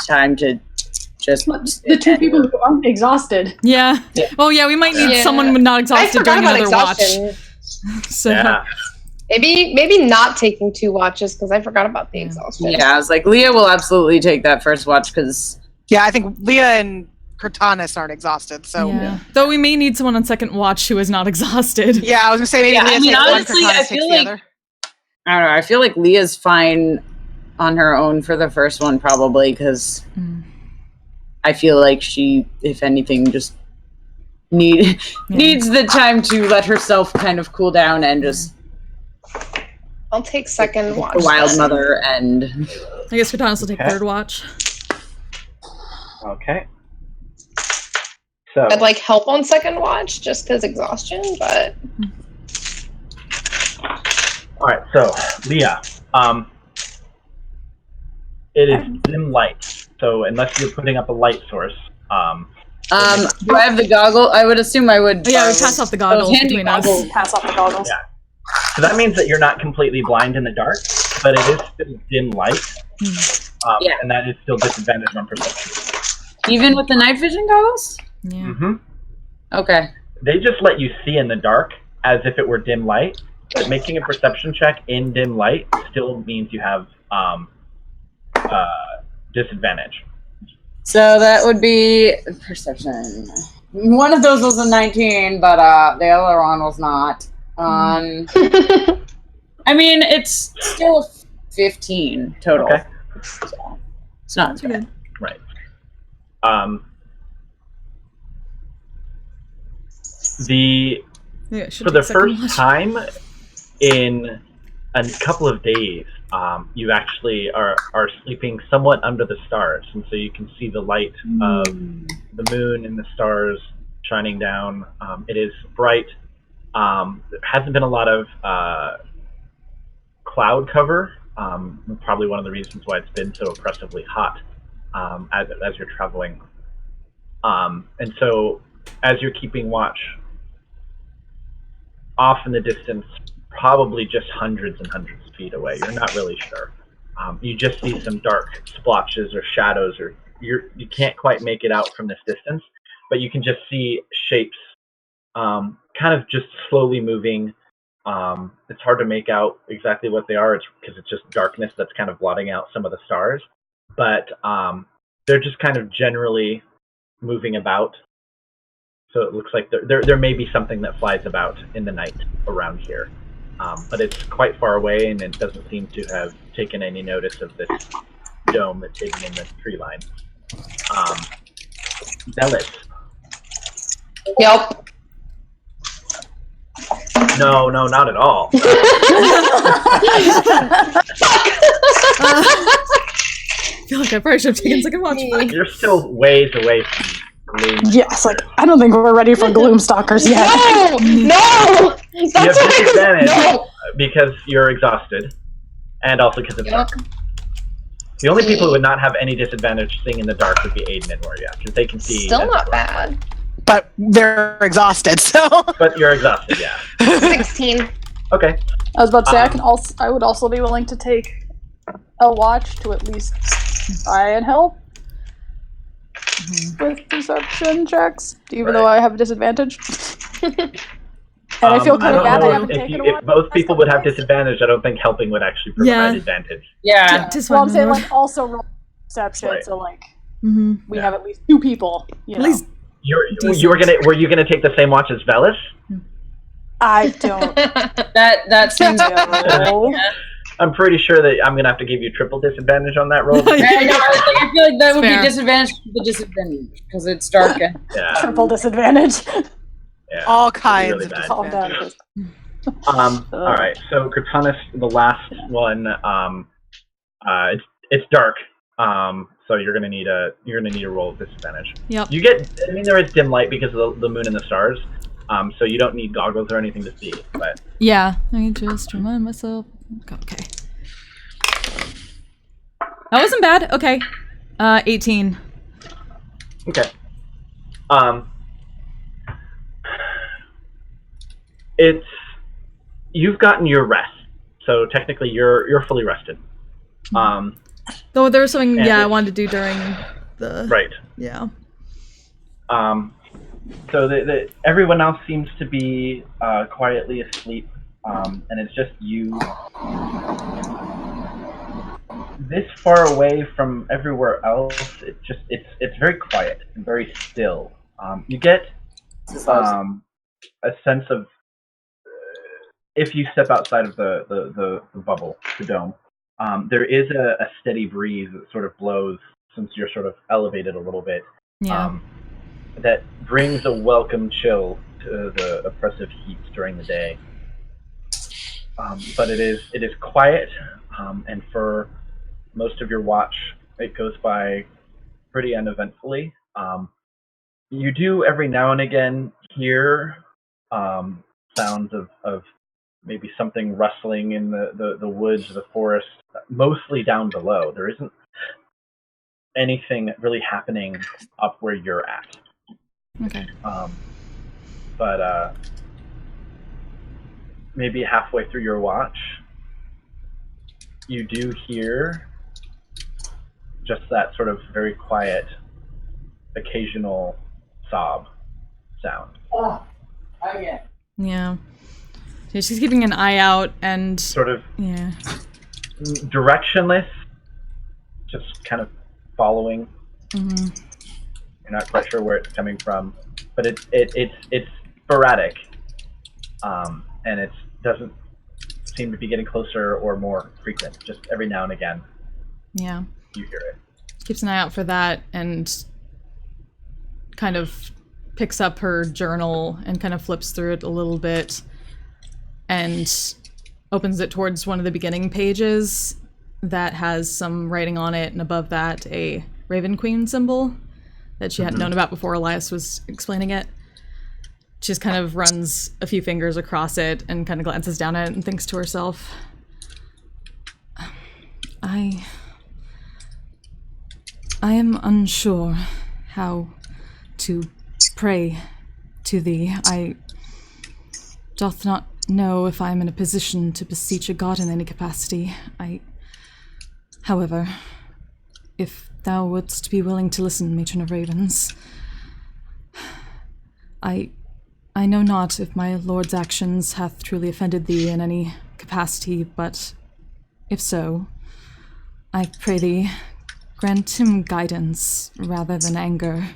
Speaker 3: time to just
Speaker 5: the 2 people who aren't exhausted.
Speaker 2: Yeah. Oh yeah, we might need someone not exhausted during another watch. So
Speaker 1: maybe not taking 2 watches, because I forgot about the exhaustion.
Speaker 3: Yeah, I was like, Leah will absolutely take that first watch, because
Speaker 4: I think Leah and Cortanis aren't exhausted, so
Speaker 2: though we may need someone on second watch who is not exhausted.
Speaker 4: Yeah, I was gonna say maybe Leah takes
Speaker 3: honestly,
Speaker 4: one, Cortanis
Speaker 3: I
Speaker 4: takes
Speaker 3: feel
Speaker 4: the
Speaker 3: like
Speaker 4: other.
Speaker 3: I don't know. I feel like Leah's fine on her own for the first one, probably, because I feel like she, if anything, just needs the time to let herself kind of cool down and just.
Speaker 1: I'll take second watch.
Speaker 3: The wild mother, and
Speaker 2: I guess Cortanis will take third watch.
Speaker 6: Okay. So
Speaker 1: I'd like help on second watch just because exhaustion, but.
Speaker 6: All right, so Leah, it is dim light. So unless you're putting up a light source,
Speaker 3: do I have the goggle? I would assume I would.
Speaker 2: Yeah, we pass off the goggles between us.
Speaker 5: Pass off the goggles.
Speaker 6: Yeah. So that means that you're not completely blind in the dark, but it is still dim light. And that is still disadvantage on perception.
Speaker 3: Even with the night vision goggles?
Speaker 2: Yeah.
Speaker 6: Mm-hmm.
Speaker 3: Okay.
Speaker 6: they just let you see in the dark as if it were dim light, but making a perception check in dim light still means you have disadvantage.
Speaker 3: So that would be perception. One of those was a 19, but the other one was not. I mean, it's still a 15 total.
Speaker 6: Okay.
Speaker 3: So it's not too bad.
Speaker 6: Right. For the first time in a couple of days, you actually are sleeping somewhat under the stars, and so you can see the light of the moon and the stars shining down. It is bright. There hasn't been a lot of cloud cover. Probably one of the reasons why it's been so oppressively hot as you're traveling. And so, as you're keeping watch, off in the distance, probably just hundreds and hundreds of feet away, you're not really sure. You just see some dark splotches or shadows, or you can't quite make it out from this distance, but you can just see shapes kind of just slowly moving. It's hard to make out exactly what they are, because it's just darkness that's kind of blotting out some of the stars, but they're just kind of generally moving about. So it looks like there may be something that flies about in the night around here. But it's quite far away, and it doesn't seem to have taken any notice of this dome that's hidden in the tree line. Zealous.
Speaker 1: Yep.
Speaker 6: No, not at all.
Speaker 2: I feel like I probably should have taken a second watch.
Speaker 6: You're still ways away from Gloom.
Speaker 5: Yes, like, I don't think we're ready for Gloomstalkers yet.
Speaker 1: No!
Speaker 6: You have disadvantage because you're exhausted, and also because it's dark. The only people who would not have any disadvantage seeing in the dark would be Aiden and Moria, because they can see.
Speaker 1: Still not bad.
Speaker 4: But they're exhausted, so.
Speaker 6: But you're exhausted, yeah.
Speaker 1: 16.
Speaker 6: Okay.
Speaker 5: I was about to say, I would also be willing to take a watch to at least try and help with perception checks, even though I have a disadvantage. And I feel kind of bad I haven't taken a watch.
Speaker 6: If both people would have disadvantage, I don't think helping would actually provide advantage.
Speaker 3: Yeah.
Speaker 5: Well, I'm saying, like, also roll perception, so, like, we have at least 2 people, you know.
Speaker 6: Were you gonna take the same watch as Velis?
Speaker 5: I don't.
Speaker 3: That seems
Speaker 5: no.
Speaker 6: I'm pretty sure that I'm gonna have to give you triple disadvantage on that roll.
Speaker 3: I feel like that would be disadvantage to the disadvantage because it's dark.
Speaker 5: Triple disadvantage.
Speaker 6: Yeah.
Speaker 4: All kinds
Speaker 6: really
Speaker 4: of
Speaker 6: bad.
Speaker 4: disadvantages.
Speaker 6: All right. So Kryptonus, the last one. It's dark. So you're gonna need a roll of disadvantage.
Speaker 2: Yep.
Speaker 6: You get. I mean, there is dim light because of the moon and the stars. So you don't need goggles or anything to see. But
Speaker 2: yeah, I just remind myself. Okay. That wasn't bad. Okay. 18.
Speaker 6: okay. You've gotten your rest, so technically you're fully rested.
Speaker 2: Though there was something, I wanted to do during the...
Speaker 6: Right.
Speaker 2: Yeah.
Speaker 6: So everyone else seems to be quietly asleep, and it's just you. This far away from everywhere else, it's very quiet and very still. You get a sense of if you step outside of the bubble, the dome. There is a steady breeze that sort of blows since you're sort of elevated a little bit.
Speaker 2: Yeah.
Speaker 6: That brings a welcome chill to the oppressive heat during the day. But it is quiet, and for most of your watch, it goes by pretty uneventfully. You do every now and again hear sounds of maybe something rustling in the woods, the forest, mostly down below. There isn't anything really happening up where you're at.
Speaker 2: Okay.
Speaker 6: But maybe halfway through your watch, you do hear just that sort of very quiet, occasional sob sound.
Speaker 2: Yeah. She's keeping an eye out and
Speaker 6: sort of directionless, just kind of following.
Speaker 2: Mm-hmm.
Speaker 6: You're not quite sure where it's coming from, but it's sporadic, and it doesn't seem to be getting closer or more frequent. Just every now and again,
Speaker 2: yeah,
Speaker 6: you hear it.
Speaker 2: Keeps an eye out for that and kind of picks up her journal and kind of flips through it a little bit and opens it towards one of the beginning pages that has some writing on it, and above that a Raven Queen symbol that she hadn't known about before Elias was explaining it. She just kind of runs a few fingers across it and kind of glances down at it and thinks to herself, I am unsure how to pray to thee. I doth not know if I am in a position to beseech a god in any capacity. However, if thou wouldst be willing to listen, Matron of Ravens, I know not if my lord's actions hath truly offended thee in any capacity, but if so, I pray thee, grant him guidance rather than anger.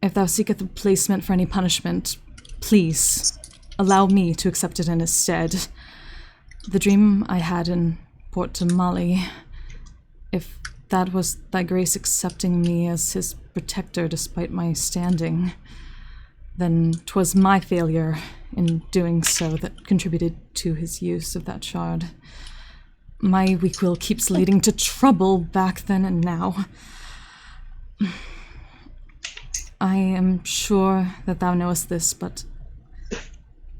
Speaker 2: If thou seeketh replacement for any punishment, please allow me to accept it in his stead. The dream I had in Port Tamale, if that was thy grace accepting me as his protector despite my standing, then 'twas my failure in doing so that contributed to his use of that shard. My weak will keeps leading to trouble back then and now. I am sure that thou knowest this, but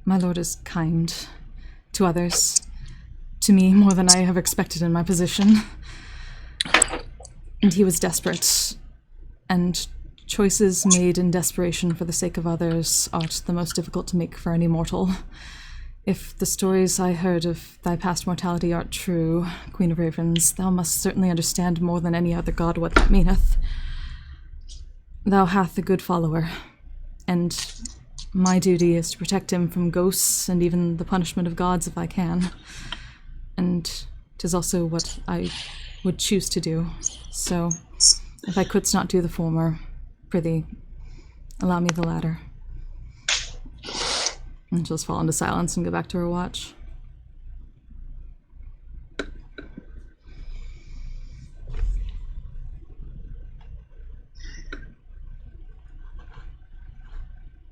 Speaker 2: my lord is kind to others, to me more than I have expected in my position. And he was desperate, and choices made in desperation for the sake of others are the most difficult to make for any mortal. If the stories I heard of thy past mortality are true, Queen of Ravens, thou must certainly understand more than any other god what that meaneth. Thou hath a good follower, and my duty is to protect him from ghosts and even the punishment of gods if I can. And 'tis also what I would choose to do. So, if I couldst not do the former, prithee, allow me the latter. And she'll just fall into silence and go back to her watch.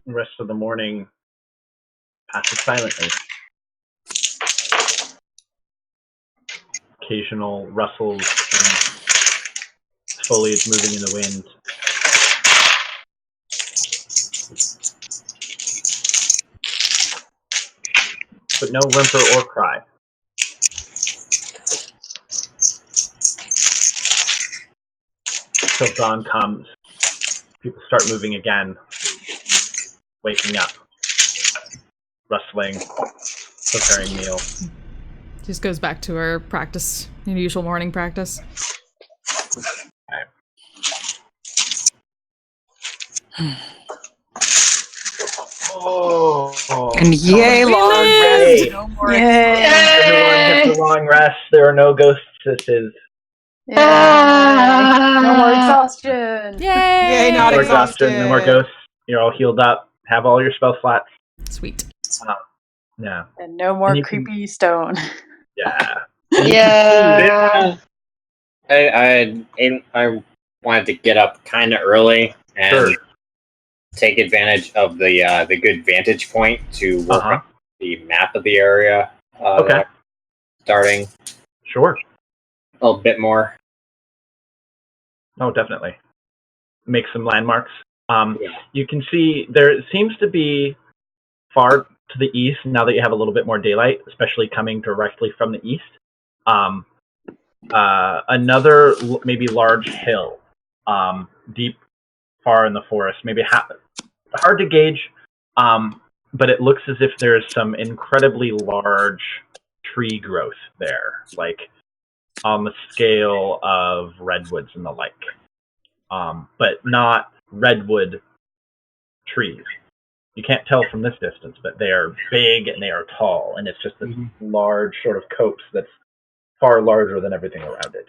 Speaker 6: The rest of the morning passes silently. Occasional rustles and foliage moving in the wind. But no whimper or cry. Till dawn comes, people start moving again, waking up, rustling, preparing meals.
Speaker 2: Just goes back to her practice, usual morning practice.
Speaker 4: And yay, long rest. No more
Speaker 6: Everyone gets a long rest. There are no ghost sisters.
Speaker 5: No more exhaustion.
Speaker 2: Yay!
Speaker 4: Not
Speaker 6: No more
Speaker 4: exhausted.
Speaker 6: No more ghosts. You're all healed up. Have all your spell slots.
Speaker 2: Sweet.
Speaker 6: Yeah.
Speaker 5: And no more
Speaker 6: And you
Speaker 5: creepy stone.
Speaker 6: Yeah.
Speaker 1: Yeah.
Speaker 7: I wanted to get up kind of early and take advantage of the good vantage point to work on the map of the area.
Speaker 6: Okay.
Speaker 7: Starting.
Speaker 6: Sure.
Speaker 7: A little bit more.
Speaker 6: Oh, definitely. Make some landmarks. You can see there seems to be far to the east, now that you have a little bit more daylight, especially coming directly from the east, another maybe large hill, deep, far in the forest, maybe hard to gauge, but it looks as if there's some incredibly large tree growth there, like on the scale of redwoods and the like, but not redwood trees. you can't tell from this distance, but they are big and they are tall, and it's just this large sort of copse that's far larger than everything around it.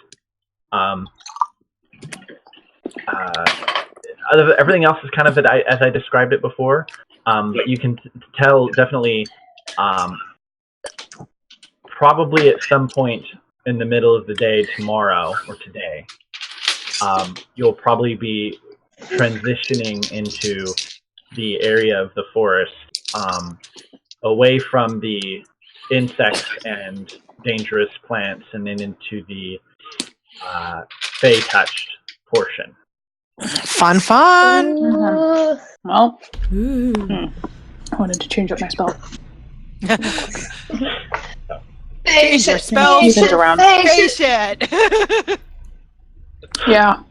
Speaker 6: Everything else is kind of as I described it before, but you can tell definitely probably at some point in the middle of the day tomorrow or today, you'll probably be transitioning into the area of the forest away from the insects and dangerous plants and then into the Fey-touched portion.
Speaker 4: Fun.
Speaker 5: Well,
Speaker 2: Ooh.
Speaker 5: I wanted to change up my spell.
Speaker 4: Change your spell.
Speaker 5: Patient around.
Speaker 4: Patient.
Speaker 5: Yeah.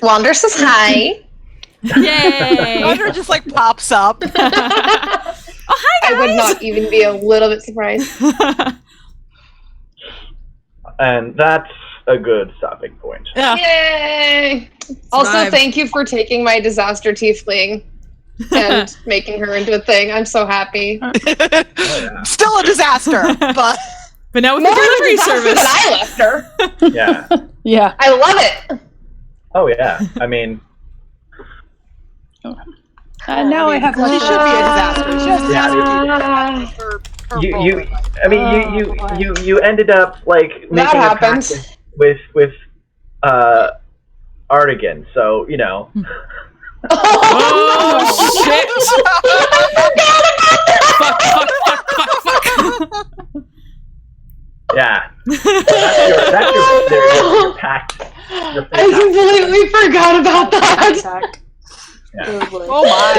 Speaker 1: Wander says hi.
Speaker 2: Yay!
Speaker 4: Wander just like pops up.
Speaker 2: Oh, hi guys!
Speaker 1: I would not even be a little bit surprised.
Speaker 6: And that's a good stopping point.
Speaker 4: Yeah.
Speaker 1: Yay! Also,
Speaker 2: Survived.
Speaker 1: thank you for taking my disaster tiefling and making her into a thing. I'm so happy.
Speaker 6: Oh, yeah.
Speaker 4: Still a disaster, but
Speaker 2: But now with
Speaker 1: More
Speaker 2: the
Speaker 1: of a
Speaker 2: delivery
Speaker 1: disaster
Speaker 2: service.
Speaker 1: than I left her.
Speaker 6: Yeah.
Speaker 5: Yeah.
Speaker 1: I love it.
Speaker 6: Oh, yeah. I mean,
Speaker 5: Now I have
Speaker 4: she
Speaker 5: much.
Speaker 4: should be a disaster. She's a disaster.
Speaker 6: you ended up like making
Speaker 1: That
Speaker 6: a
Speaker 1: happens.
Speaker 6: pact with Artigan, so you know.
Speaker 2: Oh shit! Fuck.
Speaker 6: Yeah. That's your pact. Your
Speaker 1: I completely forgot about that.
Speaker 6: Yeah.
Speaker 4: Oh my.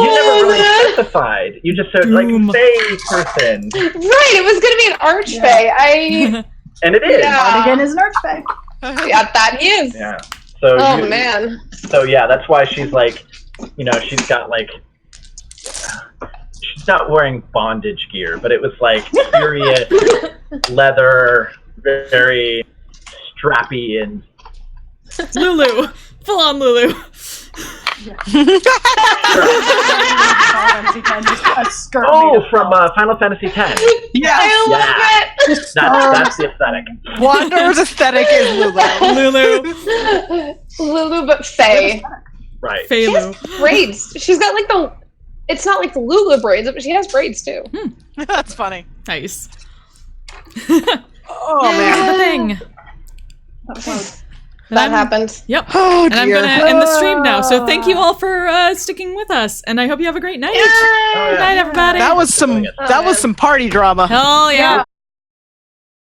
Speaker 6: You never really specified. You just said like
Speaker 2: Doom.
Speaker 6: Fey person,
Speaker 1: Right, it was gonna be an archfey.
Speaker 6: and it is.
Speaker 1: Yeah.
Speaker 5: Again is an archfey.
Speaker 1: Yeah, that he is.
Speaker 6: Yeah. So
Speaker 1: Oh
Speaker 6: you-
Speaker 1: man.
Speaker 6: So yeah, that's why she's like, you know, she's got like, she's not wearing bondage gear, but it was like serious leather, very strappy and.
Speaker 2: Lulu, full on Lulu.
Speaker 6: Oh, from Final Fantasy X.
Speaker 4: Yes.
Speaker 1: I love it.
Speaker 6: That's the aesthetic.
Speaker 4: Wander's aesthetic is Lulu.
Speaker 1: Lulu, but Faye.
Speaker 6: Right.
Speaker 1: She
Speaker 2: Felu.
Speaker 1: has braids. She's got like the. It's not like the Lulu braids, but she has braids too.
Speaker 4: That's funny.
Speaker 2: Nice.
Speaker 4: Oh man.
Speaker 2: Here's the thing.
Speaker 1: That happened.
Speaker 2: Yep.
Speaker 4: Oh
Speaker 2: And I'm
Speaker 4: dear.
Speaker 2: gonna end the stream now. So thank you all for sticking with us, and I hope you have a great night.
Speaker 6: Oh,
Speaker 2: Good night, everybody.
Speaker 4: That was some party drama.
Speaker 2: Hell yeah.